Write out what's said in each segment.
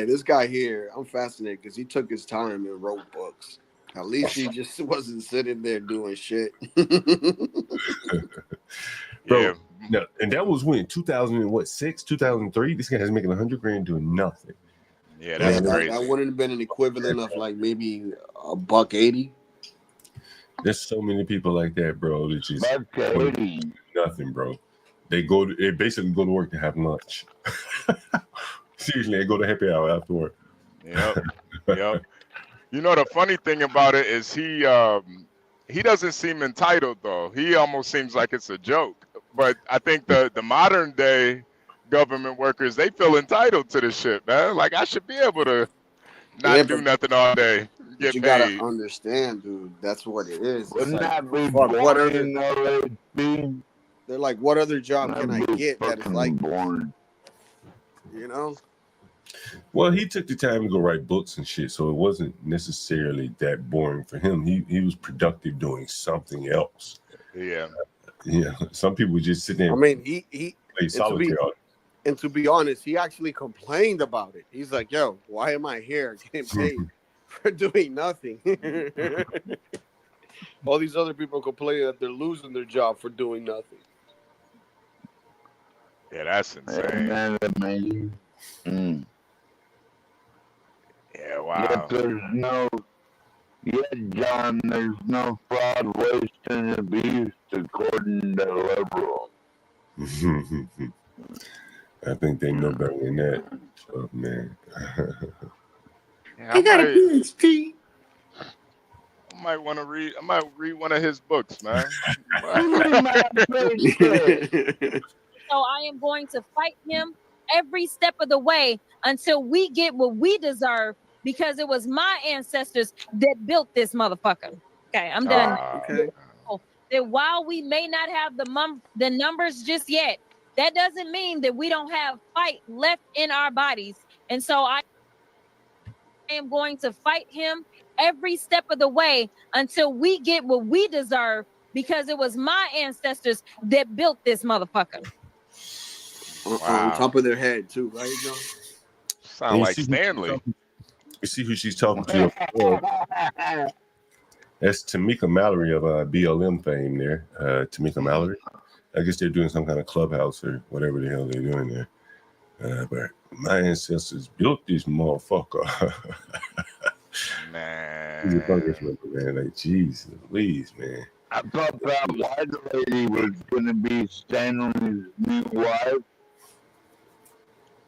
this guy here, I'm fascinated because he took his time and wrote books. At least he just wasn't sitting there doing shit. Bro, Yeah. no, and that was when 2006, 2003. This guy's making $100,000 doing nothing. Yeah, that's Yeah, crazy. that wouldn't have been an equivalent of like maybe $180. There's so many people like that, bro. That just Buck 80. nothing, bro. They basically go to work to have lunch. Seriously, they go to happy hour after work. Yep. Yep. You know, the funny thing about it is he doesn't seem entitled though. He almost seems like it's a joke. But I think the modern day government workers, they feel entitled to this shit, man. Like I should be able to not do nothing all day, get You paid. gotta understand, dude. That's what it is. Wouldn't It's like, that be fuck, what boring, other? though, They're like, what other job can I That'd be get that is fucking like, boring. you know? Well, he took the time to go write books and shit, so it wasn't necessarily that boring for him. He was productive doing something else. Yeah. Yeah, some people just sit there. I mean, he play solitaire. and to be honest, he actually complained about it. He's like, "Yo, why am I here getting paid for doing nothing?" All these other people complain that they're losing their job for doing nothing. Yeah, that's insane. Isn't that amazing? Mm. Yeah, wow. Yet there's no, John, there's no fraud, waste, and abuse according to liberal. I think they know better than that. Oh, man. Yeah, I got a PhD. I might want to read. I might read one of his books, man. So I am going to fight him every step of the way until we get what we deserve, because it was my ancestors that built this motherfucker. Okay, I'm done. Okay. That while we may not have the numbers just yet, that doesn't mean that we don't have fight left in our bodies. And so I am going to fight him every step of the way until we get what we deserve, because it was my ancestors that built this motherfucker. On top of their head too, right, John? Sound like Stanley. You see who she's talking to? That's Tamika Mallory of BLM fame there. Tamika Mallory. I guess they're doing some kind of clubhouse or whatever the hell they're doing there. But my ancestors built this motherfucker. Man. Like, Jesus, please, man. I thought that white lady was going to be Stanley's new wife.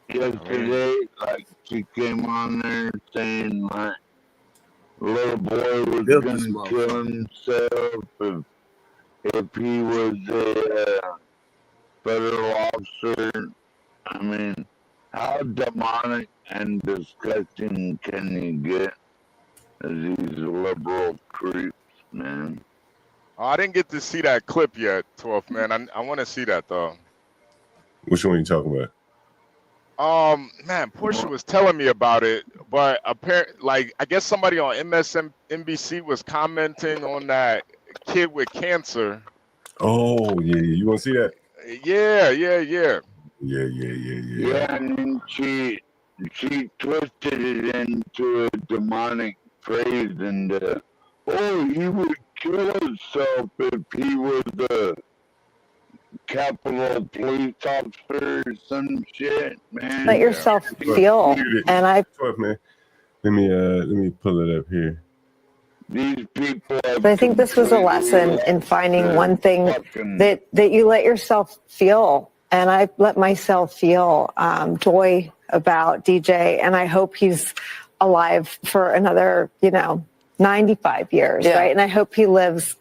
Yesterday, like, she came on there saying my little boy was going to kill himself if he was a federal officer. I mean, how demonic and disgusting can you get as these liberal creeps, man? Oh, I didn't get to see that clip yet, 12th man. I want to see that though. Which one are you talking about? Man, Portia was telling me about it, but apparently, like, I guess somebody on MSNBC was commenting on that kid with cancer. Oh, yeah. You want to see that? Yeah. Yeah, and then she twisted it into a demonic phrase, and he would kill himself if he was a Capitol police officer or some shit, man. Let yourself feel, and I. Man, let me pull it up here. These people. But I think this was a lesson in finding one thing that you let yourself feel, and I let myself feel joy about DJ, and I hope he's alive for another 95 years, right? And I hope he lives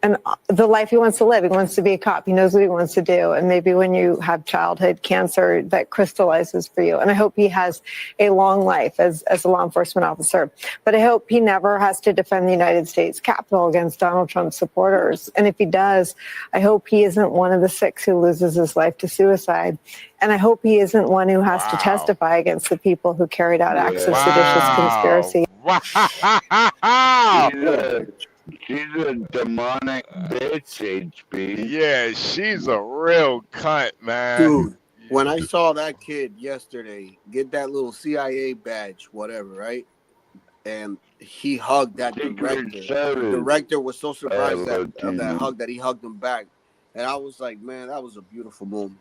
and the life he wants to live. He wants to be a cop. He knows what he wants to do. And maybe when you have childhood cancer, that crystallizes for you. And I hope he has a long life as a law enforcement officer. But I hope he never has to defend the United States Capitol against Donald Trump's supporters. And if he does, I hope he isn't one of the 6 who loses his life to suicide. And I hope he isn't one who has to testify against the people who carried out acts of seditious conspiracy. She's a demonic bitch, HB. Yeah, she's a real cunt, man. Dude, When I saw that kid yesterday get that little CIA badge, whatever, right? And he hugged that director. The director was so surprised of that hug that he hugged him back. And I was like, man, that was a beautiful moment.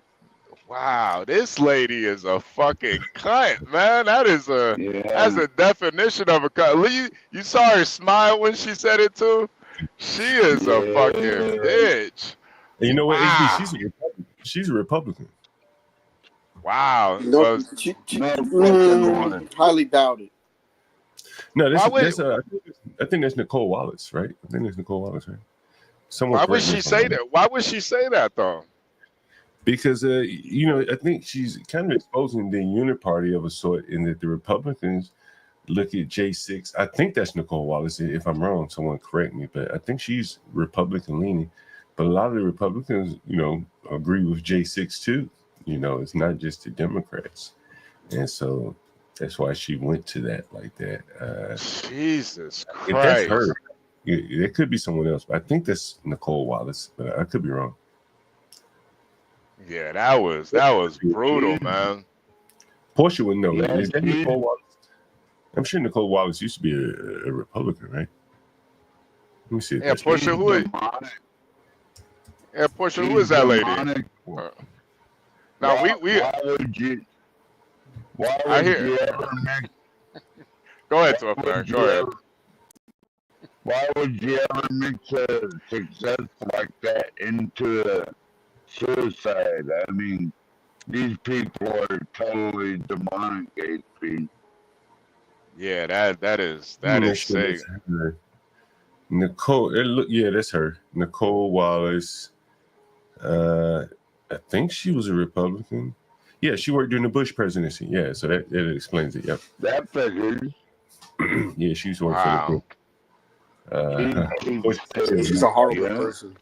Wow, this lady is a fucking cunt, man. That's a definition of a cunt. You saw her smile when she said it too. She is a fucking bitch. And you know what? Wow. HB, she's a Republican. Wow. No, highly doubt it. No, I think that's Nicole Wallace, right? I think that's Nicole Wallace, right? Why would she say that? Why would she say that though? Because I think she's kind of exposing the uniparty of a sort, in that the Republicans look at J6. I think that's Nicole Wallace. If I'm wrong, someone correct me. But I think she's Republican leaning. But a lot of the Republicans, agree with J6 too. It's not just the Democrats, and so that's why she went to that like that. Jesus Christ! If that's her. It could be someone else, but I think that's Nicole Wallace. But I could be wrong. Yeah, that was brutal, man. Portia would know. Is that Nicole Wallace? I'm sure Nicole Wallace used to be a Republican, right? Let me see. Yeah, Portia, who is? Yeah, Portia, who is that lady? Now we. Why would you ever mix? Go ahead, Twelfth. Go ahead. Why would you ever mix a success like that into a suicide? I mean, these people are totally demonic, HP. Yeah, that is sick. Nicole, that's her. Nicole Wallace. I think she was a Republican. Yeah, she worked during the Bush presidency. Yeah, so that explains it. Yep. That figures. Yeah, she used to work for the Bush. She's a horrible person.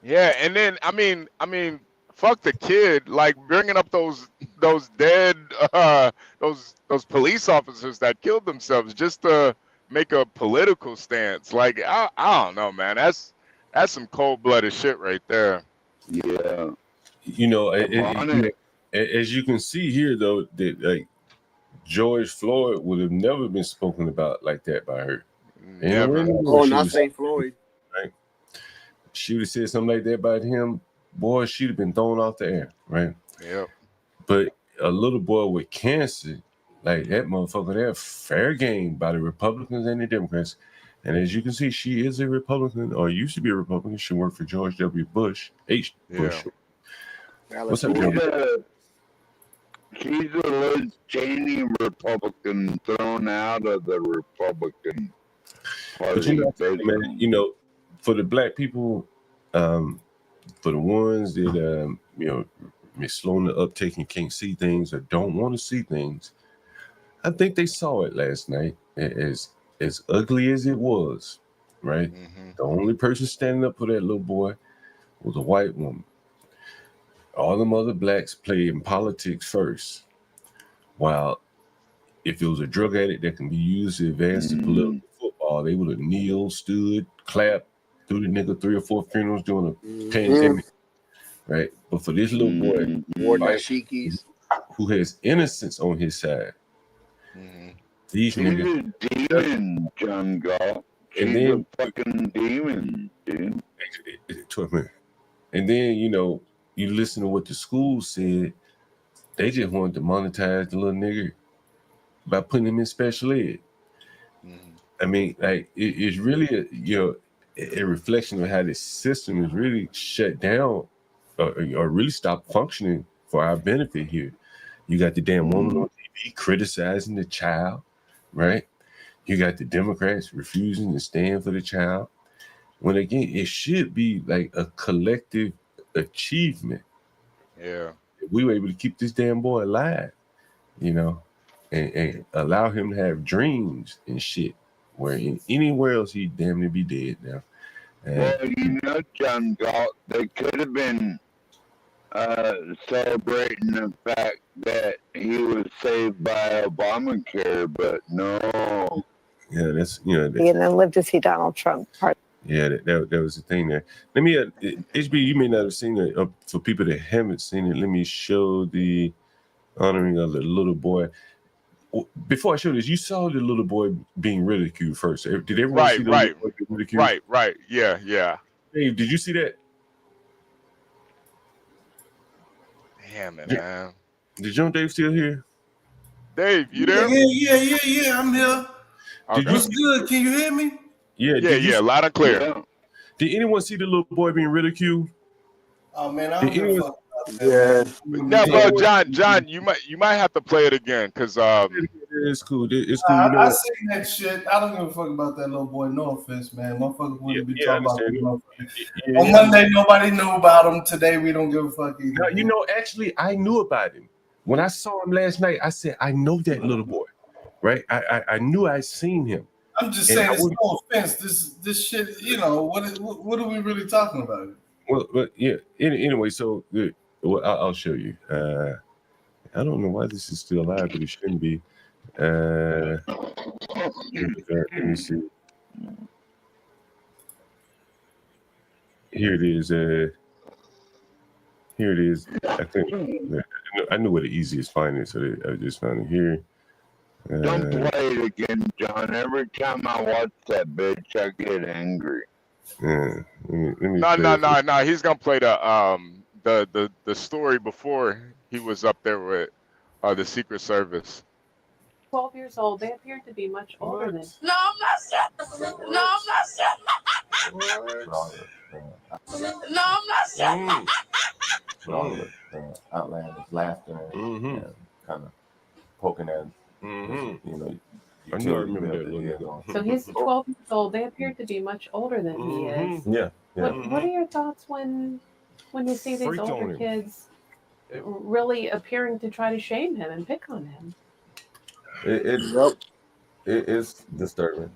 Yeah, and then I mean, fuck the kid, like bringing up those dead those police officers that killed themselves just to make a political stance. Like I don't know, man. That's some cold-blooded shit right there. Yeah. As you can see here, though, that like George Floyd would have never been spoken about like that by her. Never. Oh, not St. Floyd. Right. She would have said something like that about him, boy, she'd have been thrown off the air, right? Yep. But a little boy with cancer, like that motherfucker there, fair game by the Republicans and the Democrats. And as you can see, she is a Republican, or used to be a Republican. She worked for George W. Bush, Bush. What's up, Joe? She's a Liz Cheney Republican thrown out of the Republican Party. But for the black people, for the ones that slowing the uptake and can't see things or don't want to see things, I think they saw it last night. As ugly as it was, right? Mm-hmm. The only person standing up for that little boy was a white woman. All them other blacks played in politics first. While if it was a drug addict that can be used to advance the political football, they would have kneeled, stood, clapped, threw the nigga 3 or 4 funerals during a pandemic, right? But for this little boy, who has innocence on his side, these She's niggas, a demon, John Galt. She's a fucking demon, dude. And then you listen to what the school said. They just wanted to monetize the little nigga by putting him in special ed. I mean, like it's really a reflection of how this system is really shut down or really stopped functioning for our benefit here. You got the damn woman on TV criticizing the child, right? You got the Democrats refusing to stand for the child. When again, it should be like a collective achievement. Yeah. If we were able to keep this damn boy alive, and allow him to have dreams and shit, where anywhere else he'd damn near be dead now. Well, John Galt, they could have been celebrating the fact that he was saved by Obamacare, but no. Yeah, that's and then live to see Donald Trump. Yeah, that was the thing there. Let me, HB, you may not have seen it. For people that haven't seen it, let me show the honoring of the little boy. Before I show this, you saw the little boy being ridiculed first. Did everyone see the little boy being ridiculed? Right. Yeah. Dave, did you see that? Damn it, man. Did John Dave still here? Dave, you there? Yeah, I'm here. Okay. What's good? Can you hear me? Yeah, loud and clear. Yeah. Did anyone see the little boy being ridiculed? Oh man, I don't give a fuck about Yeah. Now, bro, John, you might have to play it again because It's cool. It's cool. I seen that shit. I don't give a fuck about that little boy. No offense, man. Motherfuckers wouldn't be talking about that motherfucker. On Monday, nobody knew about him. Today, we don't give a fuck either. No, you know, actually, I knew about him. When I saw him last night, I said, I know that little boy, right? I knew I'd seen him. I'm just saying, it's no offense. This shit, you know, what are we really talking about? Well, but yeah. Anyway, so well, I'll show you. I don't know why this is still live, but it shouldn't be. Let me see. Here it is. Here it is. I think I knew where the easiest find is, so I just found it here. Don't play it again, John. Every time I watch that bitch, I get angry. Yeah. Let me No. He's gonna play the story before he was up there with the Secret Service. 12 years old. They appeared to be much older than. No, I'm not shit. No, I'm not shit. No, I'm not shit. All the outlandish laughter and kind of poking at, you know. I know I remember that little nigga. So he's 12 years old. They appear to be much older than he is. Yeah. What are your thoughts when you see these older kids really appearing to try to shame him and pick on him? It's disturbing.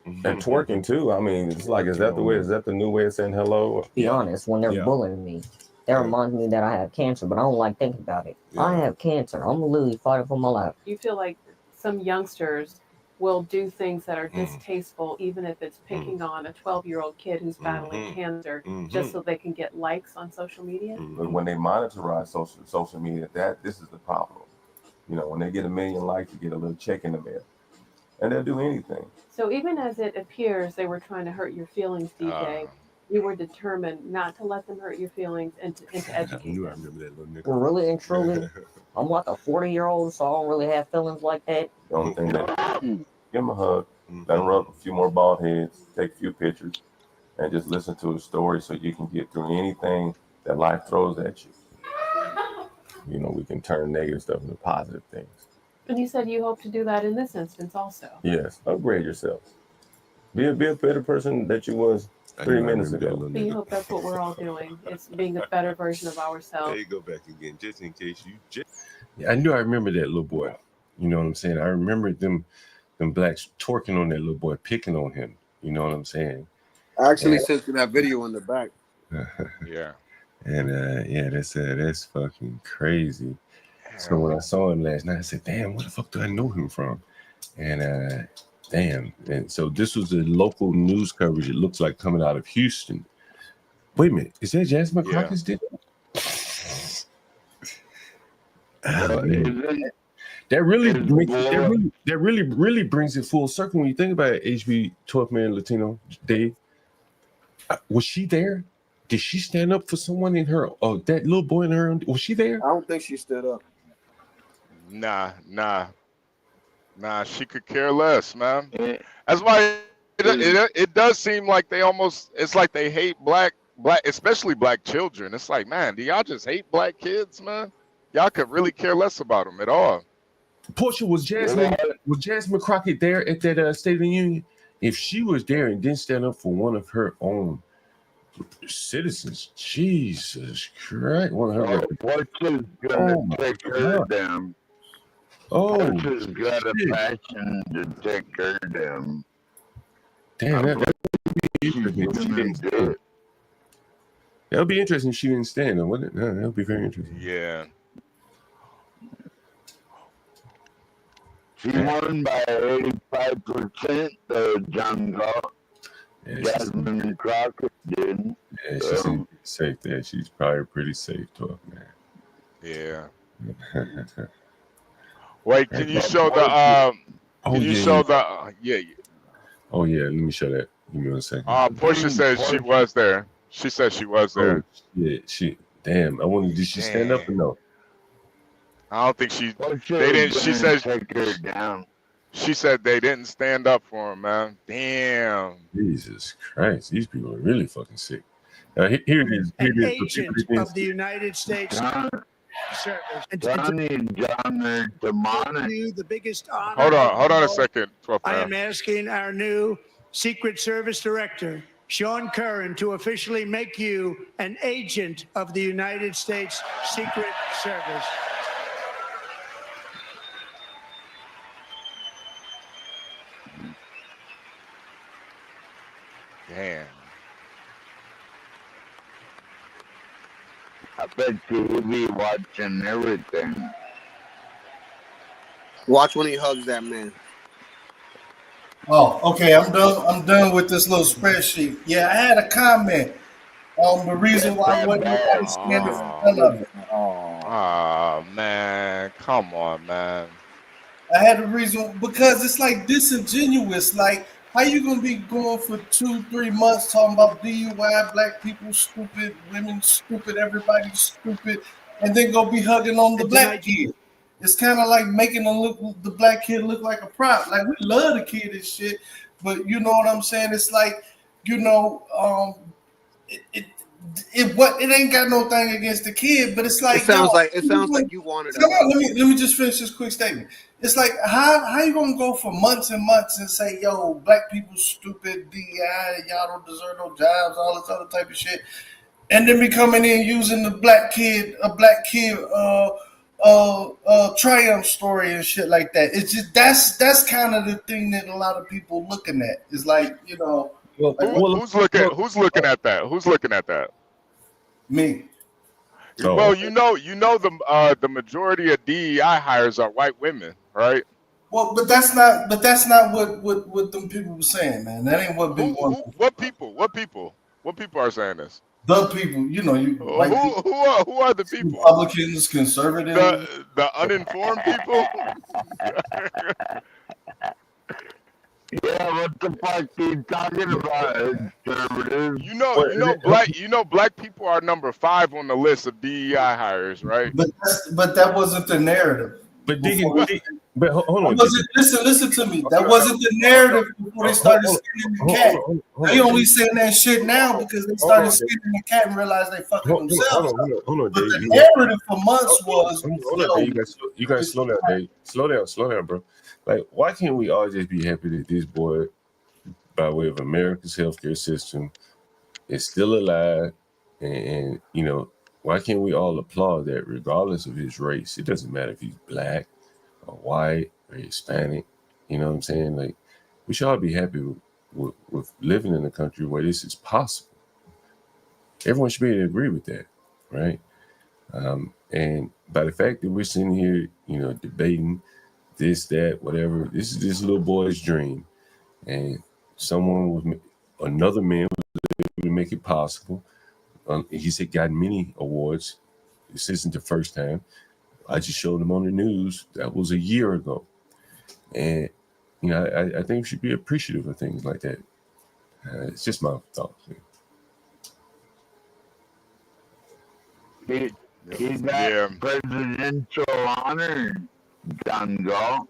And twerking too. I mean, it's like, is that the way? Is that the new way of saying hello? Be honest, when they're bullying me, that reminds me that I have cancer, but I don't like thinking about it. I have cancer. I'm literally fighting for my life. You feel like some youngsters will do things that are distasteful, even if it's picking on a 12-year-old kid who's battling cancer, just so they can get likes on social media? But when they monitorize social media, this is the problem. You know, when they get 1 million likes, you get a little check in the mail. And they'll do anything. So even as it appears they were trying to hurt your feelings, DJ, you were determined not to let them hurt your feelings and to educate them. I remember that little nigga. Really and truly, I'm like a 40-year-old, so I don't really have feelings like that. The only thing that give them a hug, let them rub a few more bald heads, take a few pictures, and just listen to a story so you can get through anything that life throws at you. You know, we can turn negative stuff into positive things. And you said you hope to do that in this instance also. Yes, upgrade yourself. Be a better person that you was 3 minutes ago. So you hope that's what we're all doing. It's being a better version of ourselves. There you go back again, just in case you I knew I remember that little boy. You know what I'm saying? I remember them blacks twerking on that little boy, picking on him. You know what I'm saying? I actually sent you that video in the back. Yeah. And that's fucking crazy. So when I saw him last night, I said, damn, where the fuck do I know him from? And damn. And so this was the local news coverage, it looks like, coming out of Houston. Wait a minute, is that Jasmine Crockett's did? That really brings it full circle when you think about it, HB 12 Man Latino Dave. Was she there? Did she stand up for someone in her? Oh, that little boy in her? Was she there? I don't think she stood up. Nah. She could care less, man. That's why it does seem like it's like they hate black, especially black children. It's like, man, do y'all just hate black kids, man? Y'all could really care less about them at all. Portia, was Jasmine Crockett there at that State of the Union? If she was there and didn't stand up for one of her own citizens, Jesus Christ! One of her. Portia's gonna take her down. Portia's got a passion to take her down. Damn, that would be interesting. That would be interesting if she didn't stand, wouldn't it? That would be very interesting. Yeah. She won by 85%, John Galt. Jasmine Crockett did. Yeah, she seems safe there. She's probably pretty safe talk, man. Yeah. Wait, can you show the yeah. Oh yeah, let me show that. Give me 1 second. Portia says she was there. She said she was there. Yeah, damn, I wonder, did she stand up or no? I don't think they didn't. She said take her down. She said they didn't stand up for him, man. Damn. Jesus Christ, these people are really fucking sick. Here it is. Here An it is. agent of the United States Service. Johnny and John are demonic. The biggest honor. Hold on a second. I am asking our new Secret Service Director, Sean Curran, to officially make you an agent of the United States Secret Service. Damn. I bet you'll be watching everything. Watch when he hugs that man. Oh, okay. I'm done with this little spreadsheet. Yeah, I had a comment on the reason why I wasn't standing for none of it. Oh man, come on, man. I had a reason because it's like disingenuous. Like, how you gonna be going for 2-3 months talking about DUI, black people stupid, women stupid, everybody stupid, and then go be hugging on the black kid? It's kind of like making the black kid look like a prop. Like, we love the kid and shit, but you know what I'm saying? It's like, you know, it ain't got no thing against the kid, but it's like it sounds like you wanted. Come on, let me just finish this quick statement. It's like, how you gonna go for months and months and say, yo, black people stupid, DEI, y'all don't deserve no jobs, all this other type of shit, and then be coming in using a black kid triumph story and shit like that. It's just that's kind of the thing that a lot of people looking at. It's like, you know, who's looking at that? Who's looking at that? Me. Oh. Well, you know the majority of DEI hires are white women, right? Well, but that's not what them people were saying, man. That ain't what been going on. What people are saying this? The people, you know, white people. Who are the people? Republicans, conservatives, the uninformed people. Yeah, what the fuck are you talking about, conservatives? You know, black people are number 5 on the list of DEI hires, right? But that wasn't the narrative. But hold on. Listen to me. That wasn't the narrative before they started skinning the cat. They only saying that shit now because they started skinning the cat and realized they fucking themselves. Hold on, but Dave. the narrative for months was. Hold on, Dave. You guys slow down, Dave. Slow down, bro. Like, why can't we all just be happy that this boy, by way of America's healthcare system, is still alive? And you know, why can't we all applaud that regardless of his race? It doesn't matter if he's black or white or Hispanic. You know what I'm saying? Like, we should all be happy with living in a country where this is possible. Everyone should be able to agree with that, right? And by the fact that we're sitting here, you know, debating this, that, whatever, this is this little boy's dream. And another man was able to make it possible. He's gotten many awards. This isn't the first time. I just showed him on the news. That was a year ago. And, you know, I think we should be appreciative of things like that. It's just my thoughts. He got presidential honor, John Galt.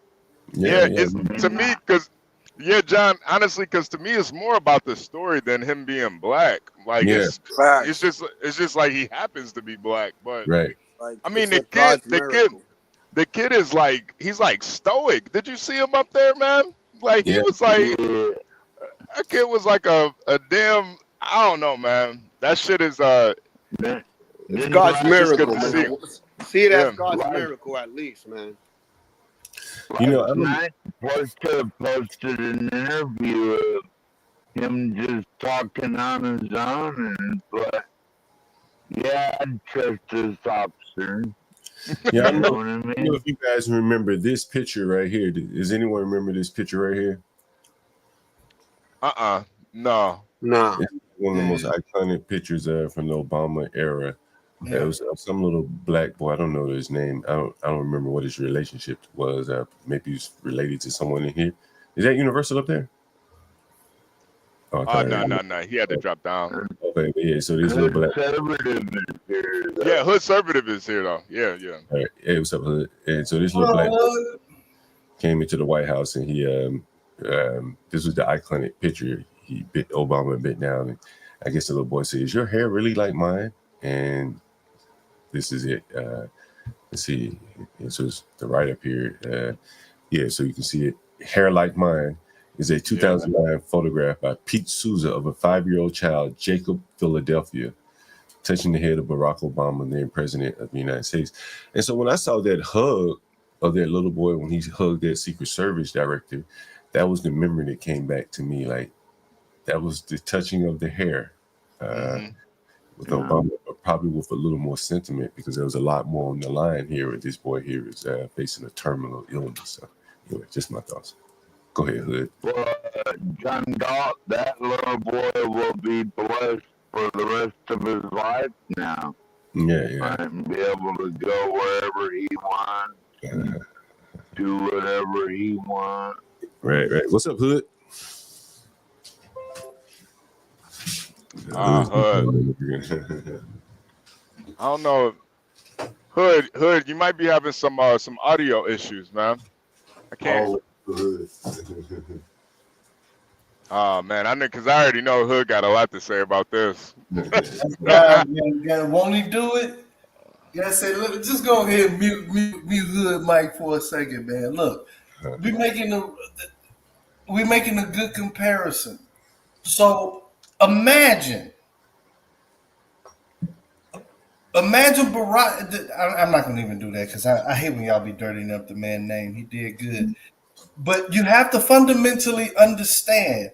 Yeah, it's to me, because John, honestly, because to me it's more about the story than him being black. Like, it's just like he happens to be black, but right. I mean, the kid is like, he's like stoic. Did you see him up there, man? Like, he was like, that kid was like a damn, I don't know, man. That shit is it's God's miracle, man. See it as Yeah. God's miracle, at least, man. You know, I posted an interview of him just talking on his own, and it's like, yeah, I'd trust this officer. Yeah, I You know, know what I I mean? know if you guys remember this picture right here. Does anyone remember this picture right here? No. No. It's one of the most iconic pictures from the Obama era. It was some little black boy. I don't know his name. I don't remember what his relationship was. Maybe he's related to someone in here. Is that Universal up there? Oh, no. He had to drop down. Okay, yeah. So this little black. Yeah, Hood Conservative is here though. Yeah. All right. Hey, what's up, Hood? And so this little black boy came into the White House, and he this was the iconic picture. He bit Obama bit down, and I guess the little boy said, "Is your hair really like mine?" And this is it. Let's see. This was the right up here. So you can see it. Hair like mine is a 2009 photograph by Pete Souza of a 5-year-old child, Jacob, Philadelphia, touching the head of Barack Obama, then President of the United States. And so when I saw that hug of that little boy when he hugged that Secret Service director, that was the memory that came back to me. Like that was the touching of the hair. With Obama, but probably with a little more sentiment because there was a lot more on the line here. This boy here is facing a terminal illness. So, anyway, just my thoughts. Go ahead, Hood. Well, John Galt, that little boy will be blessed for the rest of his life now. Yeah. And be able to go wherever he wants, do whatever he wants. Right. What's up, Hood? Hood. I don't know. Hood, you might be having some audio issues, man. I can't. Oh man, I know because I already know Hood got a lot to say about this. Won't he do it? Yeah, say, look, just go ahead and mute Hood Mike for a second, man. Look, we're making a good comparison. So imagine Barack. I'm not gonna even do that because I hate when y'all be dirtying up the man's name. He did good, but you have to fundamentally understand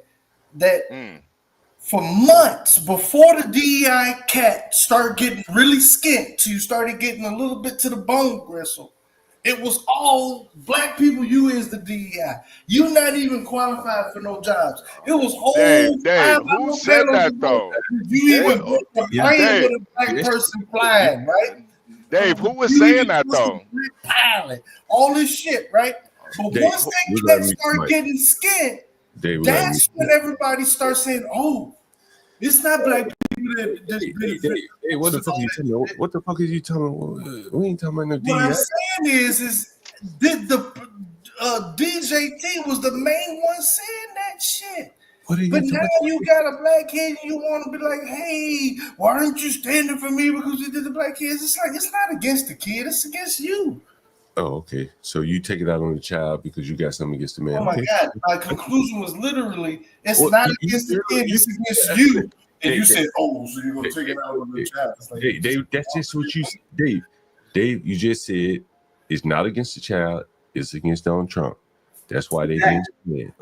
that for months before the DEI cat started getting really skint, till you started getting a little bit to the bone gristle, it was all black people. You is the DEI. You not even qualified for no jobs. It was whole. Dave, who said that though? You even booked a plane with a black person flying, right? Dave, who was saying that though? Pilot, all this shit, right? But once they start getting skint, that's when everybody starts saying, "Oh, it's not black people that." Hey, what the fuck are you telling me? What the fuck is you telling me? We ain't talking about no DEI. What I'm saying is the DJT was the main one saying that shit. But now you got a black kid and you want to be like, hey, why aren't you standing for me because you did the black kids? It's like, it's not against the kid, it's against you. Oh, okay. So you take it out on the child because you got something against the man. Oh my God. My conclusion was literally, it's not against the kid, it's against you. And you said, oh, so you're going to take it out on the child. Like, Dave, that's just what you said. Dave, you just said it's not against the child, it's against Donald Trump. That's why they didn't say it.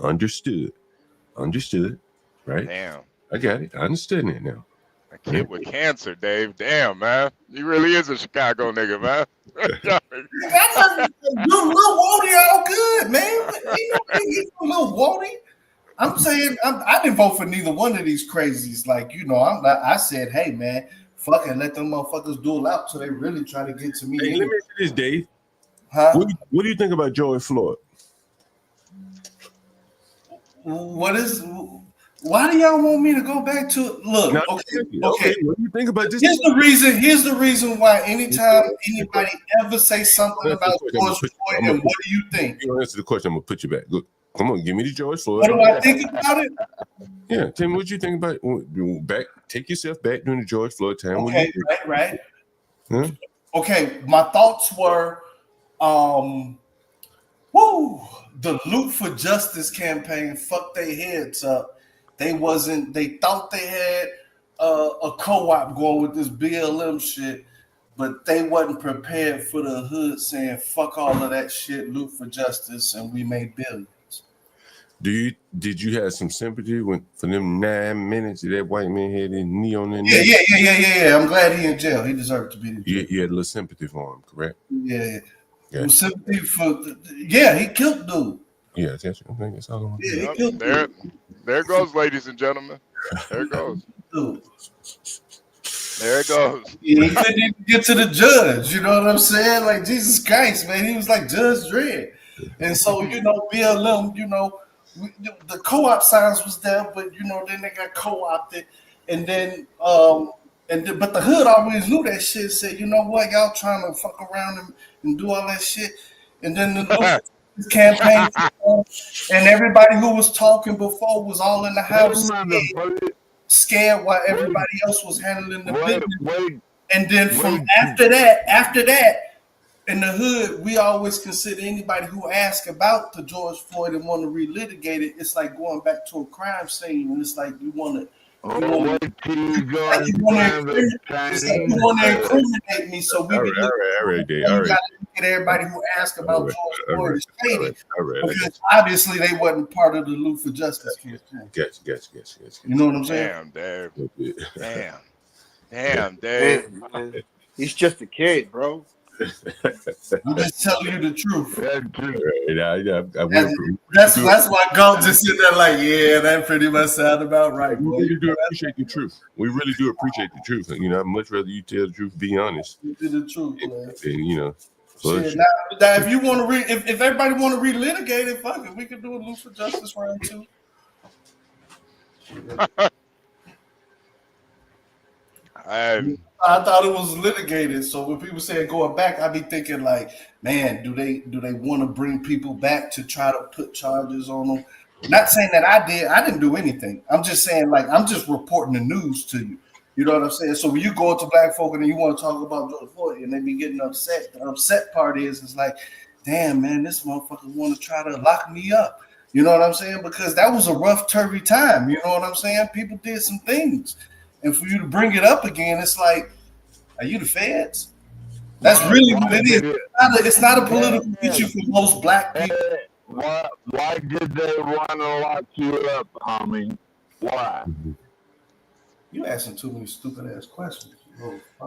Understood, right? Damn. I got it. I understand it now. A kid with cancer, Dave. Damn, man. He really is a Chicago nigga, man. That's a little Wody all good, man. He's a little Wody. I'm saying I didn't vote for neither one of these crazies. Like, I said, hey, man, fuck it, let them motherfuckers duel out till they really try to get to me. Hey, let me ask you this, Dave. Huh? What do you think about George Floyd? Why do y'all want me to go back to it? Look, okay. What do you think about this? Here's the reason why anytime anybody ever say something about George Floyd, and what do you think? You don't answer the question, I'm gonna put you back. Look, come on, give me the George Floyd. What do I think about it? Yeah, tell me what you think about it. Back, take yourself back during the George Floyd time. Okay, right. Huh? Okay, my thoughts were, the Loot for Justice campaign fucked their heads up. They thought they had a co-op going with this BLM shit, but they wasn't prepared for the hood saying fuck all of that shit, Loot for Justice, and we made billions. Did you have some sympathy for them 9 minutes that white man had his knee on their neck? Yeah. I'm glad he in jail. He deserved to be in jail. You had a little sympathy for him, correct? Yeah. Sympathy for he killed dude. Yeah, attention. I think that's all I want. Yeah, Yep, there goes, ladies and gentlemen. There it goes. There it goes. He couldn't even get to the judge. You know what I'm saying? Like, Jesus Christ, man. He was like Judge Dredd. And so, you know, BLM, you know, the co-op signs was there, but, you know, then they got co-opted. And then, but the hood always knew that shit. Said, you know what, y'all trying to fuck around and do all that shit. And then the campaign, and everybody who was talking before was all in the house scared while everybody else was handling the business. And then from after that, in the hood, we always consider anybody who asks about the George Floyd and want to relitigate it, it's like going back to a crime scene. And it's like you want to incriminate me, so we gotta get everybody who asked about George Floyd is shady. Because obviously they wasn't part of the Loot for Justice campaign. Gotcha. You know what I'm saying? Damn, Dave. He's just a kid, bro. I'm just telling you the truth. That's why Galt just sit there like, yeah, that pretty much sound about right. We really do appreciate the truth. We really do appreciate the truth. You know, I'd much rather you tell the truth, be honest. The truth, man. And, you know. Shit, now, if you want to if everybody want to relitigate it, fuck it, we can do a Loot for Justice round 2. I thought it was litigated. So when people say going back, I be thinking like, man, do they want to bring people back to try to put charges on them? Not saying that I didn't do anything. I'm just saying like I'm just reporting the news to you. You know what I'm saying? So when you go to black folk and you want to talk about George Floyd and they be getting upset, the upset part is it's like, damn man, this motherfucker want to try to lock me up. You know what I'm saying? Because that was a rough, turvy time. You know what I'm saying? People did some things. And for you to bring it up again, it's like, are you the feds? That's really what it is. It's not a political issue for most black people. Why did they want to lock you up, homie? Why? You asking too many stupid ass questions.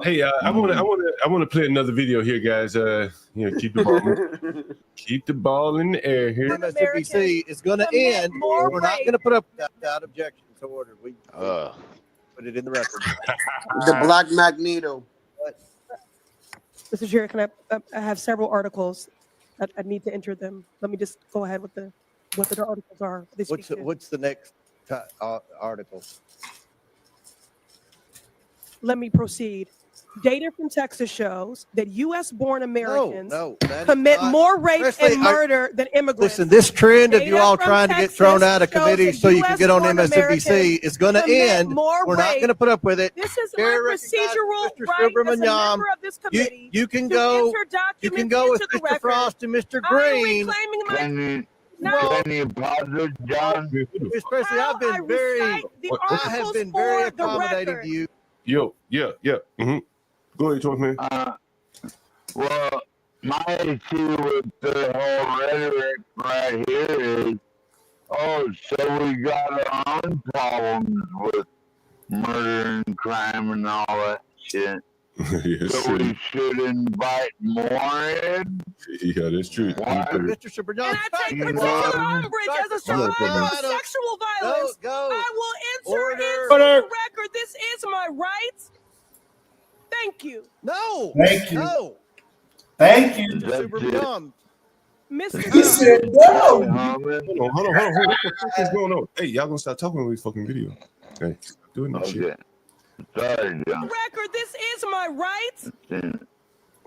Hey, I want to play another video here, guys. You know, keep the ball in the air here. MSNBC is going to end. We're not going to put up that objection to order. We put it in the record. The Black Magneto. Mr. Chair, can I have several articles. I need to enter them. Let me just go ahead with what the articles are. What's the next article? Let me proceed. Data from Texas shows that U.S.-born Americans commit more rape and murder than immigrants. Listen, this trend of you all trying to get thrown out of committee so you can get on MSNBC is going to end. We're not going to put up with it. This is my procedural right as a member of this committee. You can go with Mr. Frost and Mr. Green. Can you pause it, John? Ms. Presley, I have been very accommodating to you. Yeah. Mm-hmm. Go ahead, talk, man. Well, my issue with the whole rhetoric right here is, so we got our own problems with murder and crime and all that shit. Yes, so we should invite more in? Yeah, that's true. Mr. Superman, and I take particular umbrage as a survivor of sexual violence. I will enter into the record. This is my right. Thank you. No. Thank you. No. Thank you. Mr. Superman. He said no. Hold on. What the fuck is going on? Hey, y'all gonna stop talking about this fucking video. Hey, stop doing that shit. Sorry, John. Record, this is my right.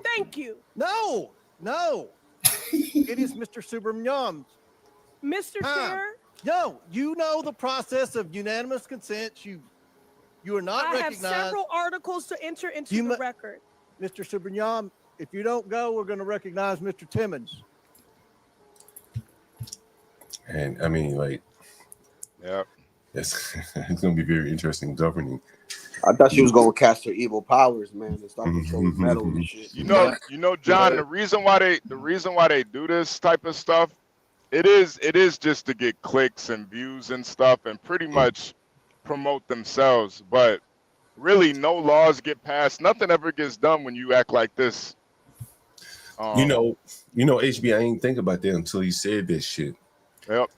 Thank you. No. It is Mr. Superman. Mr. Chair. No, you know the process of unanimous consent. You are not recognized. I have several articles to enter into the record. Mr. Superman, if you don't go, we're going to recognize Mr. Timmons. And I mean, like, it's going to be very interesting governing. I thought she was going to cast her evil powers, man, and start controlling metal and shit. You know, John. The reason why they do this type of stuff, it is just to get clicks and views and stuff, and pretty much promote themselves. But really, no laws get passed. Nothing ever gets done when you act like this. You know, HB, I ain't think about that until he said that shit. Yep.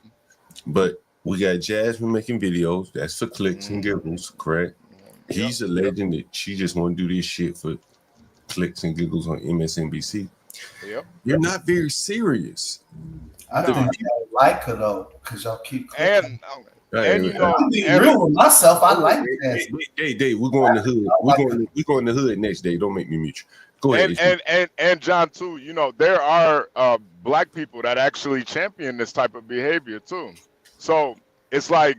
But we got Jasmine making videos. That's for clicks and giggles, correct? He's alleging that she just want to do this shit for clicks and giggles on MSNBC. Yep. You're not very serious. I don't like her though, because y'all keep and you know, I'm being real with myself. I like that. Hey, Dave, we're going to the hood. We're going to the hood next day. Don't make me mute you. Go ahead. And John too. You know, there are black people that actually champion this type of behavior too. So it's like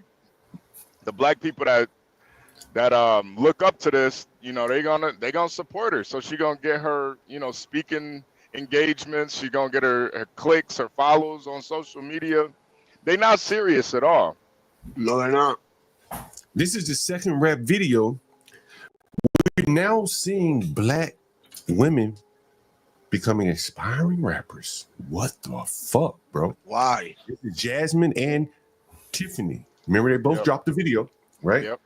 the black people that look up to this, you know, they gonna support her. So she gonna get her, you know, speaking engagements. She gonna get her clicks, her follows on social media. They not serious at all. No, they're not. This is the second rap video. We're now seeing black women becoming aspiring rappers. What the fuck, bro? Why? This is Jasmine and Tiffany. Remember, they both dropped the video, right? Yep.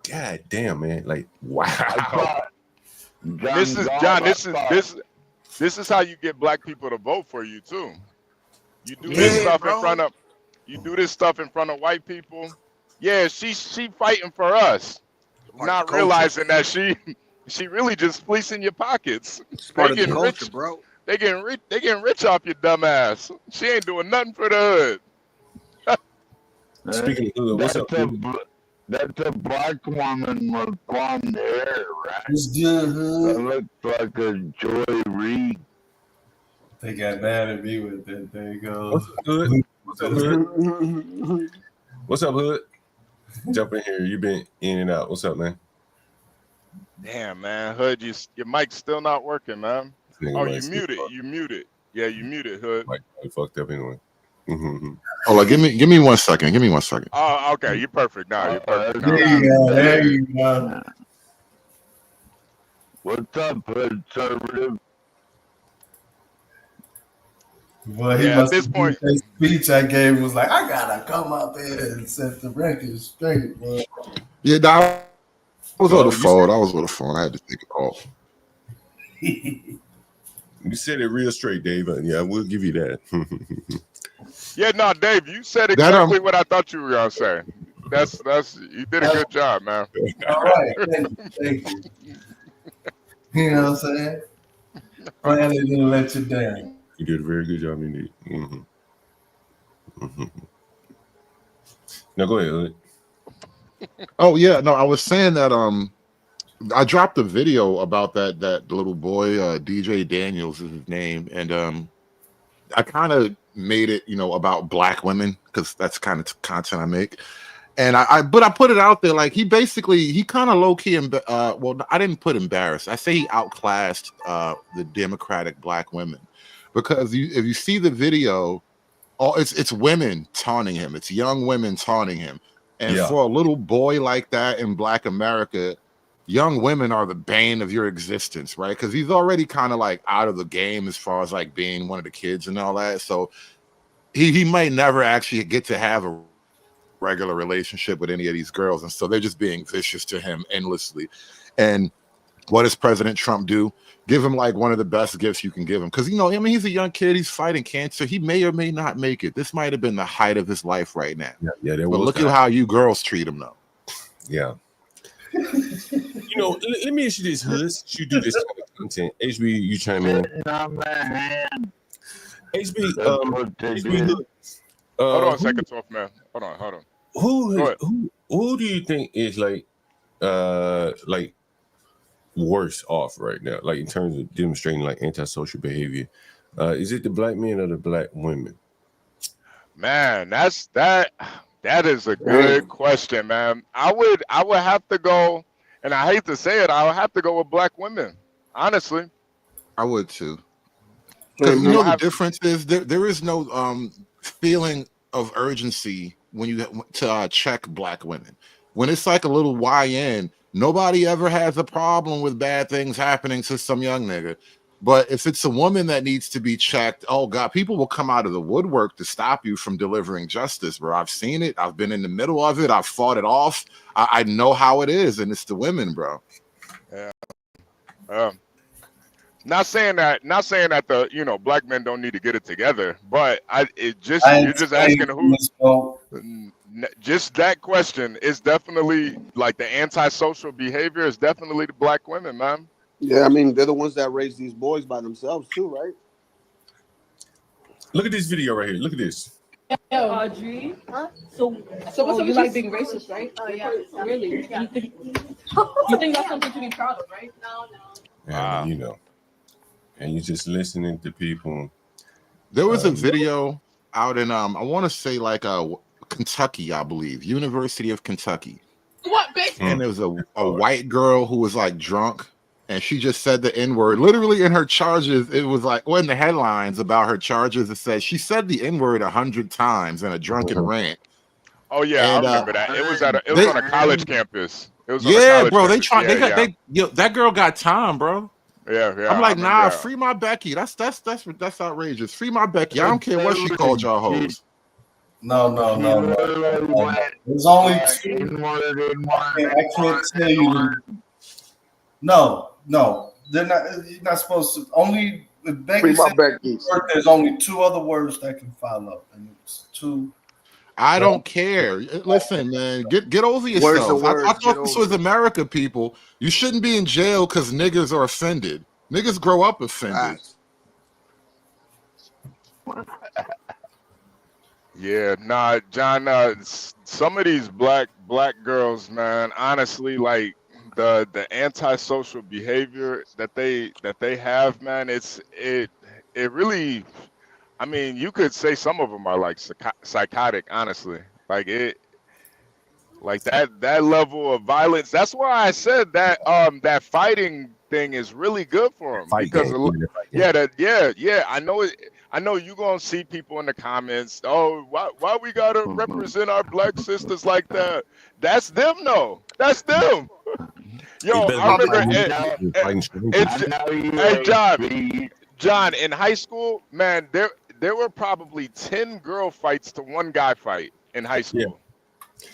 God damn, man! Like, wow. This is how you get black people to vote for you too. You do this stuff in front of. You do this stuff in front of white people. Yeah, she fighting for us, not realizing that she really just fleecing your pockets. They getting rich, bro. They getting rich off your dumb ass. She ain't doing nothing for the hood. Speaking of hood, what's up, that's a black woman with blonde hair, right? That looks like a Joy Reid. They got mad at me with it. There you go. What's up, hood? What's up, hood? What's up, hood? Jump in here. You've been in and out. What's up, man? Damn, man, hood, your mic's still not working, man. Oh, you muted. You muted. Yeah, you muted, hood. Mike fucked up anyway. Oh, give me 1 second. Give me 1 second. Oh, okay. You're perfect now. You're perfect now. There you go. What's up, conservative? Well, he must at this point, that speech I gave was like, I gotta come up here and set the record straight, bro. Yeah, I was on the phone. I had to take it off. You said it real straight, Dave. Yeah, we'll give you that. Yeah, no, Dave, you said exactly what I thought you were gonna say. That's you did a good job, man. All right, thank you. You know what I'm saying? Finally didn't let you down. You did a very good job, indeed. Now go ahead. Oh yeah, no, I was saying that I dropped a video about that little boy, DJ Daniels is his name, and I kind of made it, you know, about black women because that's kind of content I make. And I put it out there like he kind of low key well, I didn't put embarrassed. I say he outclassed the Democratic black women. Because if you see the video, it's women taunting him. It's young women taunting him. And for a little boy like that in Black America, young women are the bane of your existence, right? Because he's already kind of like out of the game as far as like being one of the kids and all that. So he might never actually get to have a regular relationship with any of these girls. And so they're just being vicious to him endlessly. And what does President Trump do? Give him like one of the best gifts you can give him. Because, you know, I mean, he's a young kid. He's fighting cancer. He may or may not make it. This might have been the height of his life right now. Yeah. But look at how you girls treat him, though. Yeah. You know, let me ask you this, Hood. You do this kind of content. HB, you chime in. HB, hold on a second, Tough Man. Hold on. Who do you think is like worse off right now, like in terms of demonstrating like antisocial behavior? Is it the black men or the black women? Man, that is a good question, man. I would have to go, and I hate to say it, I would have to go with black women, honestly. I would too. Because you know the difference is there is no feeling of urgency when you to check black women. When it's like a little YN, nobody ever has a problem with bad things happening to some young nigga. But if it's a woman that needs to be checked, oh God, people will come out of the woodwork to stop you from delivering justice, bro. I've seen it. I've been in the middle of it. I've fought it off. I know how it is, and it's the women, bro. Yeah. Not saying that the black men don't need to get it together, but you're just asking who. Just that question is definitely like the antisocial behavior is definitely the black women, man. Yeah, I mean they're the ones that raise these boys by themselves too, right? Look at this video right here. Look at this. Audrey, huh? So what's up? You like being racist, right? Oh yeah. Really? Yeah. You think that's something to be proud of, right? No. And and you're just listening to people. There was a video out in I want to say like Kentucky, I believe, University of Kentucky. What, bitch? And there was a white girl who was like drunk, and she just said the N-word. Literally in her charges, it was like, in the headlines about her charges, it says she said the N-word 100 times in a drunken rant. Oh yeah, And, I remember that. It was on a college campus. It was on a yeah, college bro. They campus. tried. That girl got time, bro. Yeah. I'm like, I nah, remember that. free my Becky. That's outrageous. Free my Becky. I don't care what she called y'all hoes. No. There's only two. I can't tell you. No. They're not. You're not supposed to. Only Becky said there's only two other words that can follow, and it's two. I don't care. Listen, man, get over yourself. I thought this was America, people. You shouldn't be in jail because niggas are offended. Niggas grow up offended. Yeah, nah, John. Some of these black girls, man, honestly, like the antisocial behavior that they have, man, it really. I mean, you could say some of them are like psychotic, honestly. Like that level of violence. That's why I said that that fighting thing is really good for them. Because I know it. I know you gonna see people in the comments. Oh, why we gotta represent our black sisters like that? That's them, though. That's them. Yo, I remember. Hey, John, in high school, man, there were probably 10 girl fights to one guy fight in high school.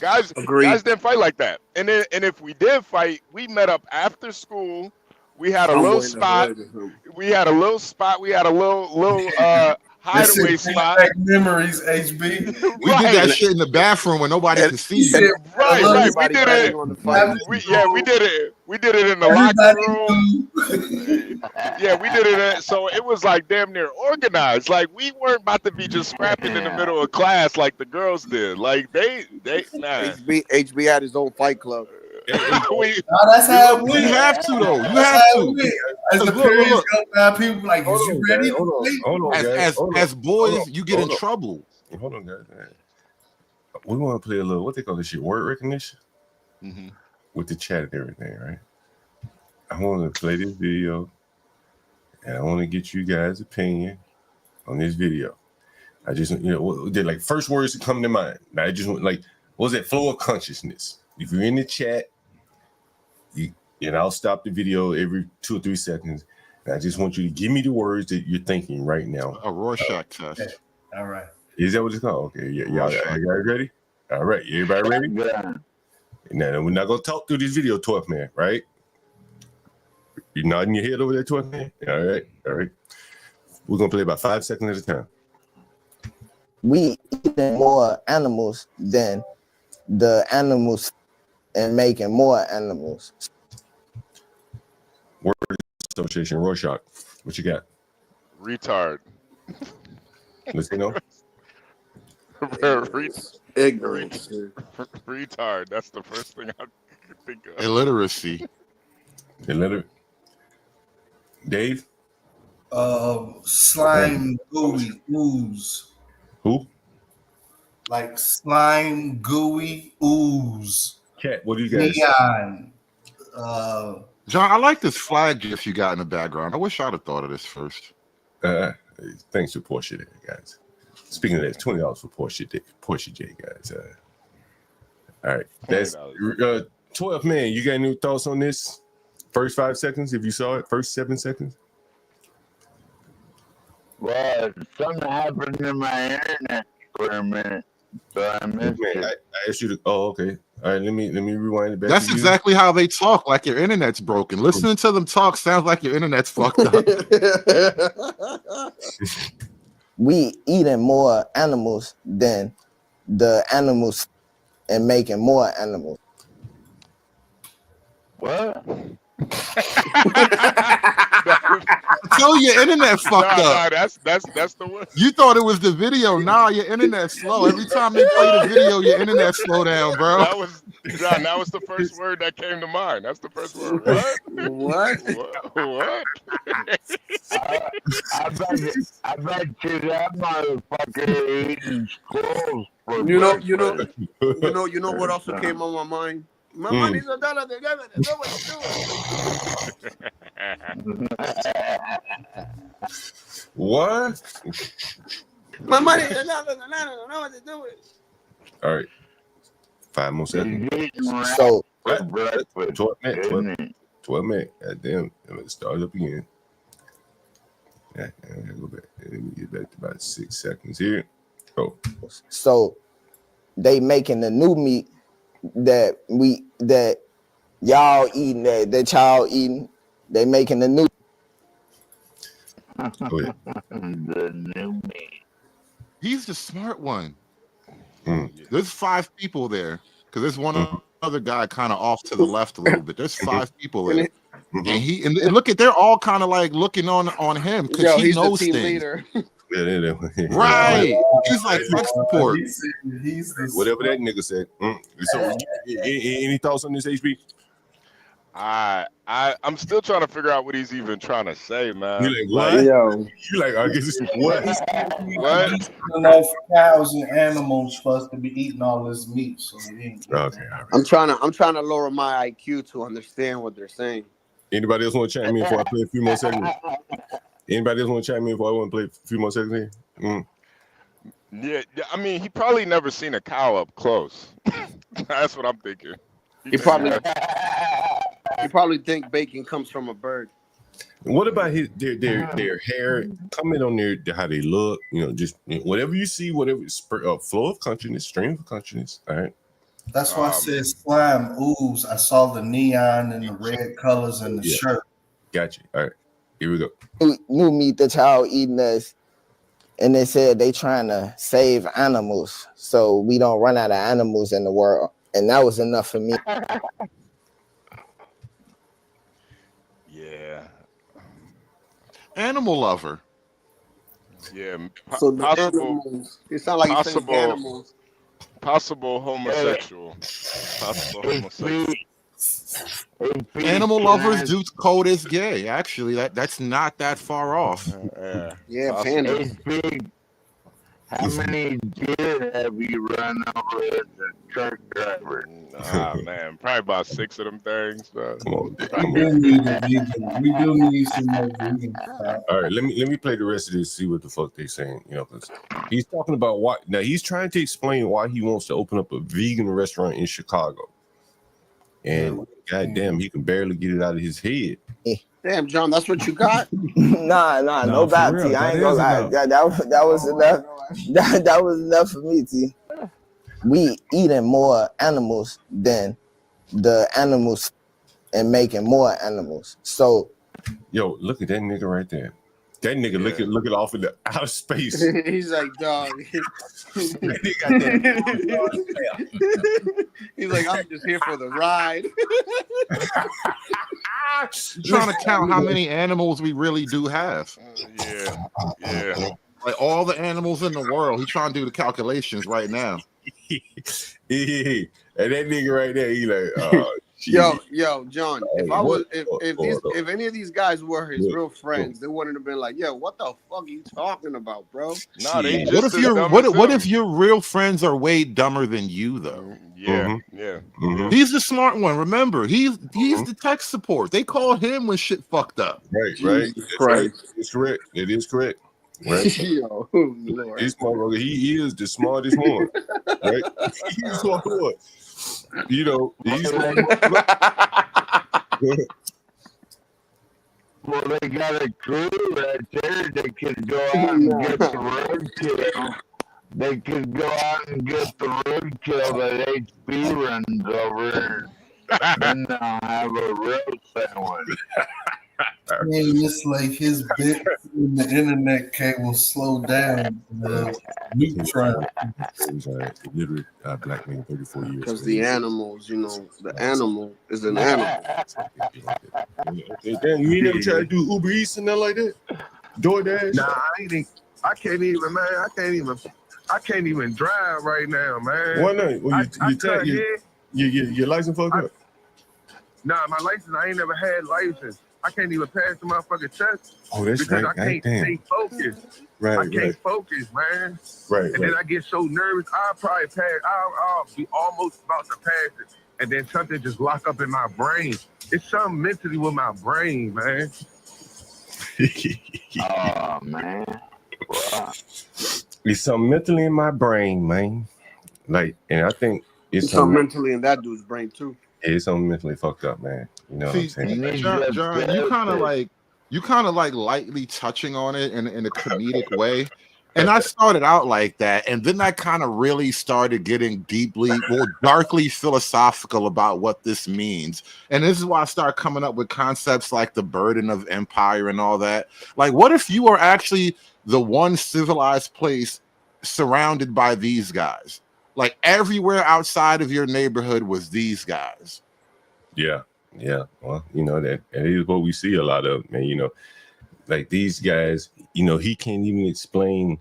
Yeah. Guys didn't fight like that. And if we did fight, we met up after school. We had a little spot. We had a little hideaway spot. Memories, HB. We did that shit in the bathroom when nobody could see you. Right. We did it. We did it in the locker room. Yeah, we did it. So it was like damn near organized. Like we weren't about to be just scrapping in the middle of class like the girls did. Like they HB had his own fight club. That's how we have to though. You have to. As the periods go by, people like, "Is you ready?" Hold on, as boys, you get in trouble. Hold on, guys. We want to play a little what they call this shit, word recognition, with the chat and everything, right? I want to play this video, and I want to get you guys' opinion on this video. I just, did like first words that come to mind. I just went like, what was that flow of consciousness? If you're in the chat, and I'll stop the video every 2 or 3 seconds. And I just want you to give me the words that you're thinking right now. A Rorschach test. Okay. All right. Is that what it's called? Okay. Yeah. Y'all ready? All right. Everybody ready? Yeah. Now we're not gonna talk through this video, 12th man, right? You're nodding your head over there, 12th man. All right. We're gonna play about 5 seconds at a time. We eat more animals than the animals and making more animals. Word association, Rorschach. What you got? Retard. Let's know. Ignorance. Retard. That's the first thing I could think of. Illiteracy. Dave? Slime, gooey, ooze. Who? Like slime, gooey, ooze. Cat, what do you guys? Neon. John, I like this flag gif you got in the background. I wish I'd have thought of this first. Thanks for Porsche Day, guys. Speaking of that, $20 for Porsche Day, guys. All right, that's 12th man. You got any thoughts on this? First 5 seconds, if you saw it. First 7 seconds. Well, something happened in my internet for a minute, so I missed it. I asked you to. Oh, okay. All right, let me rewind it back. That's to you. exactly how they talk, like your internet's broken. Listening to them talk sounds like your internet's fucked up. We eating more animals than the animals and making more animals. What? So your internet fucked up. Nah, that's the one. You thought it was the video. Nah, your internet's slow. Every time they play the video, your internet slow down, bro. That was John. That was the first word that came to mind. That's the first word. What? What? I bet you that motherfucker eating squirrels for You know what also came on my mind? My money's $1. What? My money's $1. I don't know what to do with it. All right. 5 more seconds. So 12 minutes. Goddamn. Let's start up again. Yeah, I gotta go back. Let me get back to about 6 seconds here. Go. So they making the new meat that y'all eating, that y'all eating. They making the new. The new meat. He's the smart one. There's 5 people there because there's one other guy kind of off to the left a little bit. There's 5 people there, and look at, they're all kind of like looking on him because he knows things. Leader. Right. He's like tech support. He's Whatever that nigga said. So, any thoughts on this, HB? I'm still trying to figure out what he's even trying to say, man. You like what? Yo. You like, I guess this is what? What? He's enough cows and animals for us to be eating all this meat. So Okay. All right. I'm trying to lower my IQ to understand what they're saying. Anybody else want to chime in before I play a few more seconds? Anybody else want to chime in before I want to play a few more seconds here? Yeah, I mean, he probably never seen a cow up close. That's what I'm thinking. You probably think bacon comes from a bird. What about their hair? Comment on how they look. Just whatever you see, whatever flow of countriness, stream of countriness. All right. that's why I said slime ooze. I saw the neon and the red colors and the shirt. Gotcha. All right. Here we go. New meat that y'all eating us, and they said they trying to save animals so we don't run out of animals in the world, and that was enough for me. Yeah. Animal lover. Yeah. So the Possible. animals, it sounds like he's saying animals. Possible homosexual. Possible homosexual. Animal lovers do code as gay. Actually, that's not that far off. Yeah, pandas. How many deer have you run over as a truck driver? Man, probably about 6 of them things. But... Come on. We do need some more vegan. All right, let me play the rest of this. See what the fuck they saying. Because he's talking about why. Now he's trying to explain why he wants to open up a vegan restaurant in Chicago. And goddamn, he can barely get it out of his head. Damn, John, that's what you got? Nah, no bad, T. I ain't gonna lie. That was enough. That was enough for me, T. We eating more animals than the animals and making more animals. So, yo, look at that nigga right there. That nigga looking off in the outer space. He's like, dog. He's like, I'm just here for the ride. Trying to count how many animals we really do have. Yeah. Like all the animals in the world. He's trying to do the calculations right now. And that nigga right there, he like, Yo, John. If any of these guys were his real friends, they wouldn't have been like, yo, what the fuck are you talking about, bro? No, they What if your real friends are way dumber than you though? Yeah. He's the smart one. Remember, he's the tech support. They called him when shit fucked up. Right. It's correct. It is correct. Right. Yo, Lord. This motherfucker, he is the smartest one. Right? He's the smartest one. He's well, they got a crew right there. They could go out and get the roadkill They could go out and get the roadkill that HB runs over. Then they'll have a real sandwich. Man, it's like his bit in the internet cable slow down. Neutron. Literally, black man, 34 years. Because the animals, you know, the animal is an animal. Damn, you ain't never try to do Uber Eats and nothing like that? DoorDash? Nah, I can't even, man. I can't even drive right now, man. Why not? Well, your license fucked up? Nah, my license, I ain't never had license. I can't even pass the motherfucking test. Oh, that's because right. I can't stay focused. Right, I can't focus, man. Right. And then I get so nervous. I'll probably pass. I'll be almost about to pass it. And then something just lock up in my brain. It's something mentally with my brain, man. Oh, man. Wow. It's something mentally in my brain, man. Like, and I think it's something mentally in that dude's brain, too. It's something mentally fucked up, man. You know what I'm saying? John, you kind of like lightly touching on it in a comedic way. And I started out like that, and then I kind of really started getting darkly philosophical about what this means. And this is why I start coming up with concepts like the burden of empire and all that. Like, what if you are actually the one civilized place surrounded by these guys? Like, everywhere outside of your neighborhood was these guys. Yeah. Well, you know, that is what we see a lot of, man. You know, like these guys, you know, he can't even explain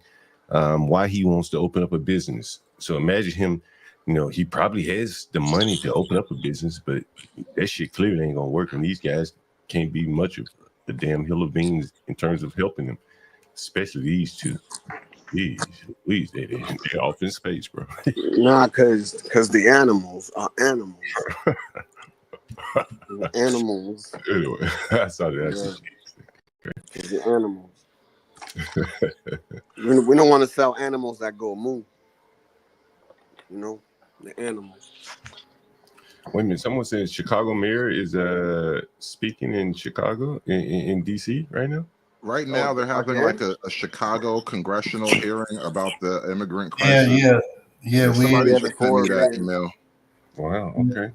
why he wants to open up a business. So imagine him, you know, he probably has the money to open up a business, but that shit clearly ain't gonna work. And these guys can't be much of the damn hill of beans in terms of helping them, especially these two. Please, they're off in space, bro. Nah, because the animals are animals. The animals. Anyway, I saw that. Yeah. The animals. We don't want to sell animals that go moo. You know, the animals. Wait a minute. Someone says Chicago mayor is speaking in Chicago, in DC right now. Right now, they're having like a Chicago congressional hearing about the immigrant crisis. Yeah. Somebody just sent me that email. Wow. Okay.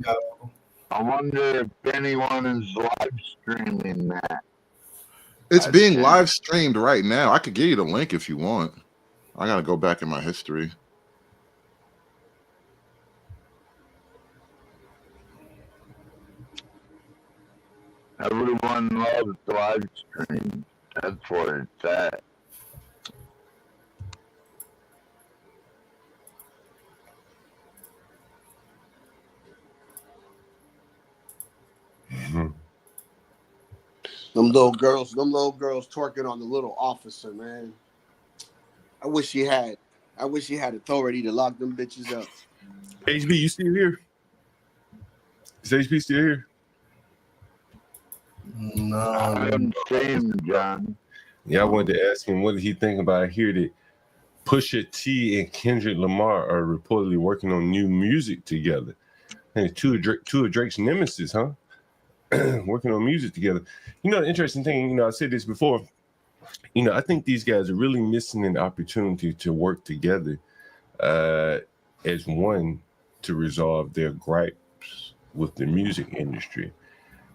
I wonder if anyone is live streaming that. It's being live streamed right now. I could give you the link if you want. I gotta go back in my history. Everyone loves live stream. That's what it's at. Mm-hmm. Them little girls twerking on the little officer, man. I wish he had authority to lock them bitches up. HB, you still here? Is HB still here? No, I'm saying, John. Yeah, I wanted to ask him what did he think about. I hear that Pusha T and Kendrick Lamar are reportedly working on new music together. And two of Drake's nemesis, huh? Working on music together. You know, the interesting thing, you know, I said this before, you know, I think these guys are really missing an opportunity to work together as one to resolve their gripes with the music industry.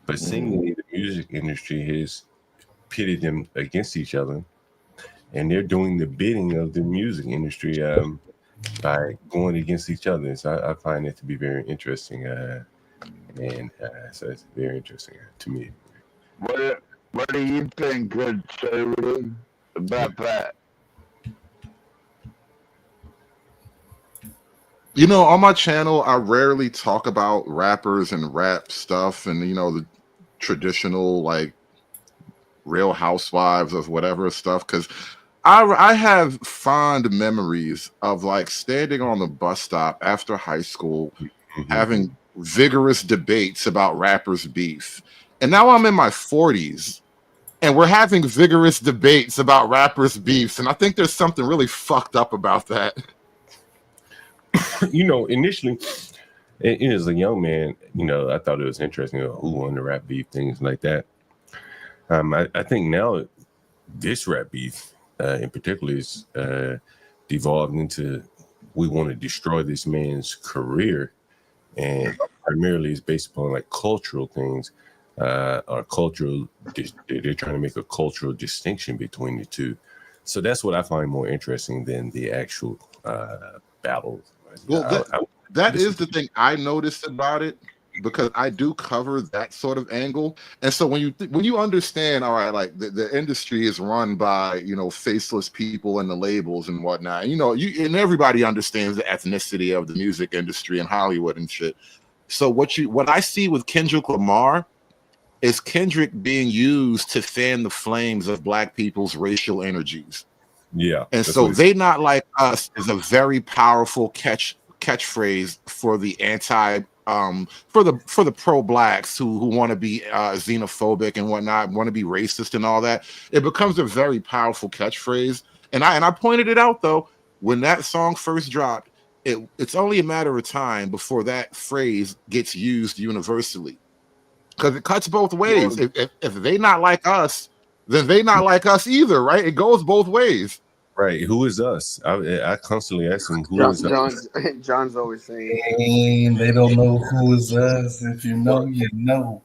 But seemingly the music industry has pitted them against each other, and they're doing the bidding of the music industry by going against each other. So I find it to be very interesting. So it's very interesting to me. What do you think, good Sarah, about that? You know, on my channel, I rarely talk about rappers and rap stuff and, you know, the traditional, like, Real Housewives of whatever stuff, because I have fond memories of, like, standing on the bus stop after high school, having vigorous debates about rappers' beef. And now I'm in my 40s, and we're having vigorous debates about rappers' beefs, and I think there's something really fucked up about that. You know, initially, as a young man, you know, I thought it was interesting, you know, who won the rap beef, things like that. I think now this rap beef in particular is devolved into we want to destroy this man's career, and primarily it's based upon like cultural things, or cultural. They're trying to make a cultural distinction between the two. So that's what I find more interesting than the actual battle. Well, that is the thing I noticed about it, because I do cover that sort of angle. And so when you understand, all right, like the industry is run by, you know, faceless people and the labels and whatnot, you know, and everybody understands the ethnicity of the music industry and Hollywood and shit. So what I see with Kendrick Lamar is Kendrick being used to fan the flames of Black people's racial energies. Yeah. And so They Not Like Us is a very powerful catchphrase for the for the pro-blacks who want to be xenophobic and whatnot, want to be racist and all that. It becomes a very powerful catchphrase. And I pointed it out though, when that song first dropped, it's only a matter of time before that phrase gets used universally. Because it cuts both ways. If they not like us, then they not like us either, right? It goes both ways. Right. Who is us? I constantly ask him, who is us? John's always saying, they don't know who is us. If you know, you know.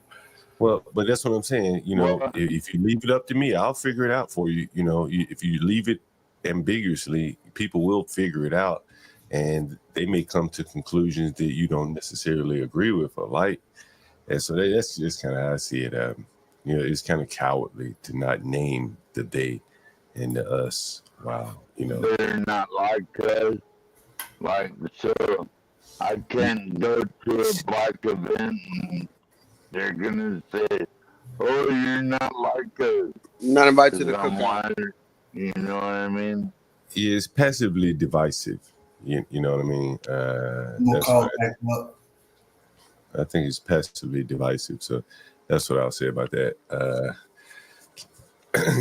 Well, but that's what I'm saying. You know, if you leave it up to me, I'll figure it out for you. You know, if you leave it ambiguously, people will figure it out, and they may come to conclusions that you don't necessarily agree with or like. And so that's just kind of how I see it. You know, it's kind of cowardly to not name the they and the us. Wow, you know. They're not like us. Like, so I can't go to a Black event and they're gonna say, "Oh, you're not like us." Not invited to the cookout. You know what I mean? He is passively divisive. You know what I mean? That's right. I think it's passively divisive. So that's what I'll say about that.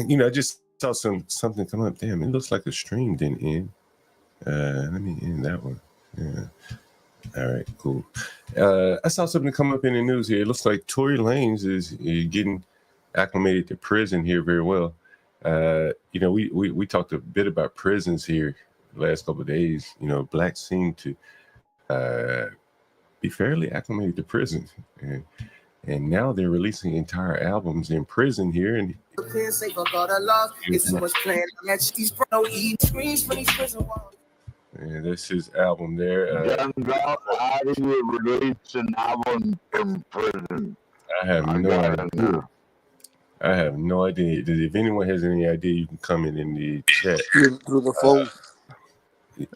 You know, I just saw something come up. Damn, it looks like a stream didn't end. Let me end that one. Yeah. All right, cool. I saw something come up in the news here. It looks like Tory Lanez is getting acclimated to prison here very well. You know, we talked a bit about prisons here the last couple of days. You know, blacks seem to be fairly acclimated to prison, and now they're releasing entire albums in prison here. And that's his album there. Young God, how do you release an album in prison? I have no idea. I have no idea. If anyone has any idea, you can comment in the chat. Through the phone.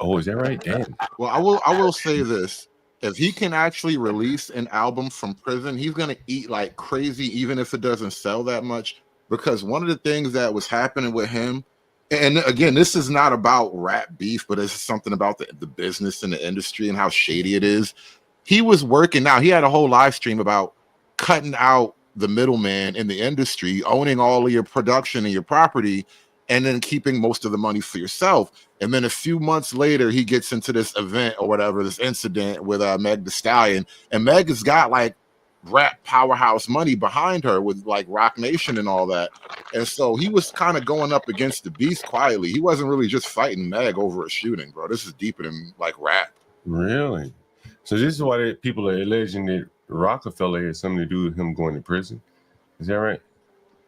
Oh, is that right? Damn. Well, I will say this. If he can actually release an album from prison, he's going to eat like crazy, even if it doesn't sell that much. Because one of the things that was happening with him, and again, this is not about rap beef, but it's something about the business and the industry and how shady it is. He was working now. He had a whole live stream about cutting out the middleman in the industry, owning all of your production and your property, and then keeping most of the money for yourself. And then a few months later, he gets into this event or whatever, this incident with Meg Thee Stallion. And Meg has got like rap powerhouse money behind her with like Rock Nation and all that. And so he was kind of going up against the beast quietly. He wasn't really just fighting Meg over a shooting, bro. This is deeper than like rap. Really? So this is why people are alleging that Rockefeller had something to do with him going to prison. Is that right?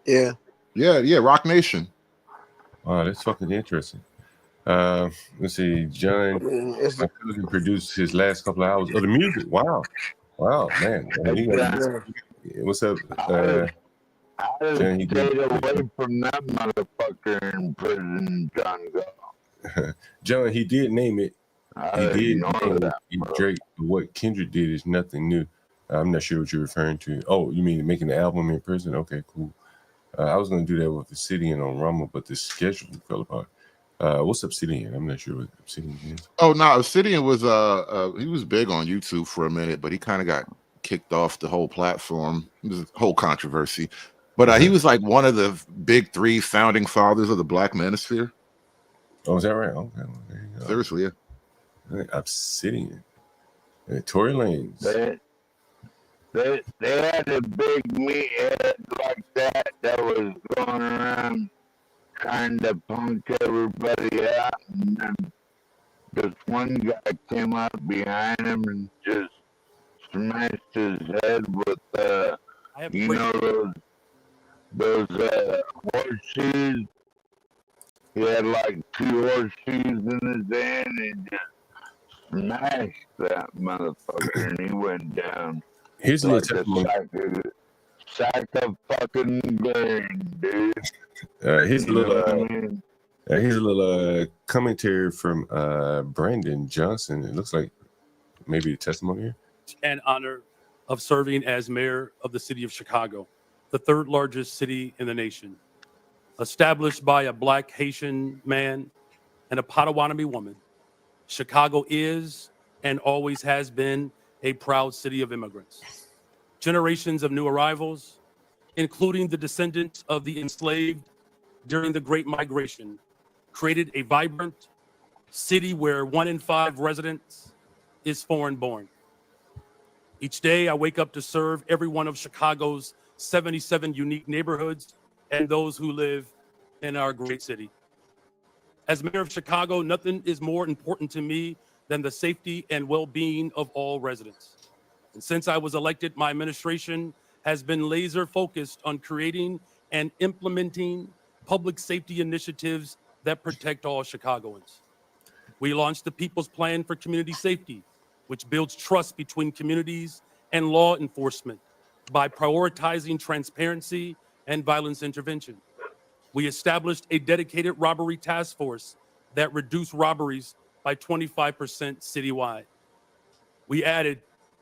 Yeah. Yeah. Rock Nation. Wow, that's fucking interesting. Let's see, John, my cousin produced his last couple of hours of the music. Wow, man. What's up? I stayed away from that motherfucker in prison, John. John, he did name it. He did name it Drake. But what Kendrick did is nothing new. I'm not sure what you're referring to. Oh, you mean making the album in prison? Okay, cool. I was going to do that with Obsidian on Rumble, but the schedule fell apart. What's Obsidian? I'm not sure what Obsidian is. Oh, no, Obsidian was he was big on YouTube for a minute, but he kind of got kicked off the whole platform. It was a whole controversy. But he was like one of the big three founding fathers of the Black Manosphere. Oh, is that right? Okay, well, there you go. Seriously, yeah. Obsidian. Tory Lanez. They had a big meathead like that was going around trying to punk everybody out, and then this one guy came up behind him and just smashed his head with you know those horseshoes. He had like 2 horseshoes in his hand and just smashed that motherfucker, and he went down. Here's a like little testimony. Sack of fucking grain, dude. Here's a little commentary from Brandon Johnson. It looks like maybe a testimony here. And honor of serving as mayor of the city of Chicago, the 3rd largest city in the nation. Established by a Black Haitian man and a Potawatomi woman, Chicago is and always has been a proud city of immigrants. Generations of new arrivals, including the descendants of the enslaved during the Great Migration, created a vibrant city where 1 in 5 residents is foreign born. Each day I wake up to serve every one of Chicago's 77 unique neighborhoods and those who live in our great city. As mayor of Chicago, nothing is more important to me than the safety and well-being of all residents. And since I was elected, my administration has been laser focused on creating and implementing public safety initiatives that protect all Chicagoans. We launched the People's Plan for Community Safety, which builds trust between communities and law enforcement by prioritizing transparency and violence intervention. We established a dedicated robbery task force that reduced robberies by 25% citywide. We added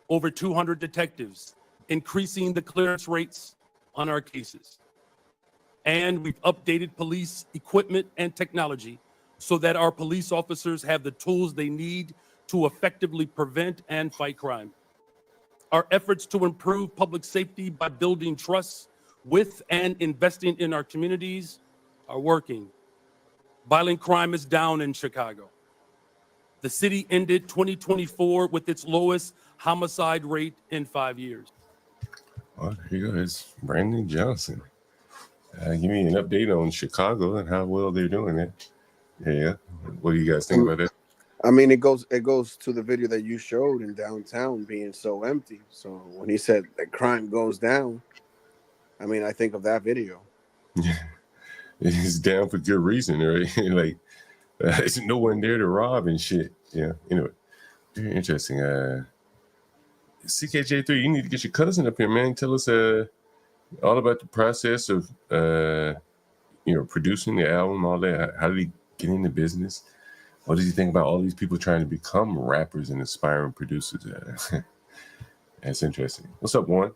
over 200 detectives, increasing the clearance rates on our cases. And we've updated police equipment and technology so that our police officers have the tools they need to effectively prevent and fight crime. Our efforts to improve public safety by building trust with and investing in our communities are working. Violent crime is down in Chicago. The city ended 2024 with its lowest homicide rate in 5 years. Well, here you go. It's Brandon Johnson. Give me an update on Chicago and how well they're doing it. Yeah. What do you guys think about that? I mean, it goes to the video that you showed in downtown being so empty. So when he said that crime goes down, I mean, I think of that video. Yeah, it's down for good reason, right? Like, there's no one there to rob and shit. Yeah. Anyway, very interesting. CKJ3, you need to get your cousin up here, man. Tell us all about the process of producing the album, all that. How did he get into business? What did you think about all these people trying to become rappers and aspiring producers? That's interesting. What's up, Warren?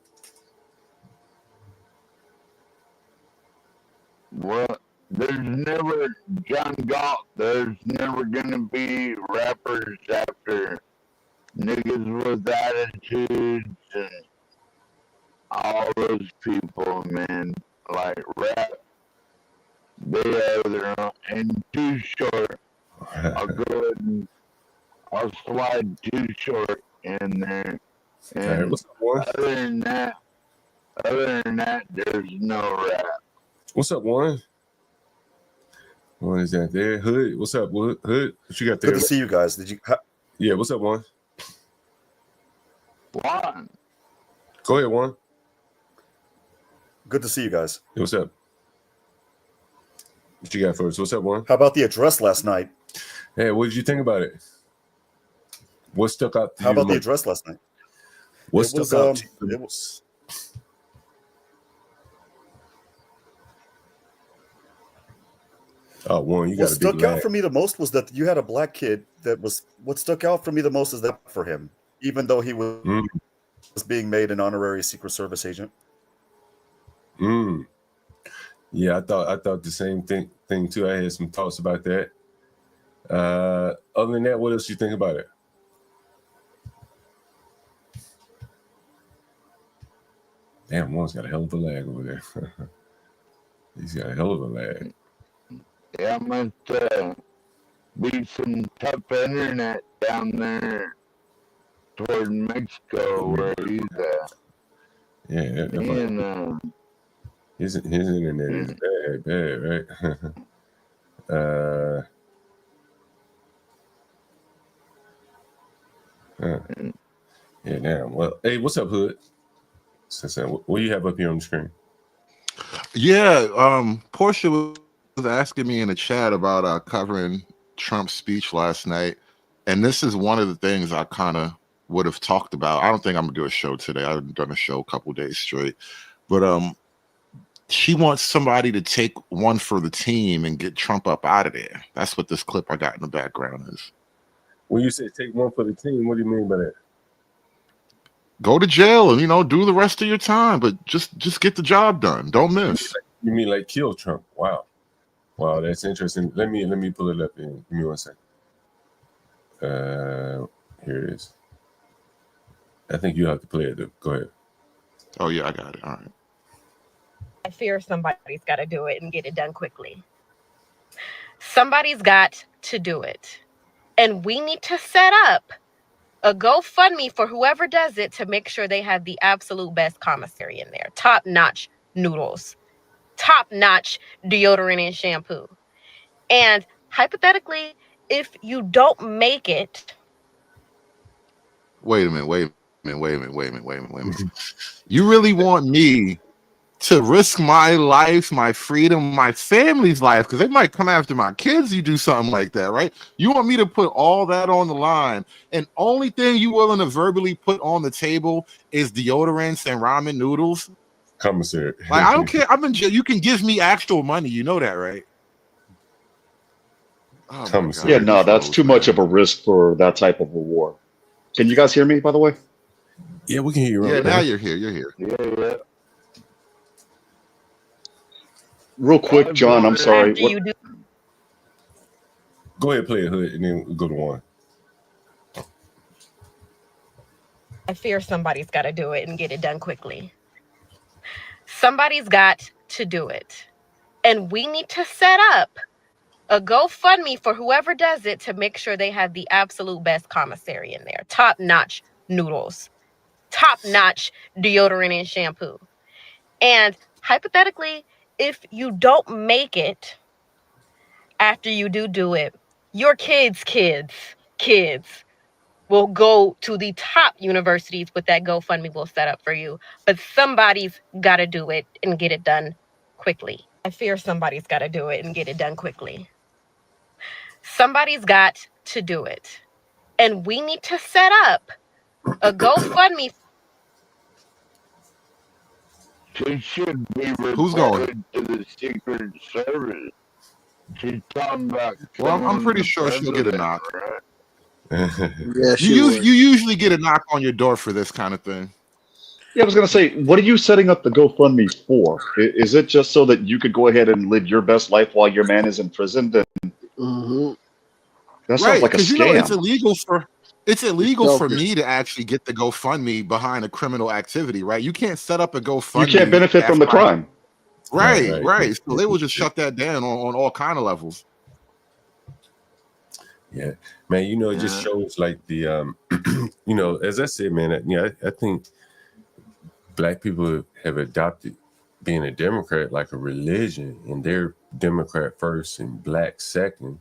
Well, there's never, John Galt, there's never gonna be rappers after niggas with attitudes and all those people, man. Like rap, they have their own, and Too Short. I'll go ahead and I'll slide Too Short in there. And other than that, there's no rap. What's up, Warren? Warren is that there? Hood, what's up, Hood? What you got there? Good to see you guys. Yeah, what's up, Warren? Warren. Go ahead, Warren. Good to see you guys. Hey, what's up? What you got for us? What's up, Warren? How about the address last night? Hey, what did you think about it? What stuck out to you? How about the address last night? What stuck out to you? It was. Oh, Warren, you got what stuck out for me the most was that you had a black kid that was. What stuck out for me the most is that for him, even though he was being made an honorary Secret Service agent. Yeah, I thought the same thing too. I had some thoughts about that. Other than that, what else do you think about it? Damn, Warren's got a hell of a lag over there. He's got a hell of a lag. Yeah, must be some tough internet down there toward Mexico where he's at. Yeah, his internet is bad, right? Yeah, damn. Well, hey, what's up, Hood? What do you have up here on the screen? Yeah, Portia was asking me in the chat about covering Trump's speech last night, and this is one of the things I kind of would have talked about. I don't think I'm gonna do a show today. I've done a show a couple days straight, but she wants somebody to take one for the team and get Trump up out of there. That's what this clip I got in the background is. When you say take one for the team, what do you mean by that? Go to jail and do the rest of your time, but just get the job done. Don't miss. You mean like kill Trump? Wow, that's interesting. Let me pull it up. Give me 1 second. Here it is. I think you have to play it. Go ahead. Oh yeah, I got it. All right. I fear somebody's got to do it and get it done quickly. Somebody's got to do it. And we need to set up a GoFundMe for whoever does it to make sure they have the absolute best commissary in there. Top-notch noodles. Top-notch deodorant and shampoo. And hypothetically, if you don't make it... Wait a minute. You really want me to risk my life, my freedom, my family's life, because they might come after my kids, you do something like that, right? You want me to put all that on the line, and only thing you willing to verbally put on the table is deodorants and ramen noodles? Commissary. Like, I don't care. You can give me actual money. You know that, right? Oh yeah, no, that's too much of a risk for that type of a war. Can you guys hear me, by the way? Yeah, we can hear you. Yeah, now you're here. You're here. Yeah. Real quick, John, I'm sorry. Go ahead, play it, Hood, and then we'll go to one. I fear somebody's got to do it and get it done quickly. Somebody's got to do it. And we need to set up a GoFundMe for whoever does it to make sure they have the absolute best commissary in there. Top-notch noodles. Top-notch deodorant and shampoo. And hypothetically, if you don't make it after you do it, your kids will go to the top universities with that GoFundMe we'll set up for you. But somebody's got to do it and get it done quickly. I fear somebody's got to do it and get it done quickly. Somebody's got to do it. And we need to set up a GoFundMe. She should be Who's going to the Secret Service. She's talking about. Well, I'm pretty sure she'll get a knock. Yeah, you usually get a knock on your door for this kind of thing. Yeah, I was gonna say, what are you setting up the GoFundMe for? Is it just so that you could go ahead and live your best life while your man is in prison? That sounds like a scam. It's illegal for me to actually get the GoFundMe behind a criminal activity, right? You can't set up a GoFundMe. You can't benefit from the crime. Right. So they will just shut that down on all kind of levels. Yeah, man. It just shows like the, as I said, man. I think Black people have adopted being a Democrat like a religion, and they're Democrat first and Black second,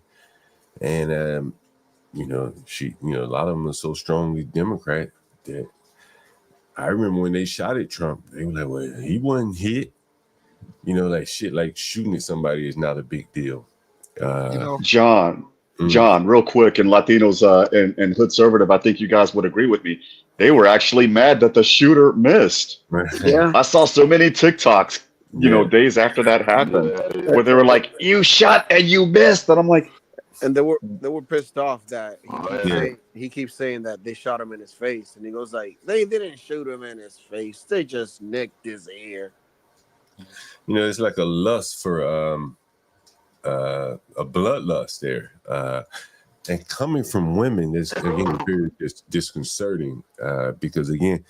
and a lot of them are so strongly Democrat that I remember when they shot at Trump, they were like, well, he wasn't hit. Like shit, like shooting at somebody is not a big deal. John, real quick, and Latinos and Hood Conservative, I think you guys would agree with me. They were actually mad that the shooter missed. Yeah. I saw so many TikToks, days after that happened, where they were like, "You shot and you missed," and I'm like, and they were pissed off that he keeps saying that they shot him in his face, and he goes like, they didn't shoot him in his face, they just nicked his ear. It's like a lust for a bloodlust there, and coming from women is again very disconcerting because again,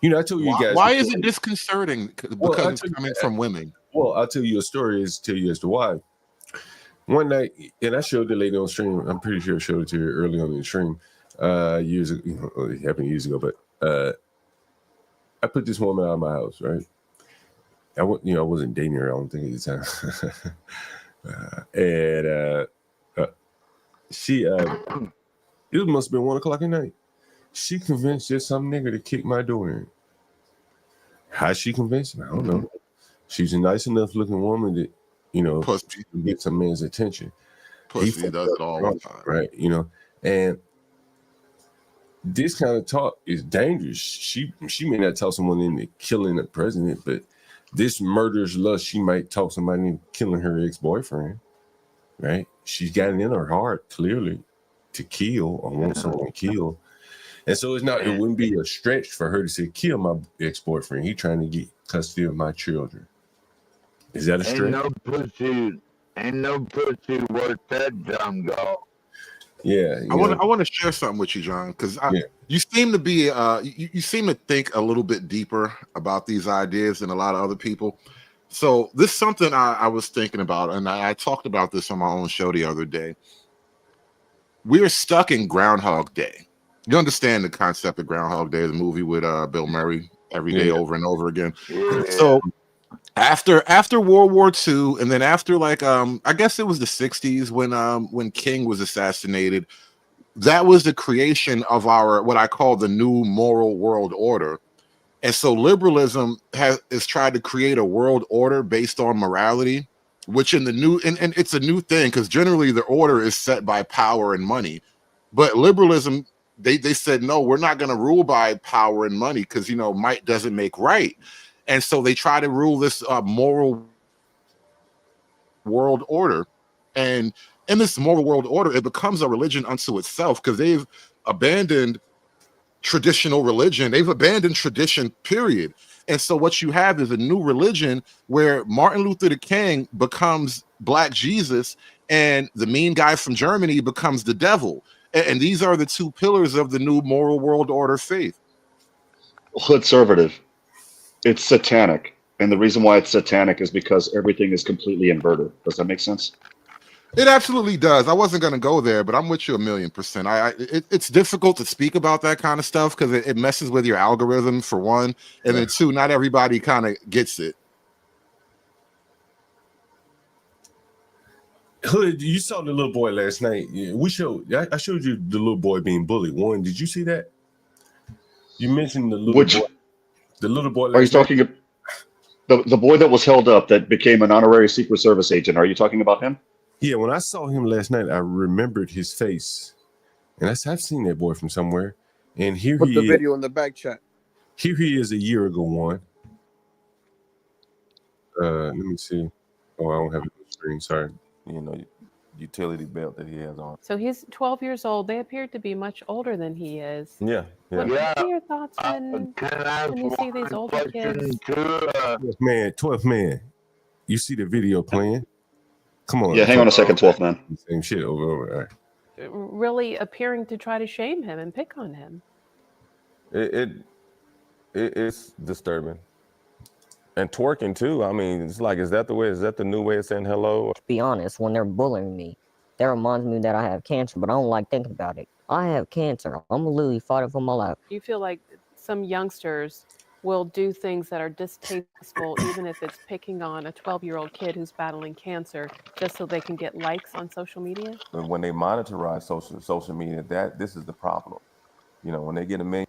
I told you guys. Why is it disconcerting? Because it's coming from women. Well, I'll tell you a story tell you as to why. One night, and I showed the lady on stream. I'm pretty sure I showed it to her early on in the stream years ago. It happened years ago, but I put this woman out of my house, right? I wasn't dating her. I don't think at the time. And she, it must have been 1 o'clock at night. She convinced just some nigga to kick my door in. How she convinced him? I don't know. She's a nice enough looking woman that, you know, get some man's attention. Pussy does it all the time. Right, you know, and this kind of talk is dangerous. She may not talk someone into killing the president, but this murderous lust, she might talk somebody into killing her ex-boyfriend, right? She's got it in her heart, clearly, to kill or want someone killed. And so it wouldn't be a stretch for her to say, kill my ex-boyfriend. He's trying to get custody of my children. Is that a stretch? Ain't no pussy worth that dumb dog. Yeah, I want to share something with you, John, because you seem to be you seem to think a little bit deeper about these ideas than a lot of other people. So this is something I was thinking about, and I talked about this on my own show the other day. We're stuck in Groundhog Day. You understand the concept of Groundhog Day, the movie with Bill Murray, every day over and over again. So after World War II, and then after I guess it was the 60s when King was assassinated, that was the creation of our what I call the new moral world order. And so liberalism has tried to create a world order based on morality, which in the new and it's a new thing because generally the order is set by power and money. But liberalism, they said, no, we're not going to rule by power and money because, might doesn't make right. And so they try to rule this moral world order. And in this moral world order, it becomes a religion unto itself because they've abandoned traditional religion. They've abandoned tradition, period. And so what you have is a new religion where Martin Luther King becomes Black Jesus and the mean guy from Germany becomes the devil. And these are the two pillars of the new moral world order faith. Conservative. It's satanic. And the reason why it's satanic is because everything is completely inverted. Does that make sense? It absolutely does. I wasn't going to go there, but I'm with you 1,000,000%. It's difficult to speak about that kind of stuff because it messes with your algorithm, for one. And then two, not everybody kind of gets it. Hood, you saw the little boy last night. I showed you the little boy being bullied. Warren, did you see that? You mentioned the little boy. The little boy. Are you talking about the boy that was held up that became an honorary Secret Service agent? Are you talking about him? Yeah, when I saw him last night, I remembered his face, and I've seen that boy from somewhere. And here Put he the is. video in the back chat. Here he is a year ago. One. Let me see. Oh, I don't have it on the screen. Sorry. Utility belt that he has on. So he's 12 years old. They appear to be much older than he is. Yeah. What are your thoughts when you see these older kids? 12th man. You see the video playing? Come on. Yeah, hang on a second, 12th man. Same shit over. All right. Really appearing to try to shame him and pick on him. It's disturbing. And twerking too. I mean, it's like, is that the new way of saying hello? To be honest, when they're bullying me, that reminds me that I have cancer, but I don't like thinking about it. I have cancer. I'm literally fighting for my life. You feel like some youngsters will do things that are distasteful, even if it's picking on a 12-year-old kid who's battling cancer, just so they can get likes on social media? But when they monitorize social media, this is the problem. When they get a million.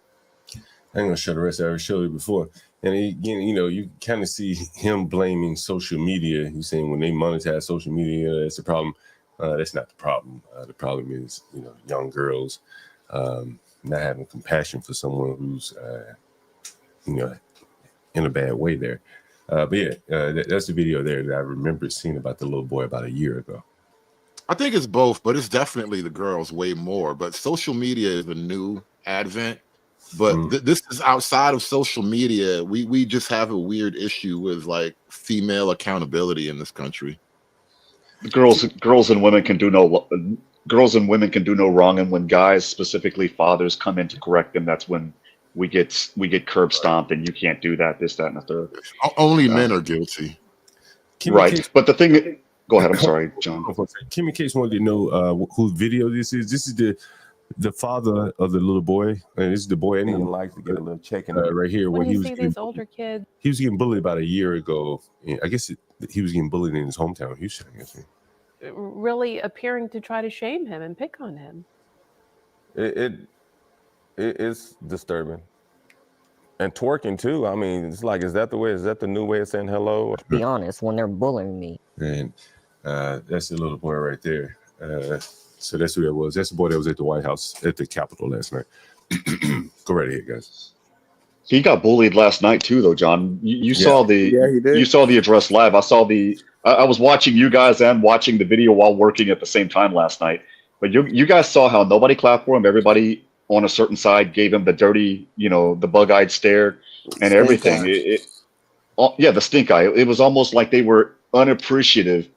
I ain't gonna show the rest. I already showed you before. And again, you kind of see him blaming social media. He's saying when they monetize social media, that's the problem. That's not the problem. The problem is, young girls not having compassion for someone who's, in a bad way there. But yeah, that's the video there that I remember seeing about the little boy about a year ago. I think it's both, but it's definitely the girls way more. But social media is a new advent. But this is outside of social media. We just have a weird issue with female accountability in this country. Girls and women can do no wrong, and when guys, specifically fathers, come in to correct them, that's when we get curb stomped, and you can't do that, this, that, and the third. Only men are guilty, right? But the thing, go ahead. I'm sorry, John. Kimmy Case wanted to know whose video this is. This is the father of the little boy, and this is the boy, and he likes to get a little check in right here. When you see these older kids, he was getting bullied about a year ago. I guess he was getting bullied in his hometown, Houston. I guess. Really appearing to try to shame him and pick on him. It's disturbing. And twerking too. I mean, it's like, is that the way? Is that the new way of saying hello? Be honest, when they're bullying me. And that's the little boy right there. So that's who that was. That's the boy that was at the White House, at the Capitol last night. Go right ahead, guys. He got bullied last night too, though, John. You saw the he did. You saw the address live. I was watching you guys and watching the video while working at the same time last night. But you guys saw how nobody clapped for him. Everybody on a certain side gave him the dirty, the bug-eyed stare and everything. The stink eye. It was almost like they were unappreciative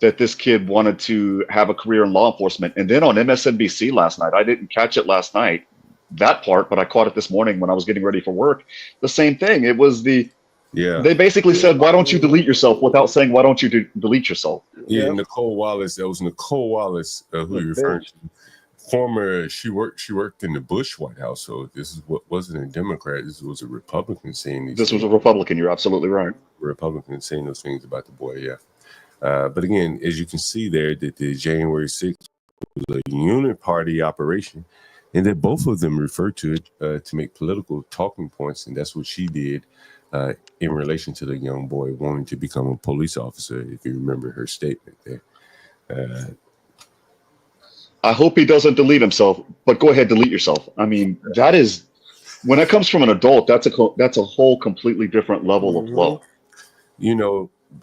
that this kid wanted to have a career in law enforcement. And then on MSNBC last night, I didn't catch it last night, that part, but I caught it this morning when I was getting ready for work. The same thing. It was they basically said, why don't you delete yourself, without saying, why don't you delete yourself? Yeah, Nicole Wallace. That was Nicole Wallace who you referred to. Former, she worked in the Bush White House, so this is what wasn't a Democrat. This was a Republican saying these. This was a Republican. You're absolutely right. Republican saying those things about the boy. Yeah, but again, as you can see there, that the January 6th was a uniparty operation, and that both of them referred to it to make political talking points, and that's what she did in relation to the young boy wanting to become a police officer. If you remember her statement there. I hope he doesn't delete himself, but go ahead, delete yourself. I mean, that is, when it comes from an adult, that's a whole completely different level of love.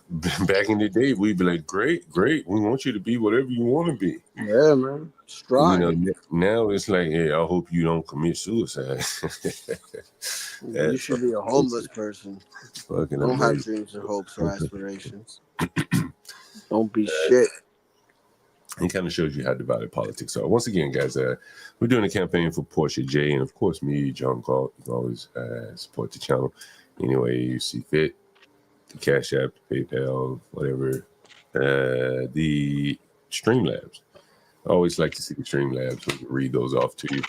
Back in the day, we'd be like, great, we want you to be whatever you want to be. Yeah, man. Strong. Now it's like, hey, I hope you don't commit suicide. You should be a homeless person. Don't have dreams or hopes or aspirations. Don't be shit. It kind of shows you how divided politics are. Once again, guys, we're doing a campaign for Portia J, and of course, me, John Galt, you can always support the channel any way you see fit. The Cash App, PayPal, whatever. The Streamlabs. I always like to see the Streamlabs. We can read those off to you,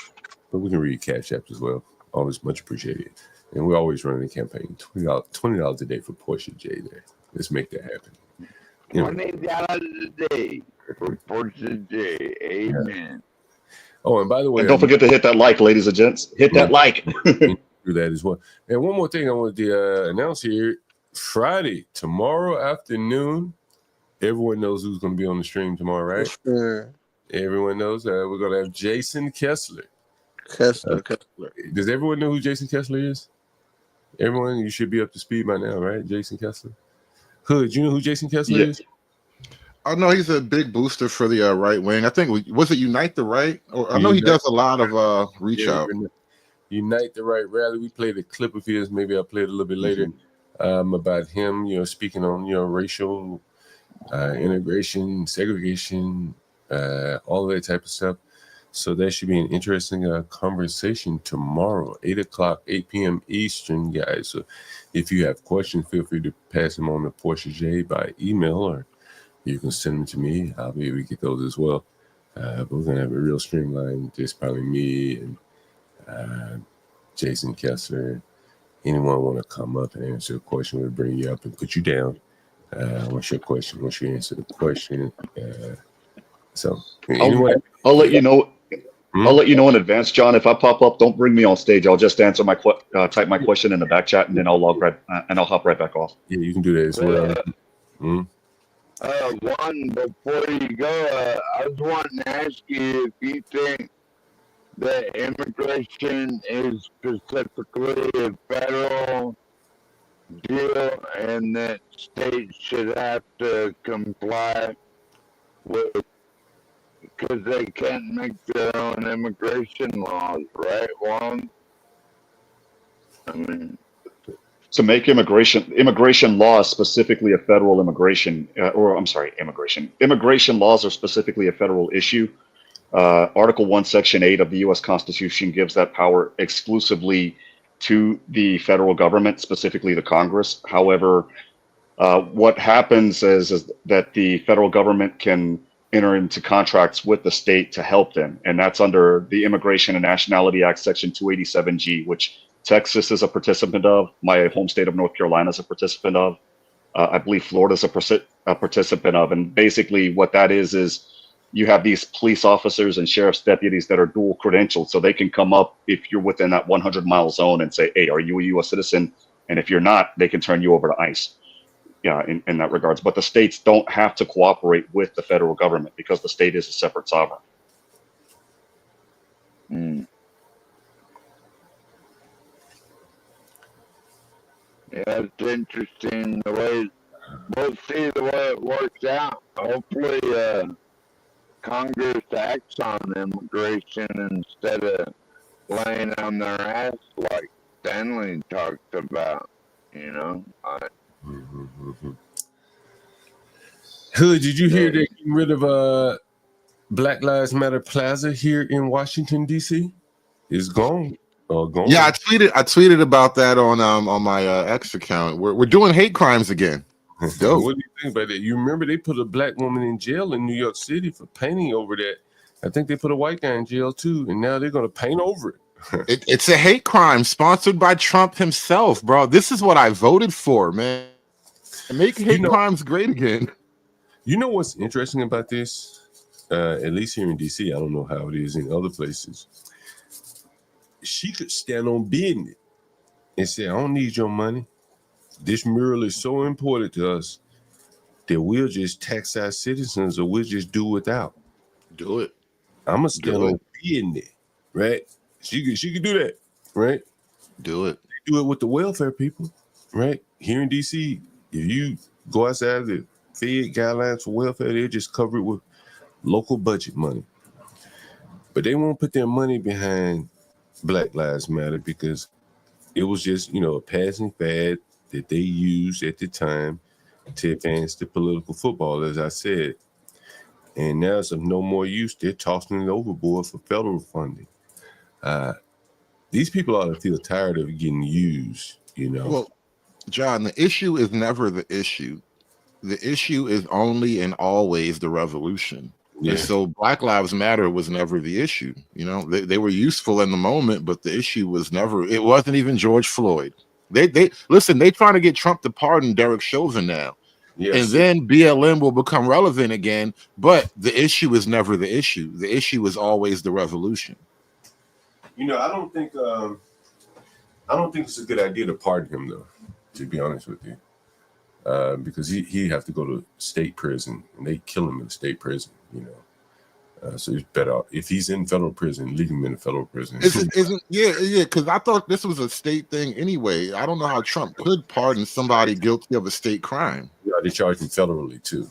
but we can read Cash Apps as well. Always much appreciated. And we're always running a campaign. $20 a day for Portia J there. Let's make that happen. $20 a day for Portia J. Amen. Yeah. Oh, and by the way, and don't forget to hit that like, ladies and gents. Hit that like. Do that as well. And one more thing I wanted to announce here: Friday, tomorrow afternoon. Everyone knows who's going to be on the stream tomorrow, right? Sure. Everyone knows we're going to have Jason Kessler. Kessler. Does everyone know who Jason Kessler is? Everyone, you should be up to speed by now, right? Jason Kessler. Hood, you know who Jason Kessler is? I know he's a big booster for the right wing. I think was it Unite the Right? Or I know he does a lot of reach out. Unite the Right rally. We played a clip of his. Maybe I'll play it a little bit later about him. Speaking on racial integration, segregation, all of that type of stuff. So that should be an interesting conversation tomorrow, 8 p.m. Eastern, guys. So if you have questions, feel free to pass them on to Portia J by email, or you can send them to me. I'll be able to get those as well. But we're going to have a real streamline. Just probably me and Jason Kessler. Anyone want to come up and answer a question, we'll bring you up and put you down. What's your question? What's your answer to the question? I'll let you know. I'll let you know in advance, John. If I pop up, don't bring me on stage. I'll just answer type my question in the back chat, and then I'll hop right back off. Yeah, you can do that as well. One, before you go, I was wanting to ask you if you think that immigration is specifically a federal deal and that states should have to comply with, because they can't make their own immigration laws, right, Juan? I mean, to make immigration laws specifically a federal immigration laws are specifically a federal issue. Article 1, Section 8 of the U.S. Constitution gives that power exclusively to the federal government, specifically the Congress. However, what happens is that the federal government can enter into contracts with the state to help them, and that's under the Immigration and Nationality Act, Section 287G, which Texas is a participant of. My home state of North Carolina is a participant of. I believe Florida is a participant of. And basically what that is you have these police officers and sheriff's deputies that are dual credentialed, so they can come up if you're within that 100-mile zone and say, hey, are you a U.S. citizen? And if you're not, they can turn you over to ICE. Yeah, in that regards. But the states don't have to cooperate with the federal government because the state is a separate sovereign. Yeah, it's interesting the way we'll see the way it works out. Hopefully, Congress acts on immigration instead of laying on their ass like Stanley talked about. You know. Hood, did you hear they're getting rid of Black Lives Matter Plaza here in Washington D.C.? It's gone. Gone. Yeah, I tweeted about that on my X account. We're doing hate crimes again. Dope. What do you think about that? You remember they put a black woman in jail in New York City for painting over that. I think they put a white guy in jail too, and now they're going to paint over it. It's a hate crime sponsored by Trump himself, bro. This is what I voted for, man. Make hate crimes great again. You know what's interesting about this? At least here in DC, I don't know how it is in other places. She could stand on business and say, I don't need your money. This mural is so important to us that we'll just tax our citizens or we'll just do without. Do it. I'm going to stand on business, right? She could do that, right? Do it. They do it with the welfare people, right? Here in DC, if you go outside the Fed guidelines for welfare, they'll just cover it with local budget money. But they won't put their money behind Black Lives Matter because it was just, a passing fad that they used at the time to advance the political football, as I said. And now it's of no more use. They're tossing it overboard for federal funding. These people ought to feel tired of getting used, Well, John, the issue is never the issue. The issue is only and always the revolution. Yeah. And so Black Lives Matter was never the issue. They were useful in the moment, but the issue was never, it wasn't even George Floyd. They listen, they trying to get Trump to pardon Derek Chauvin now. Yes. And then BLM will become relevant again, but the issue is never the issue. The issue is always the revolution. I don't think it's a good idea to pardon him though, to be honest with you. Because he have to go to state prison and they kill him in state prison, so he's better off. If he's in federal prison, leave him in a federal prison. Yeah, because I thought this was a state thing anyway. I don't know how Trump could pardon somebody guilty of a state crime. Yeah, they charged him federally too,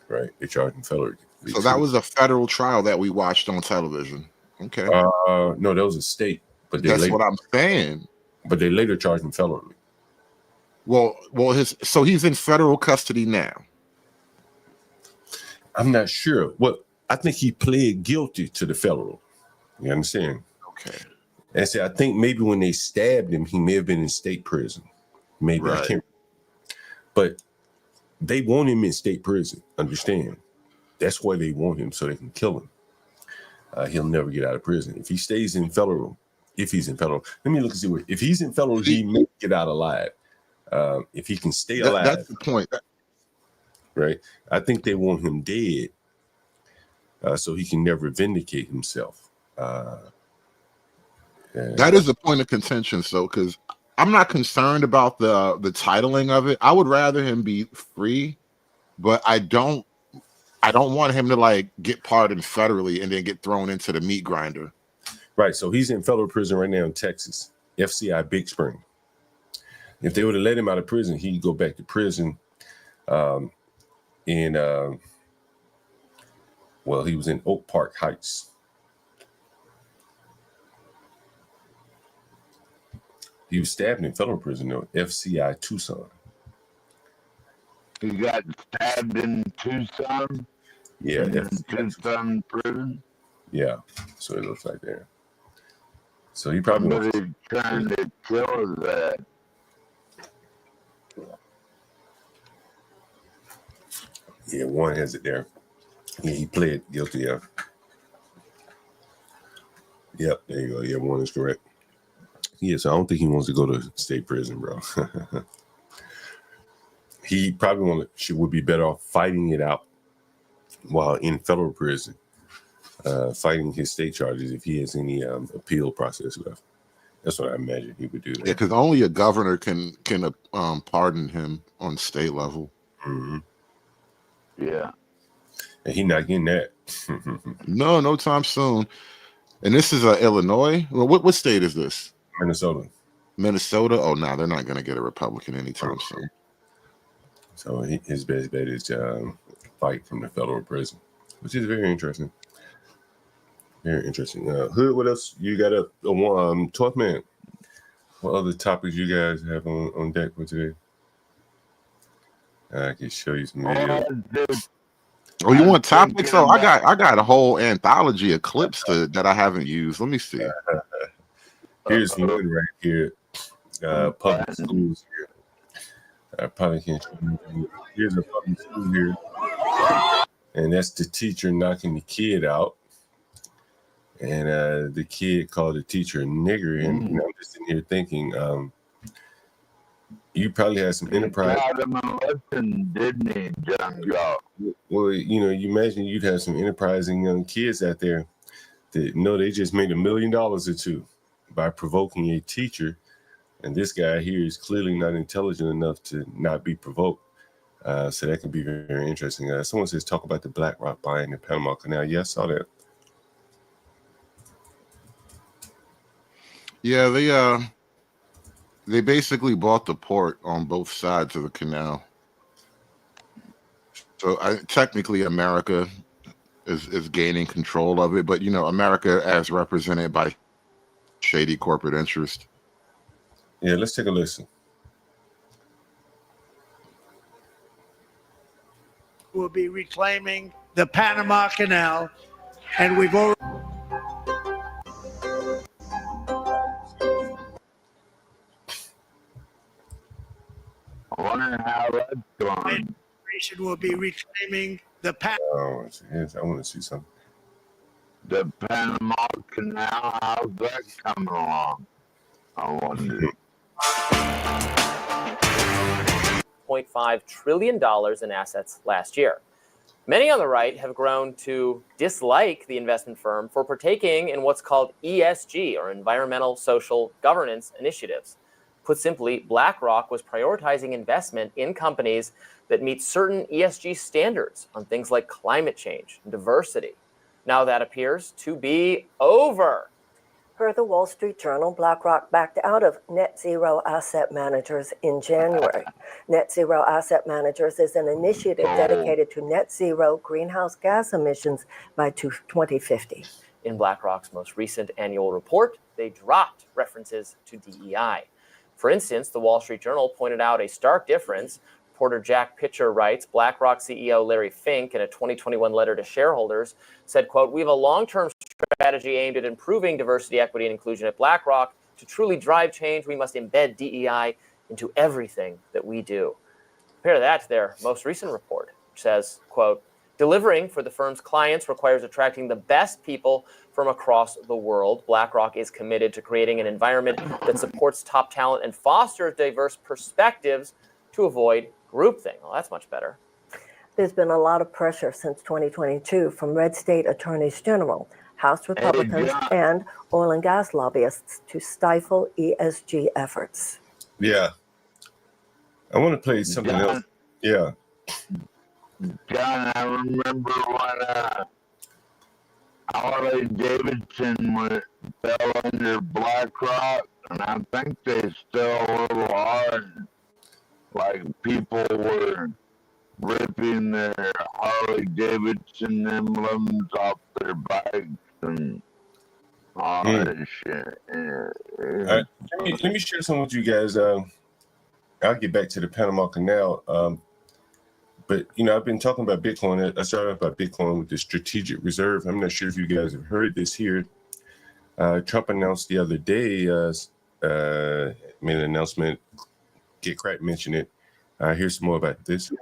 right? They charged him federally. So that was a federal trial that we watched on television. Okay. No, that was a state, but that's what I'm saying. But they later charged him federally. Well, so he's in federal custody now. I'm not sure. Well, I think he pled guilty to the federal. You understand? Okay. And so I think maybe when they stabbed him, he may have been in state prison. Maybe right. I can't. But they want him in state prison. Understand? That's why they want him, so they can kill him. He'll never get out of prison if he stays in federal. If he's in federal, let me look and see what. If he's in federal, he may get out alive. If he can stay alive, that's the point, right? I think they want him dead, so he can never vindicate himself. That is the point of contention, so because I'm not concerned about the titling of it. I would rather him be free, but I don't want him to get pardoned federally and then get thrown into the meat grinder. Right. So he's in federal prison right now in Texas, FCI Big Spring. If they would have let him out of prison, he'd go back to prison. Well, he was in Oak Park Heights. He was stabbed in federal prison, though, FCI Tucson. He got stabbed in Tucson? Yeah. Tucson prison? Yeah. So it looks like there. So he probably was trying to kill that. Yeah, one has it there. Yeah, he pled guilty of. Yep, there you go. Yeah, one is correct. Yeah, so I don't think he wants to go to state prison, bro. He probably would be better off fighting it out while in federal prison, fighting his state charges if he has any appeal process left. That's what I imagine he would do. Yeah, because only a governor can pardon him on state level. Mm-hmm. Yeah. And he not getting that. No time soon. And this is Illinois. Well, what state is this? Minnesota. Minnesota. Oh, no, they're not going to get a Republican anytime soon. So his best bet is fight from the federal prison, which is very interesting. Very interesting. Hood, what else you got up? 12th man. What other topics you guys have on deck for today? I can show you some videos. Oh, you want topics? Oh, I got a whole anthology of clips that I haven't used. Let me see. Here's one right here. Public schools here. I probably can't show you. Here's a public school here. And that's the teacher knocking the kid out. And the kid called the teacher a nigger. And I'm just in here thinking, you probably had some enterprise. Didn't he, John? Well, you imagine you'd have some enterprising young kids out there that know they just made $1 million or two by provoking a teacher. And this guy here is clearly not intelligent enough to not be provoked. So that can be very, very interesting. Someone says, talk about the BlackRock buying the Panama Canal. Yeah, I saw that. Yeah, they basically bought the port on both sides of the canal. So technically America is gaining control of it, but America as represented by shady corporate interest. Yeah, let's take a listen. We'll be reclaiming the Panama Canal, and we've already. I wonder how that's going. Will be reclaiming the Oh, I want to see something. The Panama Canal, how's that coming along? I wonder. $0.5 trillion in assets last year. Many on the right have grown to dislike the investment firm for partaking in what's called ESG, or environmental social governance initiatives. Put simply, BlackRock was prioritizing investment in companies that meet certain ESG standards on things like climate change and diversity. Now that appears to be over. Per the Wall Street Journal, BlackRock backed out of Net Zero Asset Managers in January. Net Zero Asset Managers is an initiative dedicated to net zero greenhouse gas emissions by 2050. In BlackRock's most recent annual report, they dropped references to DEI. For instance, the Wall Street Journal pointed out a stark difference. Reporter Jack Pitcher writes, BlackRock CEO Larry Fink, in a 2021 letter to shareholders, said, quote, "We have a long-term strategy aimed at improving diversity, equity, and inclusion at BlackRock. To truly drive change, we must embed DEI into everything that we do." Compare that to their most recent report, which says, quote, "Delivering for the firm's clients requires attracting the best people from across the world. BlackRock is committed to creating an environment that supports top talent and fosters diverse perspectives to avoid groupthink." Well, that's much better. There's been a lot of pressure since 2022 from red state attorneys general, House Republicans, and oil and gas lobbyists to stifle ESG efforts. Yeah. I want to play something else. Yeah. John, I remember when Harley Davidson fell under BlackRock, and I think they still a little hard. Like people were ripping their Harley Davidson emblems off their bikes and all that shit. Let me share some with you guys. I'll get back to the Panama Canal. But, I've been talking about Bitcoin. I started off about Bitcoin with the strategic reserve. I'm not sure if you guys have heard this here. Trump announced the other day, made an announcement. Get Crack mentioned it. Here's some more about this.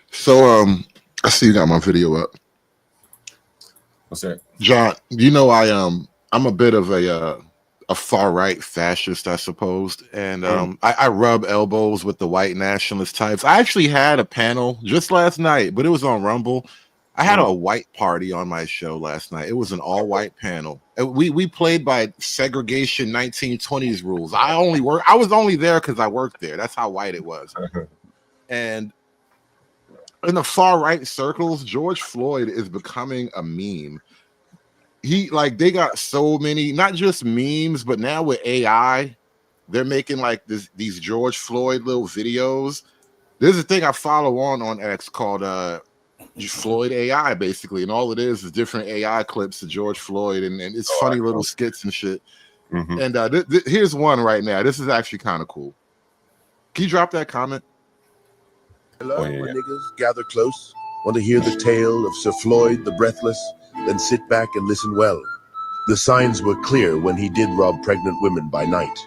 So I see you got my video up. What's that? John, I'm a bit of a a far right fascist, I suppose. And I rub elbows with the white nationalist types. I actually had a panel just last night, but it was on Rumble. I had a white party on my show last night. It was an all-white panel. We played by segregation 1920s rules. I was only there because I worked there. That's how white it was. And in the far right circles, George Floyd is becoming a meme. They got so many, not just memes, but now with AI, they're making like these George Floyd little videos. There's a thing I follow on X called Floyd AI, basically, and all it is different AI clips of George Floyd, and it's funny little skits and shit. And here's one right now. This is actually kind of cool. Can you drop that comment? Hello, my niggas, gather close. Want to hear the tale of Sir Floyd the Breathless? Then sit back and listen well. The signs were clear when he did rob pregnant women by night.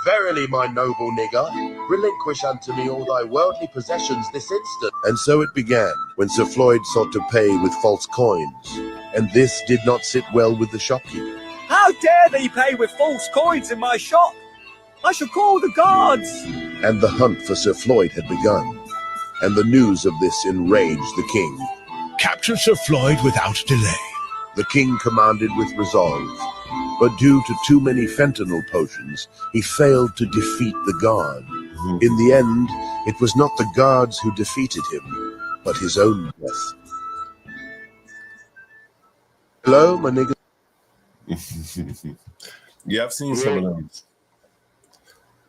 Verily, my noble nigger, relinquish unto me all thy worldly possessions this instant. And so it began, when Sir Floyd sought to pay with false coins, and this did not sit well with the shopkeeper. How dare they pay with false coins in my shop? I shall call the guards. And the hunt for Sir Floyd had begun, and the news of this enraged the king. Capture Sir Floyd without delay. The king commanded with resolve, but due to too many fentanyl potions, he failed to defeat the guard. In the end, it was not the guards who defeated him, but his own death. Hello, my nigga. Yeah, I've seen some of them.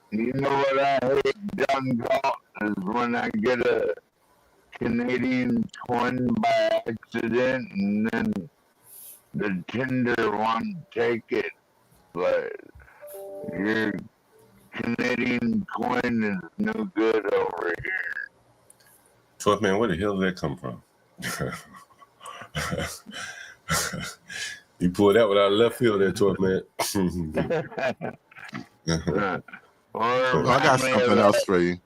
You know what I hate done got is when I get a Canadian coin by accident and then the tender won't take it, but your Canadian coin is no good over here. 12th man, where the hell did that come from? You pulled that one out of left field there, 12th man. I got something else for you.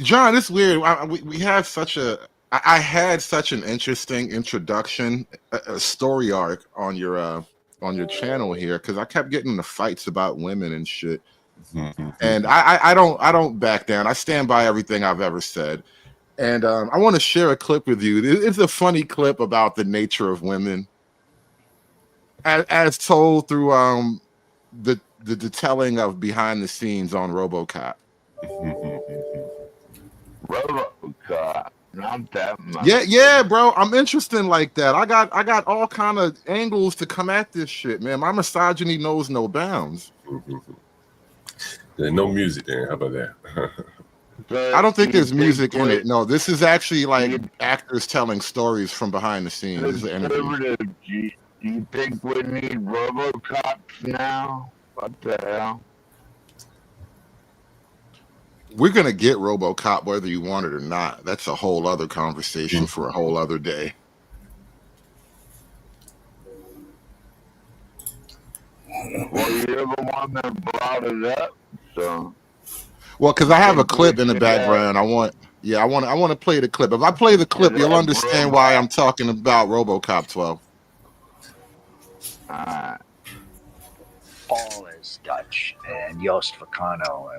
John, it's weird. We have such I had such an interesting introduction, a story arc on your channel here, because I kept getting into fights about women and shit. And I don't back down. I stand by everything I've ever said. And I want to share a clip with you. It's a funny clip about the nature of women, as told through the telling of behind the scenes on RoboCop. RoboCop. Not that much. Yeah, bro. I'm interested in like that. I got all kind of angles to come at this shit, man. My misogyny knows no bounds. There's no music there. How about that? I don't think there's music in it. No, this is actually like actors telling stories from behind the scenes. This is an interview. Do you think we need RoboCops now? What the hell? We're going to get RoboCop whether you want it or not. That's a whole other conversation for a whole other day. Well, you're the one that brought it up, so. Well, because I have a clip in the background. I want to play the clip. If I play the clip, you'll understand why I'm talking about RoboCop 12. Paul is Dutch, and Joost Vacano,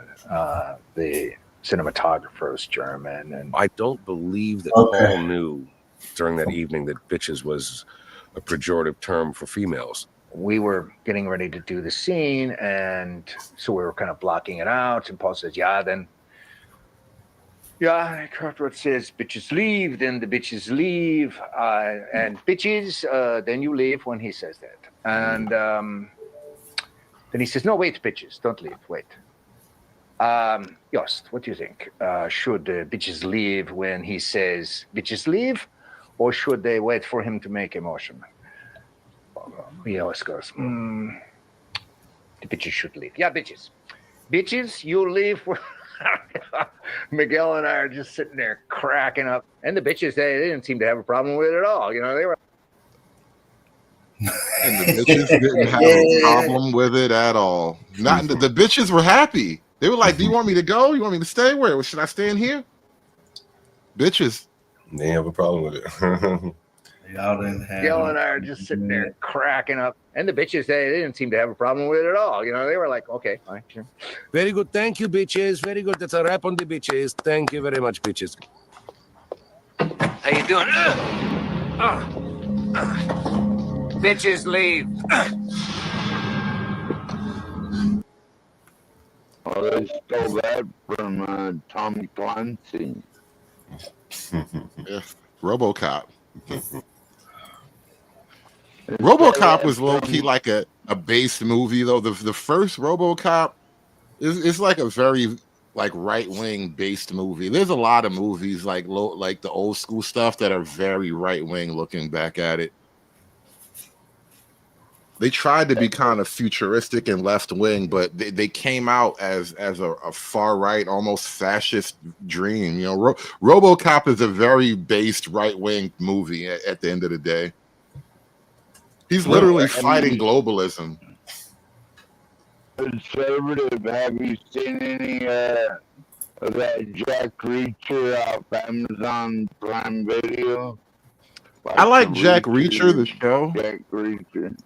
the cinematographer, is German. And I don't believe that Paul knew during that evening that bitches was a pejorative term for females. We were getting ready to do the scene, and so we were kind of blocking it out. And Paul says, Kraftwerk says, bitches leave, then the bitches leave, and bitches, then you leave when he says that. And then he says, no, wait, bitches, don't leave, wait. Joost, what do you think? Should bitches leave when he says bitches leave, or should they wait for him to make a motion? Joost goes, the bitches should leave. Yeah, bitches. Bitches, you leave. Miguel and I are just sitting there cracking up. And the bitches, they didn't seem to have a problem with it at all. You know, they were. And the bitches didn't have a problem with it at all. Not the bitches were happy. They were like, do you want me to go? You want me to stay? Where? Should I stay in here? Bitches. They have a problem with it. Y'all didn't have. Miguel and I are just sitting there cracking up. And the bitches, they didn't seem to have a problem with it at all. You know, they were like, okay, fine, sure. Very good. Thank you, bitches. Very good. That's a wrap on the bitches. Thank you very much, bitches. How you doing? Bitches leave. Oh, they stole that from Tom Clancy. Yeah. RoboCop. RoboCop was low key like a based movie though. The first RoboCop is like a very like right wing based movie. There's a lot of movies like the old school stuff that are very right wing looking back at it. They tried to be kind of futuristic and left wing, but they came out as a far right, almost fascist dream. You know, RoboCop is a very based right wing movie at the end of the day. He's literally fighting globalism. Conservative, have you seen any of that Jack Reacher off Amazon Prime Video? I like Jack Reacher, the show. Jack Reacher.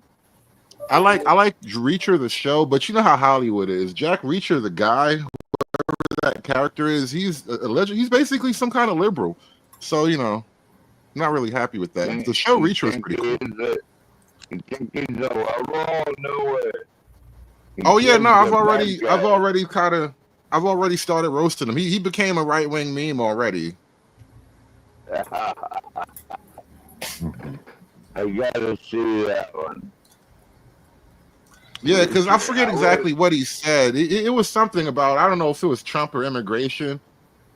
I like Reacher, the show, but you know how Hollywood is. Jack Reacher, the guy, whoever that character is, he's he's basically some kind of liberal. So, you know, I'm not really happy with that. The show Reacher is pretty cool. You think he's a liberal? No way. Oh yeah, no, I've already started roasting him. He became a right wing meme already. I gotta see that one. Yeah, because I forget exactly what he said. It was something about, I don't know if it was Trump or immigration,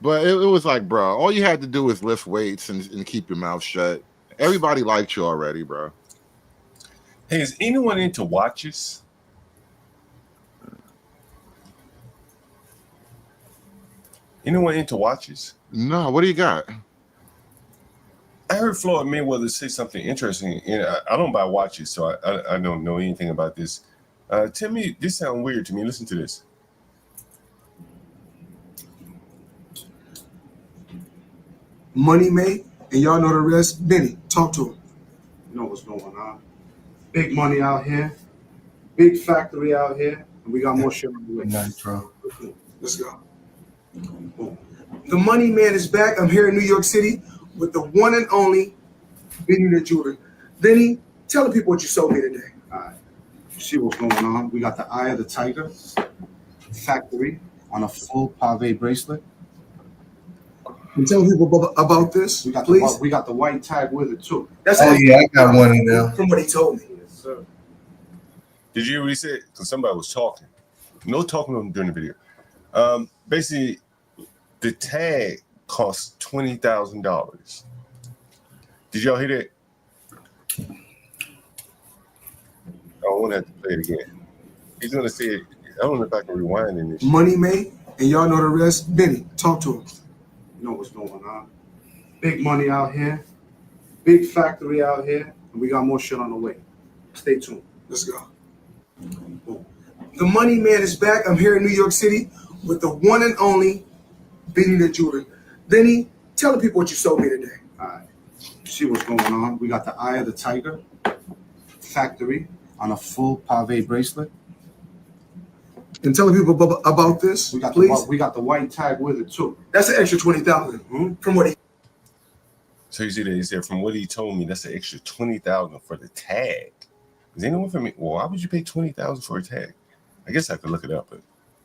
but it was like, bro, all you had to do was lift weights and keep your mouth shut. Everybody liked you already, bro. Hey, is anyone into watches? Anyone into watches? No, what do you got? I heard Floyd Mayweather say something interesting. I don't buy watches, so I don't know anything about this. Tell me, this sounds weird to me. Listen to this. Money made, and y'all know the rest. Benny, talk to him. You know what's going on. Big money out here, big factory out here, and we got more shit on the way. Nitro. Let's go. The money man is back. I'm here in New York City with the one and only Benny the Jeweler. Benny, tell the people what you sold me today. All right. You see what's going on? We got the Eye of the Tiger factory on a full pave bracelet. And tell people about this, please. We got the white tag with it too. That's I got one in there. From what he told me. Yes, sir. Did you hear what he said? Because somebody was talking. No talking to him during the video. Basically, the tag cost $20,000. Did y'all hear that? I want to have to play it again. He's gonna say it. I don't know if I can rewind in this. Money made, and y'all know the rest. Benny, talk to him. You know what's going on. Big money out here, big factory out here, and we got more shit on the way. Stay tuned. Let's go. The money man is back. I'm here in New York City with the one and only Benny the Jeweler. Benny, tell the people what you sold me today. All right. You see what's going on? We got the Eye of the Tiger factory on a full pave bracelet. And tell the people about this, please. We got the white tag with it too. That's an extra $20,000 from what he. So you see that he said, from what he told me, that's an extra $20,000 for the tag. Is anyone familiar? Well, why would you pay $20,000 for a tag? I guess I could look it up, but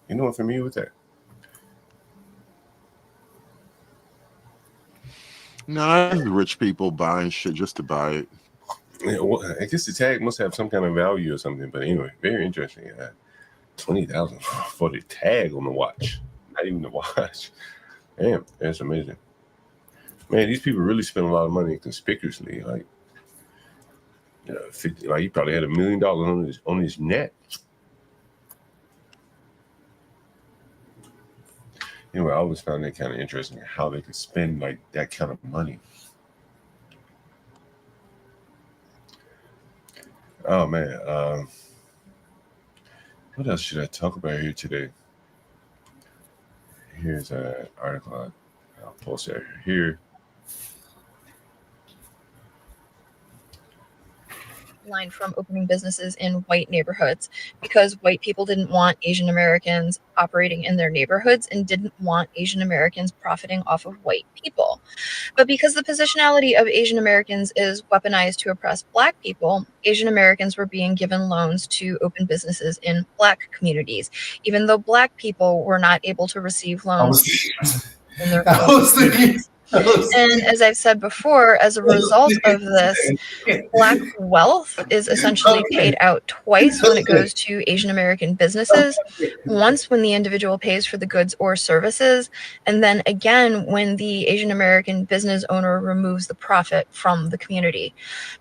anyone familiar with that? No, rich people buying shit just to buy it. Yeah, well, I guess the tag must have some kind of value or something. But anyway, very interesting. $20,000 for the tag on the watch, not even the watch. Damn, that's amazing. Man, these people really spend a lot of money conspicuously. Like, 50, like he probably had $1 million on his net. Anyway, I always found that kind of interesting how they could spend like that kind of money. Oh man, what else should I talk about here today? Here's an article I'll post it here. line from opening businesses in white neighborhoods because white people didn't want Asian Americans operating in their neighborhoods and didn't want Asian Americans profiting off of white people. But because the positionality of Asian Americans is weaponized to oppress Black people, Asian Americans were being given loans to open businesses in Black communities, even though Black people were not able to receive loans in their communities. And as I've said before, as a result of this, Black wealth is essentially paid out twice when it goes to Asian American businesses. Once when the individual pays for the goods or services, and then again when the Asian American business owner removes the profit from the community.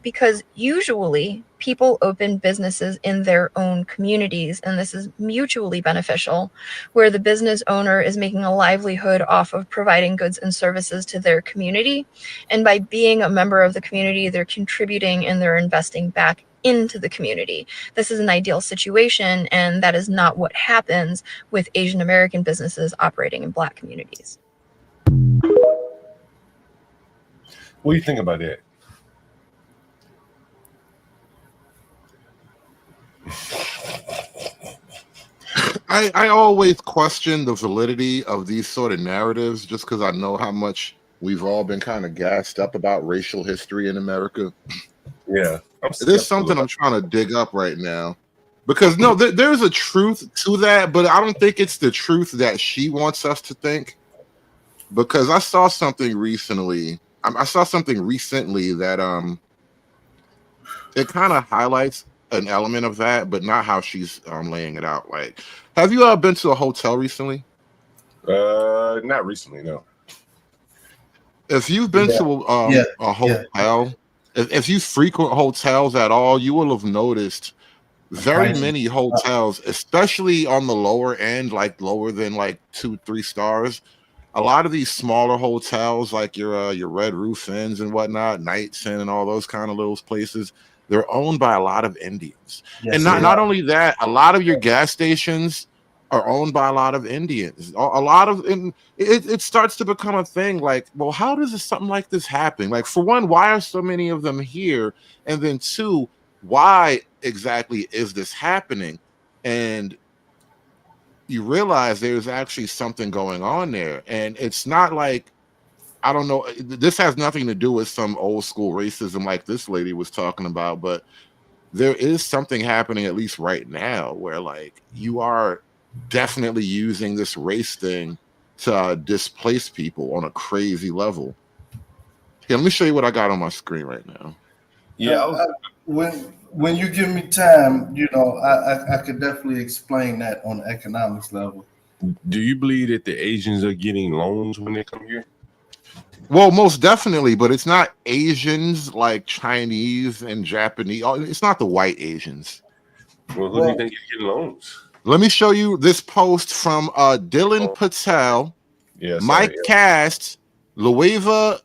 Because usually people open businesses in their own communities, and this is mutually beneficial, where the business owner is making a livelihood off of providing goods and services to their community. And by being a member of the community, they're contributing and they're investing back into the community. This is an ideal situation, and that is not what happens with Asian American businesses operating in Black communities. What do you think about that? I always question the validity of these sort of narratives just because I know how much we've all been kind of gassed up about racial history in America. Yeah. There's something I'm trying to dig up right now. Because no, there's a truth to that, but I don't think it's the truth that she wants us to think. Because I saw something recently. I saw something recently that it kind of highlights an element of that, but not how she's laying it out. Like, have you been to a hotel recently? Not recently, no. If you've been to a hotel, if you frequent hotels at all, you will have noticed very many hotels, especially on the lower end, like lower than like 2-3 stars. A lot of these smaller hotels, like your Red Roof Inns and whatnot, Knights Inn and all those kind of little places, they're owned by a lot of Indians. Yes, and not only that, a lot of your gas stations are owned by a lot of Indians. A lot of it starts to become a thing. Like, well, how does something like this happen? Like, for one, why are so many of them here? And then two, why exactly is this happening? And you realize there's actually something going on there. And it's not like, I don't know, this has nothing to do with some old school racism like this lady was talking about, but there is something happening, at least right now, where like you are definitely using this race thing to displace people on a crazy level. Here, let me show you what I got on my screen right now. Yeah. When you give me time, you know, I could definitely explain that on the economics level. Do you believe that the Asians are getting loans when they come here? Well, most definitely, but it's not Asians like Chinese and Japanese. It's not the white Asians. Well, who do you think is getting loans? Let me show you this post from Dylan Patel, Mike Cast, Lueva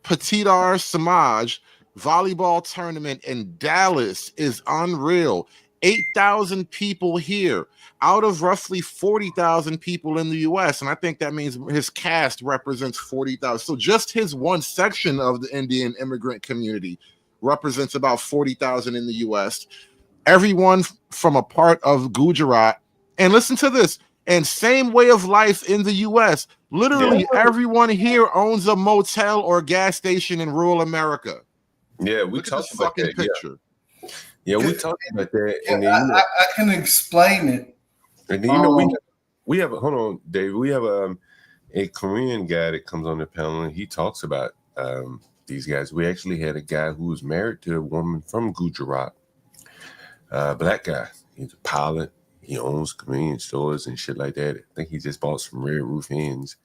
Patidar Samaj. Volleyball tournament in Dallas is unreal. 8,000 people here out of roughly 40,000 people in the US. And I think that means his cast represents 40,000. So just his one section of the Indian immigrant community represents about 40,000 in the US. Everyone from a part of Gujarat. And listen to this. And same way of life in the US. Literally everyone here owns a motel or gas station in rural America. Yeah, we talked about that. Picture. Yeah, we talked about that. And then, I can explain it. And then, you know, we have hold on, Dave. We have a Korean guy that comes on the panel and he talks about these guys. We actually had a guy who was married to a woman from Gujarat, black guy. He's a pilot. He owns convenience stores and shit like that. I think he just bought some Red Roof Inns.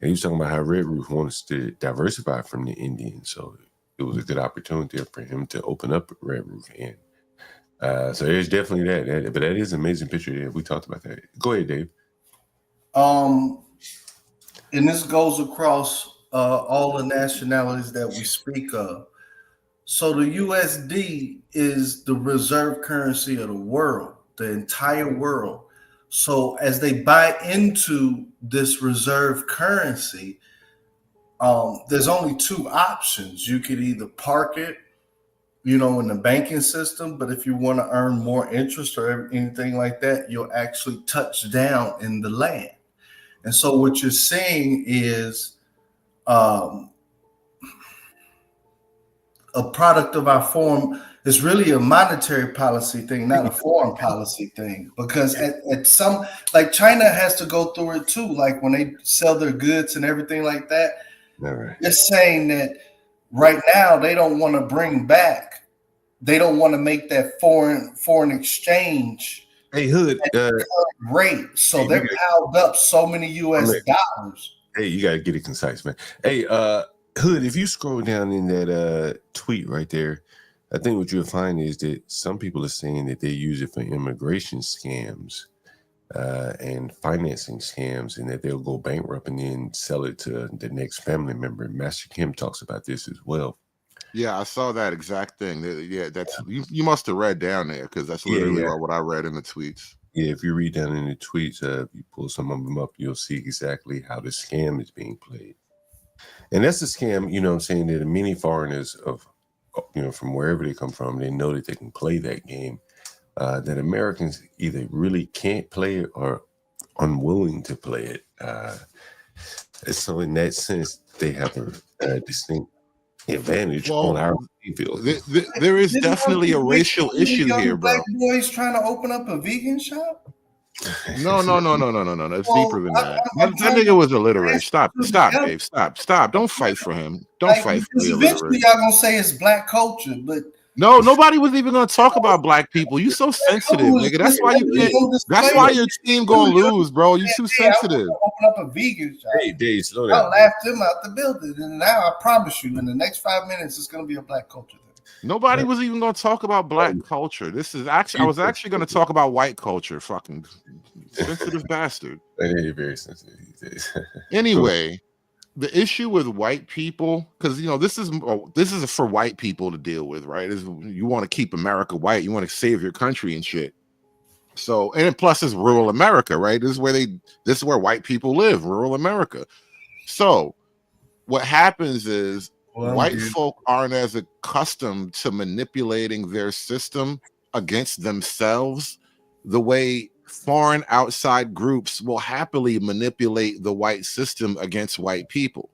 And he was talking about how Red Roof wants to diversify from the Indians. So it was a good opportunity for him to open up a Red Roof Inn. So there's definitely that. But that is an amazing picture there. We talked about that. Go ahead, Dave. And this goes across all the nationalities that we speak of. So the USD is the reserve currency of the world, the entire world. So as they buy into this reserve currency, there's only two options. You could either park it you know, in the banking system. But if you want to earn more interest or anything like that, you'll actually touch down in the land. And so what you're seeing is a product of our foreign. It's really a monetary policy thing, not a foreign policy thing. Because at some, like China has to go through it too. Like when they sell their goods and everything like that, they're saying that right now they don't want to bring back. They don't want to make that foreign exchange. Hey, Hood, rate. So they're piled up so many US dollars. Hey, you gotta get it concise, man. Hey, Hood, if you scroll down in that tweet right there, I think what you'll find is that some people are saying that they use it for immigration scams and financing scams, and that they'll go bankrupt and then sell it to the next family member. Master Kim talks about this as well. Yeah, I saw that exact thing. Yeah, that's you must have read down there, because that's literally what I read in the tweets. Yeah, if you read down in the tweets, you pull some of them up, you'll see exactly how the scam is being played. And that's a scam, you know what I'm saying, that many foreigners of, you know, from wherever they come from, they know that they can play that game, that Americans either really can't play it or unwilling to play it. So in that sense, they have a distinct advantage on our field. There is definitely a racial issue here, bro. Black boys trying to open up a vegan shop? No. It's deeper than that. That nigga was illiterate. Stop, Dave. Stop. Don't fight for him. Don't fight for the illiterate. Eventually, y'all gonna say it's black culture, but no, nobody was even gonna talk about black people. You so sensitive, nigga. That's why you can't. That's why your team gonna lose, bro. You too sensitive. Open up a vegan shop. Hey, Dave, slow I down. laughed him out the building, and now I promise you, in the next 5 minutes, it's gonna be a black culture thing. Nobody was even gonna talk about black culture. This is actually, I was actually gonna talk about white culture. Fucking sensitive bastard. They're very sensitive these days. Anyway, the issue with white people, because you know this is for white people to deal with, right? Is you want to keep America white, you want to save your country and shit. So, and plus it's rural America, right? This is where white people live, rural America. So what happens is white folk aren't as accustomed to manipulating their system against themselves the way foreign outside groups will happily manipulate the white system against white people.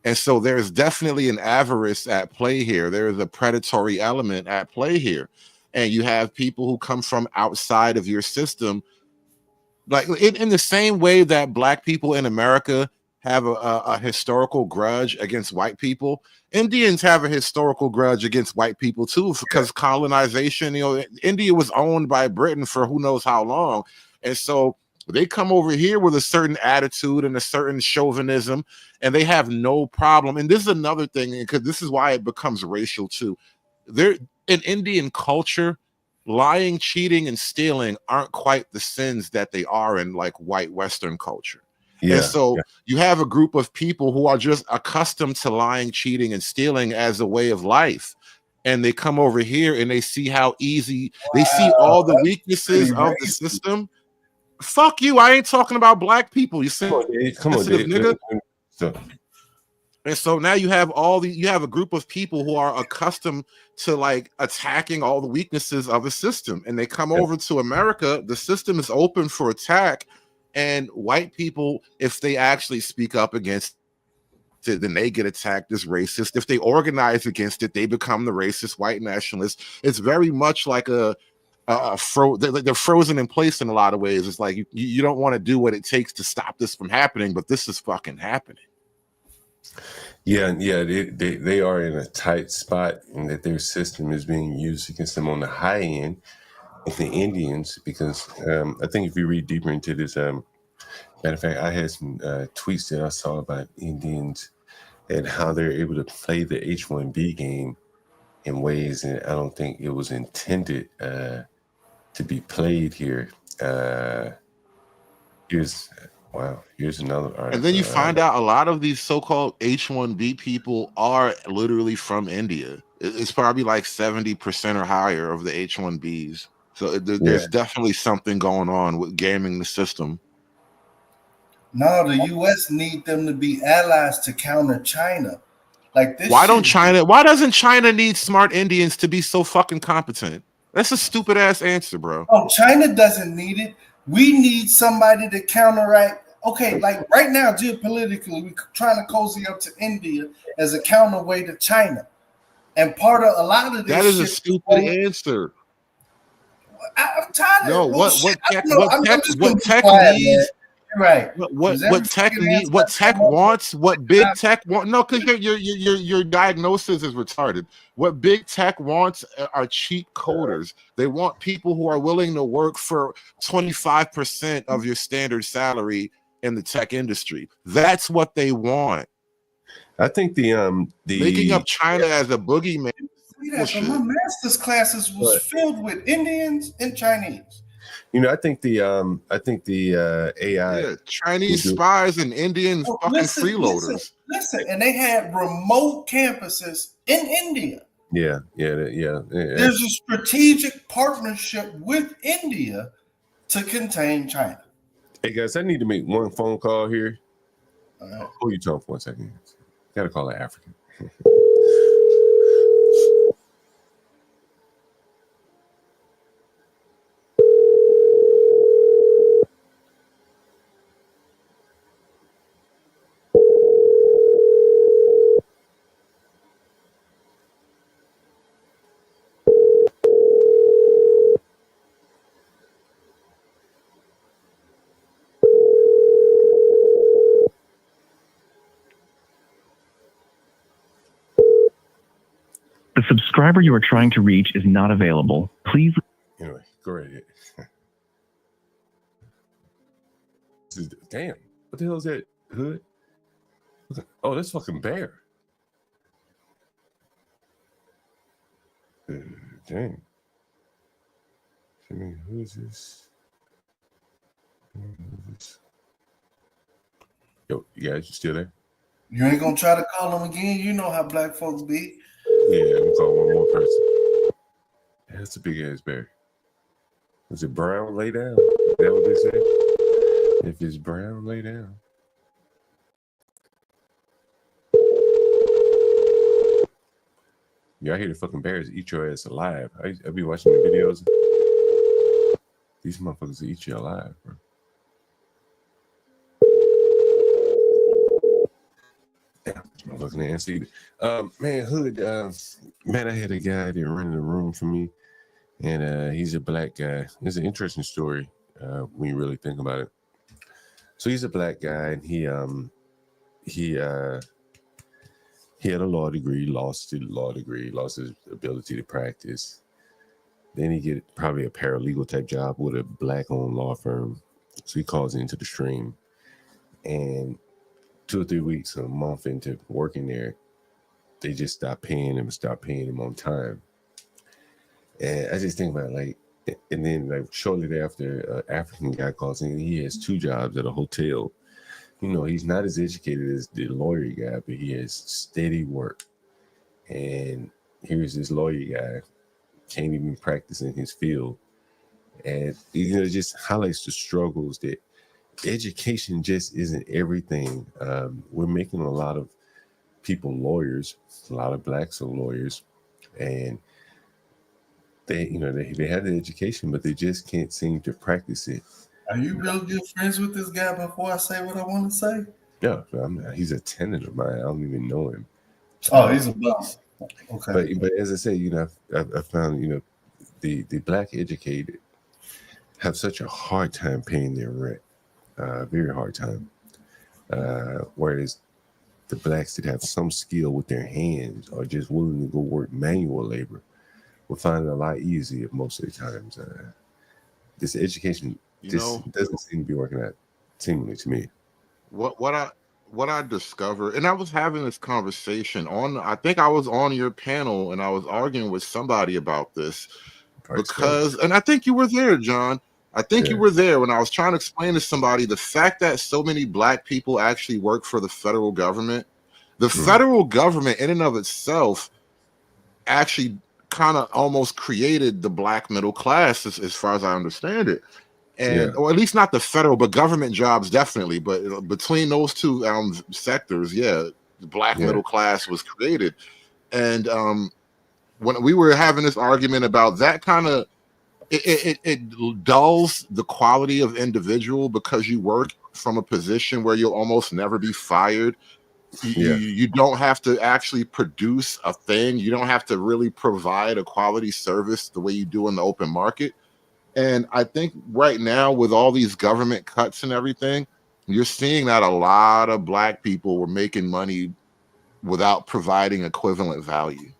And so there's definitely an avarice at play here. There is a predatory element at play here. And you have people who come from outside of your system, like in the same way that black people in America have a historical grudge against white people. Indians have a historical grudge against white people too, because colonization, you know, India was owned by Britain for who knows how long. And so they come over here with a certain attitude and a certain chauvinism, and they have no problem. And this is another thing, because this is why it becomes racial too. There in Indian culture, lying, cheating, and stealing aren't quite the sins that they are in like white Western culture. And so you have a group of people who are just accustomed to lying, cheating, and stealing as a way of life. And they come over here and they see how easy they see all the weaknesses of the system. Fuck you. I ain't talking about black people. You see, come on, Dave. Nigga. And so now you have a group of people who are accustomed to like attacking all the weaknesses of a system. And they come over to America. The system is open for attack. And white people, if they actually speak up against it, then they get attacked as racist. If they organize against it, they become the racist white nationalists. It's very much like they're frozen in place in a lot of ways. It's like you don't want to do what it takes to stop this from happening, but this is fucking happening. Yeah, they are in a tight spot, and that their system is being used against them on the high end. The Indians, because I think if you read deeper into this, matter of fact, I had some tweets that I saw about Indians and how they're able to play the H-1B game in ways that I don't think it was intended to be played here. Here's another article. And then you find out a lot of these so-called H-1B people are literally from India. It's probably like 70% or higher of the H-1Bs. So there's definitely something going on with gaming the system. No, the U.S. need them to be allies to counter China. Like this. Why doesn't China need smart Indians to be so fucking competent? That's a stupid ass answer, bro. Oh, China doesn't need it. We need somebody to counteract. Okay, like right now, geopolitically, we're trying to cozy up to India as a counterweight to China. And part of a lot of this that is a stupid answer. I'm tired of what tech needs. Right. What tech needs? What tech wants? What big tech wants? No, because your diagnosis is retarded. What big tech wants are cheap coders. They want people who are willing to work for 25% of your standard salary in the tech industry. That's what they want. I think the making up China as a boogeyman. So my master's classes was filled with Indians and Chinese. You know, I think the AI Chinese spies and Indian fucking freeloaders. Listen, and they had remote campuses in India. Yeah. There's a strategic partnership with India to contain China. Hey guys, I need to make one phone call here. All right. Hold your tongue for 1 second. Gotta call an African. The subscriber you are trying to reach is not available. Please. Anyway, go right ahead. Damn, what the hell is that hood? Oh, that's fucking Bear. Dang. I mean, who is this? Yo, you guys, you still there? You ain't gonna try to call them again. You know how black folks be. Yeah, I'm calling one more person. That's a big ass bear. Is it brown? Lay down. Is that what they say? If it's brown, lay down. Yeah, I hear the fucking bears eat your ass alive. I be watching the videos. These motherfuckers eat you alive, bro. I'm looking at NC. Man, Hood, man, I had a guy that rented a room for me, and he's a black guy. It's an interesting story when you really think about it. So he's a black guy, and he had a law degree, lost his law degree, lost his ability to practice. Then he get probably a paralegal type job with a black-owned law firm. So he calls into the stream, and 2 or 3 weeks, a month into working there, they just stopped paying him on time. And I just think about it, like, and then like shortly thereafter, an African guy calls in. He has 2 jobs at a hotel. You know, he's not as educated as the lawyer guy, but he has steady work. And here's this lawyer guy, can't even practice in his field. And, you know, it just highlights the struggles that education just isn't everything. We're making a lot of people lawyers, a lot of blacks are lawyers, and they, you know, they have the education, but they just can't seem to practice it. Are you real good friends with this guy before I say what I want to say? Yeah, he's a tenant of mine. I don't even know him. Oh, he's a boss. Okay. But as I say, you know, I found, you know, the black educated have such a hard time paying their rent. Very hard time. Whereas the blacks that have some skill with their hands or just willing to go work manual labor will find it a lot easier most of the times. This education doesn't seem to be working out seemingly to me. What I discovered, and I was having this conversation I think I was on your panel and I was arguing with somebody about this and I think you were there, John. I think you were there when I was trying to explain to somebody the fact that so many black people actually work for the federal government. The federal government in and of itself actually kind of almost created the black middle class as far as I understand it. And or at least not the federal, but government jobs definitely. But between those two sectors, the black middle class was created. And when we were having this argument about that kind of, it dulls the quality of individual because you work from a position where you'll almost never be fired. You don't have to actually produce a thing. You don't have to really provide a quality service the way you do in the open market. And I think right now with all these government cuts and everything, you're seeing that a lot of black people were making money without providing equivalent value.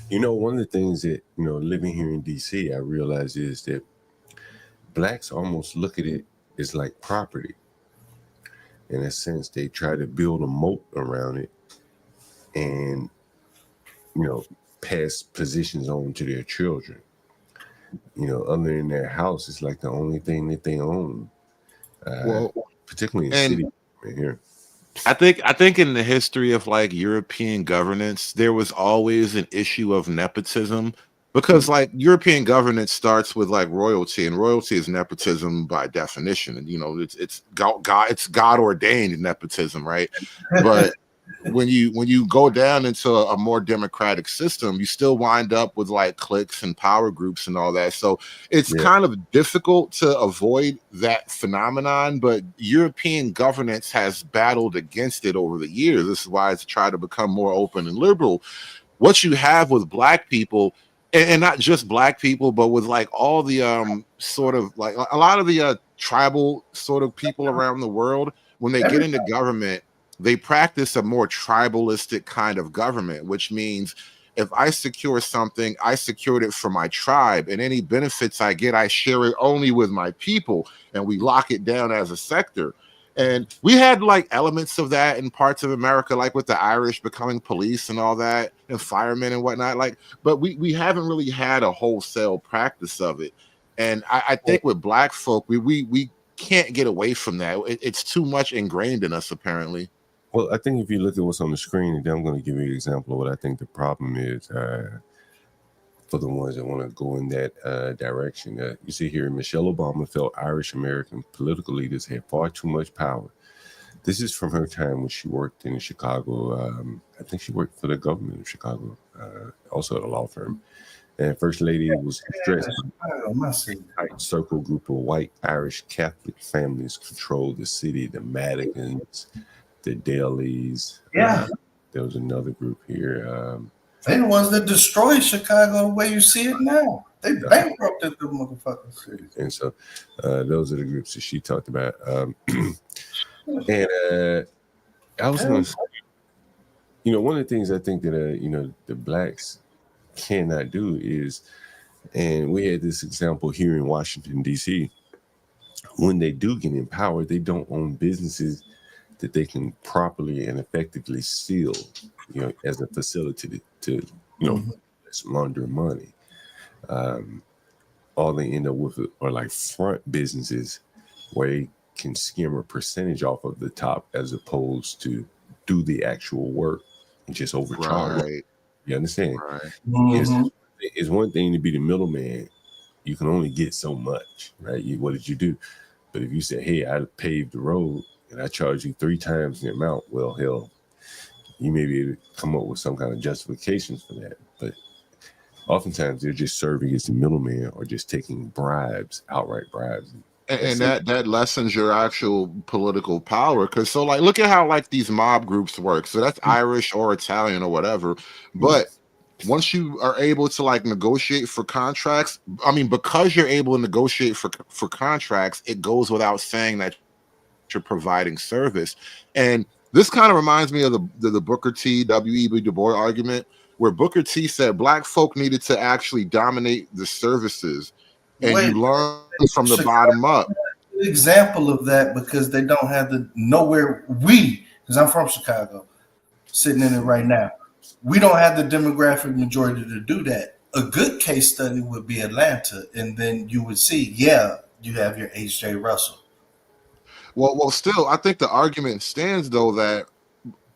You know, one of the things that, you know, living here in DC, I realize is that blacks almost look at it as like property. In a sense, they try to build a moat around it and, you know, pass positions on to their children. You know, other than their house, it's like the only thing that they own. Particularly in city right here. I think in the history of like European governance, there was always an issue of nepotism because like European governance starts with like royalty, and royalty is nepotism by definition. And you know, it's God ordained nepotism, right? But when you go down into a more democratic system, you still wind up with like cliques and power groups and all that. So it's kind of difficult to avoid that phenomenon, but European governance has battled against it over the years. This is why it's tried to become more open and liberal. What you have with black people, and not just black people, but with like all the sort of like a lot of the tribal sort of people around the world, when they get into government, they practice a more tribalistic kind of government, which means if I secure something, I secured it for my tribe, and any benefits I get, I share it only with my people, and we lock it down as a sector. And we had like elements of that in parts of America, like with the Irish becoming police and all that, and firemen and whatnot. Like, but we haven't really had a wholesale practice of it. And I think with black folk, we can't get away from that. It's too much ingrained in us, apparently. Well, I think if you look at what's on the screen, and then I'm going to give you an example of what I think the problem is for the ones that want to go in that direction. You see here, Michelle Obama felt Irish American political leaders had far too much power. This is from her time when she worked in Chicago. I think she worked for the government of Chicago, also at a law firm. And First Lady was stressed. A tight circle group of white Irish Catholic families controlled the city, the Madigans, the Dalys. There was another group here. They're the ones that destroyed Chicago the way you see it now. They bankrupted the motherfuckers. And so those are the groups that she talked about. And I was going to say, you know, one of the things I think that, you know, the blacks cannot do is, and we had this example here in Washington, D.C., when they do get in power, they don't own businesses that they can properly and effectively seal, you know, as a facility to you know, launder money. All they end up with are like front businesses where they can skim a percentage off of the top as opposed to do the actual work and just overcharge. Right. You understand? Right. It's one thing to be the middleman. You can only get so much, right? What did you do? But if you say, hey, I paved the road and I charge you 3 times the amount, well, hell, you may be able to come up with some kind of justifications for that. But oftentimes they're just serving as the middleman or just taking bribes, outright bribes. And that lessens your actual political power. Because so like, look at how like these mob groups work. So that's Irish or Italian or whatever. But once you are able to like negotiate for contracts, I mean, because you're able to negotiate for contracts, it goes without saying that you're providing service. And this kind of reminds me of the Booker T, W.E.B. Du Bois argument, where Booker T said black folk needed to actually dominate the services, and you learn from the bottom up. Example of that, because they don't have the nowhere because I'm from Chicago, sitting in it right now. We don't have the demographic majority to do that. A good case study would be Atlanta, and then you would see, you have your H.J. Russell. Well, still, I think the argument stands, though, that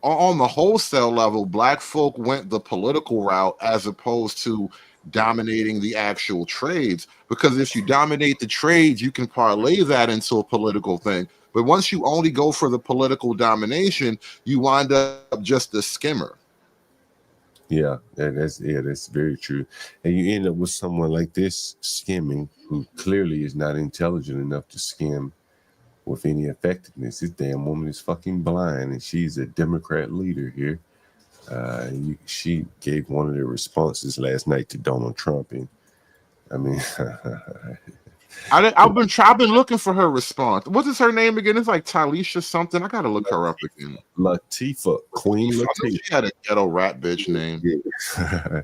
on the wholesale level, black folk went the political route as opposed to dominating the actual trades. Because if you dominate the trades, you can parlay that into a political thing. But once you only go for the political domination, you wind up just a skimmer. Yeah, that's very true. And you end up with someone like this skimming, who clearly is not intelligent enough to skim with any effectiveness. This damn woman is fucking blind, and she's a Democrat leader here. She gave one of the responses last night to Donald Trump, and I mean, I've been looking for her response. What is her name again? It's like Talisha something. I gotta look her up again. Latifah, Queen I know Latifah. she had a ghetto rat bitch name. Yeah.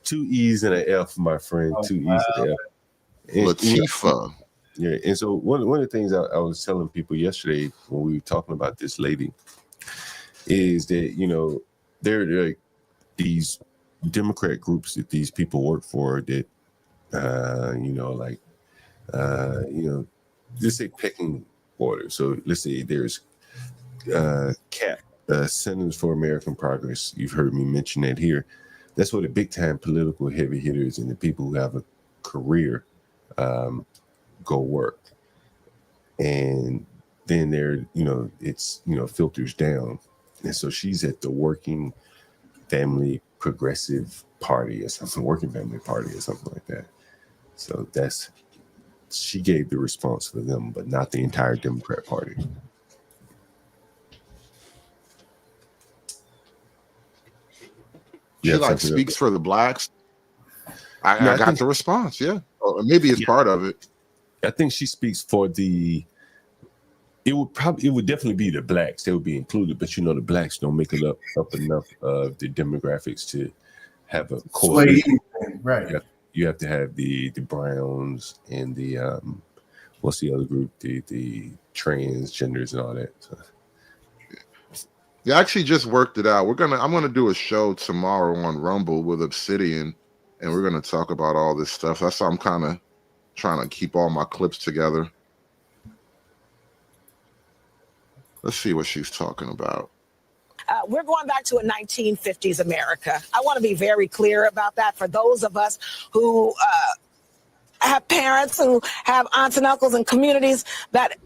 2 E's and an F, my friend. 2 E's and an F. And, Latifah. Yeah, and so one of the things I was telling people yesterday when we were talking about this lady is that, there are like these Democrat groups that these people work for that, let's say pecking order. So let's say there's CAP, Senators for American Progress. You've heard me mention that here. That's where the big time political heavy hitters and the people who have a career go work. And then it's filters down. And so she's at the Working Family Progressive Party or something, Working Family Party or something like that. So she gave the response for them, but not the entire Democrat Party. She speaks for the blacks. I got the response, yeah. Or maybe it's part of it. I think she speaks for it would definitely be the blacks. They would be included, but the blacks don't make it up enough of the demographics to have a coalition. Right. You have to have the Browns and the what's the other group? The transgenders and all that. So. Yeah, I actually just worked it out. I'm gonna do a show tomorrow on Rumble with Obsidian, and we're gonna talk about all this stuff. That's why I'm kind of trying to keep all my clips together. Let's see what she's talking about. We're going back to a 1950s America. I want to be very clear about that for those of us who have parents, who have aunts and uncles and communities that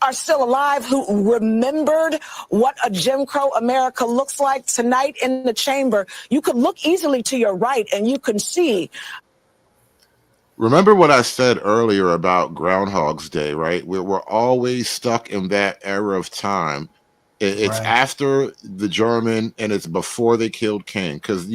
are still alive, who remembered what a Jim Crow America looks like. Tonight in the chamber, you could look easily to your right and you can see. Remember what I said earlier about Groundhog's Day, right? We're always stuck in that era of time. It's after the German and it's before they killed King, because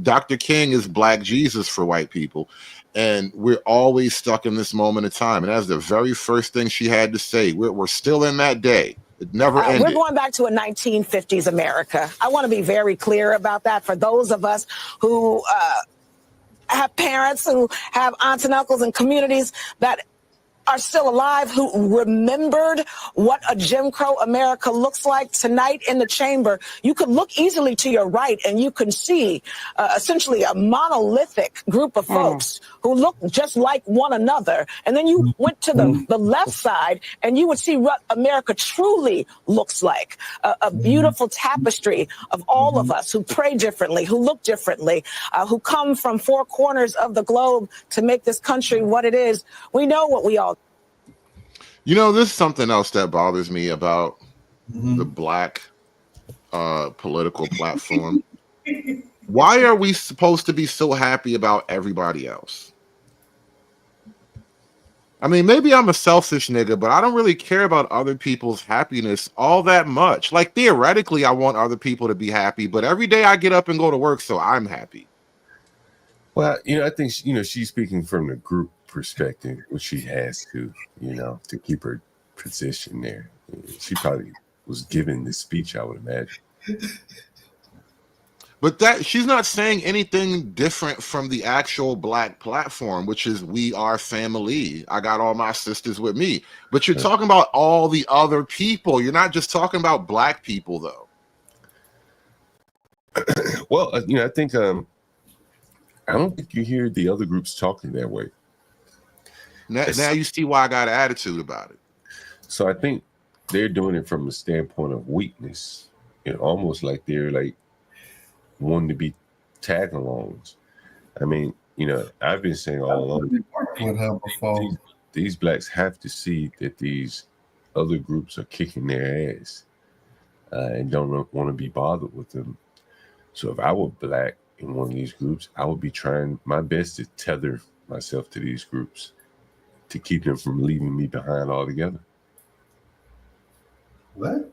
Dr. King is Black Jesus for white people, and we're always stuck in this moment of time. And that's the very first thing she had to say. We're still in that day. It never ended. We're going back to a 1950s America. I want to be very clear about that for those of us who have parents, who have aunts and uncles and communities that are still alive, who remembered what a Jim Crow America looks like. Tonight in the chamber, you could look easily to your right and you can see essentially a monolithic group of folks who look just like one another. And then you went to the left side and you would see what America truly looks like. A beautiful tapestry of all of us who pray differently, who look differently, who come from four corners of the globe to make this country what it is. We know what we all. This is something else that bothers me about the Black political platform. Why are we supposed to be so happy about everybody else? I mean, maybe I'm a selfish nigga, but I don't really care about other people's happiness all that much. Like, theoretically, I want other people to be happy, but every day I get up and go to work, so I'm happy. Well, I think, she's speaking from the group perspective, which she has to keep her position there. She probably was given this speech, I would imagine. But she's not saying anything different from the actual Black platform, which is we are family. I got all my sisters with me. But you're talking about all the other people. You're not just talking about Black people, though. Well, I think I don't think you hear the other groups talking that way. Now you see why I got an attitude about it. So I think they're doing it from a standpoint of weakness, almost like they're like wanting to be tag-alongs. I mean, I've been saying all along, these blacks have to see that these other groups are kicking their ass and don't want to be bothered with them. So if I were black in one of these groups, I would be trying my best to tether myself to these groups to keep them from leaving me behind altogether. What?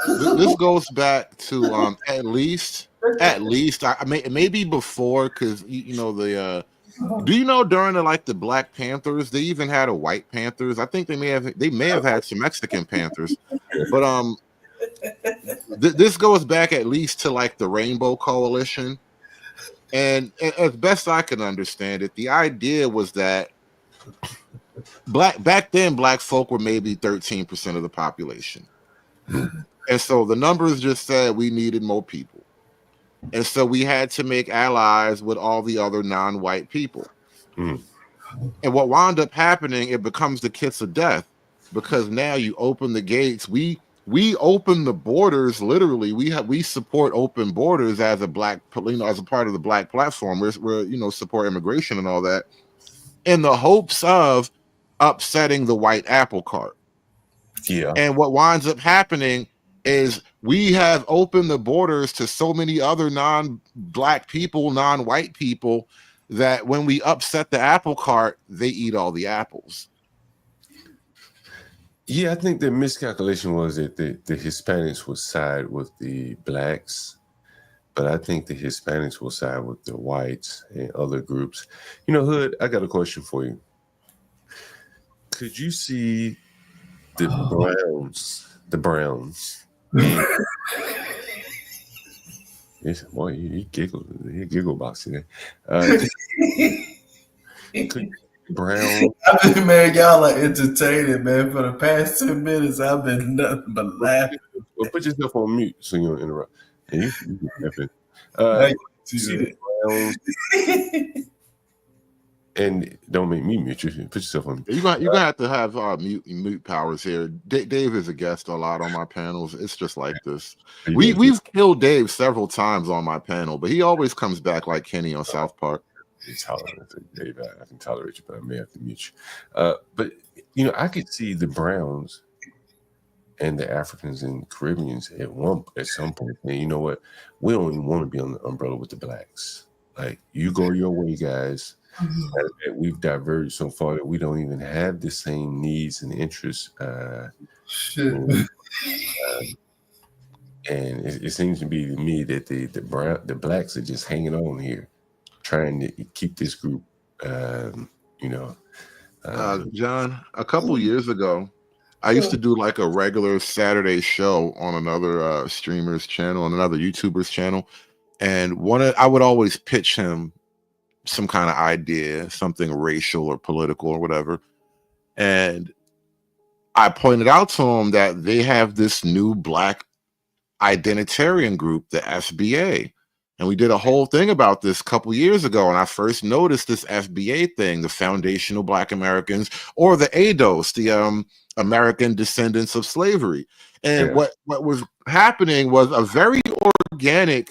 This goes back to at least I maybe before, because you know the do you know during the Black Panthers they even had a White Panthers? I think they may have had some Mexican Panthers, but this goes back at least to like the Rainbow Coalition, and as best I can understand it, the idea was that back then black folk were maybe 13% of the population. And so the numbers just said we needed more people. And so we had to make allies with all the other non-white people. And what wound up happening, it becomes the kiss of death, because now you open the gates. We open the borders, literally. We support open borders as a black, as a part of the black platform. We're support immigration and all that, in the hopes of upsetting the white apple cart. Yeah. And what winds up happening is we have opened the borders to so many other non-black people, non-white people, that when we upset the apple cart, they eat all the apples. Yeah, I think the miscalculation was that the Hispanics would side with the blacks, but I think the Hispanics will side with the whites and other groups. You know, Hood, I got a question for you. Could you see the Browns? Yes, boy, he giggle boxing there. Brown. I've been, man, y'all are entertaining, man. For the past 10 minutes, I've been nothing but laughing. Well, put yourself on mute so you don't interrupt. And you see the Browns. And don't make me mute you. Put yourself on. You're gonna have to have mute powers here. Dave is a guest a lot on my panels. It's just like this. We've killed Dave several times on my panel, but he always comes back like Kenny on South Park. Dave, I can tolerate you, but I may have to mute you. But I could see the Browns and the Africans and Caribbeans at some point. And you know what? We don't even want to be on the umbrella with the blacks. Like, you go your way, guys. We've diverged so far that we don't even have the same needs and interests. And it seems to be to me that the blacks are just hanging on here, trying to keep this group. John, a couple years ago, I used to do like a regular Saturday show on another streamer's channel, on another YouTuber's channel, and I would always pitch him some kind of idea, something racial or political or whatever. And I pointed out to him that they have this new black identitarian group, the FBA. And we did a whole thing about this a couple years ago. And I first noticed this FBA thing, the Foundational Black Americans, or the ADOS, the American Descendants of Slavery. And what was happening was a very organic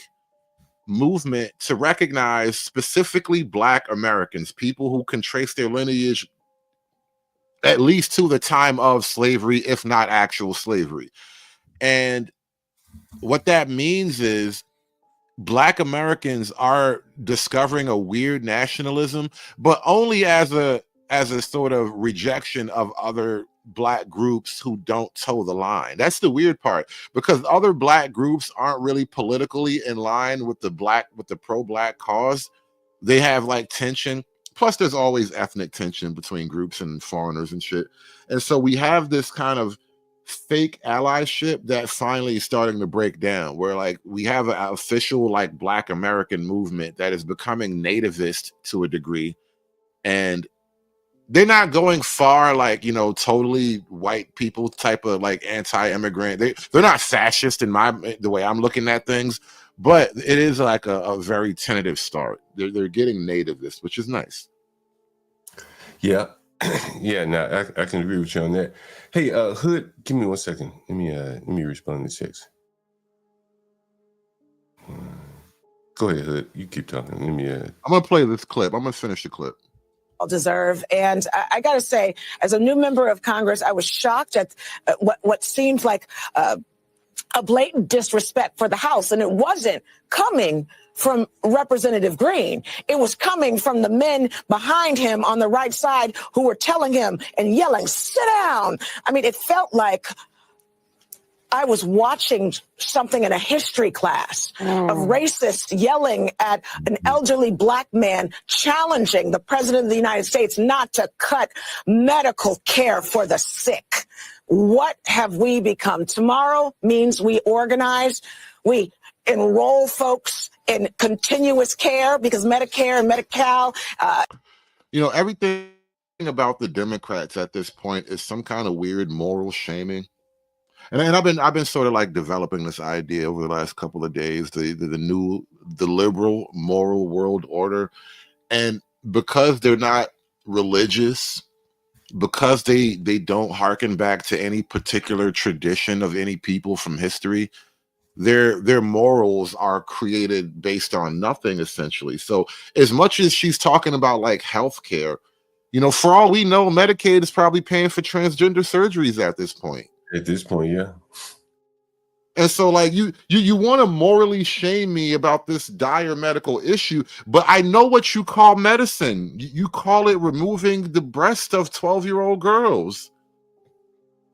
movement to recognize specifically Black Americans, people who can trace their lineage at least to the time of slavery, if not actual slavery. And what that means is Black Americans are discovering a weird nationalism, but only as a sort of rejection of other Black groups who don't toe the line. That's the weird part, because other Black groups aren't really politically in line with the pro-Black cause. They have like tension. Plus, there's always ethnic tension between groups and foreigners and shit. And so we have this kind of fake allyship that finally is starting to break down, where like we have an official like Black American movement that is becoming nativist to a degree, and they're not going far like totally white people type of like anti-immigrant. They're not fascist in the way I'm looking at things, but it is like a very tentative start. They're getting nativist, which is nice. Yeah. Yeah, no, I can agree with you on that. Hey, Hood, give me 1 second. Let me respond to text. Go ahead, Hood. You keep talking. I'm gonna play this clip. I'm gonna finish the clip. deserve. And I got to say, as a new member of Congress, I was shocked at what seemed like a blatant disrespect for the House. And it wasn't coming from Representative Green. It was coming from the men behind him on the right side who were telling him and yelling, "Sit down." I mean, it felt like I was watching something in a history class of racists yelling at an elderly black man challenging the president of the United States not to cut medical care for the sick. What have we become? Tomorrow means we organize, we enroll folks in continuous care because Medicare and Medi-Cal. Everything about the Democrats at this point is some kind of weird moral shaming. And I've been sort of like developing this idea over the last couple of days, the liberal moral world order. And because they're not religious, because they don't hearken back to any particular tradition of any people from history, their morals are created based on nothing, essentially. So as much as she's talking about like healthcare, for all we know, Medicaid is probably paying for transgender surgeries at this point. At this point, yeah. And so, like, you want to morally shame me about this dire medical issue, but I know what you call medicine. You call it removing the breast of 12-year-old girls.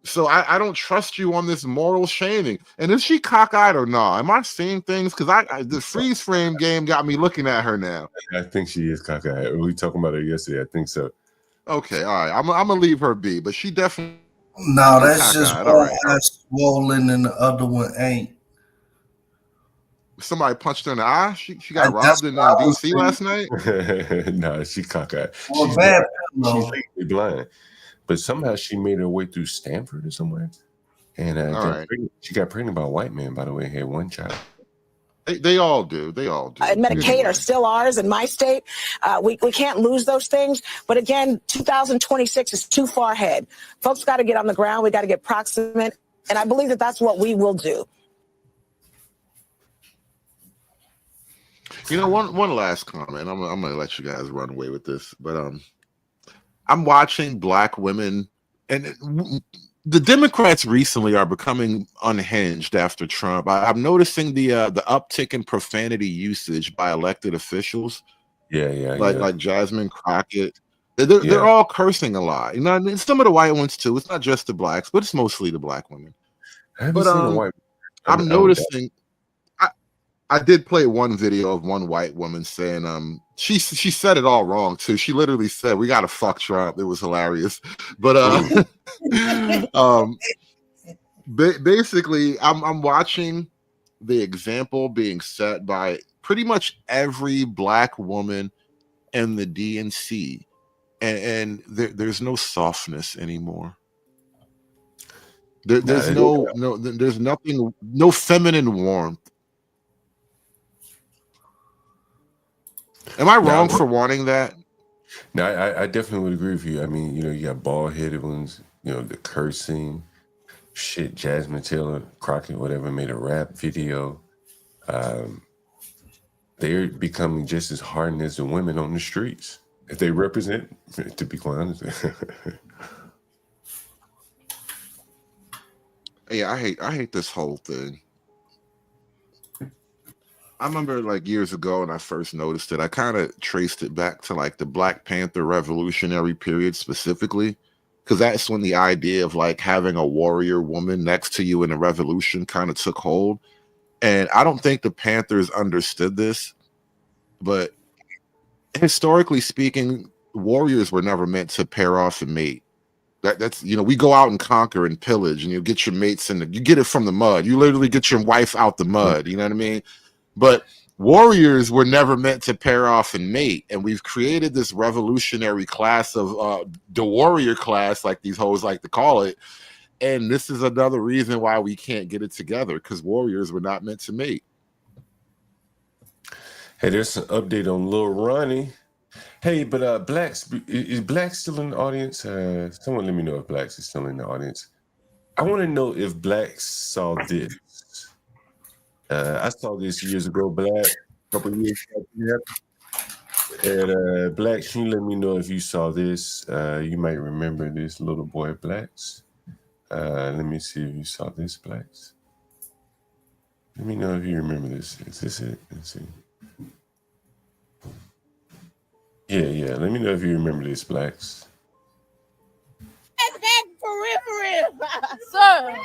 So I don't trust you on this moral shaming. And is she cockeyed or not? Am I seeing things? Because the freeze frame game got me looking at her now. I think she is cockeyed. We talking about her yesterday. I think so. Okay, all right. I'm gonna leave her be, but she definitely. No, that's just cockeyed. one eye swollen and the other one ain't. Somebody punched her in the eye. She got robbed in DC last night. No, she cockeyed. Well, She's legally blind, but somehow she made her way through Stanford or somewhere, and she got pregnant by a white man. By the way, had one child. They all do. They all do. And Medicaid are still ours in my state. We can't lose those things. But again, 2026 is too far ahead. Folks got to get on the ground. We got to get proximate. And I believe that that's what we will do. One last comment. I'm going to let you guys run away with this. But I'm watching black women, and the Democrats recently are becoming unhinged after Trump. I'm noticing the uptick in profanity usage by elected officials. Like Jasmine Crockett. They're all cursing a lot. And some of the white ones too. It's not just the blacks, but it's mostly the black women. I haven't seen a white. I'm noticing. I did play one video of one white woman saying, she said it all wrong too. She literally said, "We got to fuck Trump." It was hilarious. But basically, I'm watching the example being set by pretty much every black woman in the DNC, and there's no softness anymore. There's there's nothing, no feminine warmth. Am I wrong for wanting that? No, I definitely would agree with you. I mean, you got bald-headed ones, the cursing, shit. Jasmine Taylor Crockett, whatever, made a rap video. They're becoming just as hardened as the women on the streets. If they represent, to be quite honest. Yeah, I hate this whole thing. I remember like years ago when I first noticed it, I kind of traced it back to like the Black Panther revolutionary period specifically, because that's when the idea of like having a warrior woman next to you in a revolution kind of took hold. And I don't think the Panthers understood this, but historically speaking, warriors were never meant to pair off and mate. That's we go out and conquer and pillage, and you get your mates you get it from the mud. You literally get your wife out the mud. You know what I mean? But warriors were never meant to pair off and mate, and we've created this revolutionary class of the warrior class, like these hoes like to call it. And this is another reason why we can't get it together, because warriors were not meant to mate. Hey, there's an update on Lil Ronnie. Hey, but is Blacks still in the audience? Someone let me know if Blacks is still in the audience. I want to know if Blacks saw this. I saw this years ago, Black, a couple years ago. And Blacks, you let me know if you saw this. You might remember this little boy, Blacks. Let me see if you saw this, Blacks. Let me know if you remember this. Is this it? Let's see. Yeah. Let me know if you remember this, Blacks. Back for real, sir.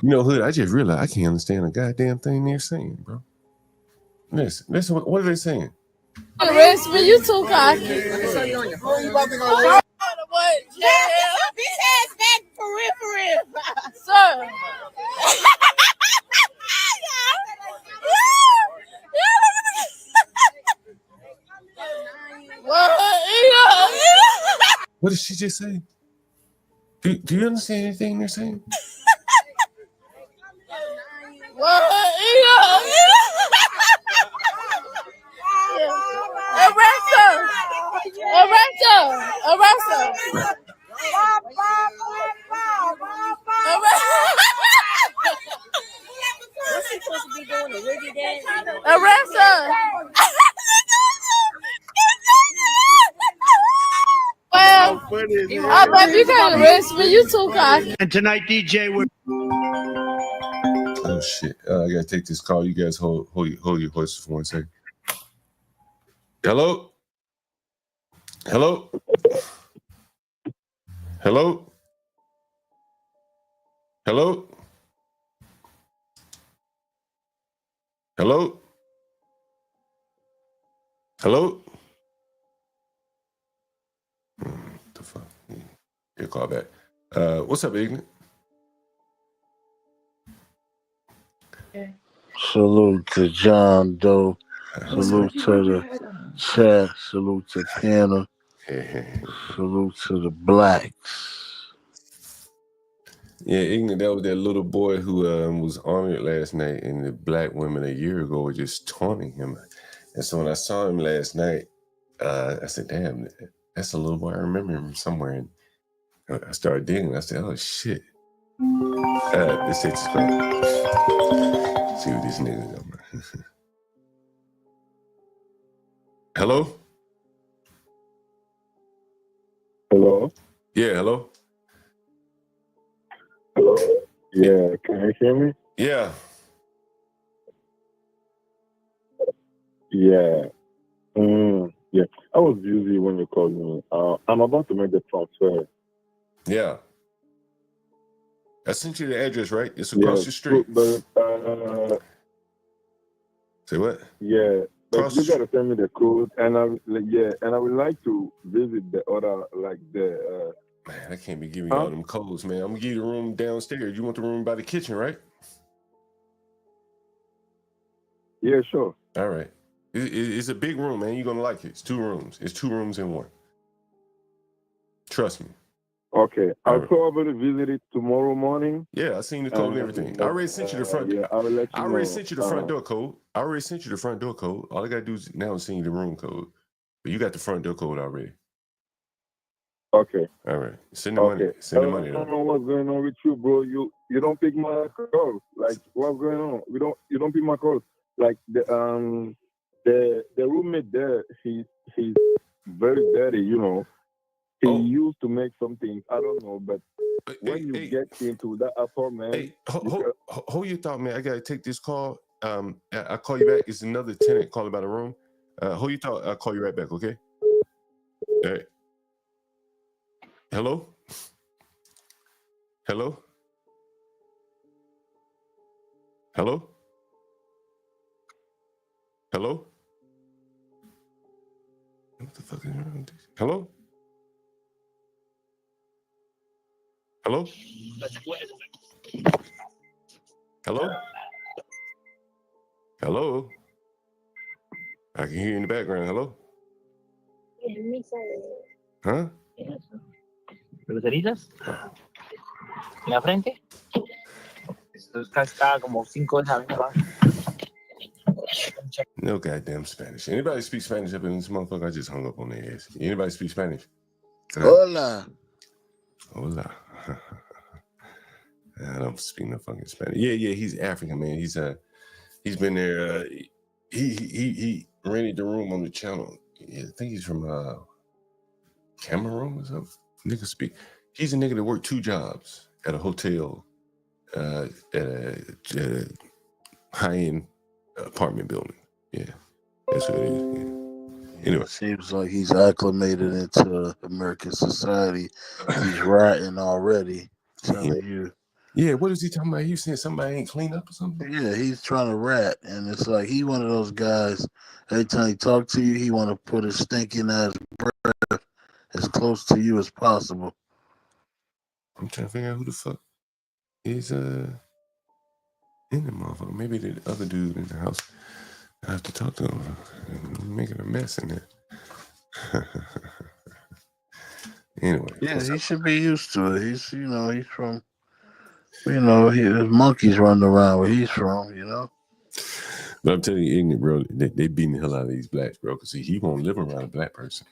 You know, Hood, I just realized I can't understand a goddamn thing they're saying, bro. Listen, what are they saying? Rest for you too, cocky. What? Bitch ass back for real, sir. What did she just say? Do you understand anything they're saying? What's he supposed to be doing? A wiggy dance? Arrest her! Well, baby, you can't arrest me. You too cocky. And tonight, DJ, we're. Oh shit! I gotta take this call. You guys hold your horses for 1 second. Hello. Hello. Hello. Hello. Hello. Hello. What the fuck? Your call back. What's up, Ignorant? Salute to John Doe. Salute to the chat. Salute to Tanner. Salute to the Blacks. Yeah, Ignorant, that was that little boy who was honored last night, and the black women a year ago were just taunting him. And so when I saw him last night, I said, damn, that's a little boy. I remember him somewhere. And I started digging. I said, oh, shit. Let's take this call. See what these niggas got. Hello? Hello? Yeah, hello? Hello? Yeah, can you hear me? Yeah. Yeah. Yeah. I was busy when you called me. I'm about to make the transfer. Yeah. I sent you the address, right? It's across the street. But, Say what? yeah. But Across you the gotta send me the code, and I would like to visit the other, like the. Man, I can't be giving you all them codes, man. I'm gonna give you the room downstairs. You want the room by the kitchen, right? Yeah, sure. All right. It's a big room, man. You're gonna like it. It's 2 rooms. It's 2 rooms in 1. Trust me. Okay, I'll probably visit it tomorrow morning. Yeah, I seen the code and everything. I already sent you the front. Yeah, I will let you I already know. sent you the front door code. I already sent you the front door code. All I gotta do is now send you the room code. But you got the front door code already. Okay. All right. Send the money. Send the money. I don't know what's going on with you, bro. You don't pick my calls. Like, what's going on? You don't pick my calls. Like the roommate there, he's very dirty, you know. He used to make some things. I don't know, but when you get into that apartment, Hold your thought, man. I gotta take this call. I'll call you back. It's another tenant calling about a room. Hold your thought. I'll call you right back. Okay. All right. Hello. Hello. Hello. Hello. What the fuck is wrong with this? Hello. Hello? Hello? Hello? I can hear you in the background. Hello? Huh? ¿Los cerizas? ¿En la frente? Está como 5 veces abajo. No goddamn Spanish. Anybody speak Spanish up in this motherfucker? I just hung up on their ass. Anybody speak Spanish? Hola. Hola. I don't speak no fucking Spanish. Yeah, he's African, man. He's been there. He rented the room on the channel. Yeah, I think he's from Cameroon or something. Nigga speak. He's a nigga that worked 2 jobs at a hotel, at a high-end apartment building. Yeah, that's what it is. Yeah. Anyway, seems like he's acclimated into American society. He's ratting already. Telling you. Yeah, what is he talking about? You saying somebody ain't clean up or something? Yeah, he's trying to rat, and it's like he one of those guys. Every time he talk to you, he want to put his stinking ass breath as close to you as possible. I'm trying to figure out who the fuck is in the motherfucker. Maybe the other dude in the house. I have to talk to him. I'm making a mess in there. Anyway. Yeah, he should be used to it. He's from, there's monkeys running around where he's from, But I'm telling you, ignorant, bro, they beating the hell out of these blacks, bro. Because he won't live around a black person.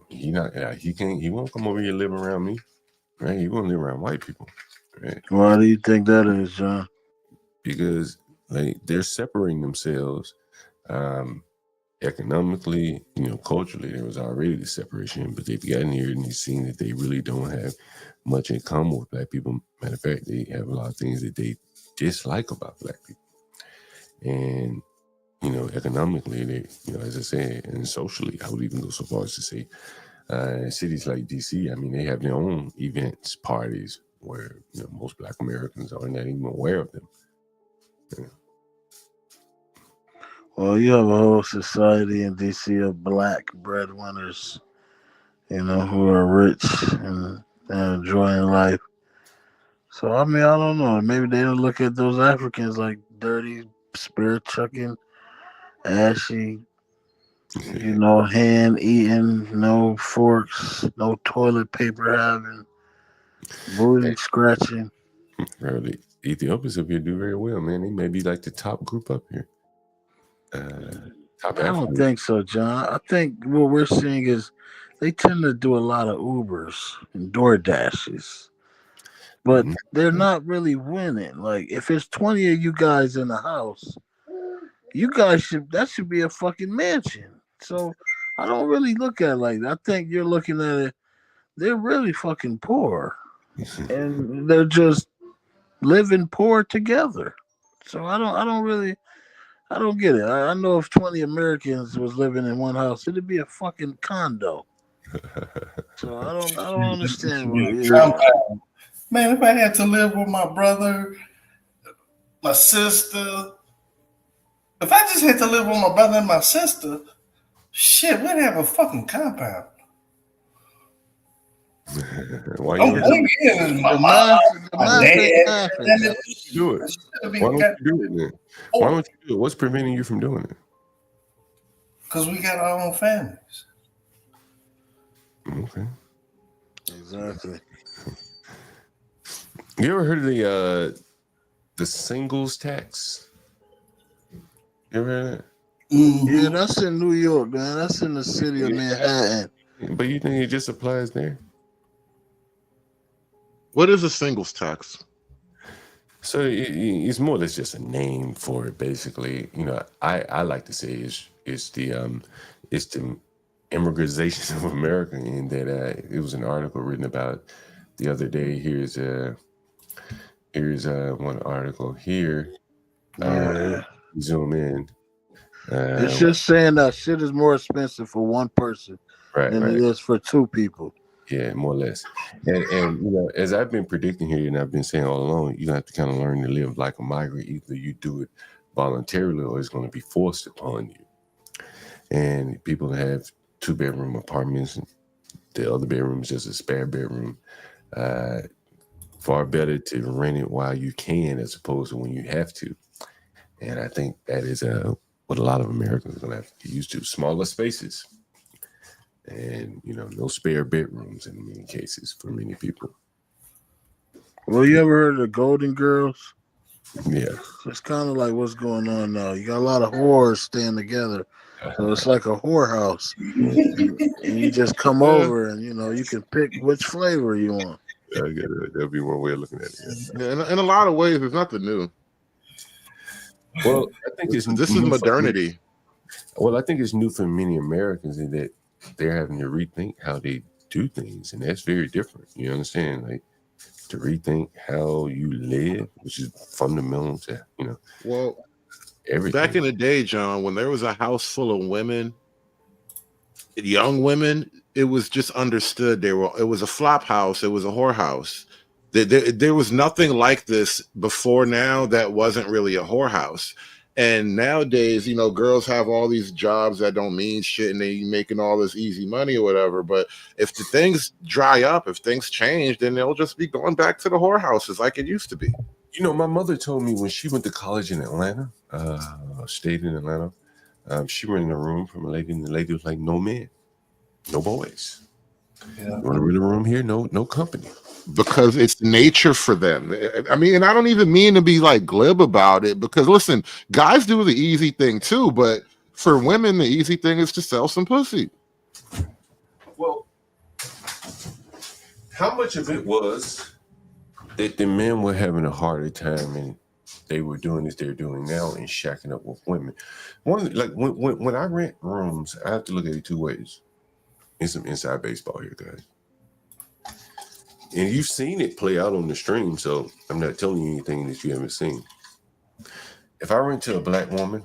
He won't come over here and live around me. Right? He won't live around white people. Right? Why do you think that is, John? Because they're separating themselves economically, culturally. There was already the separation, but they've gotten here and they've seen that they really don't have much in common with black people. Matter of fact, they have a lot of things that they dislike about black people. And economically, they, as I said, and socially, I would even go so far as to say, cities like DC, I mean, they have their own events, parties where most Black Americans are not even aware of them. Yeah. Well, you have a whole society in DC of black breadwinners, who are rich and enjoying life. So, I mean, I don't know. Maybe they don't look at those Africans like dirty, spirit chucking, ashy, hand eating, no forks, no toilet paper having, booty scratching. Bro, the Ethiopians up here do very well, man. They may be like the top group up here. I don't think so, John. I think what we're seeing is they tend to do a lot of Ubers and DoorDashes, but they're not really winning. Like, if it's 20 of you guys in the house, you guys that should be a fucking mansion. So I don't really look at it like that. I think you're looking at it, they're really fucking poor. And they're just living poor together. So I don't get it. I know if 20 Americans was living in one house, it'd be a fucking condo. So I don't understand. Man, if I had to live with my brother, my sister, if I just had to live with my brother and my sister, shit, we'd have a fucking compound. Why don't bring in my mom, my dad. Do it. Why don't you do it then? Why don't you do it? What's preventing you from doing it? Because we got our own families. Okay. Exactly. You ever heard of the singles tax? You ever heard of that? Yeah, that's in New York, man. That's in the city of Manhattan. But you think it just applies there? What is a singles tax? So it's more or less just a name for it, basically. I like to say it's the immigration of America, in that it was an article written about the other day. Here's one article here. Zoom in. It's just saying that shit is more expensive for one person than it is for 2 people. Yeah, more or less. And as I've been predicting here, and I've been saying all along, you have to kind of learn to live like a migrant. Either you do it voluntarily or it's going to be forced upon you. And people have 2-bedroom apartments, and the other bedroom is just a spare bedroom. Far better to rent it while you can as opposed to when you have to. And I think that is what a lot of Americans are going to have to get used to. Smaller spaces. And, no spare bedrooms in many cases for many people. Well, you ever heard of the Golden Girls? Yeah. It's kind of like what's going on now. You got a lot of whores staying together, so it's like a whorehouse. And you just come over, and you can pick which flavor you want. Yeah, that'll be one way of looking at it. Yeah, in a lot of ways, it's nothing new. Well, I think this is new for modernity. Well, I think it's new for many Americans in that they're having to rethink how they do things, and that's very different. You understand? Like to rethink how you live, which is fundamental to Well, everything. back in the day, John, when there was a house full of women, young women, it was just understood it was a flop house, it was a whorehouse. There was nothing like this before now that wasn't really a whorehouse. And nowadays, girls have all these jobs that don't mean shit and they making all this easy money or whatever. But if the things dry up, if things change, then they'll just be going back to the whorehouses like it used to be. My mother told me when she went to college in Atlanta, stayed in Atlanta, she rented a room from a lady, and the lady was like, no men, no boys. Yeah. You want to rent a room here? No company. Because it's nature for them. I mean, and I don't even mean to be like glib about it, because listen, guys do the easy thing too, but for women, the easy thing is to sell some pussy. Well, how much of it was that the men were having a harder time and they were doing as they're doing now and shacking up with women? When I rent rooms, I have to look at it two ways. It's some inside baseball here, guys. And you've seen it play out on the stream, so I'm not telling you anything that you haven't seen. If I rent to a black woman,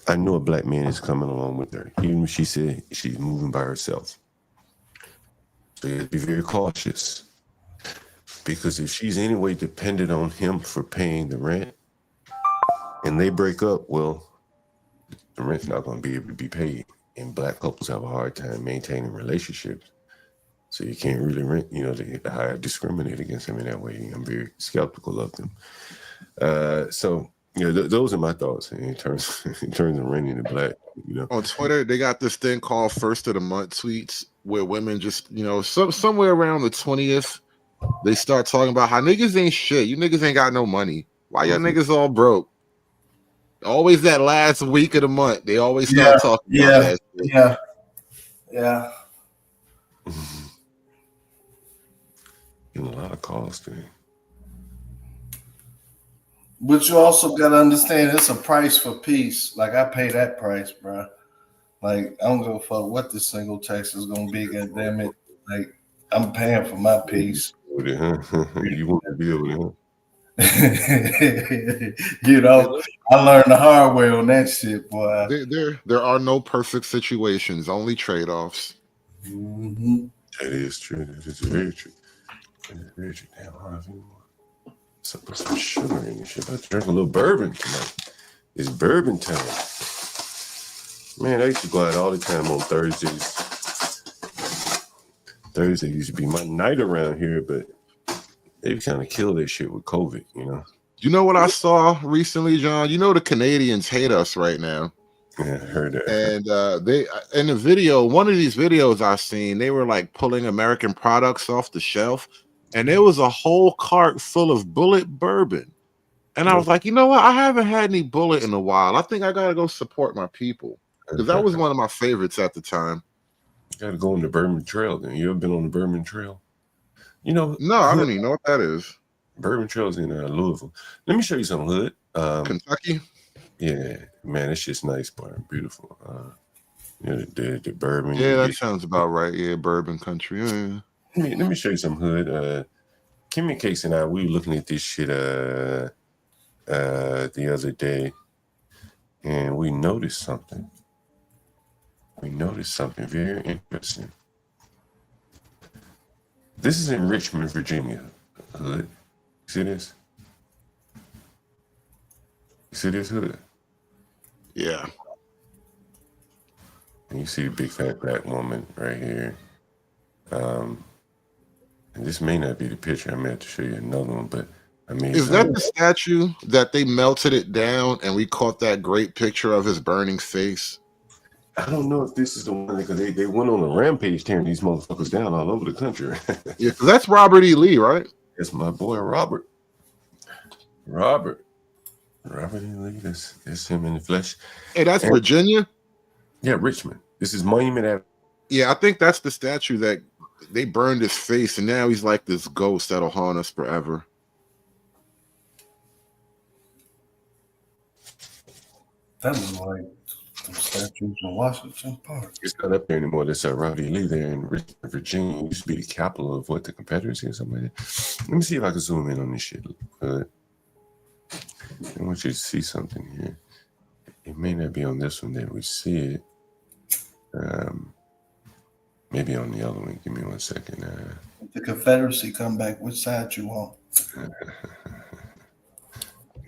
I know a black man is coming along with her, even if she said she's moving by herself. So you have to be very cautious. Because if she's anyway dependent on him for paying the rent, and they break up, well, the rent's not going to be able to be paid. And black couples have a hard time maintaining relationships. So you can't really rent, they discriminate against them in that way. I'm very skeptical of them. Those are my thoughts in terms of renting the black. On Twitter, they got this thing called First of the Month tweets, where women just, somewhere around the 20th, they start talking about how niggas ain't shit. You niggas ain't got no money. Why y'all niggas all broke? Always that last week of the month, they always start talking about that shit. Yeah. A lot of calls today. But you also got to understand it's a price for peace. Like, I pay that price, bro. Like, I don't give a fuck what the single tax is going to be, goddamn it. Like, I'm paying for my peace. You want to be able to. I learned the hard way on that shit, boy. There are no perfect situations, only trade-offs. Mm-hmm. That is true. That is very true. Damn, put some sugar in this shit. I drink a little bourbon tonight. It's bourbon time. Man, I used to go out all the time on Thursdays. Thursday used to be my night around here, but they've kind of killed that shit with COVID, You know what I saw recently, John? The Canadians hate us right now. Yeah, I heard that. And they in the video, one of these videos I've seen, they were like pulling American products off the shelf, and there was a whole cart full of Bullet bourbon. And I was like, you know what? I haven't had any Bullet in a while. I think I gotta go support my people, because that was one of my favorites at the time. You gotta go on the Bourbon Trail. Then you ever been on the Bourbon Trail? No, I don't even know what that is. Bourbon Trail's in Louisville. Let me show you some hood. Kentucky. Yeah, man, it's just nice, boy. Beautiful. The bourbon. Yeah, that sounds about right. Yeah, bourbon country. Yeah. Let me show you some hood. Kim and Case and I, we were looking at this shit the other day, and we noticed something. We noticed something very interesting. This is in Richmond, Virginia. Hood. See this? See this hood? Yeah. And you see the big fat black woman right here. And this may not be the picture. I may have to show you another one, but I mean, is that the statue that they melted it down and we caught that great picture of his burning face? I don't know if this is the one, because they went on a rampage tearing these motherfuckers down all over the country. Yeah, because that's Robert E. Lee, right? That's my boy Robert. Robert E. Lee, that's him in the flesh. Hey, that's And- Virginia? Yeah, Richmond. This is Monument Avenue. Yeah, I think that's the statue that they burned his face, and now he's like this ghost that'll haunt us forever. That was like the statues in Washington Park. It's not up there anymore. That's Robert E. Lee there in Richmond, Virginia. It used to be the capital of what, the Confederacy or something like that. Let me see if I can zoom in on this shit. I want you to see something here. It may not be on this one that we see it. Maybe on the other one. Give me 1 second. If the Confederacy come back, which side you want?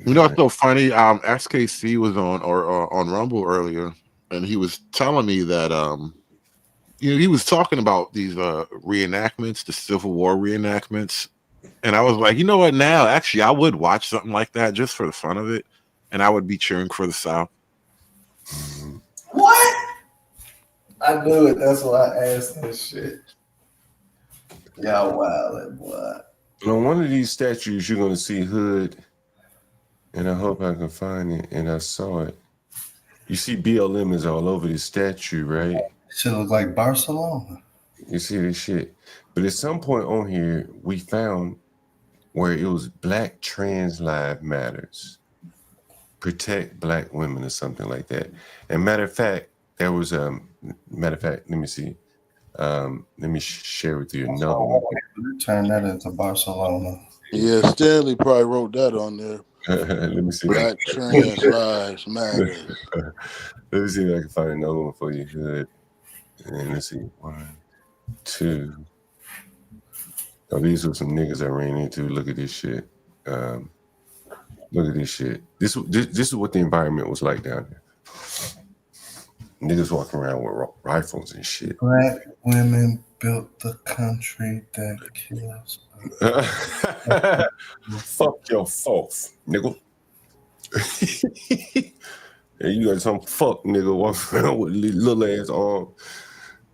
You know what's so funny? SKC was on Rumble earlier, and he was telling me that he was talking about these reenactments, the Civil War reenactments, and I was like, you know what? Now, actually, I would watch something like that just for the fun of it, and I would be cheering for the South. What? I knew it. That's why I asked that shit. Y'all wild, boy. On one of these statues, you're going to see Hood, and I hope I can find it, and I saw it. You see BLM is all over this statue, right? Shit look like Barcelona. You see this shit. But at some point on here, we found where it was Black Trans Lives Matters. Protect Black women or something like that. And matter of fact, there was let me see. Let me share with you another one. Turn that into Barcelona. Yeah, Stanley probably wrote that on there. Let me see. Black Trans Lives Matter. Let me see if I can find another one for you. Good. And let's see. 1, 2. Oh, these are some niggas I ran into. Look at this shit. Look at this shit. This is what the environment was like down there. Niggas walking around with rifles and shit. Black women built the country that kills. Fuck your folks, nigga. And you got some fuck nigga walking around with little ass arm.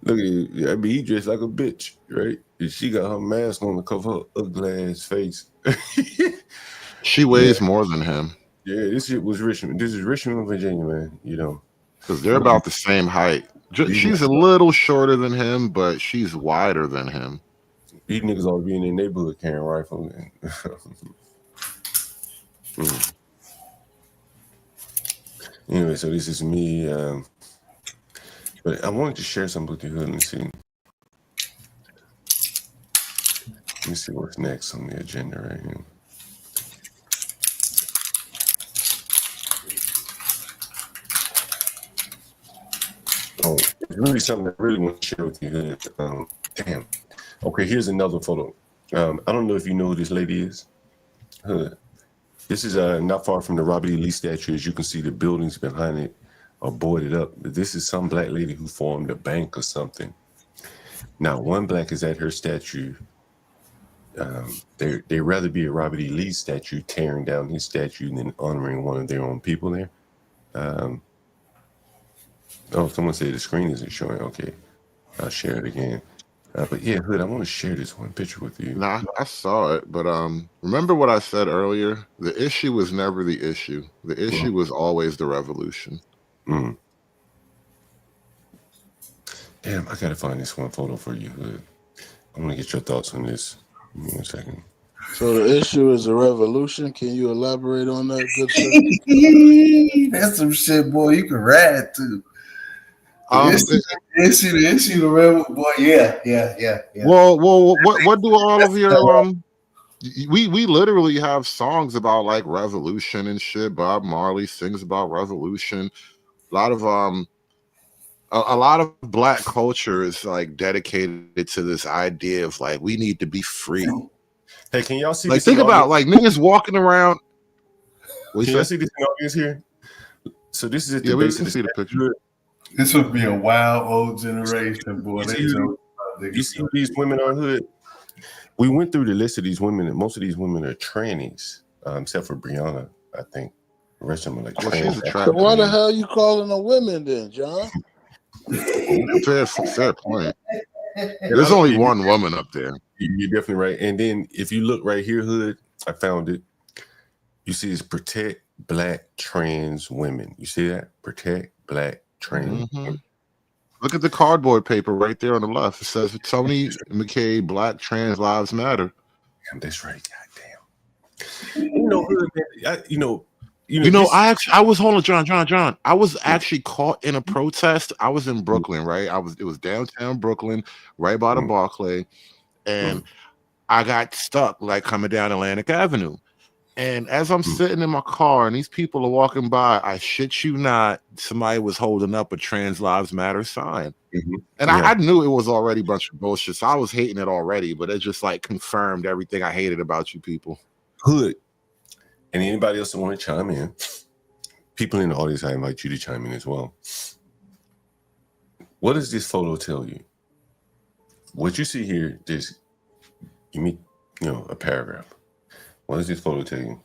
Look at it. I mean, he dressed like a bitch, right? And she got her mask on to cover her ugly ass face. She weighs more than him. Yeah, this shit was Richmond. This is Richmond, Virginia, man. You know, because they're about the same height. She's a little shorter than him, but she's wider than him. These niggas ought to be in their neighborhood carrying rifles. Anyway, so this is me. But I wanted to share something with you. Let me see. Let me see what's next on the agenda right here. Oh, it's really something I really want to share with you. Damn. Okay, here's another photo. I don't know if you know who this lady is. This is not far from the Robert E. Lee statue. As you can see, the buildings behind it are boarded up. But this is some black lady who formed a bank or something. Now, one black is at her statue. They'd rather be a Robert E. Lee statue, tearing down his statue, than honoring one of their own people there. Oh, someone said the screen isn't showing. Okay, I'll share it again. But yeah, Hood, I want to share this one picture with you. Nah, I saw it, but remember what I said earlier? The issue was never the issue. The issue was always the revolution. Mm. Damn, I gotta find this one photo for you, Hood. I want to get your thoughts on this. Give me 1 second. So the issue is the revolution. Can you elaborate on that, good sir? That's some shit, boy. You can ride too. The issue, the rebel, boy. Yeah. Well, what do all of your we literally have songs about like revolution and shit. Bob Marley sings about revolution. A lot of black culture is like dedicated to this idea of like we need to be free. Hey, can y'all see? Like, think about like niggas walking around. Can y'all see this in the audience here? So this is at the we base can of see the picture. This would be a wild old generation, boy. You see these women are, Hood? We went through the list of these women, and most of these women are trannies, except for Brianna, I think. The rest of them are like trans. So why the hell you calling them women then, John? Fair point. There's only one woman up there. You're definitely right. And then if you look right here, Hood, I found it. You see, it's protect Black trans women. You see that? Protect Black trans women. Look at the cardboard paper right there on the left. It says Tony McKay, Black Trans Lives Matter. Damn, that's right. Goddamn. You know, I was holding John. I was actually caught in a protest. I was in Brooklyn, right? It was downtown Brooklyn, right by the Barclay, and I got stuck like coming down Atlantic Avenue. And as I'm sitting in my car and these people are walking by, I shit you not, somebody was holding up a Trans Lives Matter sign. And I knew it was already a bunch of bullshit. So I was hating it already, but it just like confirmed everything I hated about you people. Hood. And anybody else that want to chime in, people in the audience, I invite you to chime in as well. What does this photo tell you? What you see here, just give me, a paragraph. What does this photo tell you?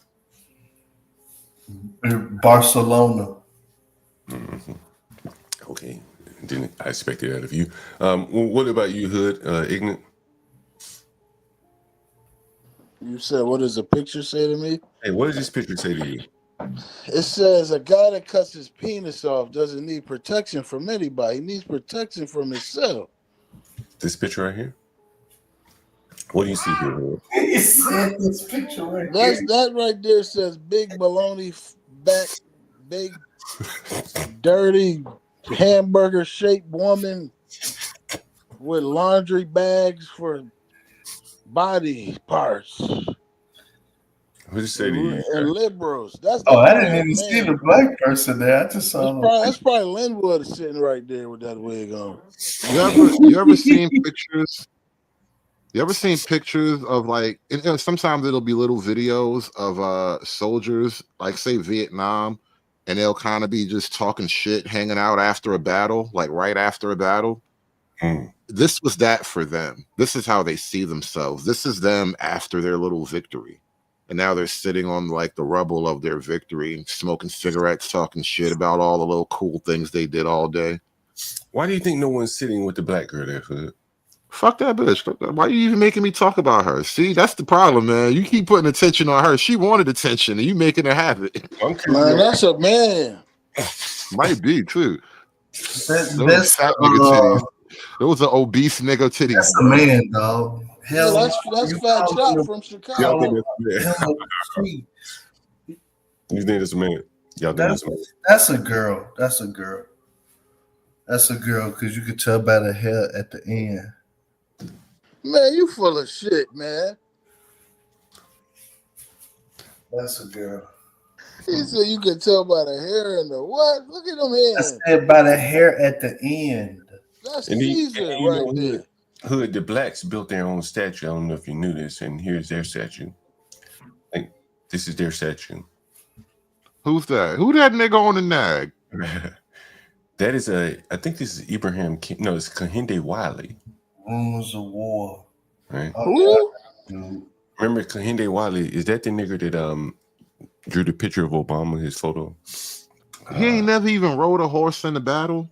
Barcelona. Okay. Didn't I expected that of you. What about you, Hood? Ignorant? You said, what does the picture say to me? Hey, what does this picture say to you? It says a guy that cuts his penis off doesn't need protection from anybody. He needs protection from himself. This picture right here? What do you see here, Hood? He said this picture right That right there says big baloney back, big dirty hamburger shaped woman with laundry bags for body parts. What did it say to you? And liberals. I didn't even see the black person there. I just saw that's probably Linwood sitting right there with that wig on. You ever seen pictures? You ever seen pictures of like, and sometimes it'll be little videos of soldiers, like say Vietnam, and they'll kind of be just talking shit, hanging out after a battle, like right after a battle. This was that for them. This is how they see themselves. This is them after their little victory. And now they're sitting on like the rubble of their victory, smoking cigarettes, talking shit about all the little cool things they did all day. Why do you think no one's sitting with the black girl there, Hood? Fuck that bitch. Why are you even making me talk about her? See, that's the problem, man. You keep putting attention on her. She wanted attention, and you making her have it. Man, that's a man. Might be, too. That's Those are obese nigga titties. That's a man, dog. Hell, that's Fat Chop from Chicago. You think that's a man? Y'all think that's a man? That's a girl. That's a girl. That's a girl because you could tell by the hair at the end. Man, you full of shit, man. That's a girl. He said you could tell by the hair and the what? Look at them hands. I said by the hair at the end. That's Caesar right there. Hood, the blacks built their own statue. I don't know if you knew this, and here's their statue. Like, this is their statue. Who's that? Who that nigga on the nag? That is I think this is Ibrahim. No, it's Kehinde Wiley. Rumors of war. Right. Who? Remember Kehinde Wiley? Is that the nigga that drew the picture of Obama, his photo? He ain't never even rode a horse in the battle.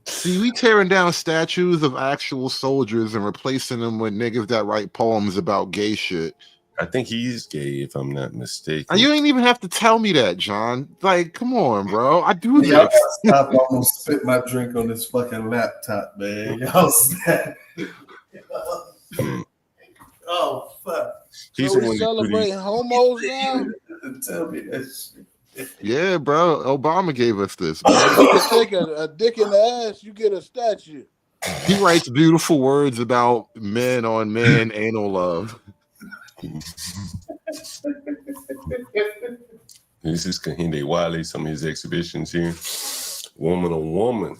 See, we tearing down statues of actual soldiers and replacing them with niggas that write poems about gay shit. I think he's gay, if I'm not mistaken. And you ain't even have to tell me that, John. Like, come on, bro. I do this. Y'all stop. I'm gonna spit my drink on this fucking laptop, man. Y'all stop. Oh fuck. So we celebrating homos now? Tell me that shit. Yeah, bro. Obama gave us this. Bro. You can take a dick in the ass, you get a statue. He writes beautiful words about men on men anal love. This is Kehinde Wiley, some of his exhibitions here. Woman on woman.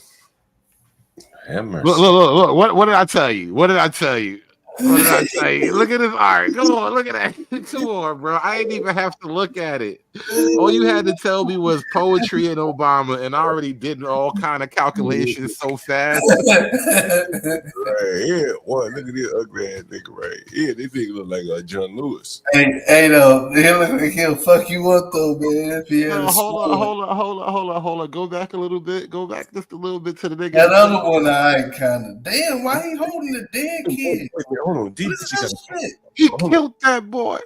Have mercy. Look. What did I tell you? What did I tell you? What did I say? Look at his art. Come on, look at that. Come on, bro. I didn't even have to look at it. All you had to tell me was poetry and Obama, and I already did all kind of calculations so fast. Right here, boy, look at this ugly ass nigga right here. This nigga look like John Lewis. Hey, though, he'll fuck you up though, man. No, hold on. Go back a little bit. Go back just a little bit to the nigga. That other one, I ain't kind of. Damn, why he holding the dead kid? Hold on, he killed that boy.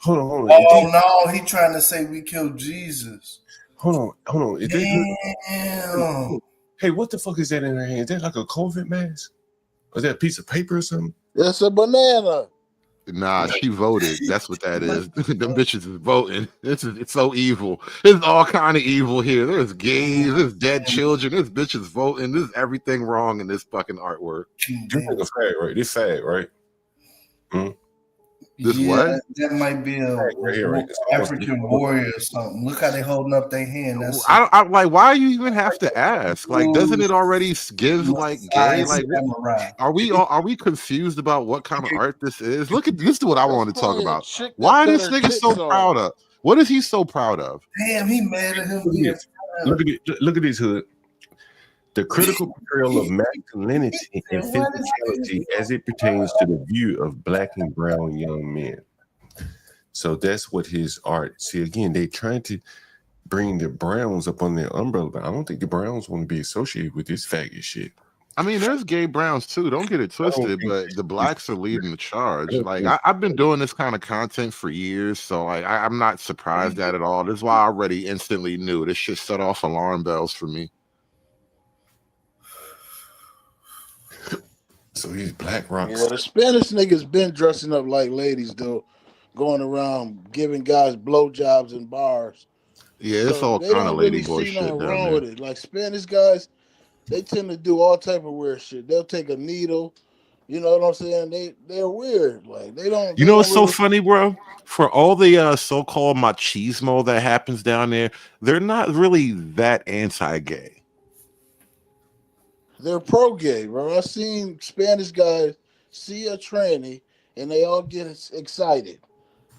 Hold on. Oh no, he trying to say we killed Jesus. Hold on. Damn. Hey, what the fuck is that in her hand? Is that like a COVID mask? Is that a piece of paper or something? That's a banana. Nah, she voted. That's what that is. Them bitches is voting. It's so evil. There's all kind of evil here. There's gays, there's dead children, there's bitches voting. There's everything wrong in this fucking artwork. You think a fag, right? This fag, right? Hmm? This Yeah, what? that might be a Right here, right? African warrior or something. Look how they holding up their hand. That's I like. Why do you even have to ask? Like, doesn't it already give like gay? Like, are we confused about what kind of art this is? Look at this. Is what I want to talk about. Why this nigga so proud of? What is he so proud of? Damn, he mad at him. Look at this hood. The critical portrayal of masculinity and physicality as it pertains to the view of black and brown young men. So that's what his art. See, again, they trying to bring the Browns up on their umbrella, but I don't think the Browns want to be associated with this faggot shit. I mean, there's gay Browns too. Don't get it twisted, but the blacks are leading the charge. Like I've been doing this kind of content for years, so like I'm not surprised at it all. This is why I already instantly knew this shit set off alarm bells for me. So these black rocks. Yeah, the Spanish niggas been dressing up like ladies though, going around giving guys blowjobs in bars. Yeah, it's all kind of lady boy shit down wrong there. with it. Like Spanish guys, they tend to do all type of weird shit. They'll take a needle, you know what I'm saying? They're weird. Like they don't. You know what's so funny, bro? For all the so-called machismo that happens down there, they're not really that anti-gay. They're pro-gay, bro. I've seen Spanish guys see a tranny and they all get excited.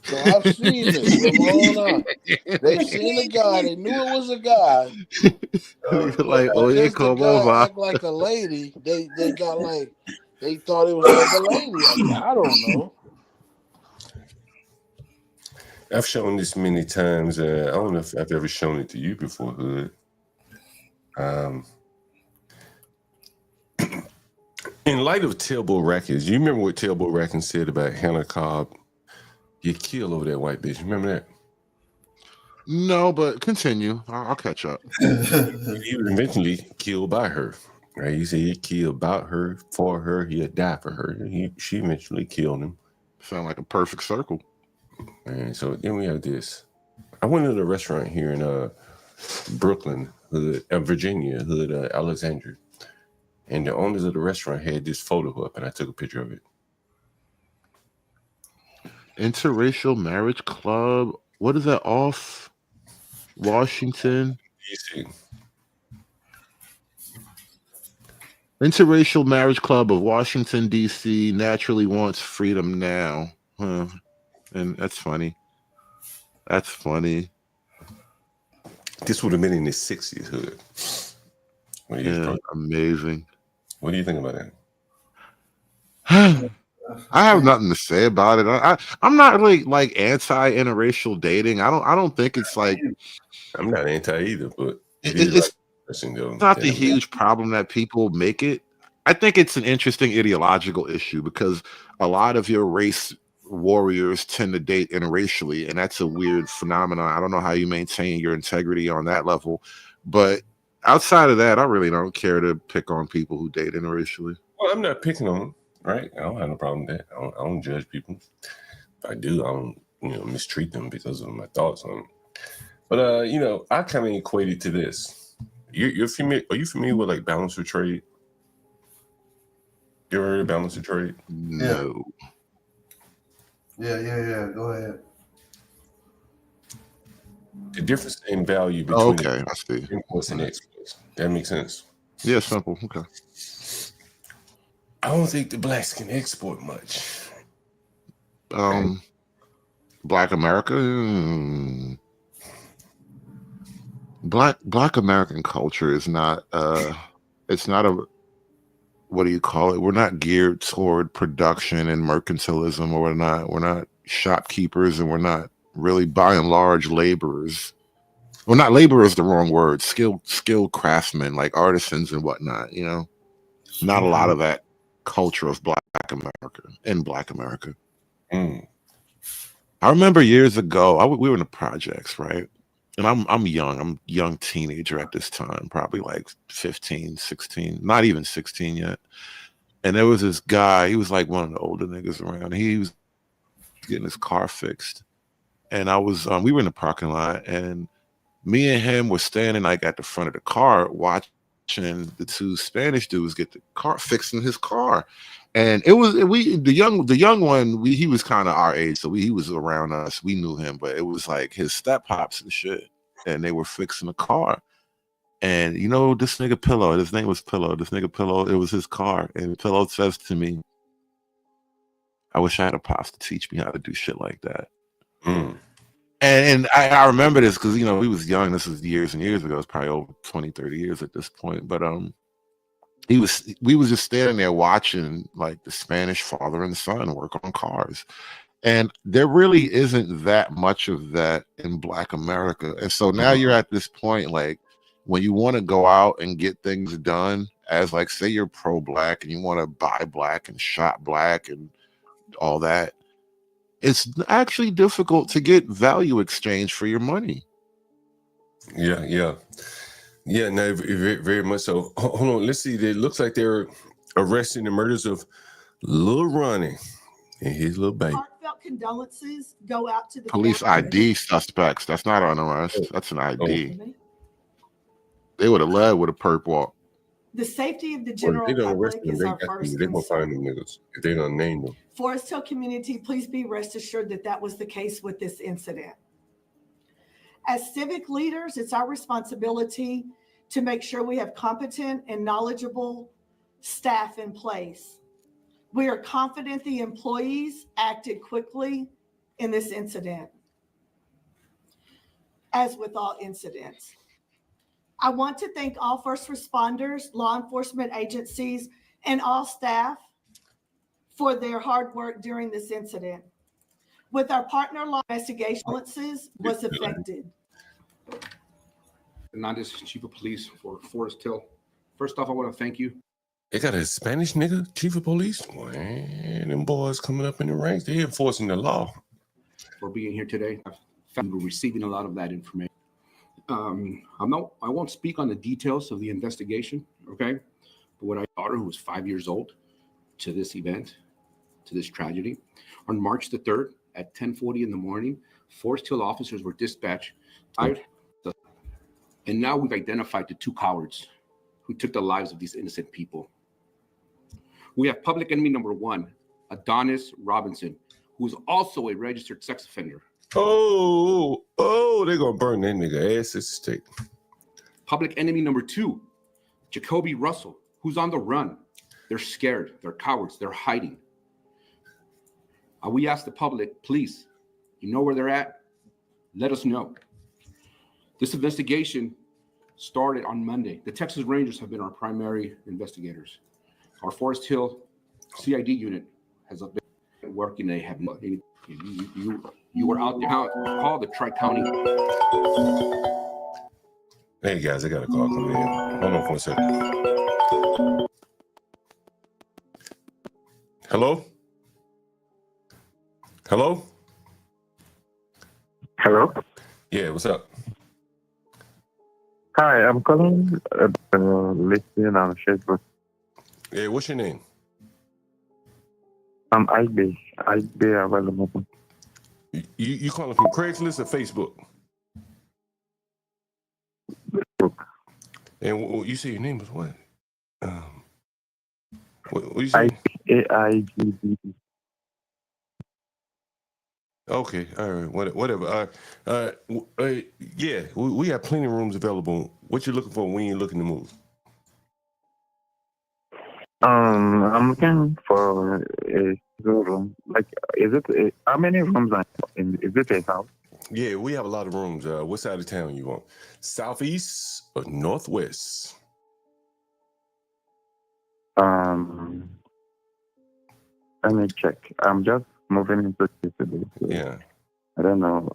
So I've seen this from my own eye. They've seen a guy, they knew it was a guy. Like, oh yeah, come over. Act like a lady. They got like they thought it was like a lady. I don't know. I've shown this many times. I don't know if I've ever shown it to you before, Hood. In light of Tailboat Rackets, you remember what Tailboat Rackets said about Hannah Cobb? You kill over that white bitch. Remember that? No, but continue. I'll catch up. He was eventually killed by her. Right? He said he killed about her, for her, he'd die for her. She eventually killed him. Sound like a perfect circle. And so then we have this. I went to the restaurant here in Brooklyn, Virginia, Alexandria. And the owners of the restaurant had this photo up, and I took a picture of it. Interracial Marriage Club. What is that? Off Washington? DC. Interracial Marriage Club of Washington, D.C. naturally wants freedom now. Huh. And that's funny. That's funny. This would have been in the 60s, Hood. Yeah, amazing. What do you think about that? I have nothing to say about it. I'm not really like anti-interracial dating. I don't think it's like I'm not anti either, but it's not the huge problem that people make it. I think it's an interesting ideological issue because a lot of your race warriors tend to date interracially, and that's a weird phenomenon. I don't know how you maintain your integrity on that level, but outside of that, I really don't care to pick on people who date interracially. Well, I'm not picking on them, right? I don't have no problem with that. I don't judge people. If I do, I don't, mistreat them because of my thoughts on them. But I kind of equate it to this. You're familiar? Are you familiar with like balance of trade? You ever heard of balance of trade? No. Yeah. Go ahead. The difference in value between I see. imports and exports. That makes sense. Yeah, simple. Okay. I don't think the blacks can export much. Black America. Black American culture is not. It's not a. What do you call it? We're not geared toward production and mercantilism, or we're not shopkeepers, and we're not really by and large laborers. Well, not laborers, the wrong word. Skilled craftsmen, like artisans and whatnot. Not a lot of that culture of Black America in Black America. I remember years ago, we were in the projects, right? And I'm young. I'm a young teenager at this time, probably like 15, 16, not even 16 yet. And there was this guy, he was like one of the older niggas around. He was getting his car fixed. And I was we were in the parking lot, and me and him were standing like at the front of the car watching the two Spanish dudes get the car fixing his car. And it was the young one, he was kind of our age, so he was around us. We knew him, but it was like his step pops and shit. And they were fixing the car. And you know, this nigga Pillow, his name was Pillow. This nigga Pillow, it was his car. And Pillow says to me, I wish I had a pops to teach me how to do shit like that. And I remember this because, you know, we was young. This was years and years ago. It's probably over 20, 30 years at this point. But we was just standing there watching like the Spanish father and son work on cars. And there really isn't that much of that in Black America. And so now you're at this point, like, when you want to go out and get things done, as like, say you're pro-Black and you want to buy Black and shop Black and all that, it's actually difficult to get value exchange for your money. Yeah. No, very, very much so. Hold on, let's see. It looks like they're arresting the murders of Lil Ronnie and his little baby. Heartfelt condolences go out to the Police ID suspects. That's not an arrest. That's an ID. They would have led with a perp walk. The safety of the Or general if they don't arrest public them, is they our got first them. They're gonna find them niggas if they don't name them. Forest Hill community, please be rest assured that that was the case with this incident. As civic leaders, it's our responsibility to make sure we have competent and knowledgeable staff in place. We are confident the employees acted quickly in this incident. As with all incidents, I want to thank all first responders, law enforcement agencies, and all staff for their hard work during this incident. With our partner law investigation, was affected. And this is Chief of Police for Forest Hill. First off, I want to thank you. They got a Spanish nigga, chief of police. Man, them boys coming up in the ranks. They enforcing the law. For being here today. I've found we're receiving a lot of that information. I won't speak on the details of the investigation, okay? But what I daughter, who was 5 years old, to this event, to this tragedy, on March the 3rd at 10:40 in the morning, Forest Hill officers were dispatched. And now we've identified the two cowards who took the lives of these innocent people. We have public enemy number one, Adonis Robinson, who is also a registered sex offender. Oh, they're gonna burn that nigga ass at stake. Public enemy number two, Jacoby Russell, who's on the run. They're scared, they're cowards, they're hiding. We ask the public, please, you know where they're at? Let us know. This investigation started on Monday. The Texas Rangers have been our primary investigators. Our Forest Hill CID unit has been working. They have not. You were out there. Call the Tri-County. Hey guys, I got a call coming in. Hold on for a second. Hello? Hello? Hello? Yeah, what's up? Hi, I'm calling listening on Facebook. Yeah, what's your name? I'm IB available. You calling from Craigslist or Facebook? And you say your name was what? What you say? AIGB. Okay, all right, whatever. Yeah, we have plenty of rooms available. What you looking for when you're looking to move? I'm looking for a room. Like, how many rooms are in? Is it a house? Yeah, we have a lot of rooms. What side of town you want? Southeast or northwest? Let me check. I'm just moving into this today. So yeah. I don't know.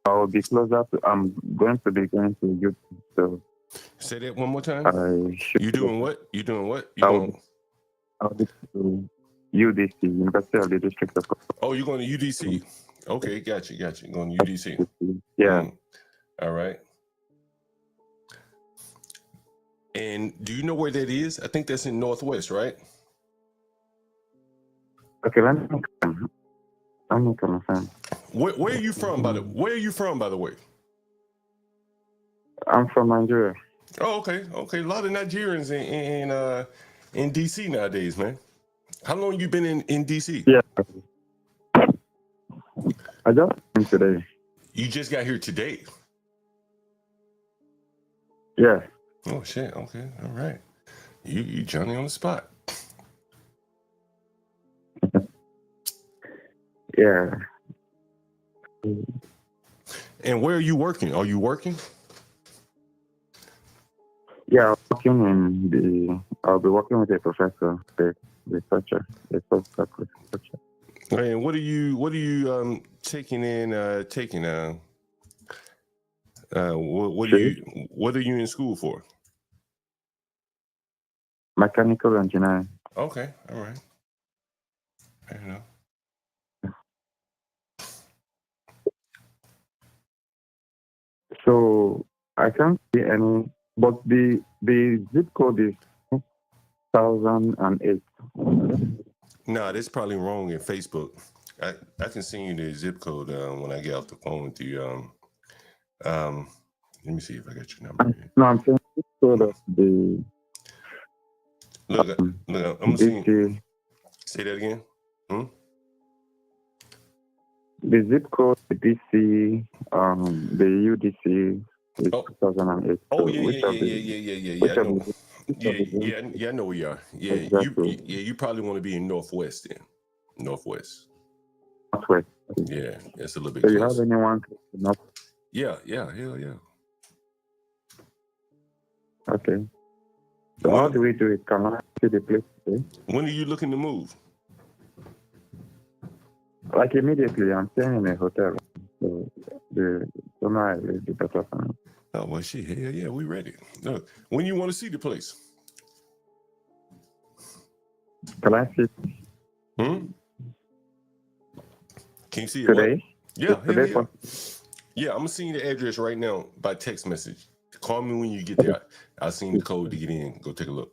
I'll be closer to. I'm going to be going to YouTube. So say that one more time. You doing what? You doing what? I'll be to UDC, University of the District of. Oh, you're going to UDC. Okay, got you. Going to UDC. Yeah. All right. And do you know where that is? I think that's in Northwest, right? Okay, let me come. I'm not gonna find. Where are you from, by the way? I'm from Nigeria. Oh, okay. A lot of Nigerians in DC nowadays, man. How long you been in DC? Yeah. I just came today. You just got here today? Yeah. Oh shit. Okay. All right. You Johnny on the spot. Yeah. And where are you working? Are you working? Yeah, I'll be working with a professor, a researcher, a postdoc researcher. And what are you taking in? What are you in school for? Mechanical engineering. Okay, all right. Fair enough. So I can't see any, but the zip code is 2008. No, that's probably wrong in Facebook. I can send you the zip code when I get off the phone with you. Let me see if I got your number. No, I'm saying zip code of the. Look, I'm gonna see. Say that again. The zip code, the DC, the UDC is 2008. Oh, So yeah. I know. I know where you are. Yeah, Exactly. you probably want to be in Northwest then. Northwest. Yeah, that's a little bit So you closer. have anyone? Yeah, hell yeah. Okay. So how do we do it? Can I see the place today? When are you looking to move? Like immediately, I'm staying in a hotel. So the sooner I leave, the better for me. Oh, well, shit. Hell yeah, we ready. Look, when you want to see the place? Can I see Can you see it? today? Yeah, Today hell yeah. Yeah, I'm going to send you the address right now by text message. Call me when you get there. I'll send you the code to get in. Go take a look.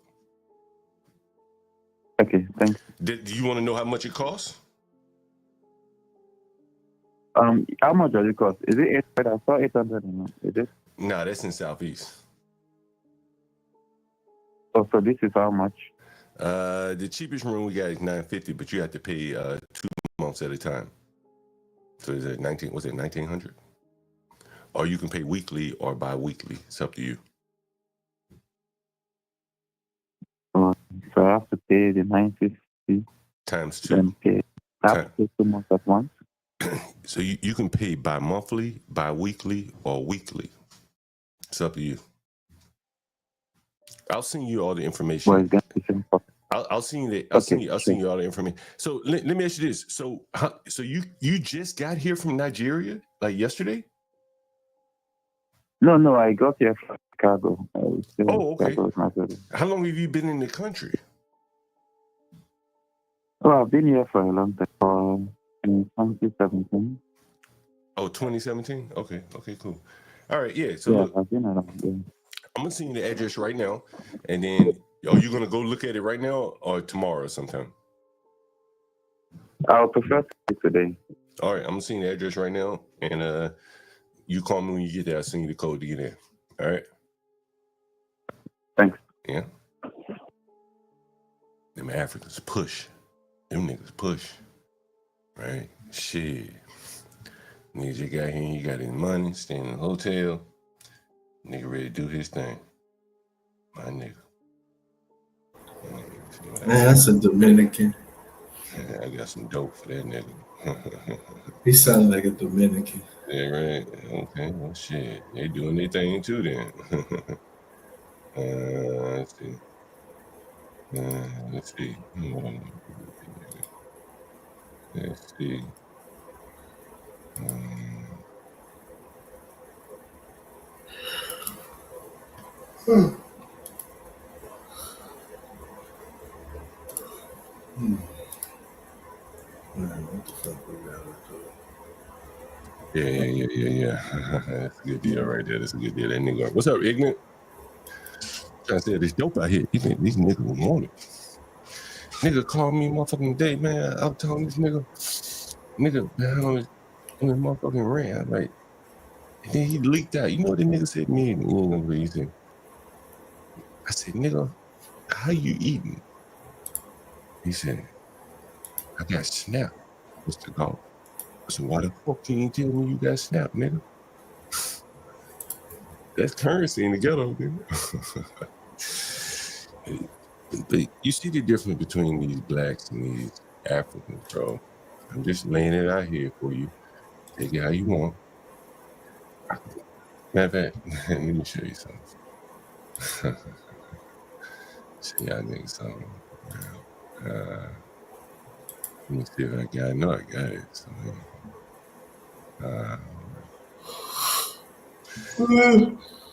Okay, thanks. Do you want to know how much it costs? How much does it cost? Is it 800? I saw 800. Is it? Nah, that's in Southeast. Oh, so this is how much? The cheapest room we got is $950, but you have to pay 2 months at a time. So is it 1900? Or you can pay weekly or bi-weekly. It's up to you. So I have to pay the 950 times 2. Then pay. I have to pay 2 months at once. So you can pay bi-monthly, bi-weekly, or weekly. It's up to you. I'll send you all the information. Well, it's going to be same cost. I'll send you I'll send you all the information. So let me ask you this. So you just got here from Nigeria like yesterday? No, I got here from Chicago. Okay. How long have you been in the country? Oh, I've been here for a long time. In 2017. Oh, 2017? Okay, cool. All right, yeah. So Yeah, look, I've been around there. I'm gonna send you the address right now, and then are you gonna go look at it right now or tomorrow sometime? I'll prefer to do today. All right, I'm gonna send you the address right now, and you call me when you get there. I'll send you the code to get in. All right. Thanks. Yeah. Them Africans push. Them niggas push. Right? Shit. Niggas you got here, you got his money, staying in a hotel. Nigga ready to do his thing. My nigga. Man, that's a Dominican. I got some dope for that nigga. He sounded like a Dominican. Yeah, right. Okay, well shit. They doing their thing too then. Let's see. Let's see. Let's see. Man, what the fuck we gotta do? Yeah. That's a good deal right there. That's a good deal. That nigga. What's up, ignorant? Trying to say this dope out here. These niggas want it. Nigga called me motherfucking day, man. I'm telling this nigga, man, I was in the motherfucking rant. I'm like, and then he leaked out. You know what the nigga said to me? You ain't gonna believe he said. I said, nigga, how you eating? He said, I got Snap. What's the call? I said, why the fuck can you tell me you got Snap, nigga? That's currency in the ghetto, nigga. But you see the difference between these blacks and these Africans, bro. I'm just laying it out here for you. Take it how you want. Matter of fact, let me show you something. See y'all niggas something. Let me see if I got it. I know I got it. So,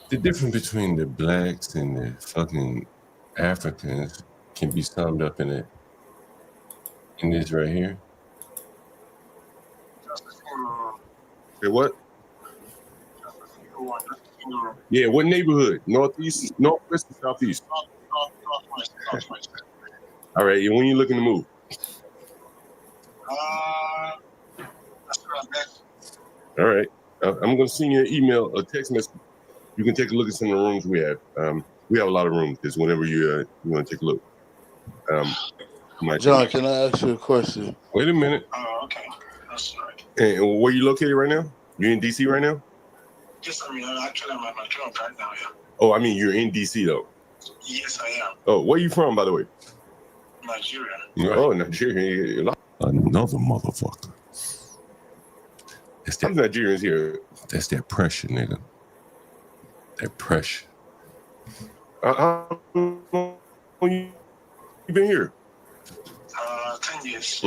the difference between the blacks and the fucking Africans can be summed up in this right here. Okay, what? Yeah, what neighborhood? Northeast, northwest, or southeast? Northwest. All right, when you looking to move? All right, I'm gonna send you an email, a text message. You can take a look at some of the rooms we have. We have a lot of rooms. Just whenever you want to take a look. John, can I ask you a question? Wait a minute. Okay. That's right. And where you located right now? You in DC right now? Yes, I mean, actually, I'm at my job right now, yeah. Oh, I mean, you're in DC though. Yes, I am. Oh, where you from, by the way? Nigeria. Oh, Nigeria. Another motherfucker. It's them Nigerians here. That's that pressure, nigga. That pressure. How long you been here? 10 years.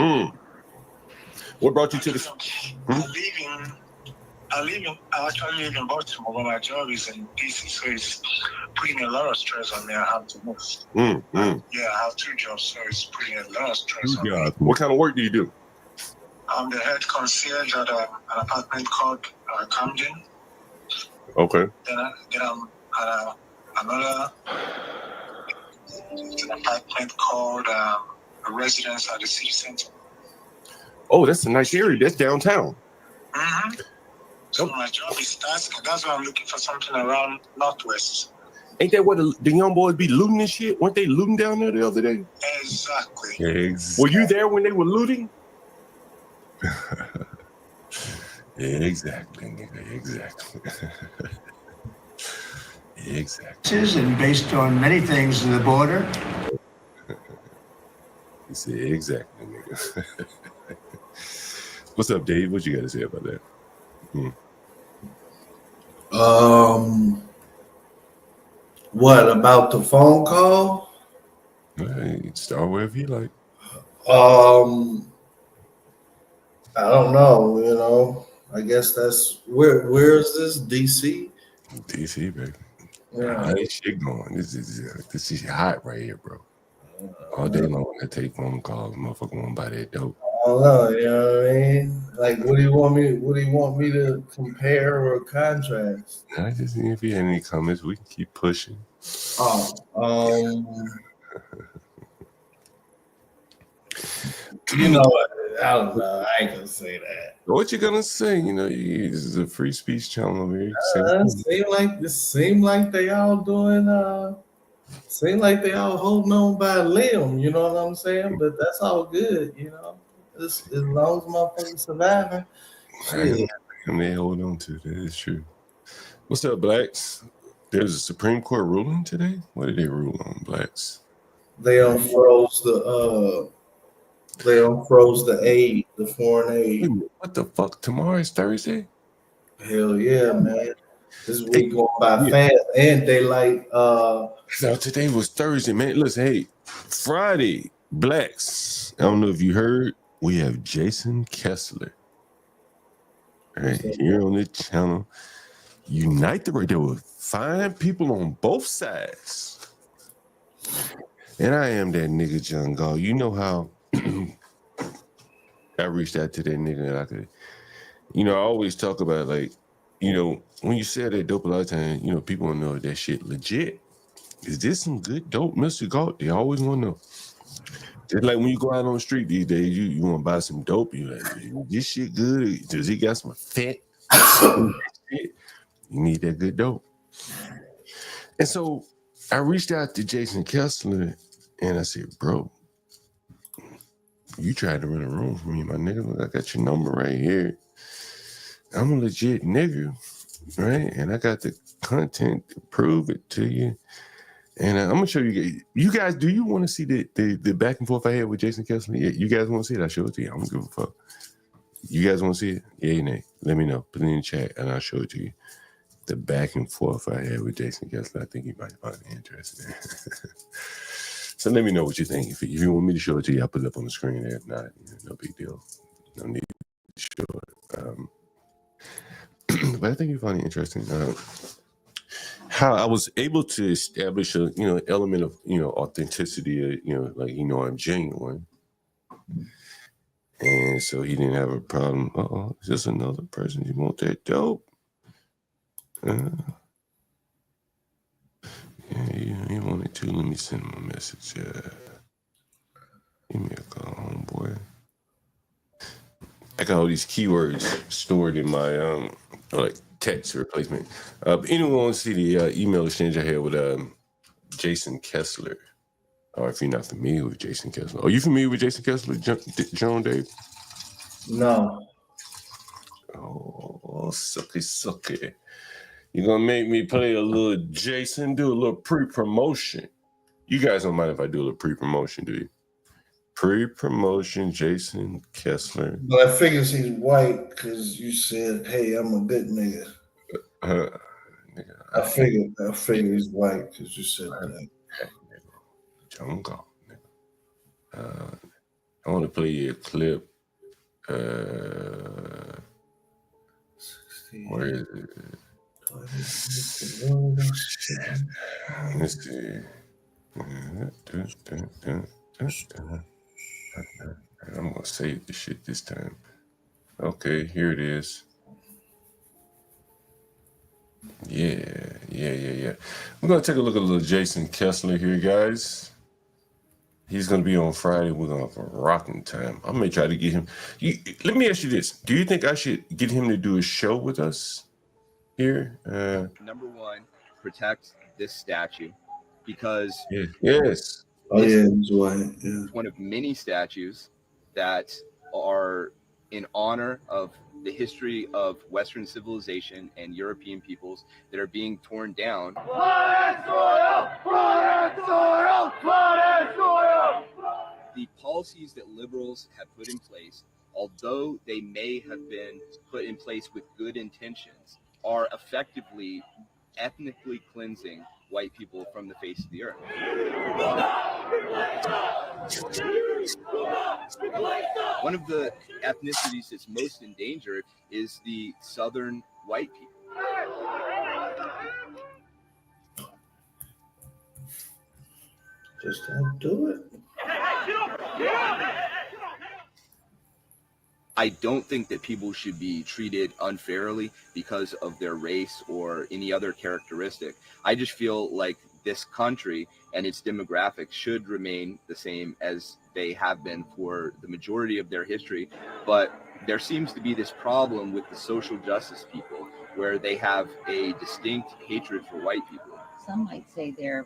What brought you to this? I actually live in Baltimore, but my job is in DC, so it's putting a lot of stress on me. I have to move. Yeah, I have 2 jobs, so it's putting a lot of stress on me. What kind of work do you do? I'm the head concierge at an apartment called Camden. Okay. Then I'm at another apartment called a residence at the city center. Oh, that's a nice area. That's downtown. So my job is tasking. That's why I'm looking for something around Northwest. Ain't that what the young boys be looting and shit? Weren't they looting down there the other day? Exactly. Were you there when they were looting? Exactly, nigga. Exactly. Exactly. And based on many things in the border. You said exactly, nigga. What's up, Dave? What you got to say about that? What about the phone call? Hey, start wherever you like. I don't know, you know. I guess that's where is this? DC? DC, baby. Yeah. How this shit going? This is hot right here, bro. All day long I take phone calls, motherfucker won't buy that dope. I don't know, you know what I mean? Like what do you want me to compare or contrast? I just if you had any comments, we can keep pushing. You know what? I don't know. I ain't gonna say that. What you gonna say? You know, this is a free speech channel over here. Seem like they all doing seem like they all holding on by a limb, you know what I'm saying? But that's all good, you know. As long as motherfuckers surviving. Shit. And they hold on to that is true. What's up, blacks? There's a Supreme Court ruling today. What did they rule on, blacks? They unfroze the aid, the foreign aid. What the fuck? Tomorrow is Thursday? Hell yeah, man. This week going by fast and daylight. So today was Thursday, man. Listen, hey, Friday, blacks. I don't know if you heard, we have Jason Kessler. Right here on the channel. Unite the right. There were fine people on both sides. And I am that nigga John Gall. You know how I reached out to that nigga and I could I always talk about like, when you sell that dope a lot of times, people want to know if that shit legit. Is this some good dope, Mr. Galt? They always want to know. Just like when you go out on the street these days, you want to buy some dope. You like, this shit good? Does he got some fat shit? You need that good dope. And so I reached out to Jason Kessler and I said, bro, you tried to run a room for me, my nigga. Look, I got your number right here. I'm a legit nigga, right? And I got the content to prove it to you. And I'm gonna show you. You guys, do you want to see the back and forth I had with Jason Kessler? Yeah, you guys want to see it? I'll show it to you. I don't give a fuck. You guys want to see it? Yeah, nay. Let me know. Put it in the chat, and I'll show it to you. The back and forth I had with Jason Kessler. I think you might find it interesting. So let me know what you think. If you want me to show it to you, I'll put it up on the screen there. If not, no big deal. No need to show it. But I think you find it interesting. How I was able to establish a element of authenticity, I'm genuine, and so he didn't have a problem. Is this another person? You want that dope? Yeah, he wanted to. Let me send him a message. Give me a call, homeboy. I got all these keywords stored in my text replacement. Anyone want to see the email exchange I had with Jason Kessler? Or if you're not familiar with Jason Kessler. Are you familiar with Jason Kessler, John Dave? No. Oh, sucky. You're going to make me play a little Jason, do a little pre-promotion. You guys don't mind if I do a little pre-promotion, do you? Pre-promotion, Jason Kessler. But I figures he's white because you said, hey, I'm a good nigga. I figured he's white because you said that. John Galt, nigga. I want to play you a clip. Where is it? Let's see. I'm gonna save the shit this time. Okay, here it is. Yeah. We're gonna take a look at a little Jason Kessler here, guys. He's gonna be on Friday. We're gonna have a rocking time. I may try to get him. Let me ask you this: do you think I should get him to do a show with us here? Number one, protect this statue because yes. He's white. Yeah. One of many statues that are in honor of the history of Western civilization and European peoples that are being torn down. The policies that liberals have put in place, although they may have been put in place with good intentions, are effectively ethnically cleansing white people from the face of the earth. One of the ethnicities that's most endangered is the southern white people. Just don't do it. I don't think that people should be treated unfairly because of their race or any other characteristic. I just feel like this country and its demographics should remain the same as they have been for the majority of their history. But there seems to be this problem with the social justice people where they have a distinct hatred for white people. Some might say they're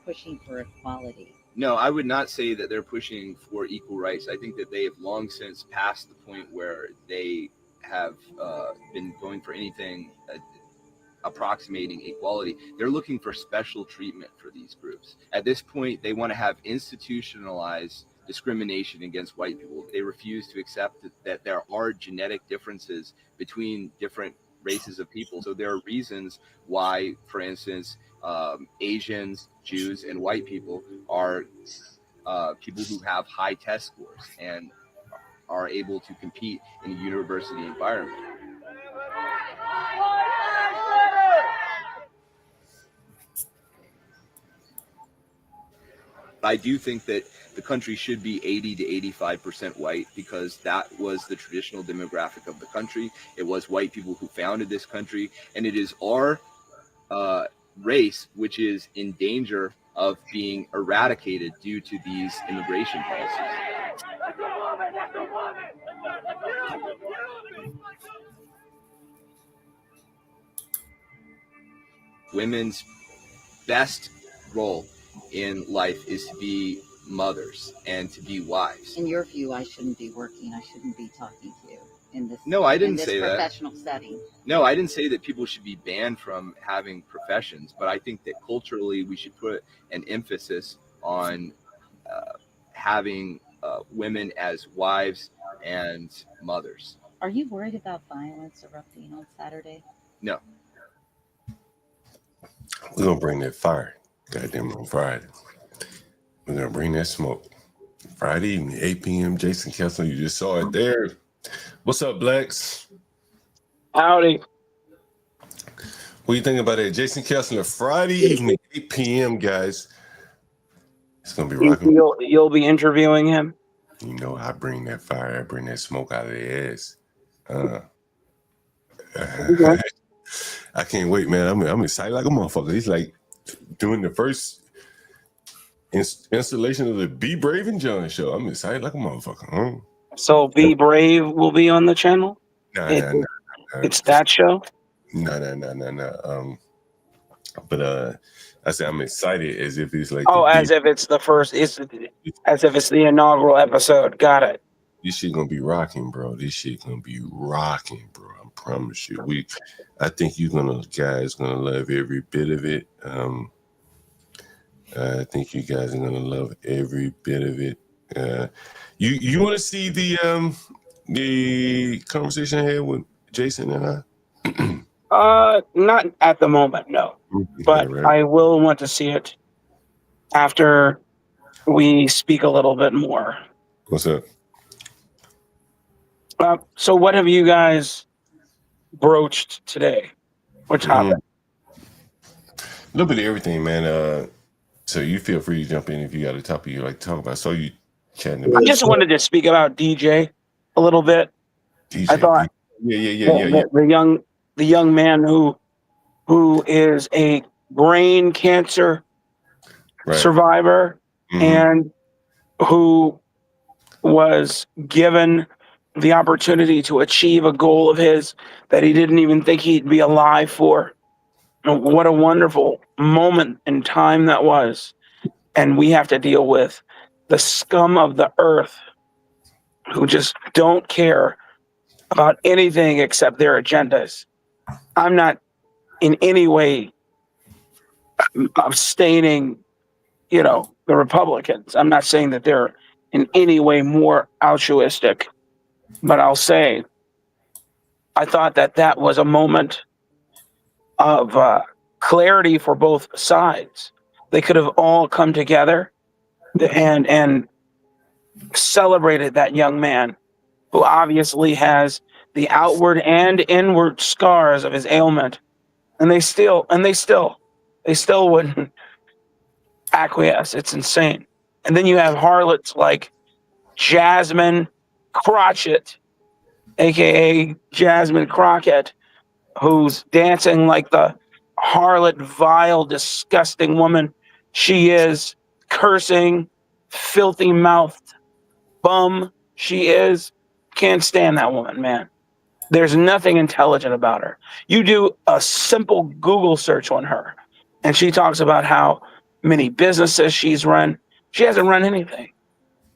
pushing for equality. No, I would not say that they're pushing for equal rights. I think that they have long since passed the point where they have been going for anything approximating equality. They're looking for special treatment for these groups. At this point, they want to have institutionalized discrimination against white people. They refuse to accept that there are genetic differences between different races of people. So there are reasons why, for instance, Asians, Jews, and white people are people who have high test scores and are able to compete in a university environment. I do think that the country should be 80 to 85% white because that was the traditional demographic of the country. It was white people who founded this country, and it is our race which is in danger of being eradicated due to these immigration policies. Women's best role in life is to be mothers and to be wives. In your view, I shouldn't be working. I shouldn't be talking to you in this. No, I didn't in this say that. professional setting. No, I didn't say that people should be banned from having professions, but I think that culturally we should put an emphasis on having women as wives and mothers. Are you worried about violence erupting on Saturday? No. We're gonna bring that fire, goddamn, on Friday. We're gonna bring that smoke. Friday evening, 8 p.m. Jason Kessler, you just saw it there. What's up, Blacks? Howdy. What do you think about that? Jason Kessler, Friday evening, 8 p.m., guys. It's gonna be rocking. You'll be interviewing him? You know, I bring that fire, I bring that smoke out of their ass. Okay. I can't wait, man. I'm excited like a motherfucker. He's like doing the first installation of the Be Brave and John show. I'm excited like a motherfucker. Huh? So Be Brave will be on the channel? Nah. It's that show? No. But I say I'm excited as if it's like as if it's the first, as if it's the inaugural episode. Got it. This shit gonna be rocking, bro. This shit gonna be rocking, bro. I promise you. I think you guys gonna love every bit of it. I think you guys are gonna love every bit of it. You want to see the conversation I had with Jason and I? Not at the moment, no. But right. I will want to see it after we speak a little bit more. What's up? So what have you guys broached today? What topic? A little bit of everything, man. So you feel free to jump in if you got a topic you like to talk about. So you chatting about. I just wanted to speak about DJ a little bit. DJ, I thought, yeah. The young man who is a brain cancer survivor and who was given the opportunity to achieve a goal of his that he didn't even think he'd be alive for. What a wonderful moment in time that was. And we have to deal with the scum of the earth who just don't care about anything except their agendas. I'm not in any way abstaining, the Republicans. I'm not saying that they're in any way more altruistic, but I'll say I thought that was a moment of clarity for both sides. They could have all come together and celebrated that young man who obviously has the outward and inward scars of his ailment, and they still wouldn't acquiesce. It's insane. And then you have harlots like Jasmine Crockett, aka Jasmine Crockett, who's dancing like the harlot, vile, disgusting woman she is, cursing, filthy mouthed bum she is. Can't stand that woman, man. There's nothing intelligent about her. You do a simple Google search on her, and she talks about how many businesses she's run. She hasn't run anything.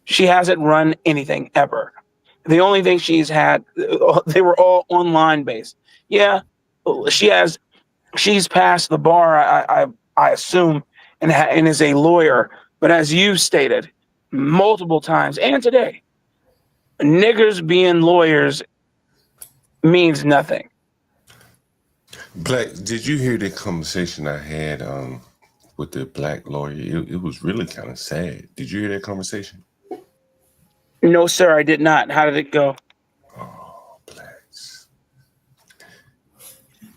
She hasn't run anything ever. The only thing she's had, they were all online based. Yeah, she's passed the bar, I assume, and is a lawyer. But as you stated multiple times, and today, niggers being lawyers means nothing. Black, did you hear the conversation I had with the black lawyer? It was really kind of sad. Did you hear that conversation? No, sir, I did not. How did it go? Oh, blacks.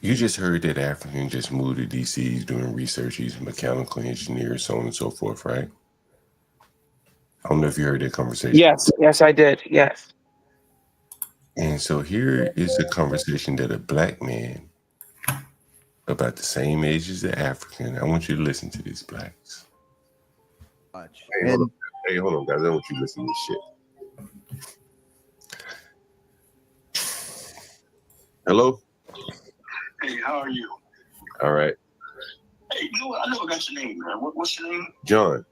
You just heard that African just moved to DC. He's doing research. He's a mechanical engineer, so on and so forth, right? I don't know if you heard that conversation. Yes, I did. Yes. And so here is a conversation that a black man about the same age as the African. I want you to listen to these blacks. Hey, hold on, guys. I want you to listen to this shit. Hello? Hey, how are you? All right. Hey, you know what? I never got your name, man. What's your name? John.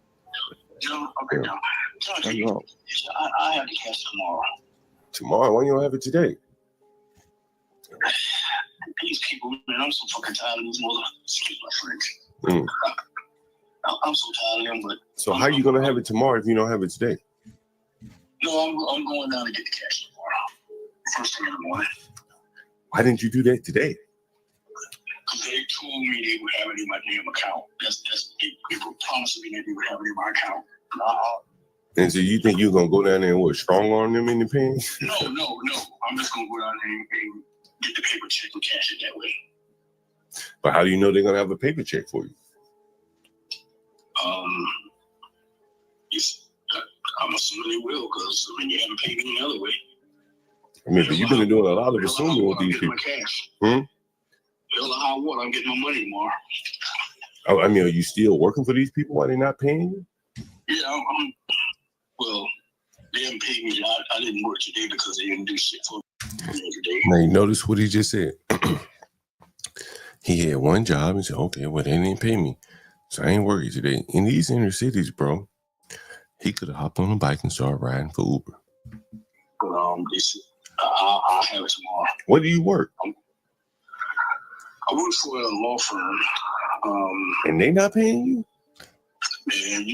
John? Okay, John. John, can you, I have the cash tomorrow. Tomorrow? Why you don't have it today? These people, man, I'm so fucking tired of these excuse my French. I'm so tired of them, but... So how are you going to have it tomorrow if you don't have it today? No, I'm going down to get the cash tomorrow. First thing in the morning. Why didn't you do that today? Because they told me they would have it in my damn account. They were promising me that they would have it in my account. And so you think you're going to go down there and strong arm them in the pen? No. I'm just going to go down there and get the paper check and cash it that way. But how do you know they're going to have a paper check for you? I'm assuming they will, because you haven't paid me any other way. I mean, but you've been doing a lot of assuming with these people. Hell or high water, I'm getting my money tomorrow. I mean, are you still working for these people while they're not paying you? Yeah, well, they haven't paid me. I didn't work today because they didn't do shit for me today. Now, you notice what he just said. He had one job and said, okay, well, they didn't pay me, so I ain't working today. In these inner cities, bro, he could have hopped on a bike and started riding for Uber. But I'll have it tomorrow. Where do you work? I work for a law firm. And they not paying you? Man,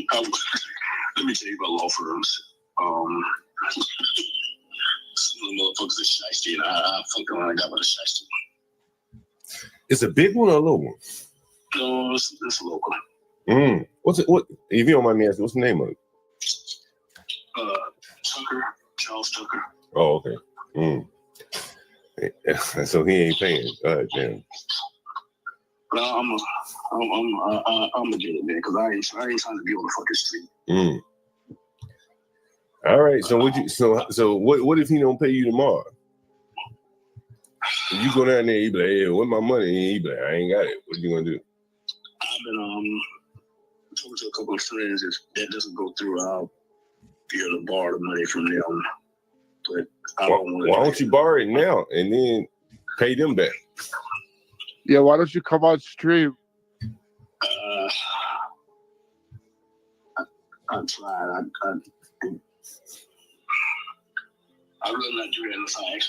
let me tell you about law firms. Some of the motherfuckers are shiesty, and I fucking got with a shiesty. It's a big one or a little one? No, it's local. What's it? What? If you don't mind me asking, what's the name of it? Charles Tucker. Oh, okay. So he ain't paying. God damn. No, I'm gonna get it, man, because I ain't trying to be on the fucking street. All right. So what if he don't pay you tomorrow? If you go down there, you be like, hey, where's my money? And he be like, I ain't got it. What you gonna do? I've been talking to a couple of friends. If that doesn't go through, I'll be able to borrow the money from them. But why don't you borrow it now and then pay them back? Yeah, why don't you come on stream? I tried. I'd rather not do that unless I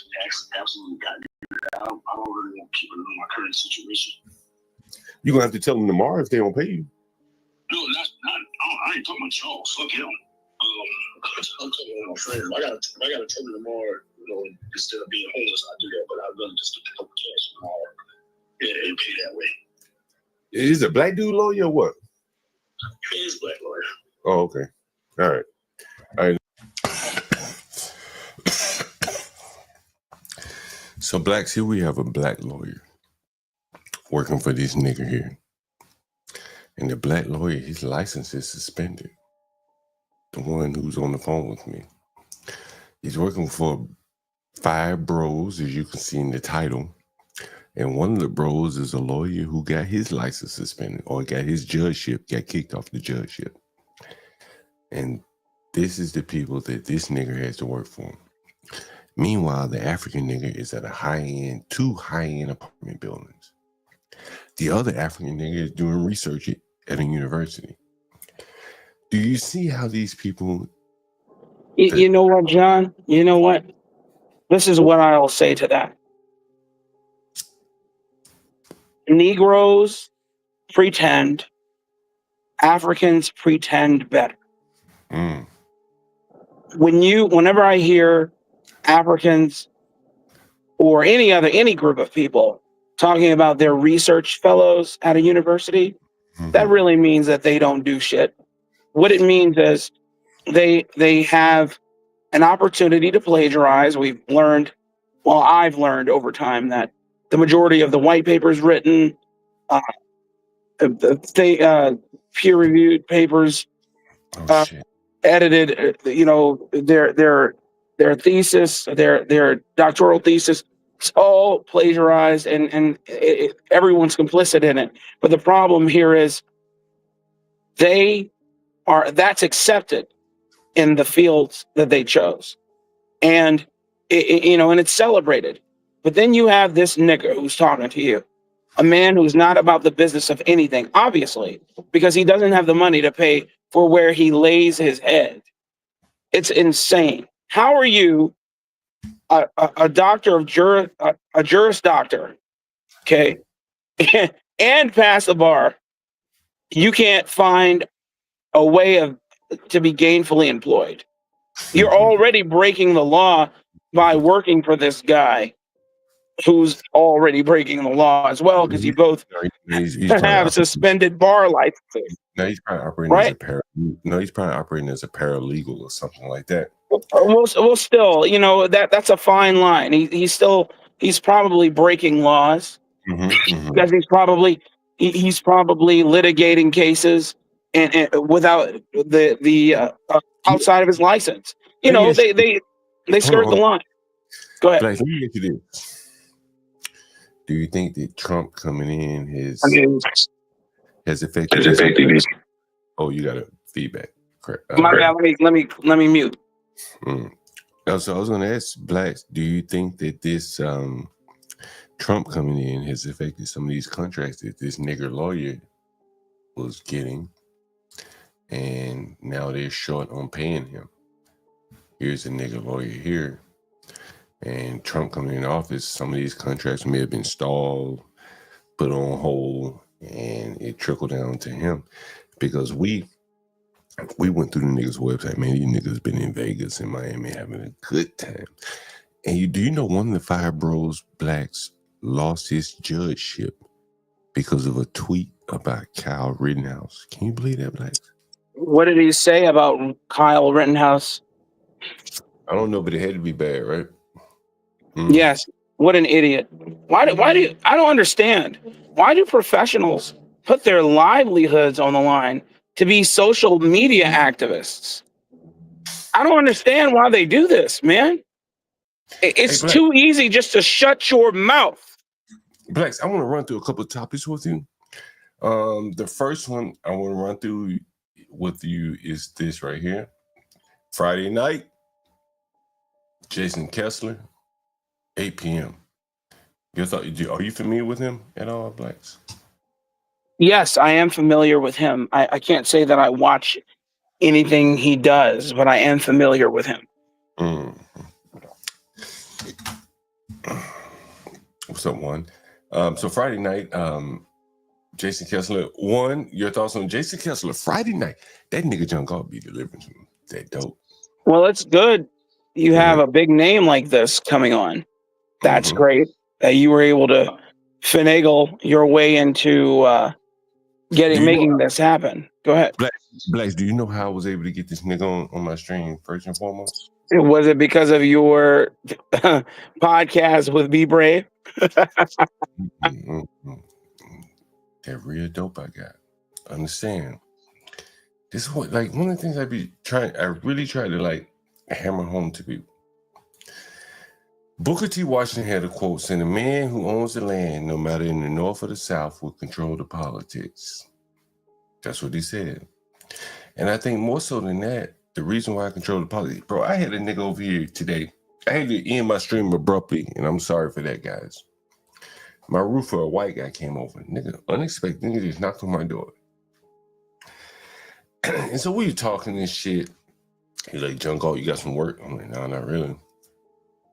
absolutely got to do that. I don't really want to keep it in my current situation. You're gonna have to tell them tomorrow if they don't pay you. No, I ain't talking about Charles. Fuck him. I'm talking about my friends. I gotta tell them tomorrow, instead of being homeless, I do that. But I'd rather just get the couple cash tomorrow. Yeah, and pay that way. Is it a black dude lawyer or what? He is a black lawyer. Oh, okay. All right. So blacks, here we have a black lawyer working for this nigga here. And the black lawyer, his license is suspended. The one who's on the phone with me. He's working for 5 bros, as you can see in the title. And one of the bros is a lawyer who got his license suspended or got his judgeship, got kicked off the judgeship. And this is the people that this nigger has to work for. Meanwhile, the African nigger is at 2 high-end apartment buildings. The other African nigger is doing research at a university. Do you see how these people... You know what, John? You know what? This is what I'll say to that. Negroes pretend, Africans pretend better. Whenever I hear Africans or any group of people talking about their research fellows at a university, that really means that they don't do shit. What it means is they have an opportunity to plagiarize. I've learned over time that the majority of the white papers written, peer-reviewed papers, edited, their thesis, their doctoral thesis. It's all plagiarized, and everyone's complicit in it. But the problem here is that's accepted in the fields that they chose, and and it's celebrated. But then you have this nigger who's talking to you, a man who's not about the business of anything, obviously, because he doesn't have the money to pay for where he lays his head. It's insane. How are you, a doctor of a Juris Doctor, okay, and pass the bar? You can't find a way to be gainfully employed. You're already breaking the law by working for this guy who's already breaking the law as well, because you both have suspended bar licenses. No, he's probably operating right? he's probably operating as a paralegal or something like that. Well, still, that's a fine line. He's probably breaking laws because he's probably litigating cases and without the outside of his license. They skirt the line. Go ahead. Like, let me get you this. Do you think that Trump coming in has affected? Oh, you got a feedback. Correct. My bad. Let me mute. So I was going to ask Blacks, do you think that this Trump coming in has affected some of these contracts that this nigger lawyer was getting, and now they're short on paying him? Here's a nigger lawyer here, and Trump coming in office, some of these contracts may have been stalled, put on hold, and it trickled down to him because we went through the niggas' website. Man, these niggas been in Vegas and Miami having a good time. And do you know one of the 5 bros, Blacks, lost his judgeship because of a tweet about Kyle Rittenhouse? Can you believe that, Blacks? What did he say about Kyle Rittenhouse? I don't know, but it had to be bad, right? Yes. What an idiot. Why do I don't understand. Why do professionals put their livelihoods on the line to be social media activists? I don't understand why they do this, man. It's too easy just to shut your mouth. Blacks, I want to run through a couple of topics with you. The first one I want to run through with you is this right here. Friday night, Jason Kessler, 8 p.m. Are you familiar with him at all, Blacks? Yes, I am familiar with him. I can't say that I watch anything he does, but I am familiar with him. What's up, one? So Friday night, Jason Kessler. One, your thoughts on Jason Kessler? Friday night, that nigga John God be delivering some that dope. Well, it's good. You have a big name like this coming on. That's great that you were able to finagle your way into making this happen. Go ahead. Blacks, do you know how I was able to get this nigga on my stream first and foremost? Was it because of your podcast with Be Brave? That real dope I got. Understand. This is what, like, one of the things I really try to hammer home to people. Booker T. Washington had a quote saying, "The man who owns the land, no matter in the North or the South, will control the politics." That's what he said. And I think more so than that, the reason why I control the politics, bro, I had a nigga over here today. I had to end my stream abruptly, and I'm sorry for that, guys. My roofer, a white guy, came over. Nigga, unexpected, nigga just knocked on my door. And so we were talking this shit. He's like, "Junko, you got some work?" I'm like, "No, not really."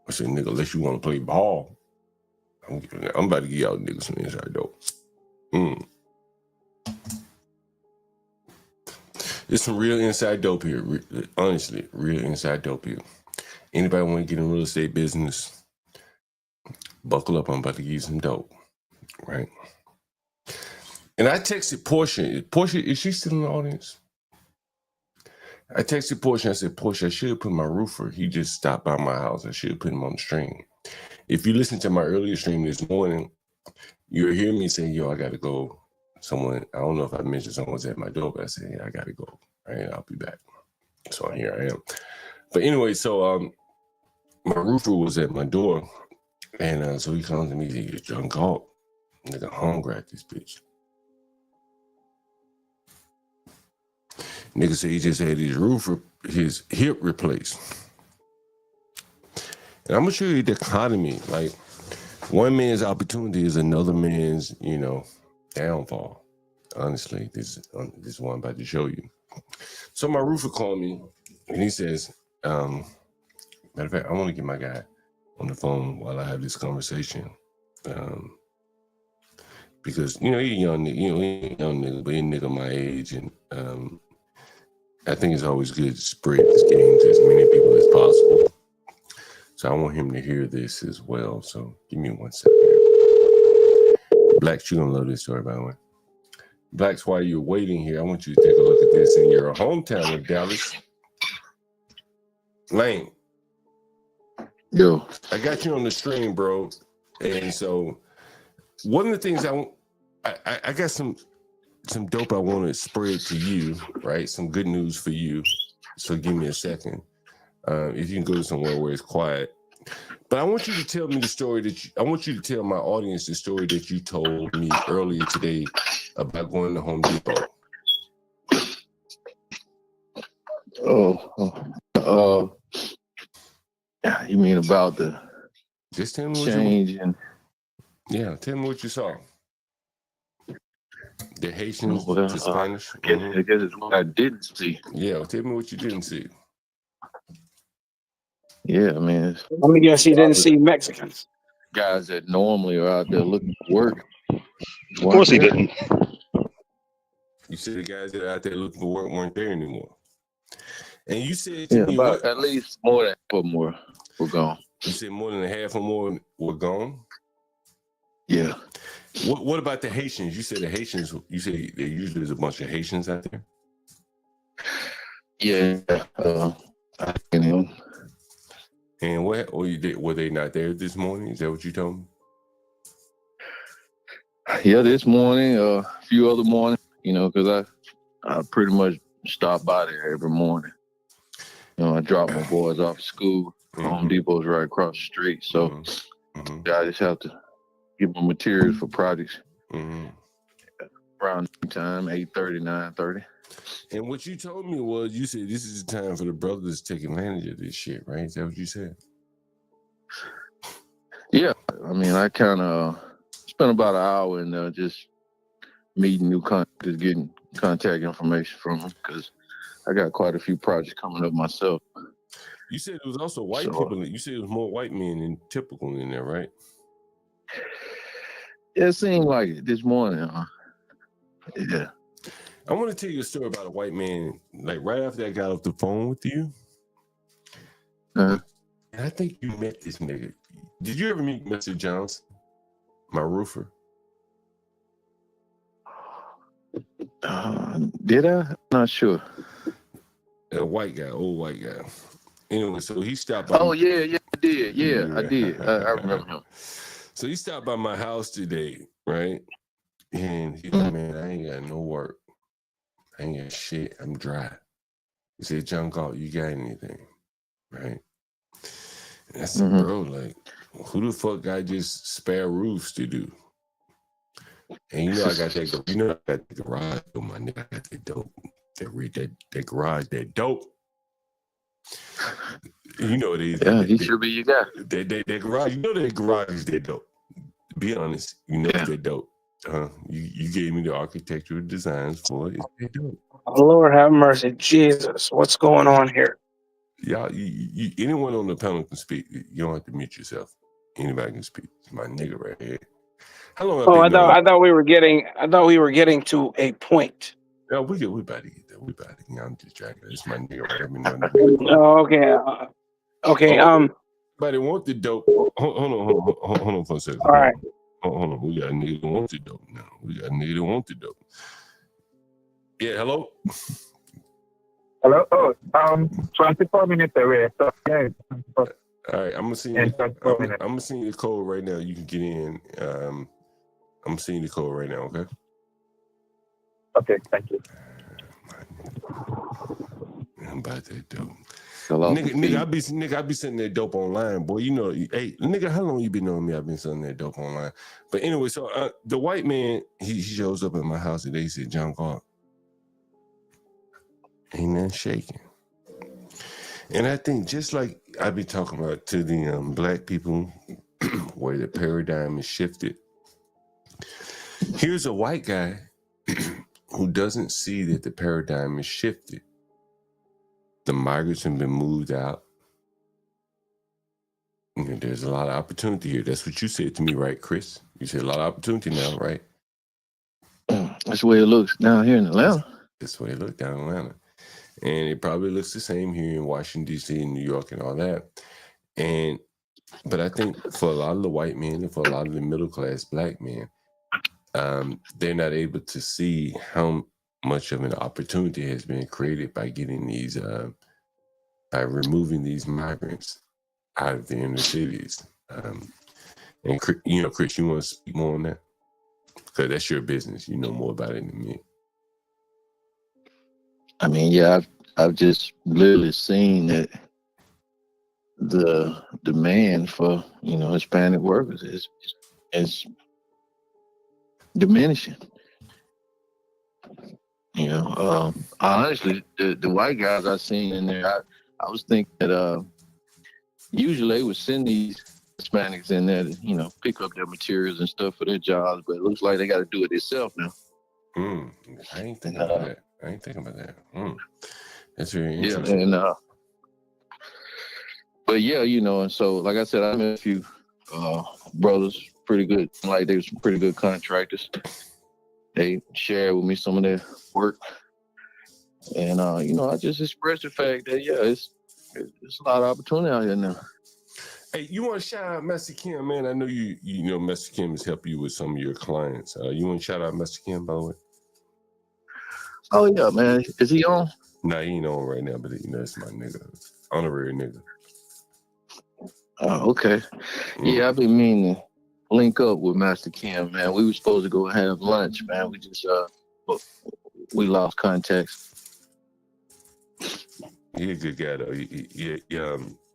I said, "Nigga, unless you want to play ball, I'm about to give y'all niggas some inside dope." There's some real inside dope here. Honestly, real inside dope here. Anybody want to get in real estate business, buckle up. I'm about to give you some dope, right? And I texted Portia. Portia, is she still in the audience? I texted Portia. I said, "Portia, I should have put my roofer. He just stopped by my house. I should have put him on the stream." If you listen to my earlier stream this morning, you'll hear me say, "Yo, I got to go." I don't know if I mentioned someone was at my door, but I said, "Yeah, I got to go. All right, I'll be back." So here I am. But anyway, so my roofer was at my door, and so he comes to me, he goes, John Galt, nigga hungry at this bitch. Nigga said he just had his hip replaced. And I'm gonna show you the dichotomy. Like, one man's opportunity is another man's, downfall. Honestly, this is what I'm about to show you. So my roofer called me and he says, matter of fact, I want to get my guy on the phone while I have this conversation. Because, he's a young nigga, but he's a nigga my age. And I think it's always good to spread this game to as many people as possible. So I want him to hear this as well. So give me 1 second. Blacks, you're going to love this story, by the way. Blacks, while you're waiting here, I want you to take a look at this in your hometown of Dallas. Lane. Yo. I got you on the stream, bro. And so one of the things I got some dope I want to spread to you, right? Some good news for you. So give me a second. If you can go to somewhere where it's quiet. But I want you to tell me the story I want you to tell my audience the story that you told me earlier today about going to Home Depot. You mean about the just tell me change and yeah, tell me what you saw. The Haitians, the Spanish. I guess it's what I didn't see. Yeah, tell me what you didn't see. Yeah, I mean, Let me guess, you didn't see Mexicans. Guys that normally are out there looking for work. Of course he didn't. You said the guys that are out there looking for work weren't there anymore. And you said to me, about at least more than half of them were gone. You said more than half or more were gone? Yeah. What about the Haitians? You said the Haitians, you said there usually there's a bunch of Haitians out there? Yeah. And were they not there this morning? Is that what you told me? Yeah, this morning, a few other mornings, because I pretty much stop by there every morning. I drop my boys off at school. Mm-hmm. Home Depot's right across the street. So I just have to get my materials for projects around time, 8:30, 9:30. And what you told me was, you said this is the time for the brothers to take advantage of this shit, right? Is that what you said? Yeah. I mean, I kind of spent about an hour in there just meeting new contacts, getting contact information from them, because I got quite a few projects coming up myself. You said it was also white people. You said it was more white men than typical in there, right? Yeah, it seemed like it this morning. Yeah. I want to tell you a story about a white man, like right after I got off the phone with you. And I think you met this nigga. Did you ever meet Mr. Johnson, my roofer? Did I? I'm not sure. A white guy, old white guy. Anyway, so he stopped by. Oh, yeah, I did. Yeah, I did. I remember him. So he stopped by my house today, right? And he's like, man, I ain't got no work. I ain't got shit. I'm dry. He said, John Galt, you got anything? Right? And I said, bro, like, who the fuck got just spare roofs to do? And I got that garage, my nigga. I got that dope. That garage, that dope. You know it is. Yeah, he should be your guy. That garage, that garage is that dope. To be honest, it's that dope. You gave me the architectural designs for it. It's that dope. Lord have mercy, Jesus! What's going on here? Y'all, anyone on the panel can speak. You don't have to mute yourself. Anybody can speak. It's my nigga right here. How long? I thought we were getting to a point. No, we about to get there. We about to get. I'm distracted. It's my nigga right here. Oh, okay. Okay. But it want the dope. Hold on for a second. All right. Hold on. We got a nigga that want the dope now. Yeah. Hello. Hello. 24 minutes away. So yeah. All right. I'm gonna send you the code right now. You can get in. I'm seeing the code right now. Okay. Okay. Thank you. I'm about that dope. Nigga, Nigga, I be selling that dope online, boy. You know, hey, nigga, how long you been knowing me? I've been selling that dope online. But anyway, so the white man, he shows up at my house today. He said, John Clark, ain't nothing shaking. And I think just like I be talking about to the black people, where the paradigm is shifted. Here's a white guy who doesn't see that the paradigm is shifted. The migrants have been moved out. You know, there's a lot of opportunity here. That's what you said to me, right, Chris? You said a lot of opportunity now, right? That's the way it looks down here in Atlanta. That's the way it looks down in Atlanta. And it probably looks the same here in Washington, D.C., and New York and all that. But I think for a lot of the white men and for a lot of the middle-class black men, they're not able to see how much of an opportunity has been created by getting these, by removing these migrants out of the inner cities. And you know, Chris, you want to speak more on that? Because that's your business. You know more about it than me. I mean, yeah, I've just literally seen that the demand for, you know, Hispanic workers is diminishing. You know, honestly, the white guys I seen in there, I was thinking that usually they would send these Hispanics in there to, you know, pick up their materials and stuff for their jobs, but it looks like they got to do it themselves now. I ain't thinking about that. That's very interesting. Yeah, and but yeah, you know, and so like I said, I met a few brothers, pretty good, like they were some pretty good contractors. They shared with me some of their work, and you know, I just expressed the fact that it's a lot of opportunity out here now. Hey, you want to shout out Master Kim, man? I know you know Master Kim has helped you with some of your clients. You want to shout out Master Kim, by the way? Oh yeah, man. Is he on? Nah, he ain't on right now, but you know, it's my nigga, honorary nigga. Oh, okay. Yeah, I've been meaning to link up with Master Kim, man. We were supposed to go have lunch, man. We just we lost contact. He's a good guy though.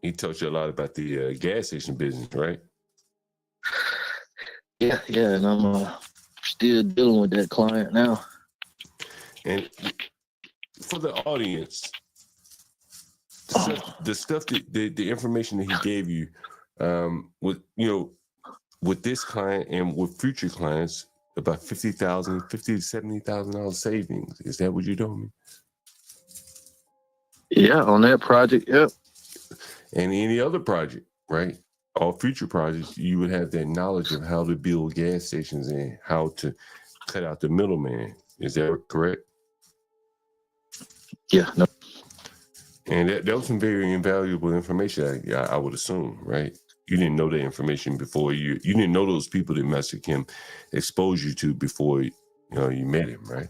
He taught you a lot about the gas station business, right? Yeah, and I'm still dealing with that client now. And for the audience, the stuff that the information that he gave you, with with this client and with future clients, about $50,000 to $70,000 savings. Is that what you told me? Yeah, on that project, yep. And any other project, right? All future projects, you would have that knowledge of how to build gas stations and how to cut out the middleman. Is that correct? Yeah. No. And that was some very invaluable information, I would assume, right? You didn't know that information before you didn't know those people that Master Kim exposed you to before you met him, right?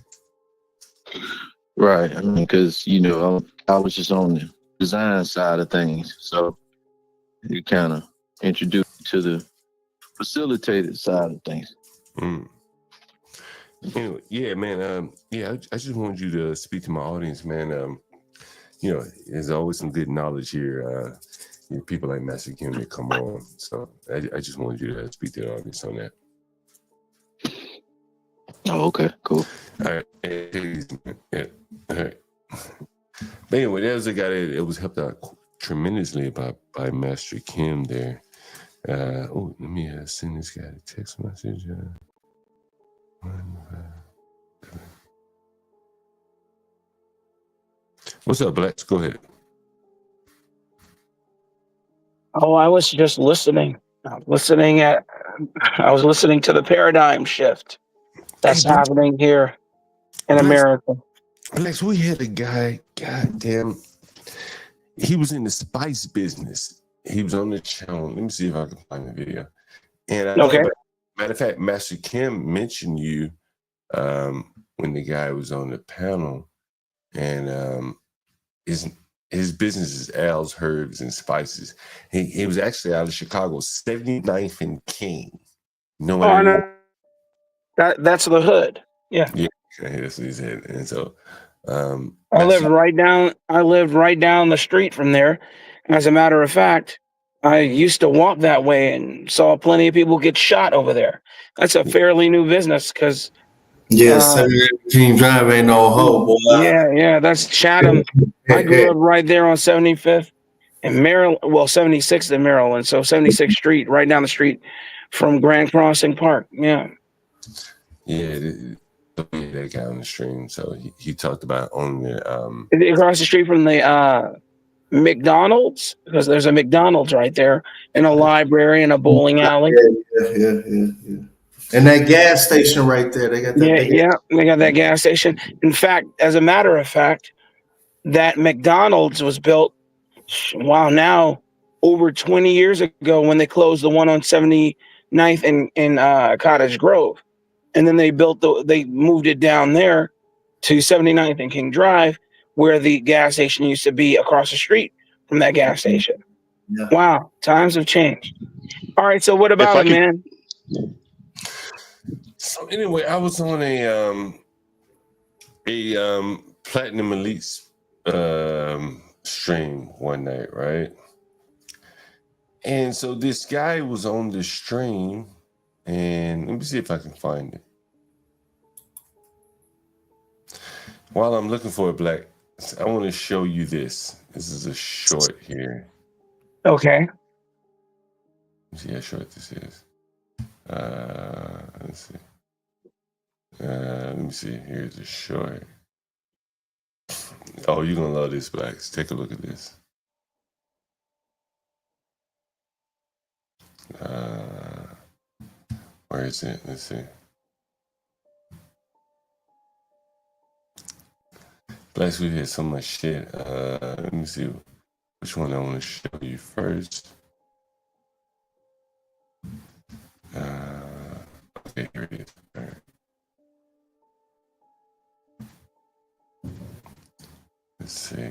Right. I mean, because I was just on the design side of things, so you kind of introduced me to the facilitated side of things. Anyway, yeah, man. I just wanted you to speak to my audience, man. There's always some good knowledge here. People like Master Kim that come on, so I just wanted you to speak to the audience on that. Oh, okay, cool. All right, yeah, all right. But anyway, there was a guy that was helped out tremendously by Master Kim there. Let me send this guy a text message. What's up, Blacks? Go ahead. Oh, I was just listening. I was listening to the paradigm shift that's happening here in America. Lex, we had a guy, goddamn, he was in the spice business. He was on the channel. Let me see if I can find the video. And matter of fact, Master Kim mentioned you when the guy was on the panel, and his business is Al's Herbs and Spices. He was actually out of Chicago, 79th and King. That's the hood. Yeah. Yeah, that's what he said. And so I lived right down the street from there. As a matter of fact, I used to walk that way and saw plenty of people get shot over there. That's a fairly new business because Yeah, 78 King Drive ain't no hoe, boy. yeah, that's Chatham. I grew up right there on 75th and Maryland, well, 76th in Maryland, so 76th Street, right down the street from Grand Crossing Park. Yeah. Yeah, that guy on the stream. So he talked about on the Is it across the street from the McDonald's? Because there's a McDonald's right there, and a library and a bowling alley. Yeah. And that gas station right there, they got that. They got that gas station. In fact, as a matter of fact, that McDonald's was built, now over 20 years ago when they closed the one on 79th in Cottage Grove. And then they moved it down there to 79th and King Drive, where the gas station used to be across the street from that gas station. Yeah. Wow, times have changed. All right, so what about it, man? So anyway, I was on a Platinum Elite stream one night, right? And so this guy was on the stream, and let me see if I can find it. While I'm looking for it, Black, I want to show you this. This is a short here. Okay. Let's see how short this is. Let's see. Let me see. Here's a short. Oh, you're gonna love this, Blacks. Take a look at this. Where is it? Let's see. Blacks, we did so much shit. Let me see which one I want to show you first. Okay, here it is. All right. Let's see.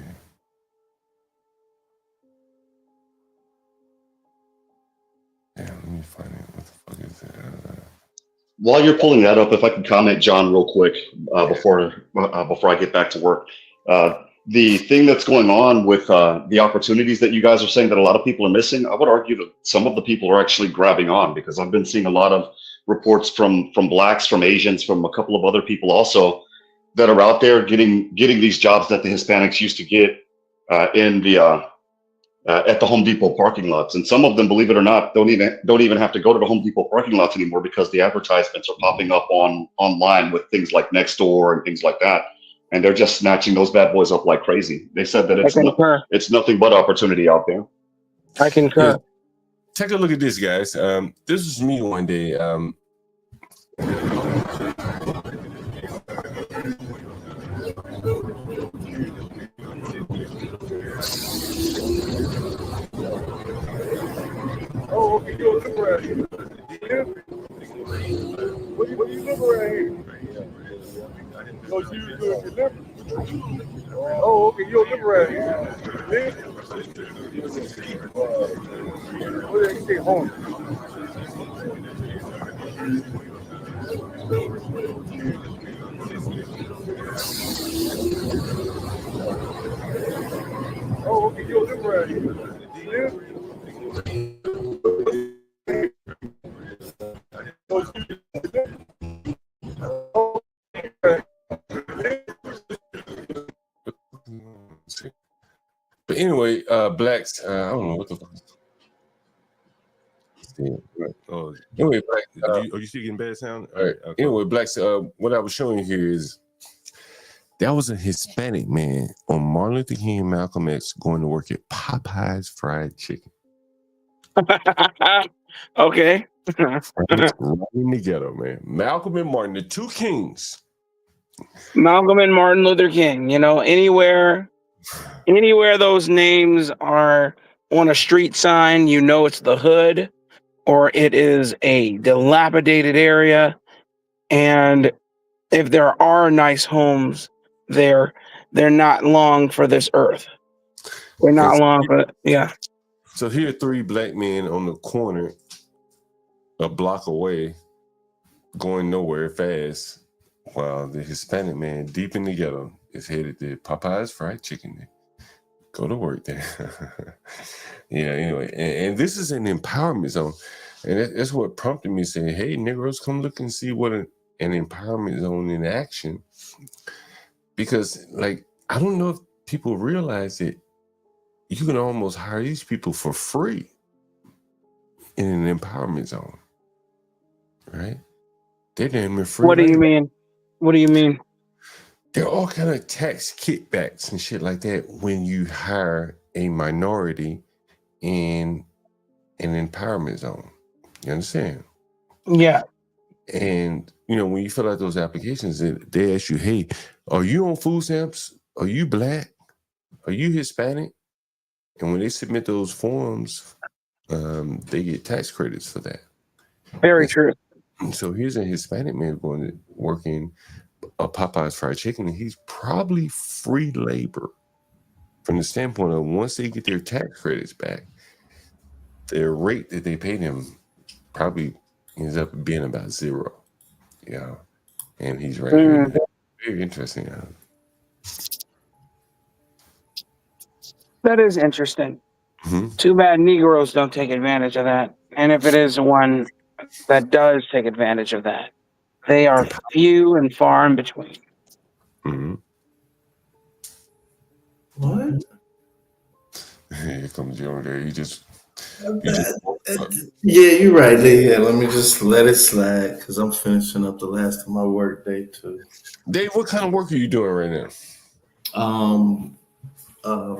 Yeah, let me find it. What the fuck is it? While you're pulling that up, if I could comment, John, real quick, before I get back to work. The thing that's going on with the opportunities that you guys are saying that a lot of people are missing, I would argue that some of the people are actually grabbing on, because I've been seeing a lot of reports from Blacks, from Asians, from a couple of other people also that are out there getting these jobs that the Hispanics used to get in the at the Home Depot parking lots. And some of them, believe it or not, don't even have to go to the Home Depot parking lots anymore, because the advertisements are popping up online with things like Nextdoor and things like that. And they're just snatching those bad boys up like crazy. They said that it's nothing but opportunity out there. I concur. Yeah. Take a look at this, guys. This was me one day. Oh, okay, you live around here. What do you live around here? Oh, you doing delivery? Oh, okay, you don't live around here. What do they say, home? Oh, okay, you don't live around here. But anyway, Blacks, I don't know what the fuck. Oh, anyway, Black, are you still getting bad sound? All right. Okay. Anyway, Blacks, what I was showing you here is that was a Hispanic man on Martin Luther King and Malcolm X going to work at Popeye's Fried Chicken. Okay. Right in the ghetto, man. Malcolm and Martin, the two kings. Malcolm and Martin Luther King. You know, anywhere those names are on a street sign, you know it's the hood, or it is a dilapidated area. And if there are nice homes there, they're not long for this earth. They're not long for it. Yeah. So here are three black men on the corner, a block away, going nowhere fast, while the Hispanic man deep in the ghetto is headed to Popeye's Fried Chicken. Go to work there. Yeah, anyway. And this is an empowerment zone. And that's what prompted me saying, hey, Negroes, come look and see what an empowerment zone in action. Because, like, I don't know if people realize that you can almost hire these people for free in an empowerment zone, right? They're damn near free. What do you mean? What do you mean? There are all kind of tax kickbacks and shit like that when you hire a minority in an empowerment zone. You understand? Yeah. And, when you fill out those applications, they ask you, hey, are you on food stamps? Are you Black? Are you Hispanic? And when they submit those forms, they get tax credits for that. Very true. So here's a Hispanic man going to work in a Popeye's Fried Chicken, and he's probably free labor from the standpoint of once they get their tax credits back, their rate that they pay them probably ends up being about zero. Yeah. And he's right here. Very interesting. That is interesting. Mm-hmm. Too bad Negroes don't take advantage of that. And if it is one that does take advantage of that, they are few and far in between. Mm-hmm. What? Here comes Joe there. Yeah, you're right. Yeah, let me just let it slide because I'm finishing up the last of my work day too. Dave, what kind of work are you doing right now?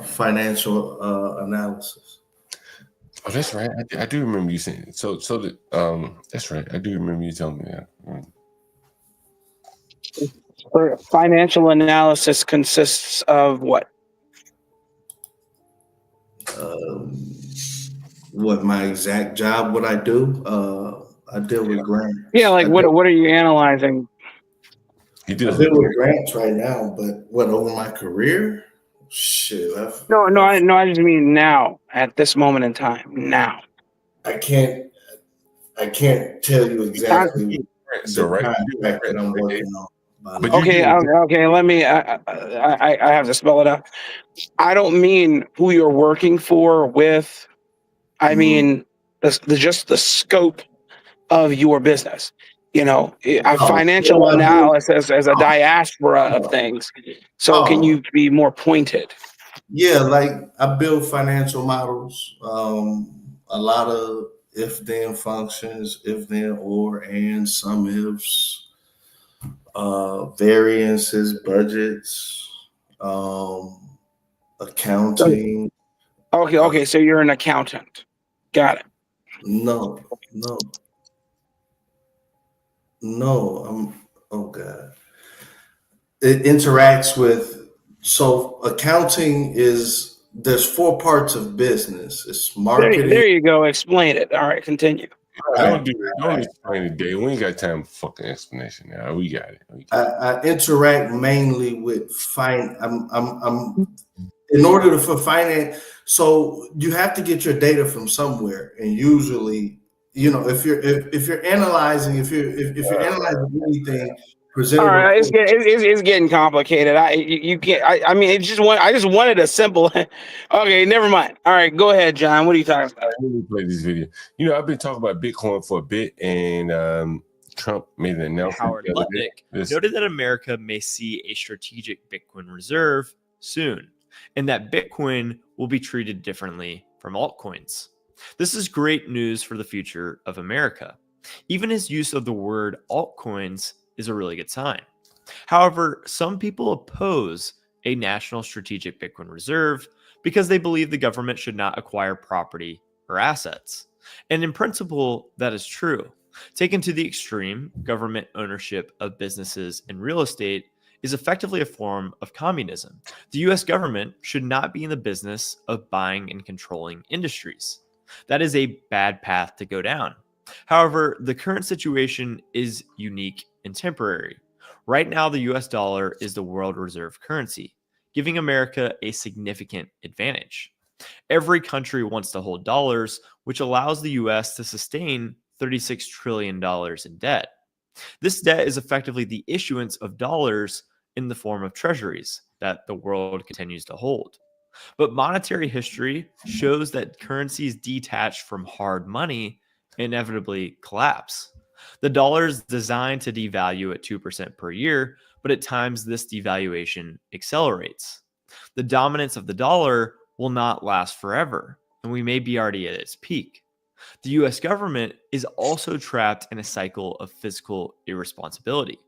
Financial analysis. Oh, that's right. I do remember you saying it. So that's right. I do remember you telling me that. Financial analysis consists of what? What my exact job? What I do? I deal with grants. Yeah, like what are you analyzing? I deal with grants right now, but what over my career? Shit. No, I just mean now, at this moment in time. Now. I can't tell you exactly So the right, contract that I'm working on. But Okay. Let me. I have to spell it out. I don't mean who you're working for with. I mean just the scope of your business. Financial analysis as a diaspora of things. So can you be more pointed? Yeah, like I build financial models. A lot of if-then functions, if-then, or, and, some ifs. Variances, budgets, accounting. Okay. So you're an accountant. Got it. No. Oh God. It interacts with, so accounting there's 4 parts of business. It's marketing. There you go. Explain it. All right, continue. Don't explain it, Dave. We ain't got time for fucking explanation now. We got it. I interact mainly with in order for finance. So you have to get your data from somewhere, and usually, if you're analyzing anything. All right, it's getting complicated. I just wanted a simple. Okay, never mind. All right, go ahead, John. What are you talking about? Let me play this video. I've been talking about Bitcoin for a bit, and Trump made an announcement. Howard Lutnick noted that America may see a strategic Bitcoin reserve soon, and that Bitcoin will be treated differently from altcoins. This is great news for the future of America. Even his use of the word altcoins is a really good sign. However, some people oppose a national strategic Bitcoin reserve because they believe the government should not acquire property or assets. And in principle, that is true. Taken to the extreme, government ownership of businesses and real estate is effectively a form of communism. The US government should not be in the business of buying and controlling industries. That is a bad path to go down. However, the current situation is unique and temporary. Right now, the US dollar is the world reserve currency, giving America a significant advantage. Every country wants to hold dollars, which allows the US to sustain $36 trillion in debt. This debt is effectively the issuance of dollars in the form of treasuries that the world continues to hold. But monetary history shows that currencies detached from hard money inevitably collapse. The dollar is designed to devalue at 2% per year, but at times this devaluation accelerates. The dominance of the dollar will not last forever, and we may be already at its peak. The US government is also trapped in a cycle of fiscal irresponsibility.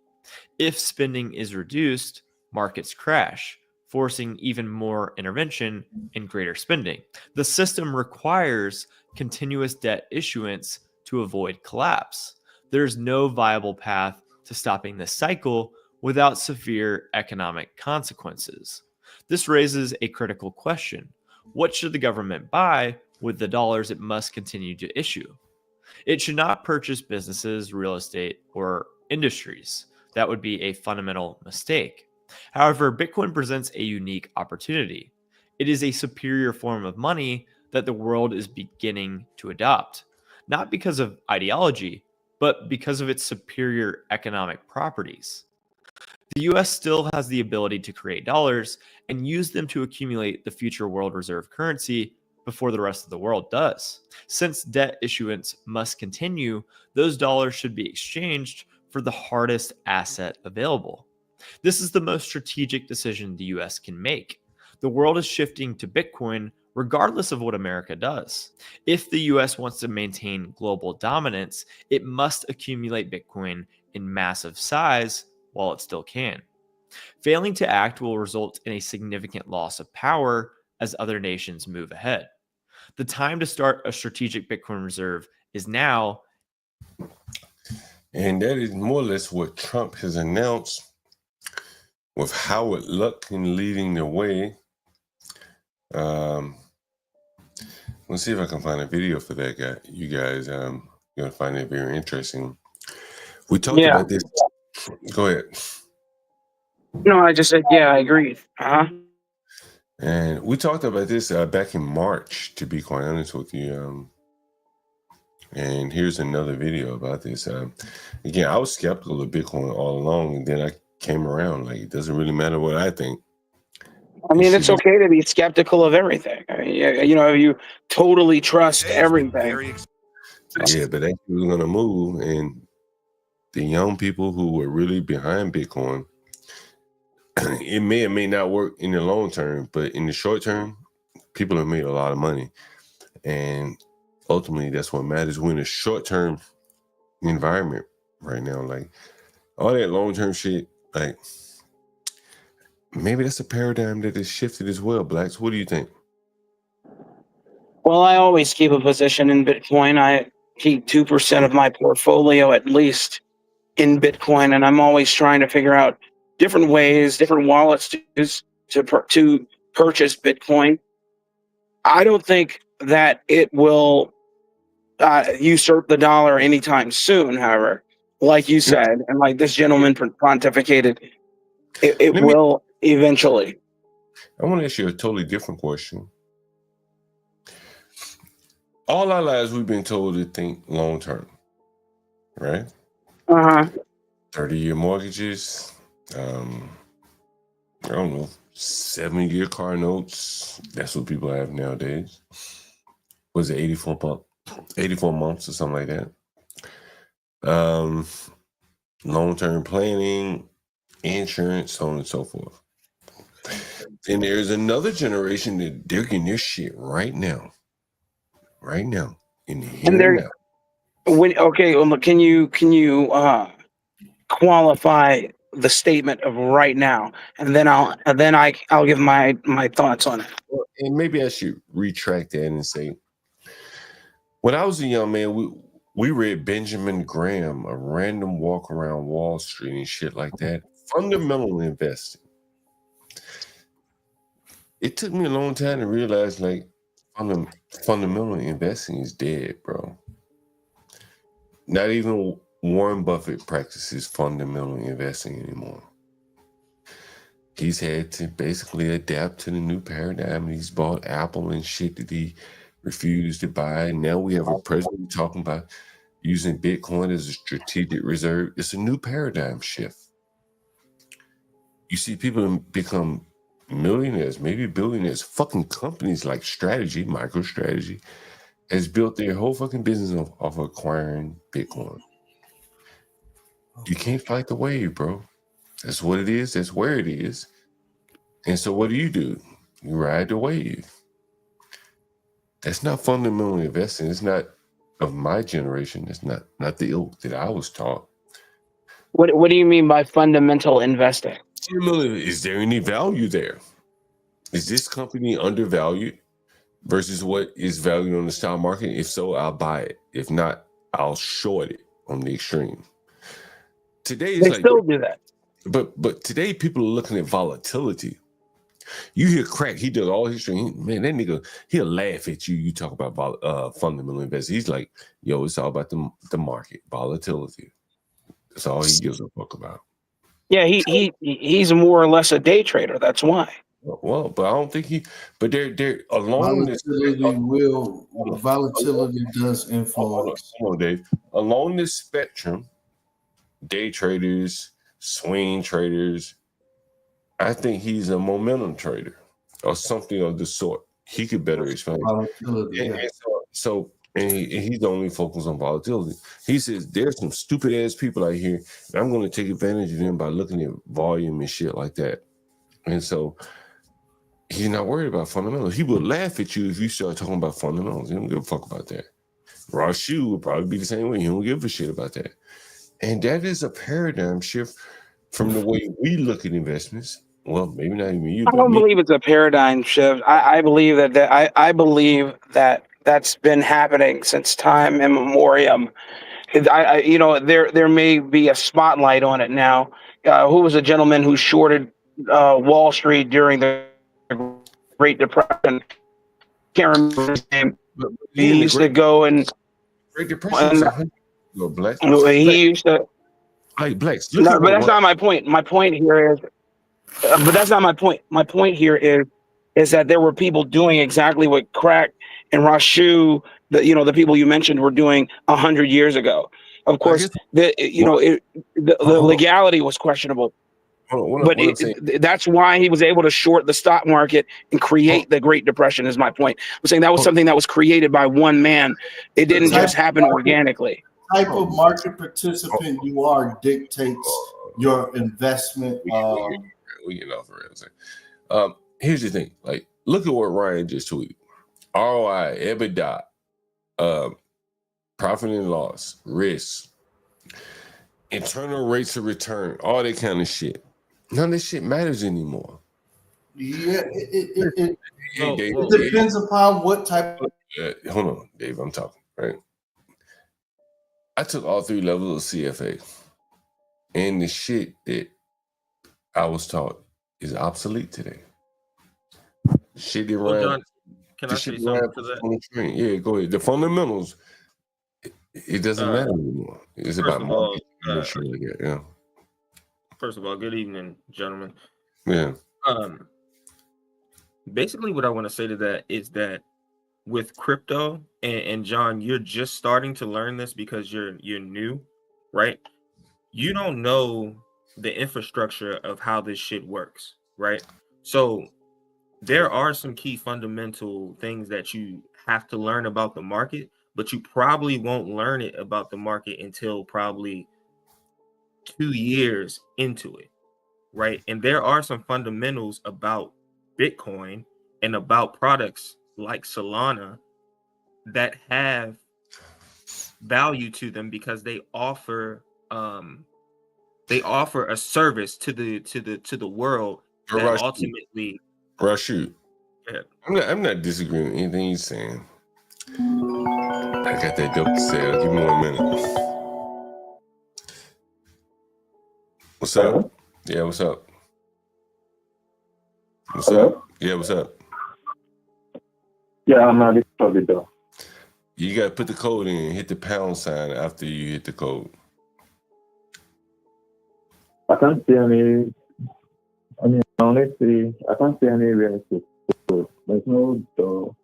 If spending is reduced, markets crash, forcing even more intervention and greater spending. The system requires continuous debt issuance to avoid collapse. There's no viable path to stopping this cycle without severe economic consequences. This raises a critical question. What should the government buy with the dollars it must continue to issue? It should not purchase businesses, real estate, or industries. That would be a fundamental mistake. However, Bitcoin presents a unique opportunity. It is a superior form of money that the world is beginning to adopt, not because of ideology, but because of its superior economic properties. The US still has the ability to create dollars and use them to accumulate the future world reserve currency before the rest of the world does. Since debt issuance must continue, those dollars should be exchanged for the hardest asset available. This is the most strategic decision the US can make. The world is shifting to Bitcoin regardless of what America does. If the US wants to maintain global dominance, it must accumulate Bitcoin in massive size while it still can. Failing to act will result in a significant loss of power as other nations move ahead. The time to start a strategic Bitcoin reserve is now. And that is more or less what Trump has announced, with Howard Lutnick leading the way. Let's see if I can find a video for that guy. You guys, you're gonna find it very interesting. We talked about this. Go ahead. No, I just said, yeah, I agree. And we talked about this back in March, to be quite honest with you. And here's another video about this. Again, I was skeptical of Bitcoin all along, and then I came around. Like, it doesn't really matter what I think. I mean, it's okay to be skeptical of everything. I mean, you know, you totally trust everything. Yeah, but that was going to move, and the young people who were really behind Bitcoin, it may or may not work in the long term, but in the short term, people have made a lot of money. And ultimately, that's what matters. We're in a short-term environment right now. Like, all that long-term shit, like, maybe that's a paradigm that has shifted as well, Blacks. What do you think? Well, I always keep a position in Bitcoin. I keep 2% of my portfolio at least in Bitcoin, and I'm always trying to figure out different ways, different wallets to use to purchase Bitcoin. I don't think that it will usurp the dollar anytime soon, however. Like you said, and like this gentleman pontificated, it will eventually. I want to ask you a totally different question. All our lives, we've been told to think long term, right? 30-year mortgages, I don't know, 7-year car notes. That's what people have nowadays. Was it 84 months or something like that? Long-term planning, insurance, so on and so forth. And there's another generation that they're getting their shit right now, in the here and now. Can you qualify the statement of right now, and then I'll give my thoughts on it. Well, and maybe I should retract that and say, when I was a young man, we read Benjamin Graham, A Random Walk Around Wall Street and shit like that. Fundamental investing. It took me a long time to realize, like, fundamental investing is dead, bro. Not even Warren Buffett practices fundamental investing anymore. He's had to basically adapt to the new paradigm. He's bought Apple and shit that he refused to buy. And now we have a president talking about using Bitcoin as a strategic reserve. It's a new paradigm shift. You see people become millionaires, maybe billionaires. Fucking companies like Strategy, MicroStrategy, has built their whole fucking business off acquiring Bitcoin. You can't fight the wave, bro. That's what it is. That's where it is. And so what do? You ride the wave. That's not fundamental investing. It's not of my generation. It's not the ilk that I was taught. What do you mean by fundamental investing? Is there any value there? Is this company undervalued versus what is valued on the stock market? If so, I'll buy it. If not, I'll short it on the extreme. Today is They still do that. But today people are looking at volatility. You hear Crack, he does all his stream. Man, that nigga, he'll laugh at you. You talk about fundamental investing. He's like, yo, it's all about the market, volatility. That's all he gives a fuck about. Yeah, he's more or less a day trader. That's why. Well, but I don't think but they're along this. Volatility does influence. Hold on, Dave. Along this spectrum, day traders, swing traders, I think he's a momentum trader or something of the sort. He could better explain. And he's only focused on volatility. He says there's some stupid ass people out here, and I'm going to take advantage of them by looking at volume and shit like that. And so he's not worried about fundamentals. He would laugh at you if you start talking about fundamentals. He don't give a fuck about that. Ross Shue would probably be the same way. He don't give a shit about that. And that is a paradigm shift from the way we look at investments. Well, maybe not even you. I don't believe it's a paradigm shift. I believe I believe that that's been happening since time immemorial. There may be a spotlight on it now. Who was a gentleman who shorted Wall Street during the Great Depression? Can't remember his name. He used to go and Great Depression. He used to. Hey, Blacks. No, but that's not my point. My point here is, but that's not my point. My point here is that there were people doing exactly what Crack and Rashu, the people you mentioned, were doing 100 years ago. Of course, the legality was questionable. That's why he was able to short the stock market and create the Great Depression. Is my point. I'm saying that was something that was created by one man. It didn't just happen organically. Type of market participant you are dictates your investment. We get off the rails. Here's the thing: like, look at what Ryan just tweeted. ROI, EBITDA, profit and loss, risk, internal rates of return, all that kind of shit. None of this shit matters anymore. Yeah, it depends upon what type of. Hold on, Dave. I'm talking, right? I took all 3 levels of CFA, and the shit that I was taught is obsolete today. Shit that John, can I say something to that? Yeah, go ahead. The fundamentals, it doesn't matter anymore. It's about market. First of all, good evening, gentlemen. Yeah. Basically, what I want to say to that is that with crypto, and John, you're just starting to learn this because you're new, right? You don't know the infrastructure of how this shit works, right? So there are some key fundamental things that you have to learn about the market, but you probably won't learn it about the market until probably 2 years into it, right? And there are some fundamentals about Bitcoin and about products like Solana that have value to them because they offer a service to the world that ultimately. Rashu, I'm not disagreeing with anything you're saying. I got that dope to say. Give me 1 minute. What's up? Yeah, what's up? What's up? Yeah, what's up? Yeah, I'm not probably though. You gotta put the code in, hit the pound sign after you hit the code. I can't see any. I mean, let's see. I can't see anywhere to put. There's no door.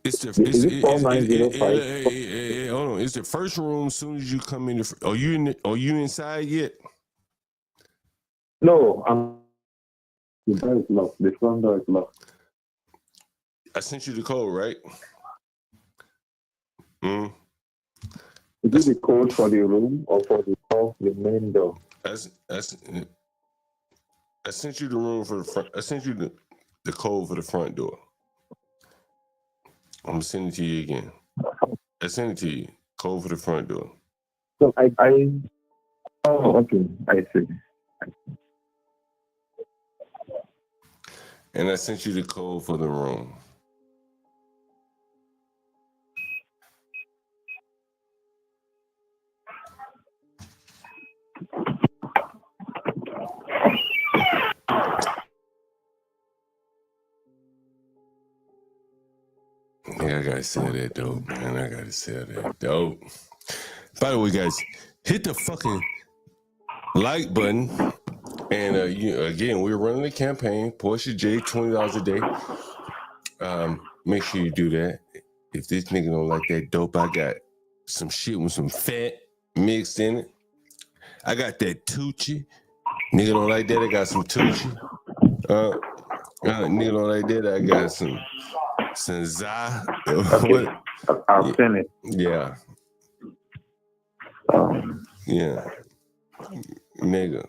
It's the Is it 4905? hold on. It's the first room. As soon as you come in, are you inside yet? No, the door is locked. The front door is locked. I sent you the code, right? Is it the code for the room or for the main door? I sent you the room for the front. I sent you the code for the front door. I'm gonna send it to you again. I sent it to you. Code for the front door. So oh, okay, I see. And I sent you the code for the room. Yeah, I gotta sell that dope, man. I gotta sell that dope. By the way, guys, hit the fucking like button. And again, we're running a campaign, Porsche J, $20 a day. Make sure you do that. If this nigga don't like that dope, I got some shit with some fat mixed in it. I got that Tucci. Nigga don't like that, I got some Tucci. Nigga don't like that, I got some Za. Okay. I'll send it. Yeah. Yeah. Nigga,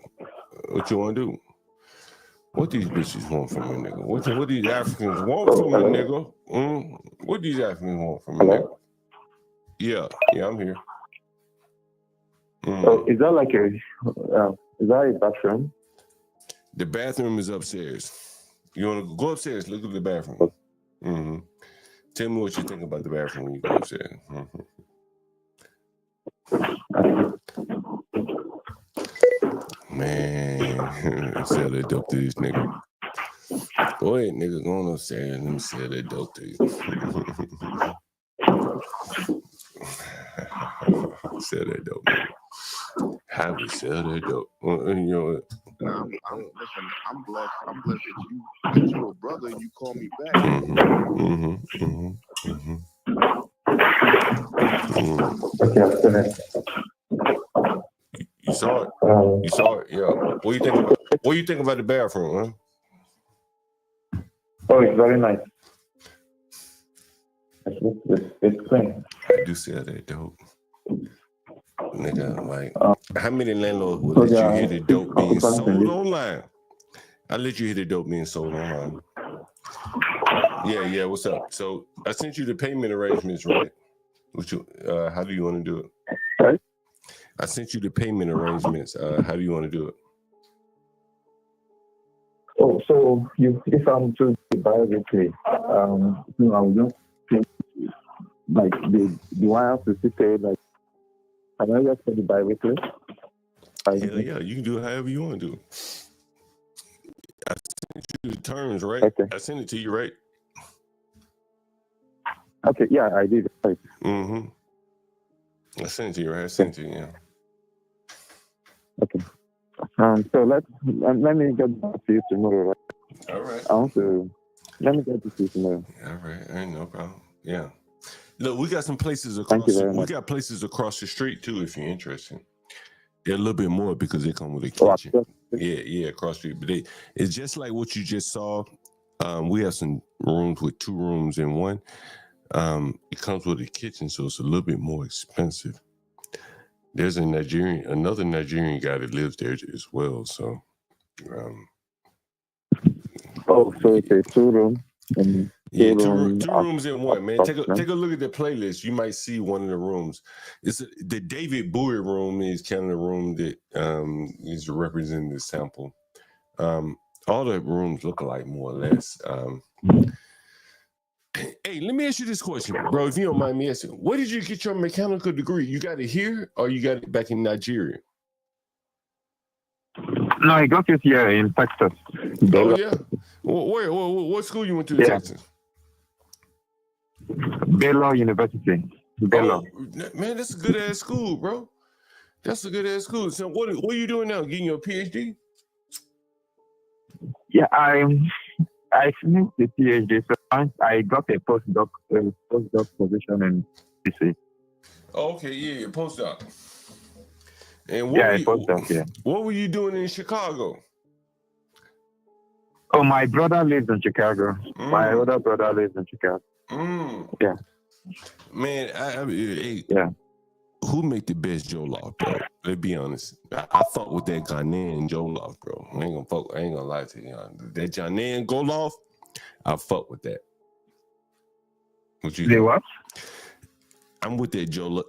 what you want to do? What these bitches want from a nigga? What these Africans want from a nigga? What these Africans want from a nigga? Yeah, I'm here. So is that like is that a bathroom? The bathroom is upstairs. You want to go upstairs? Look at the bathroom. Mm-hmm. Tell me what you think about the bathroom when you go upstairs. Man, sell that dope to this nigga. Go ahead, nigga, go on upstairs. Let me sell that dope to you. Sell that dope, nigga. How we sell that dope? You know, listen, I'm blessed. I'm blessed that you're a brother and you call me back. Okay, I'll send it. You saw it. You saw it. Yeah. What do you think? What do you think about the bathroom? Huh? Oh, it's very nice. It's clean. I do sell that dope. Nigga, like, how many landlords will let you hear the dope being sold online? I let you hear the dope being sold online. Yeah. What's up? So I sent you the payment arrangements, right? How do you want to do it? Sorry? I sent you the payment arrangements. How do you want to do it? Oh, so if I'm to buy weekly, I will just think like do I have to pay like? Can I just pay the bi-weekly? Hell yeah, you can do it however you want to do it. I sent you the terms, right? Okay. I sent it to you, right? Okay, yeah, I did. Right. Mm-hmm. I sent it to you, right? I sent it to you, yeah. Okay. So let me get back to you tomorrow, right? All right. Let me get to you tomorrow. All right, ain't no problem. Yeah. Look, we got some places Thank across. you very We much. got places across the street too, if you're interested. They're a little bit more because they come with a kitchen. Yeah, across the street. But it's just like what you just saw. We have some rooms with 2 rooms in one. It comes with a kitchen, so it's a little bit more expensive. There's another Nigerian guy that lives there as well. So, so it's a 2-room. Yeah, two rooms in one, man. Take a look at the playlist. You might see one of the rooms. The David Bowie room is kind of the room that is representing the sample. All the rooms look alike more or less. Hey, let me ask you this question, bro. If you don't mind me asking, where did you get your mechanical degree? You got it here, or you got it back in Nigeria? No, I got it here in Texas. Oh yeah. What school you went to in Texas? Baylor University. Baylor. Oh, man, that's a good ass school, bro. That's a good ass school. So what are you doing now? Getting your PhD? Yeah, I I finished the PhD, so I got a postdoc position in DC. Okay, yeah, postdoc. And Yeah, a postdoc, yeah. what were you doing in Chicago? Oh, my brother lives in Chicago. My older brother lives in Chicago. Yeah. Man, hey, yeah. Who make the best Jollof, bro? Let's be honest. I fuck with that Ghanaian Jollof, bro. I ain't gonna lie to you. That Ghanaian Jollof, I fuck with that. What you? The what? I'm with that Jollof,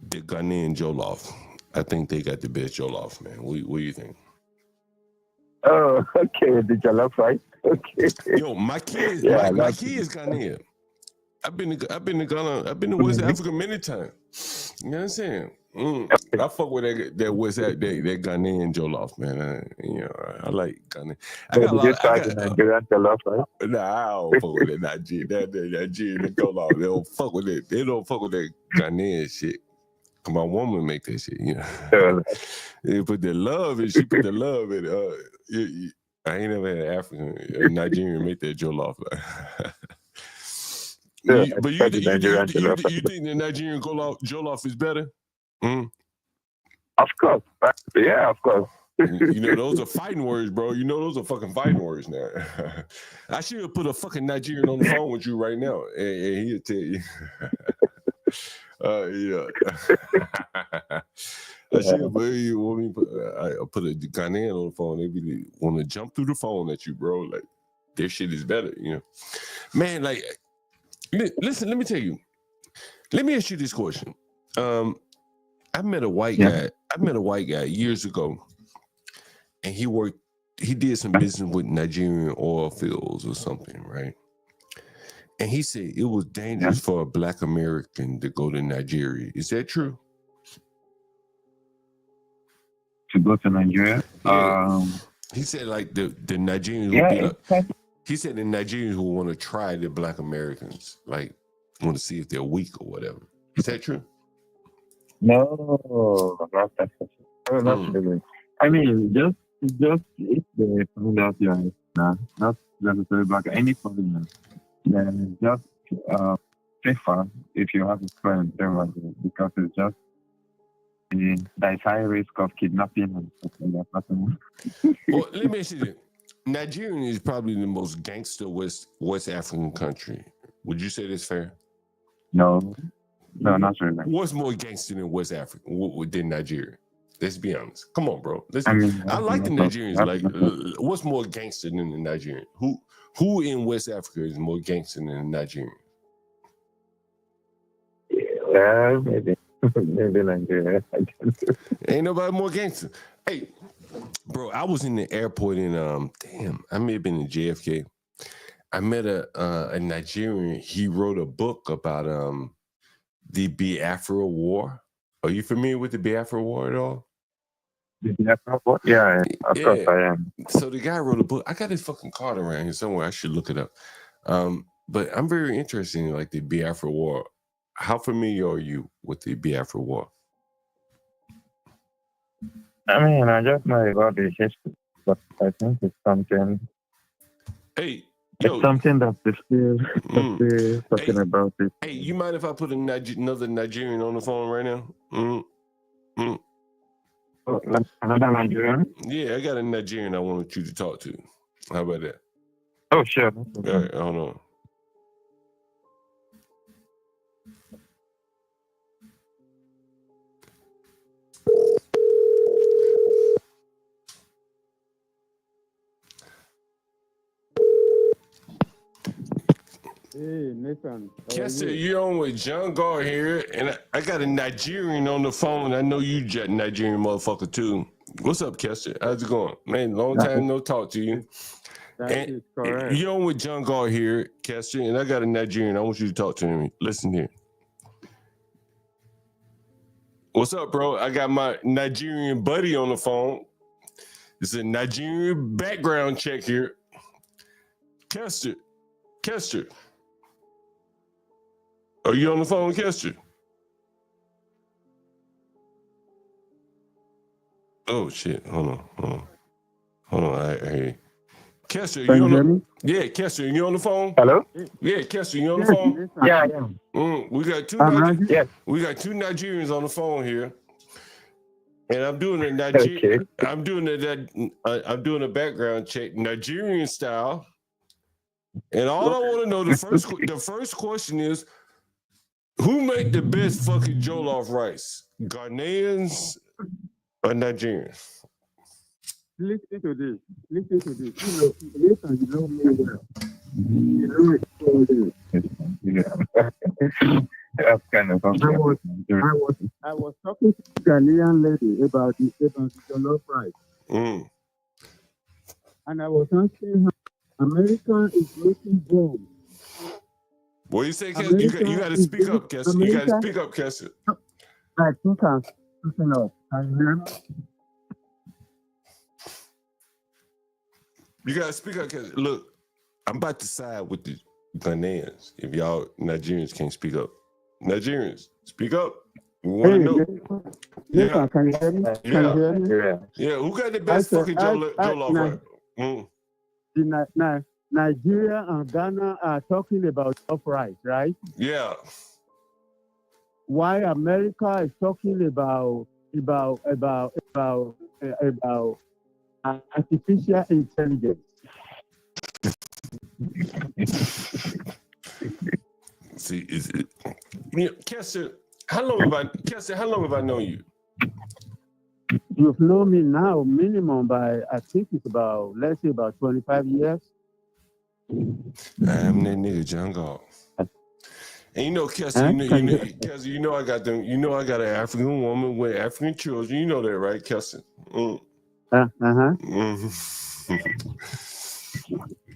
the Ghanaian Jollof. I think they got the best Jollof, man. What do you think? Oh, okay, the jollof rice. Okay. Yo, my kids, Yeah, my kids Ghanaian. I've been to Ghana. I've been to West Africa many times. You know what I'm saying? I fuck with that Ghanaian Jollof, man. I like Ghana. I got a lot. I got Nigerian jollof rice. Nah, I don't fuck with that Nigerian. That Nigerian Jollof. They don't fuck with it. They don't fuck with that Ghanaian shit. My woman make that shit. You know. They put the love in. She put the love in. I ain't never had an African Nigerian make that Jollof. But you think the Nigerian Jollof is better? Of course. Yeah, of course. You know, those are fighting words, bro. You know, those are fucking fighting words now. I should have put a fucking Nigerian on the phone with you right now, and he'll tell you. I should have put a Ghanaian on the phone. They be want to jump through the phone at you, bro. Like, their shit is better, you know. Man, like, listen, let me tell you. Let me ask you this question. I met a white guy. I met a white guy years ago, and he did some business with Nigerian oil fields or something, right? And he said it was dangerous for a Black American to go to Nigeria. Is that true? To go to Nigeria? Yeah. He said like the Nigerians would be like, he said the Nigerians who want to try the Black Americans, like want to see if they're weak or whatever. Is that true? No, not that. Not really. I mean, just if they find out you're not necessarily Black, any foreigner, then just safer if you have a friend there, because it's just there's high risk of kidnapping and stuff like that. Well, let me ask you this. Nigeria is probably the most gangster West African country. Would you say that's fair? No, not really. What's more gangster than West Africa than Nigeria? Let's be honest. Come on, bro. I like the Nigerians. Like, what's more gangster than the Nigerian? Who in West Africa is more gangster than the Nigerian? Yeah, maybe Nigeria. Ain't nobody more gangster. Hey, bro, I was in the airport in I may have been in JFK. I met a Nigerian. He wrote a book about the Biafra War. Are you familiar with the Biafra War at all? The Biafra War? Yeah, of course I am. So the guy wrote a book. I got his fucking card around here somewhere. I should look it up. But I'm very interested in like the Biafra War. How familiar are you with the Biafra War? I mean, I just know about the history, but I think it's something. Hey, it's something that they're still talking about it. Hey, you mind if I put another Nigerian on the phone right now? Oh, another Nigerian? Yeah, I got a Nigerian I wanted you to talk to. How about that? Oh, sure. All right, hold on. Hey, Nathan. Kester, you're on with John Gar here, and I got a Nigerian on the phone. I know you Nigerian motherfucker too. What's up, Kester? How's it going? Man, long time no talk to you. That is correct. You're on with John Gar here, Kester, and I got a Nigerian. I want you to talk to him. Listen here. What's up, bro? I got my Nigerian buddy on the phone. It's a Nigerian background check here. Kester. Are you on the phone, Kester? Oh shit! Hold on. I hear you. Kester, Can you you on hear the? me? Yeah, Kester, you on the phone? Hello? Yeah, Kester, you on the Yes, phone? yeah, I am. We got two. I'm ready. Yes. We got two Nigerians on the phone here, and I'm doing a Okay. I'm doing I'm doing a background check, Nigerian style. And all I want to know, the first question is, who make the best fucking jollof rice? Ghanaians or Nigerians? Listen to this. Listen to this. Listen, you know me well. You know it so well. That's kind of I was talking to a Ghanaian lady about the jollof rice. And I was asking her, America is making bombs. What you say, Kester? You got to speak up, Kester. You got to speak up, Kester. I think I'm speaking up. Can you hear me? You got to speak up, Kester. Look, I'm about to side with the Ghanaians if y'all Nigerians can't speak up. Nigerians, speak up. We want to know. Yeah. Can you hear me? Can you hear me? Yeah, who got the best fucking jollof rice? Nigeria and Ghana are talking about jollof rice, right? Yeah. Why America is talking about artificial intelligence? See, Kester, how long have I known you? You've known me now minimum by, I think it's about, let's say about 25 years. I'm that nigga John Gall. And you know, Kester, Kester, you know I got them. You know I got an African woman with African children. You know that, right, Kester?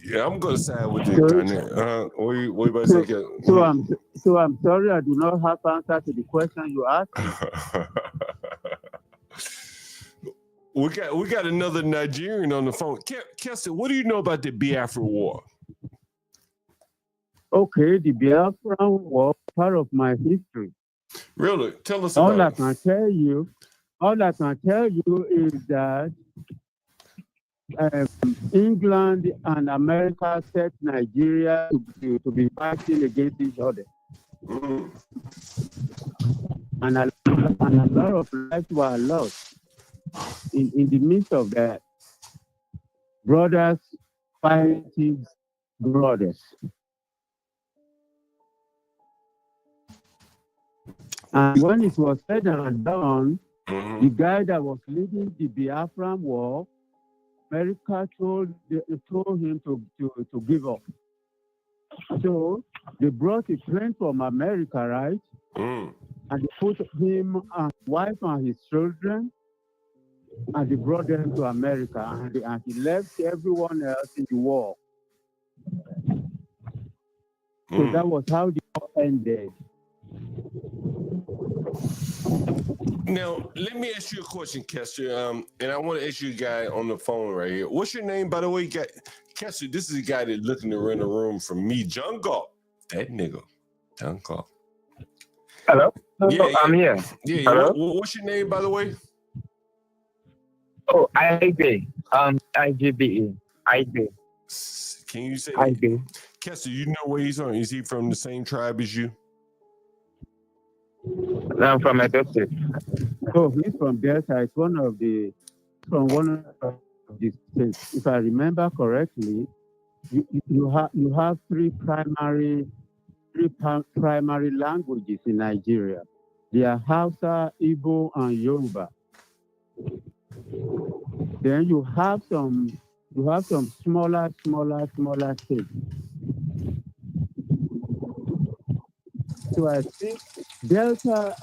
Yeah, I'm gonna side with the Ghanaian. What you about to say, Kester? So I'm sorry, I do not have answer to the question you asked. We got another Nigerian on the phone. Kester, what do you know about the Biafra War? Okay, the Biafra War, part of my history. Really? Tell us about it. All I can tell you is that England and America set Nigeria to be fighting against each other. And a lot of lives were lost in the midst of that. Brothers fighting brothers. And when it was said and done, the guy that was leading the Biafran war, America told him to give up. So they brought a plane from America, right? And they put him and his wife and his children, and they brought them to America, and he left everyone else in the war. So that was how the war ended. Now, let me ask you a question, Kester. And I want to ask you a guy on the phone right here. What's your name, by the way? Kester, this is a guy that's looking to rent a room from me, John Gall. That nigga, John Gall. Hello? Yeah, I'm here. Yeah. Hello? What's your name, by the way? Oh, IB. IGBE. IB. Can you say IB. Kester, you know where he's from? Is he from the same tribe as you? I'm from Edo State. Oh, he's from Delta. It's one of the states. If I remember correctly, you have three primary languages in Nigeria. They are Hausa, Igbo, and Yoruba. Then you have some smaller states. So I think Delta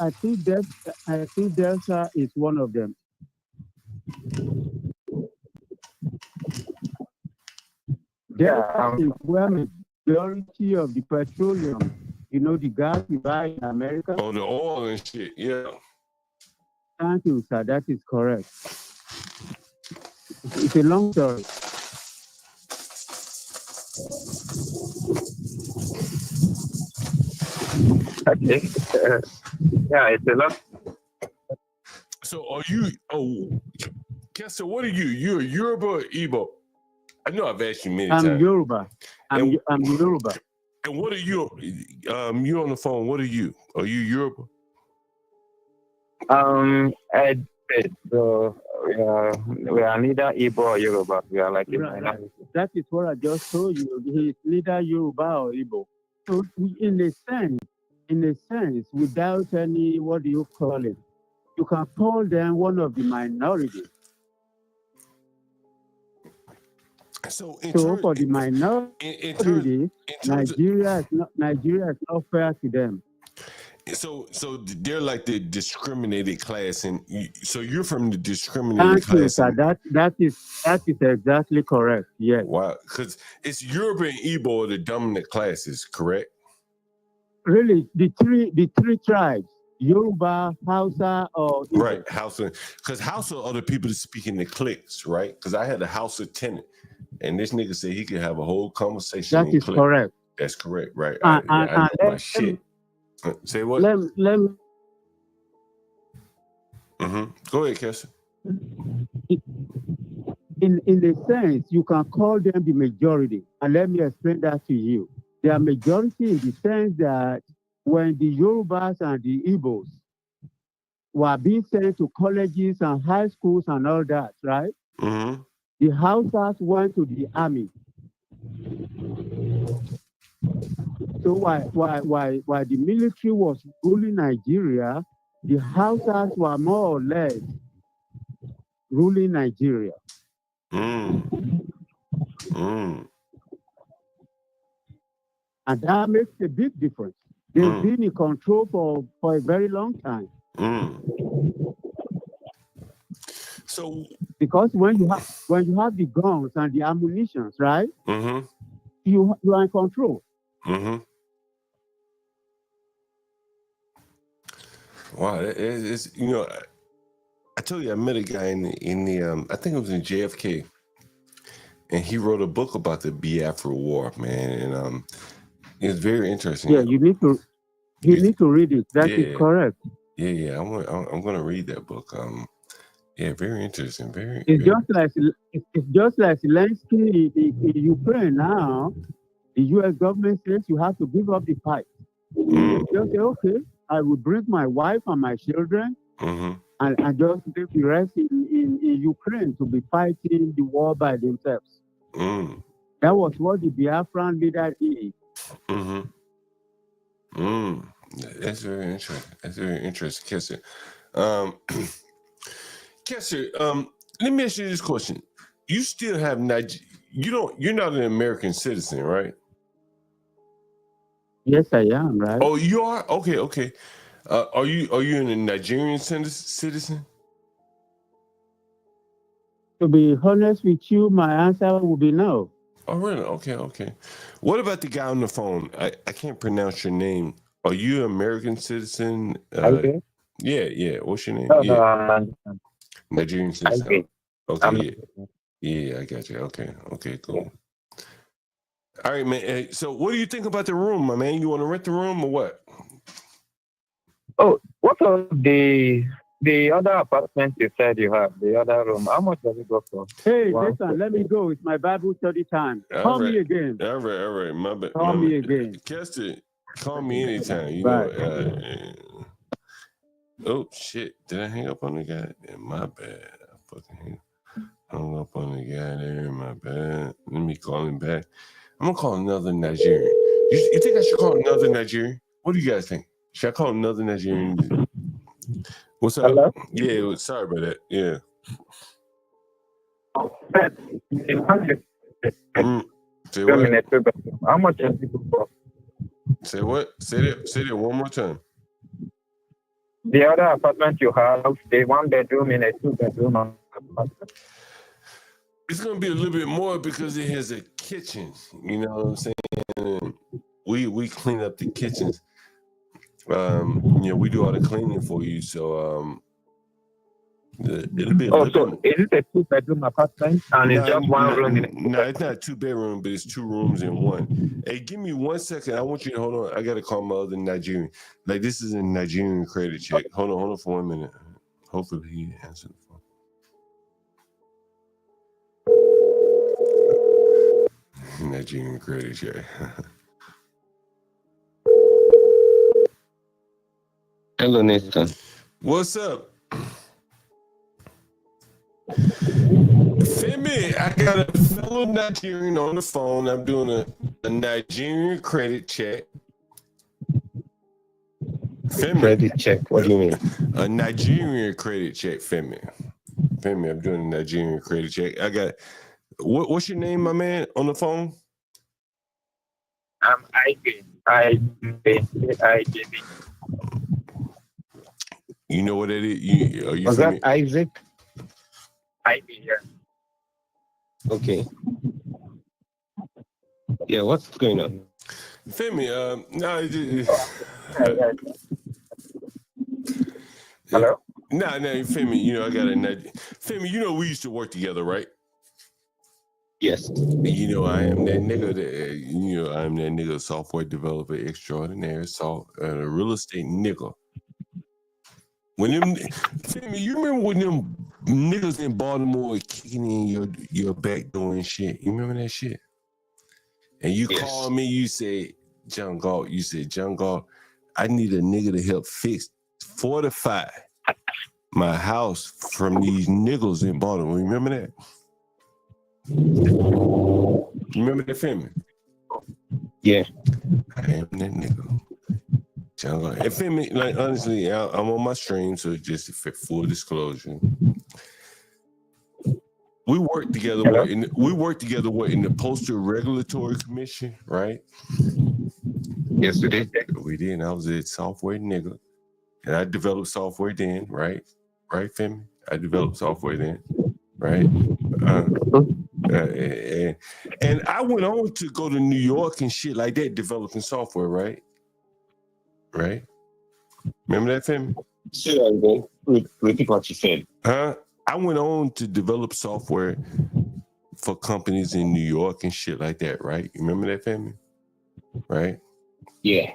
is one of them. Delta is where majority of the petroleum, the gas you buy in America. Oh, the oil and shit, yeah. Thank you, sir. That is correct. It's a long story. Okay. Yeah, it's a lot. So are you? Oh, Kester, what are you? You're Yoruba or Igbo? I know I've asked you many I'm times. Yoruba. I'm And, Yoruba. and what are you? You on the phone? What are you? Are you Yoruba? So we are neither Igbo or Yoruba. We are like a Right. minority. That is what I just told you. He's neither Yoruba or Igbo. So in a sense, without any, what do you call it? You can call them one of the minorities. So for the minority, Nigeria is not fair to them. So they're like the discriminated class, and so you're from the discriminated Thank you, class. sir. That is exactly correct. Yes. Wow, because it's Yoruba and Igbo are the dominant classes, correct? Really, the three tribes, Yoruba, Hausa, or Igbo. Right, Hausa, because Hausa are the people that speak in the cliques, right? Because I had a Hausa tenant, and this nigga said he could have a whole conversation. That in is clique. correct. That's correct, right? And I know my let shit. Say what? Let me Go ahead, Kesha. in a sense, you can call them the majority. And let me explain that to you. They are majority in the sense that when the Yorubas and the Igbos were being sent to colleges and high schools and all that, right? Mm-hmm. The Hausas went to the army. So while the military was ruling Nigeria, the Hausas were more or less ruling Nigeria. And that makes a big difference. They've been in control for a very long time. So because when you have the guns and the ammunitions, right? You are in control. Wow, it's I told you I met a guy in the I think it was in JFK, and he wrote a book about the Biafra War, man, and it's very interesting. Yeah, you need to read it. That is correct. Yeah, I'm gonna read that book. Yeah, very interesting. It's just like Zelensky in Ukraine now. The U.S. government says you have to give up the fight. You just say, okay, I will bring my wife and my children, and just leave the rest in Ukraine to be fighting the war by themselves. That was what the Biafran leader did. That's very interesting. That's very interesting, Kessler. Kessler, let me ask you this question. You still have you're not an American citizen, right? Yes, I am, right? Oh, you are? Okay. Are you a Nigerian citizen? To be honest with you, my answer would be no. Oh, really? Okay. What about the guy on the phone? I can't pronounce your name. Are you an American citizen? Okay. Yeah. What's your name? No, Nigerian citizen. Okay, yeah, I got you. Okay, cool. All right, man. Hey, so what do you think about the room, my man? You want to rent the room or what? Oh, what of the other apartment you said you have, the other room? How much does it go for? Hey, listen, let me go. It's my Bible study time. Call me again. All right. My bad. Call me again. Kester, call me anytime. You Bye. know. Oh shit! Did I hang up on the guy? My bad. I fucking hung up on the guy there. My bad. Let me call him back. I'm gonna call another Nigerian. You think I should call another Nigerian? What do you guys think? Should I call another Nigerian? What's up? Hello? Yeah, sorry about that. Yeah. Say what? How much does it go for? Say what? Say that one more time. The other apartment you have, the 1 bedroom in a 2-bedroom apartment. It's gonna be a little bit more because it has a kitchen. You know what I'm saying? We clean up the kitchens. We do all the cleaning for you. So it'll be a little bit. Is it a 2-bedroom apartment and it's just one room? No, it's not a 2-bedroom, but it's 2 rooms in one. Hey, give me 1 second. I want you to hold on. I gotta call my other Nigerian. Like this is a Nigerian credit check. Hold on for 1 minute. Hopefully he answers the phone. Nigerian credit check. Hello, Nathan. What's up? Femi, I got a fellow Nigerian on the phone. I'm doing a Nigerian credit check. Femi. Credit check? What do you mean? A Nigerian credit check, Femi. Femi, I'm doing a Nigerian credit check. I got, what's your name, my man, on the phone? I'm IJB. You know what it is? Are you Was Femi? that Isaac? IB, yeah. Okay. Yeah, what's going on? Femi, no, Hello? No, Femi, you know, I got a Femi, you know, we used to work together, right? Yes. You know, I am that nigga, software developer extraordinaire, a real estate nigga. When them, Femi, you remember when them niggas in Baltimore kicking in your back door and shit? You remember that shit? And you called me, you said, John Galt, I need a nigga to help fortify my house from these niggas in Baltimore. Remember that? Remember that, Femi? Yeah. I am that nigga. John Galt. And Femi, like, honestly, I'm on my stream, so just for full disclosure. We worked together. In the Postal Regulatory Commission, right? Yes, we did. We did. I was a software nigga, and I developed software then, right? Right, Femi? I developed software then, right? And I went on to go to New York and shit like that, developing software, right? Right? Remember that, Femi? Sure, repeat what you said. Huh? I went on to develop software for companies in New York and shit like that, right? You remember that, Femi? Right? Yeah.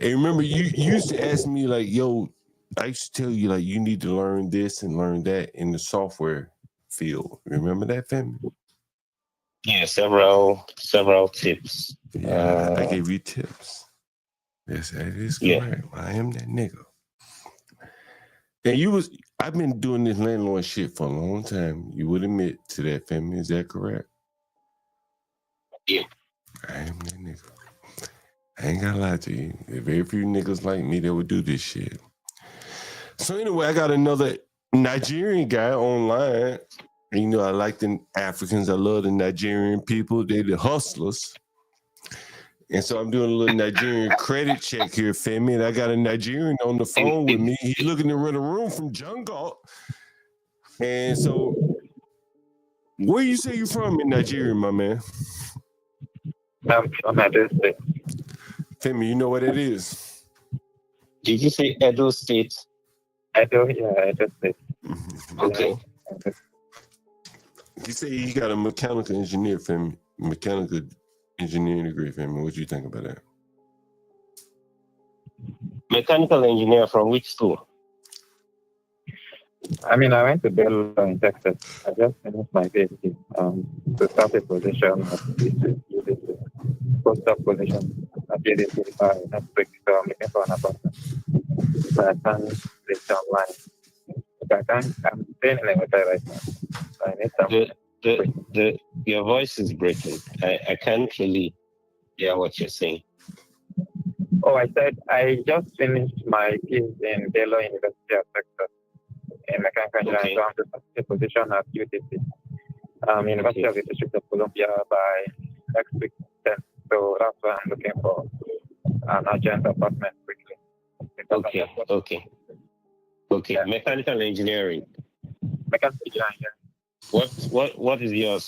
And remember, you used to ask me, like, yo, I used to tell you, like, you need to learn this and learn that in the software field. Remember that, Femi? Yeah, several tips. Yeah, I gave you tips. Yes, that is correct. Yeah. I am that nigga. And I've been doing this landlord shit for a long time. You would admit to that, Femi. Is that correct? Yeah. I am that nigga. I ain't gonna lie to you. There's very few niggas like me that would do this shit. So anyway, I got another Nigerian guy online. And, you know, I like the Africans. I love the Nigerian people. They're the hustlers. And so I'm doing a little Nigerian credit check here, Femi. And I got a Nigerian on the phone with me. He's looking to rent a room from Jungle. And so, where you say you from in Nigeria, my man? I'm from Edo State. Femi, you know what it is? Did you say Edo State? Edo State. Okay. He said he got a mechanical engineer, Femi. Mechanical engineering degree, Femi. What do you think about that? Mechanical engineer from which school? I mean, I went to Baylor in Texas. I just finished my PhD to start a position at UDC, postdoc position at UDC next week. So I'm looking for an apartment. So I can't reach online. But I'm staying in a hotel right now. So I need some. Your voice is breaking. I can't really hear what you're saying. Oh, I said I just finished my PhD in Baylor University of Texas in mechanical engineering. So I'm just a position at UTC, University of the District of Columbia by next week. So that's why I'm looking for an urgent apartment quickly. Okay. Yeah. Mechanical engineering. Mechanical engineering. What is your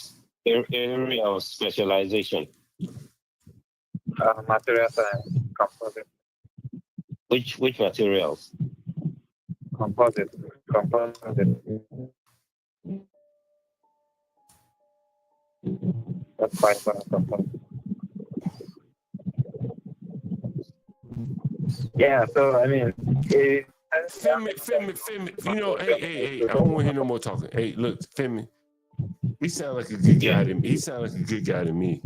area of specialization? Material science, composite. Which materials? Composite. That's fine for composite. Yeah, so I mean, Femi, you know, hey, I don't want to hear no more talking. Hey, look, Femi, he sound like a good guy to me.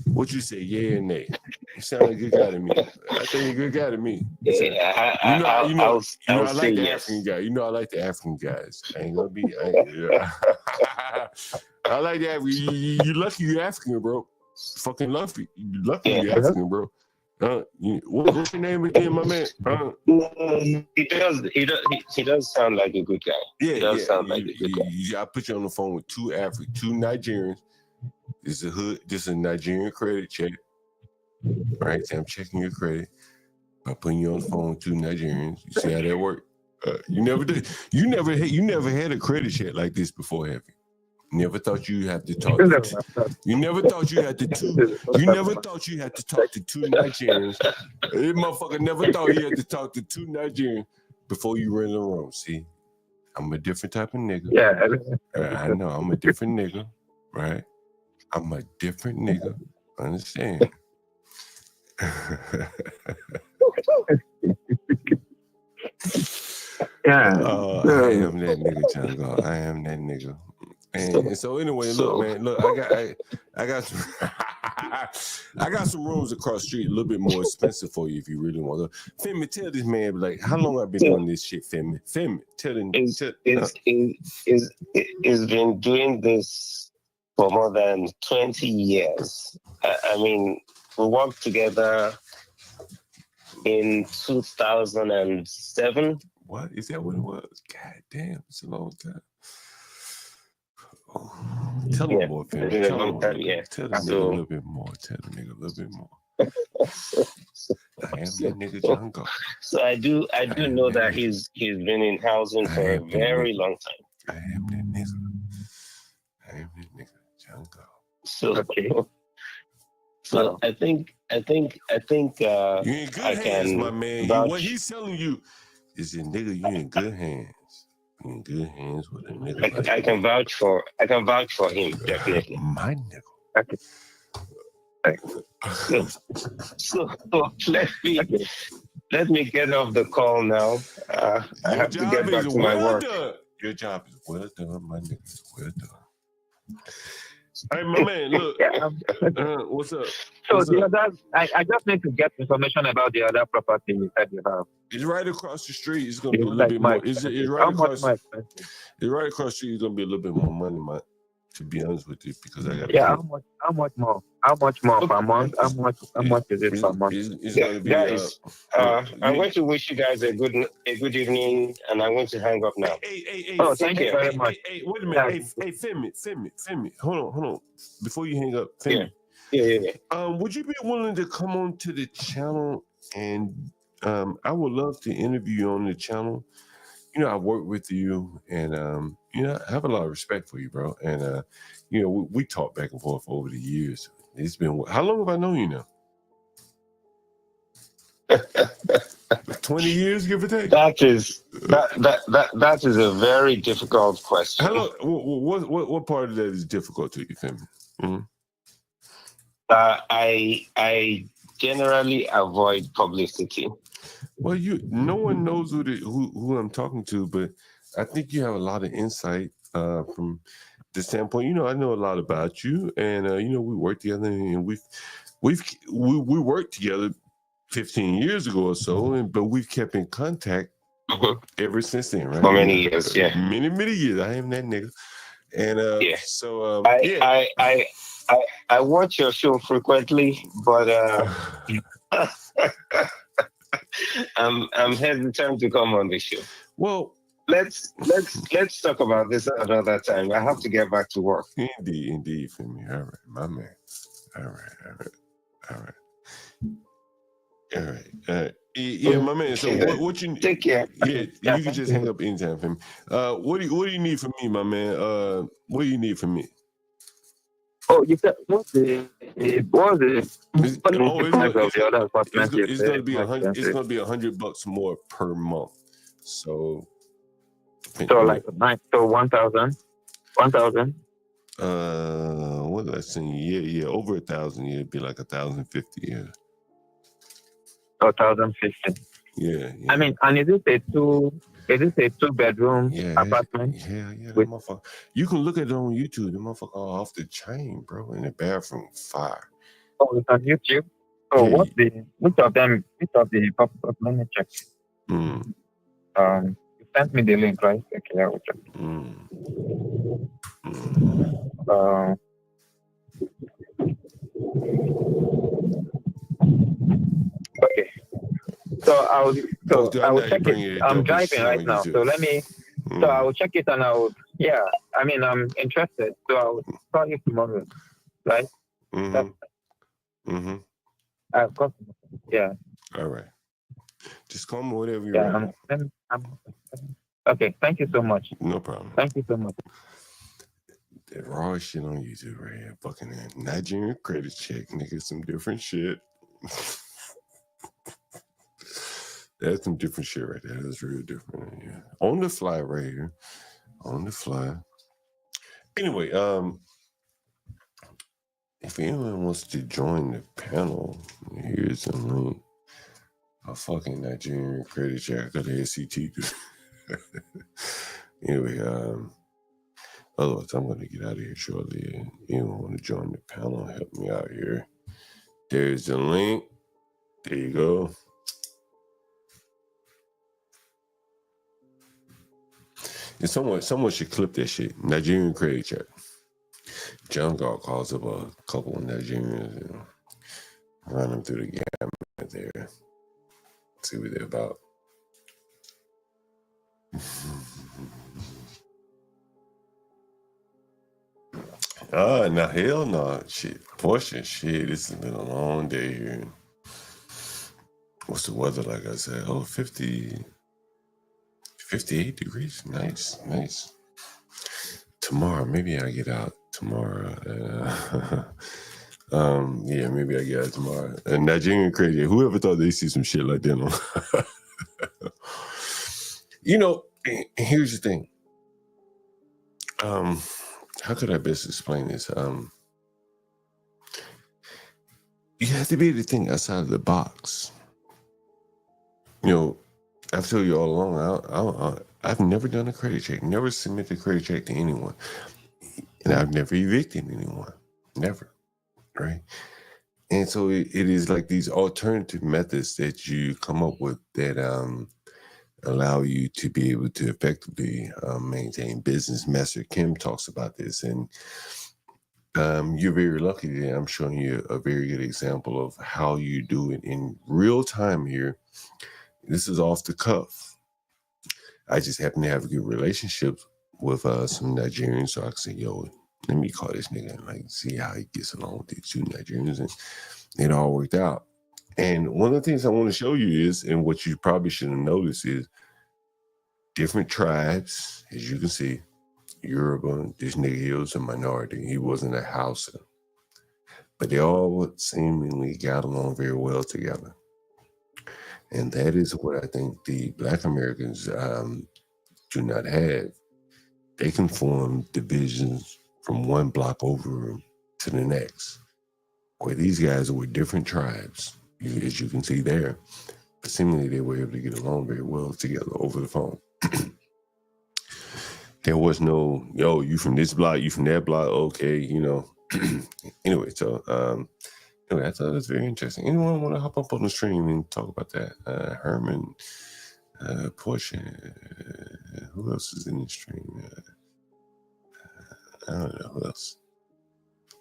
What you say? Yeah or nay? You sound like a good guy to me. I think you're a good guy to me. Yeah, I I'll like say the yes. African guy. You know I like the African guys. I ain't gonna be. I like that. You lucky you African, bro. Fucking lucky. You lucky you African, bro. What's your name again, my man? He does sound like a good guy. Yeah, he does sound like a good guy. I put you on the phone with two Nigerians. This is a hood. This is a Nigerian credit check. Right, so I'm checking your credit by putting you on the phone with two Nigerians. You see how that works? You never did. You never had a credit check like this before, have you? Never thought you had to talk to you never thought you had to you never thought you had to talk to two Nigerians. This motherfucker never thought he had to talk to two Nigerians before you were in the room. See, I'm a different type of nigga. Yeah. I know I'm a different nigga, right? I'm a different nigga. Understand? Yeah. I am that nigga, Django. I am that nigga. And so anyway, look, man, look, I got some I got some rooms across the street, a little bit more expensive for you if you really want to. Femi, tell this man, like, how long I've been doing this shit, Femi? Femi, tell him. He's been doing this for more than 20 years. I mean, we worked together in 2007. What? Is that what it was? God damn, it's a long time. Oh, tell him more, Femi. Tell him a little bit more. Tell the nigga a little bit more. I am that nigga Django. So I do know that he's been in housing for a very long time. I am that nigga. I am that nigga Django. So I think you in good hands, my man. vouch- What he's telling you is that nigga, you in good hands. You in good hands with a nigga. I can vouch for him, definitely. My nigga. So let me get off the call now. I have to get back to my work. Done. Your job is well done, my nigga. It's well done. Hey, my man, look. What's up? So the other, I just need to get information about the other property that you have. It's right across the street. It's gonna be a little bit more. It's right across. It's right across the street. It's gonna be a little bit more money, man. To be honest with you, because I got. Yeah, how much more? How much more per month? How much is it per month? It's gonna be. Guys, I'm going to wish you guys a good evening, and I'm going to hang up now. Hey, oh, thank you very much. Hey, wait a minute. Hey, Femi. Hold on. Before you hang up, Femi. Yeah. Would you be willing to come on to the channel and I would love to interview you on the channel. You know, I work with you and you know, I have a lot of respect for you, bro. And you know, we talk back and forth over the years. It's been how long have I known you now? 20 years, give or take. That is a very difficult question. How long? What part of that is difficult to you, Femi? Mm-hmm. I generally avoid publicity. Well, no one knows who I'm talking to, but I think you have a lot of insight from the standpoint. You know, I know a lot about you, and you know, we work together, and we worked together 15 years ago or so, but we've kept in contact ever since then, right? For many years, yeah. Many years. I am that nigga, and yeah. So I watch your show frequently, but I'm hesitant to come on the show. Well, let's talk about this another time. I have to get back to work. Indeed, Femi. All right, my man. All right. Yeah, my man. So what you take care? Yeah, you can just hang up anytime, Femi. What do you need from me, my man? What do you need from me? Oh, you said what's the It's gonna be $100 more per month. So like 1,000. What did I say? Yeah, over 1,000. Yeah, it'd be like 1,050. Yeah. 1,050. Yeah. I mean, and is it a two-bedroom apartment? Yeah. That motherfucker. You can look at it on YouTube. The motherfucker off the chain, bro. In the bathroom, fire. Oh, it's on YouTube. So what's the which of the pop up? Let me check. Mm. You sent me the link, right? Okay, I will check. Okay. So I will check it. I'm driving right now. So let me so I will check it and I will I mean I'm interested. So I will call you tomorrow. Right? I've got All right. Just call me whatever you're ready. Okay, thank you so much. No problem. Thank you so much. That raw shit on YouTube right here. Fucking Nigerian credit check, nigga. Some different shit. That's some different shit right there. That's real different. Yeah. On the fly right here. On the fly. Anyway, if anyone wants to join the panel, here's a link. A fucking Nigerian credit check. I got the SCT. Anyway, otherwise I'm gonna get out of here shortly. Anyone want to join the panel, help me out here. There's the link. There you go. And someone should clip that shit. Nigerian credit check. John Galt calls up a couple of Nigerians and run them through the gamut there. See what they're about. Now hell no. Shit. Portion shit. This has been a long day here. What's the weather like? I said, 58 degrees. Nice. Tomorrow, maybe I get out tomorrow. Maybe I get out tomorrow. And Nigerian crazy. Whoever thought they see some shit like that on? You know, here's the thing. How could I best explain this? You have to be able to think outside of the box. You know, I've told you all along, I've never done a credit check, never submitted a credit check to anyone. And I've never evicted anyone. Never. Right? And so it is like these alternative methods that you come up with that allow you to be able to effectively maintain business. Master Kim talks about this, and you're very lucky that I'm showing you a very good example of how you do it in real time here. This is off the cuff. I just happen to have a good relationship with some Nigerians, so I can say, yo, let me call this nigga and like see how he gets along with these two Nigerians, and it all worked out. And one of the things I want to show you is, and what you probably should have noticed is, different tribes, as you can see. Yoruba, this nigga, he was a minority. He wasn't a Hausa. But they all seemingly got along very well together. And that is what I think the Black Americans do not have. They can form divisions from one block over to the next, where these guys were different tribes, as you can see there. But seemingly they were able to get along very well together over the phone. There was no, yo, you from this block, you from that block, okay, you know. Anyway, so anyway, I thought it was very interesting. Anyone want to hop up on the stream and talk about that? Herman, Portia, who else is in the stream? I don't know who else.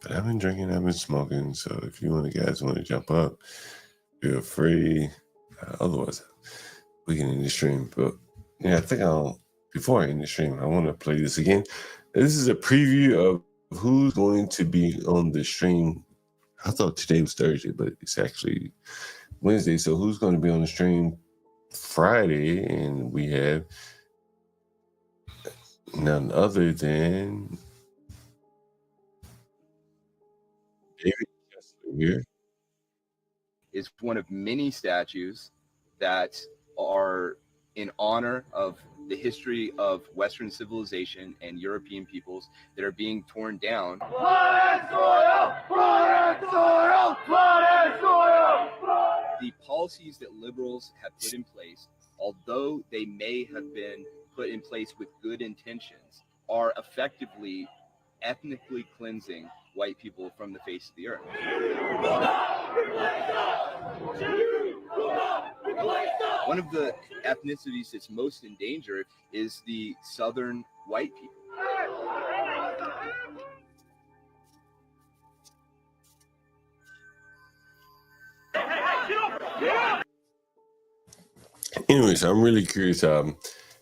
But I've been drinking, I've been smoking, so if you guys want to jump up, feel free. Otherwise, we can end the stream. But yeah, I think before I end the stream, I want to play this again. This is a preview of who's going to be on the stream. I thought today was Thursday, but it's actually Wednesday. So who's going to be on the stream Friday? And we have none other than David Kessler here. Is one of many statues that are in honor of the history of Western civilization and European peoples that are being torn down. The policies that liberals have put in place, although they may have been put in place with good intentions, are effectively ethnically cleansing white people from the face of the earth. One of the ethnicities that's most in danger is the southern white people. Anyways, I'm really curious. I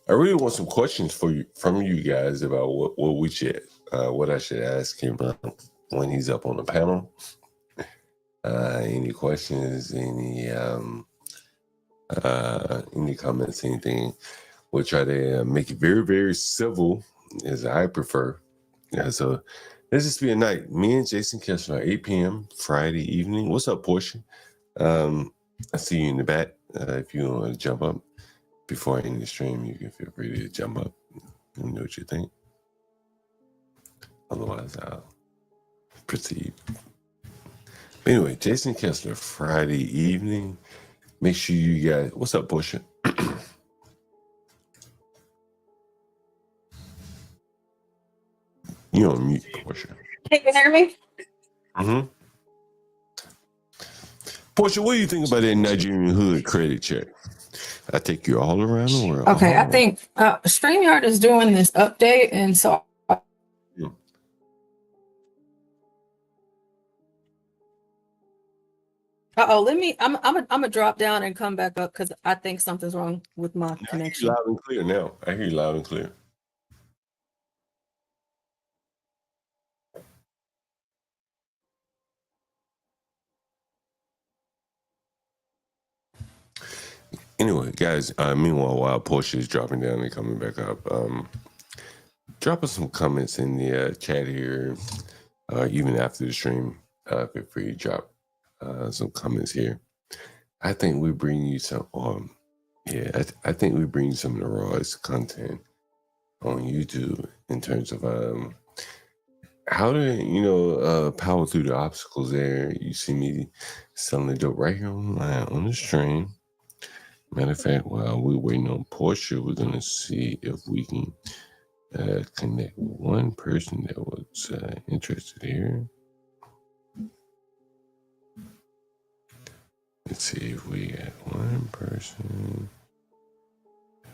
really want some questions from you guys about what I should ask him when he's up on the panel. Any questions? Any comments? Anything? We'll try to make it very, very civil, as I prefer. Yeah. So let's just be a night. Me and Jason Kessler, 8 p.m. Friday evening. What's up, Portia? I see you in the back. If you want to jump up before I end the stream, you can feel free to jump up. Let me know what you think. Otherwise, I'll proceed. But anyway, Jason Kessler, Friday evening. Make sure you guys. What's up, Portia? You on mute, Portia. Can you hear me? Mm-hmm. Portia, what do you think about that Nigerian hood credit check? I take you all around the world. Okay, I think StreamYard is doing this update, and so. I'm gonna drop down and come back up because I think something's wrong with my connection. Loud and clear now. I hear you loud and clear. Anyway, guys, meanwhile, while Portia is dropping down and coming back up, drop us some comments in the chat here, even after the stream. Feel free to drop some comments here. I think we bring you some, I think we bring you some of the rawest content on YouTube in terms of how to, power through the obstacles there. You see me selling the dope right here online on the stream. Matter of fact, while we're waiting on Portia, we're going to see if we can connect with one person that was interested here. Let's see if we got one person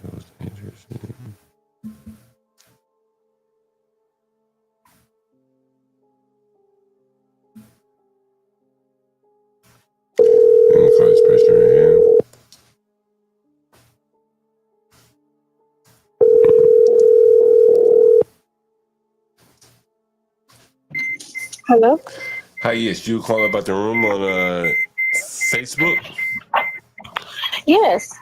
that was interested. I'm going to call this person right here. Hello? Hi, yes, you call about the room on Facebook? Yes.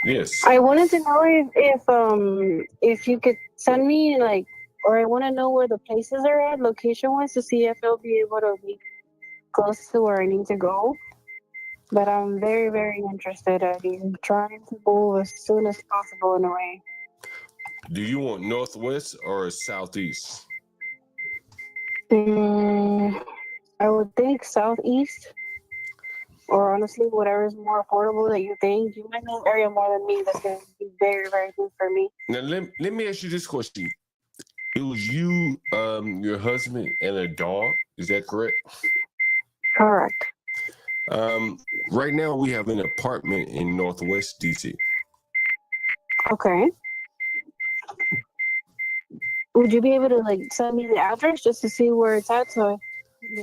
Yes. I wanted to know if you could send me or I want to know where the places are at location-wise to see if I'll be able to be close to where I need to go. But I'm very, very interested. I'm trying to move as soon as possible in a way. Do you want northwest or southeast? I would think southeast, or honestly, whatever is more affordable that you think. You might know the area more than me. That's going to be very, very good for me. Now, let me ask you this question. It was you, your husband, and a dog. Is that correct? Correct. Right now, we have an apartment in Northwest DC. Okay. Would you be able to send me the address just to see where it's at so I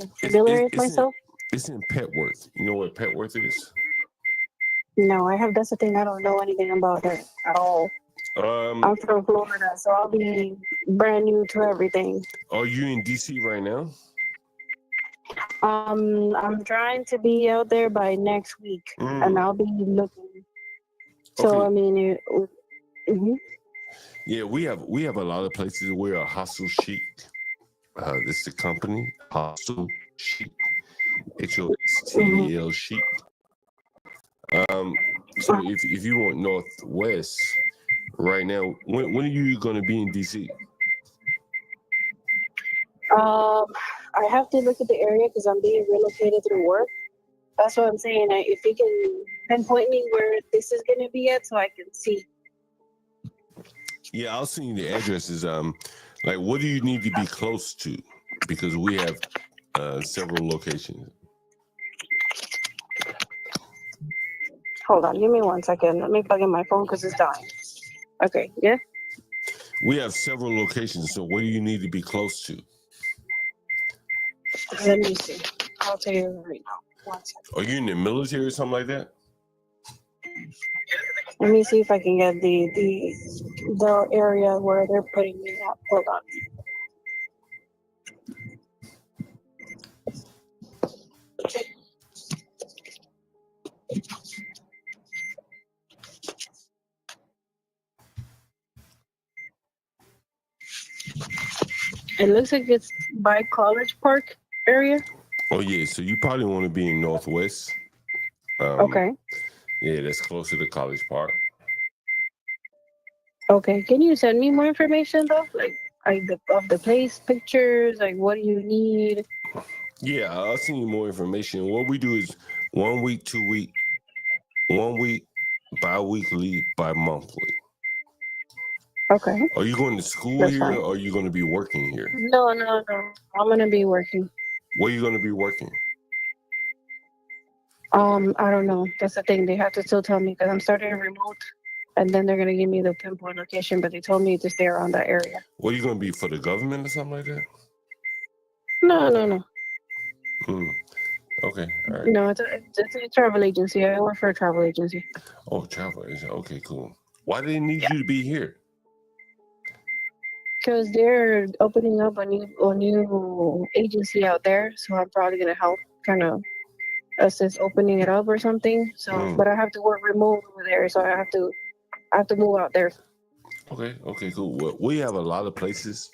can familiarize myself? It's in Petworth. You know what Petworth is? No, that's the thing. I don't know anything about that at all. I'm from Florida, so I'll be brand new to everything. Are you in DC right now? I'm trying to be out there by next week, and I'll be looking. So Okay. I mean, Yeah, we have a lot of places. We're a Hustle Chic. This is the company, Hustle Chic. HOSTEL Chic. So if you want Northwest right now, when are you going to be in DC? I have to look at the area because I'm being relocated through work. That's what I'm saying. If you can pinpoint me where this is going to be at so I can see. Yeah, I'll send you the addresses. Like, what do you need to be close to? Because we have several locations. Hold on, give me 1 second. Let me plug in my phone because it's dying. Okay, yeah. We have several locations, so what do you need to be close to? Let me see. I'll tell you right now. 1 second. Are you in the military or something like that? Let me see if I can get the area where they're putting me at. Hold on. It looks like it's by College Park area. Oh yeah, so you probably want to be in Northwest. Okay. Yeah, that's closer to College Park. Okay. Can you send me more information though? Like of the place, pictures, like what do you need? Yeah, I'll send you more information. What we do is 1 week, 2 week, 1 week, bi-weekly, bi-monthly. Okay. Are you going to school That's here fine. or are you going to be working here? No. I'm gonna be working. Where are you going to be working? I don't know. That's the thing. They have to still tell me because I'm starting remote, and then they're gonna give me the pinpoint location. But they told me to stay around that area. What are you going to be for the government or something like that? No. Okay, all right. No, it's a travel agency. I work for a travel agency. Oh, travel agent. Okay, cool. Why do they need you to be here? Because they're opening up a new agency out there, so I'm probably gonna help kind of assist opening it up or something. So, but I have to work remote over there, so I have to move out there. Okay, cool. Well, we have a lot of places.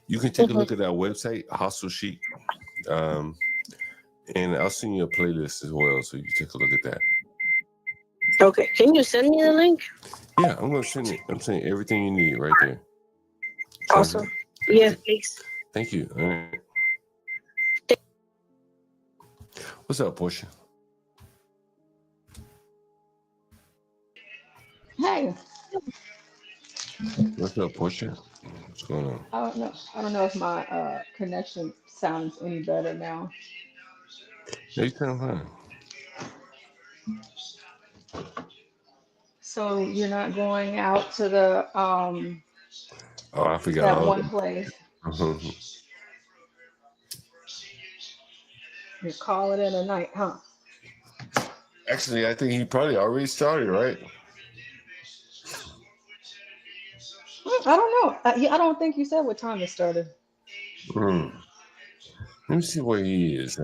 You can take a look at our website, Hostel Chic, and I'll send you a playlist as well, so you take a look at that. Okay, can you send me the link? Yeah, I'm gonna send it. I'm sending everything you need right there. Awesome. Yeah, thanks. Thank you. All right. What's up, Portia? Hey, What's up, Portia? What's going on? I don't know. I don't know if my connection sounds any better now. You sound fine. So you're not going out to the Oh, I forgot that all one that. place. You call it in a night, huh? Actually, I think he probably already started, right? I don't know. I don't think you said what time it started. Let me see where he is.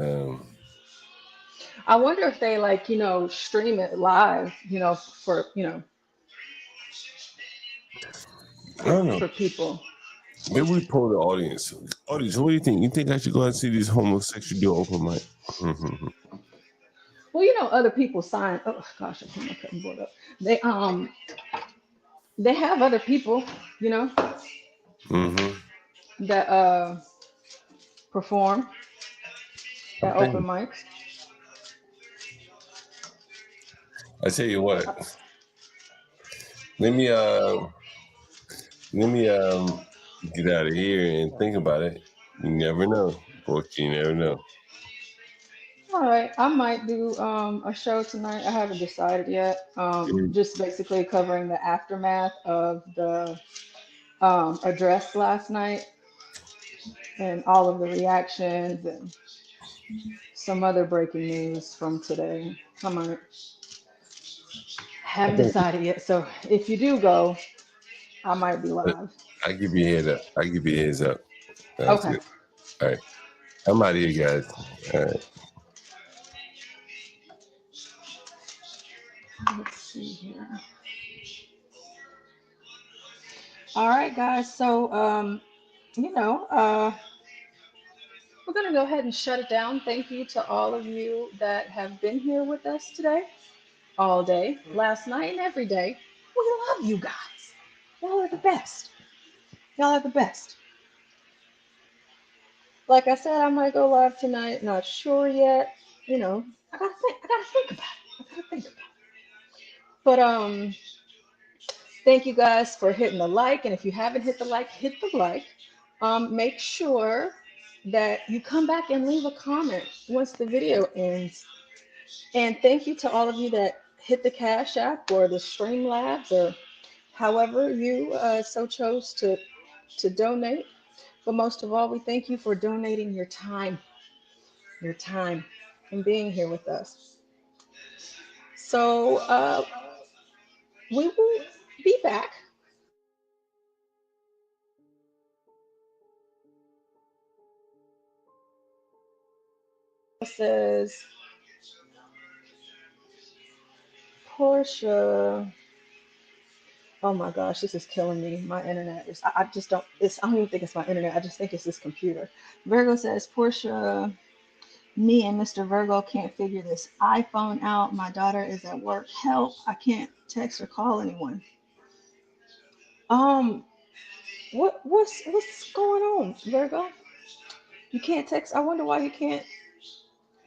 I wonder if they stream it live, for I don't know. for people. Maybe we pull the audience. Audience, what do you think? You think I should go out and see these homosexuals do open mic? Well, other people sign. Oh gosh, I put my cutting board up. They have other people, that perform at Okay. open mics. I tell you what. Let me get out of here and think about it. You never know. Portia, you never know. All right, I might do a show tonight. I haven't decided yet. Just basically covering the aftermath of the address last night and all of the reactions and some other breaking news from today. I might haven't decided yet. So if you do go, I might be live. I give you a heads up. I give you a heads up. That's Okay. it. All right. I'm out of here, guys. All right. Let's see here. All right, guys. So we're going to go ahead and shut it down. Thank you to all of you that have been here with us today, all day, last night, and every day. We love you guys. Y'all are the best. Y'all are the best. Like I said, I might go live tonight. Not sure yet. I gotta think about it. But Thank you guys for hitting the like. And if you haven't hit the like, hit the like. Make sure that you come back and leave a comment once the video ends. And thank you to all of you that hit the Cash App or the Streamlabs or however you so chose to donate. But most of all, we thank you for donating your time and being here with us. So we will be back. It says, Portia. Oh my gosh, this is killing me. My internet is, I just don't, I don't even think it's my internet. I just think it's this computer. Virgo says, Portia, me and Mr. Virgo can't figure this iPhone out. My daughter is at work. Help. I can't text or call anyone. What's going on, Virgo? You can't text. I wonder why you can't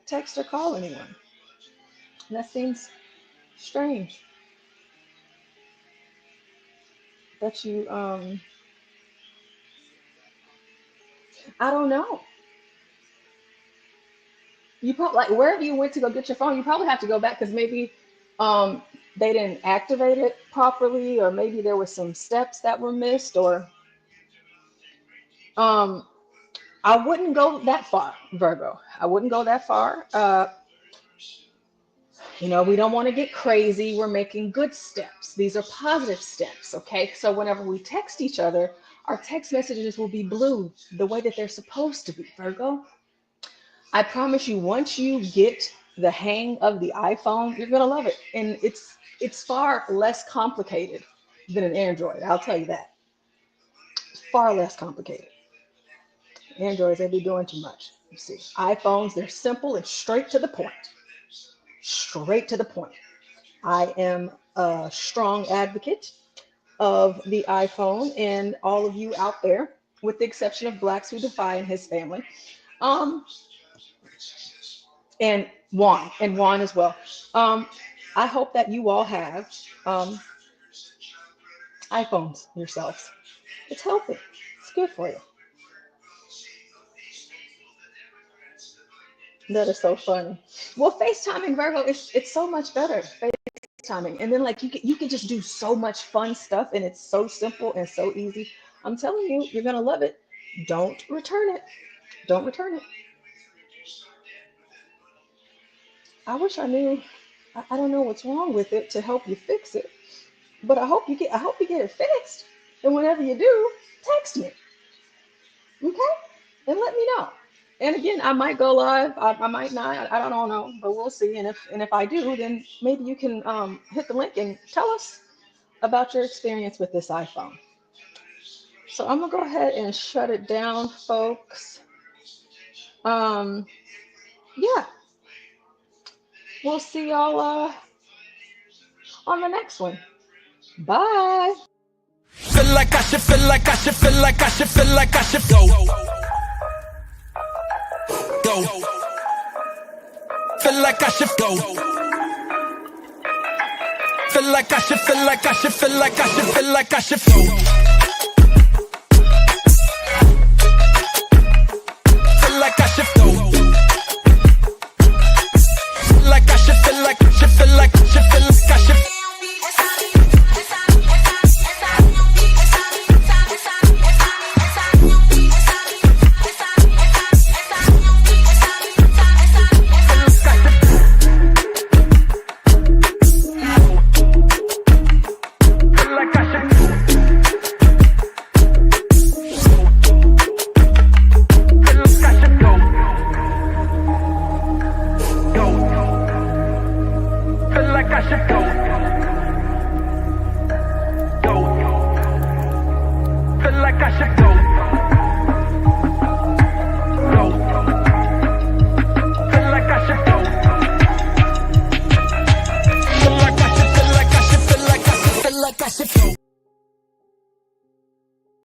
text or call anyone. That seems strange. That you I don't know. You probably, like, wherever you went to go get your phone, you probably have to go back because maybe they didn't activate it properly, or maybe there were some steps that were missed, or I wouldn't go that far, Virgo. I wouldn't go that far. You know, we don't want to get crazy. We're making good steps. These are positive steps, okay? So whenever we text each other, our text messages will be blue the way that they're supposed to be, Virgo. I promise you, once you get the hang of the iPhone, you're gonna love it. And it's far less complicated than an Android, I'll tell you that. It's far less complicated. Androids, they be doing too much. You see, iPhones, they're simple and straight to the point. Straight to the point. I am a strong advocate of the iPhone, and all of you out there, with the exception of Blacks Who Defy and his family, and Juan as well. I hope that you all have iPhones yourselves. It's healthy. It's good for you. That is so funny. Well, FaceTiming, Virgo, it's so much better. FaceTiming, and then like you can just do so much fun stuff, and it's so simple and so easy. I'm telling you, you're gonna love it. Don't return it. Don't return it. I wish I knew. I don't know what's wrong with it to help you fix it, but I hope you get it fixed. And whenever you do, text me, okay? And let me know. And again, I might go live. I might not. I don't know, but we'll see. And if I do, then maybe you can hit the link and tell us about your experience with this iPhone. So I'm gonna go ahead and shut it down, folks. Yeah. We'll see y'all on the next one. Bye. Feel like I should, feel like I should, feel like I should, feel like I should go. Go. Feel like I should go. Feel like I should, feel like I should, feel like I should, feel like I should go. Feel like I should go. Feel like I should, feel like I should, feel like I should, feel like I should. Feel like I should go.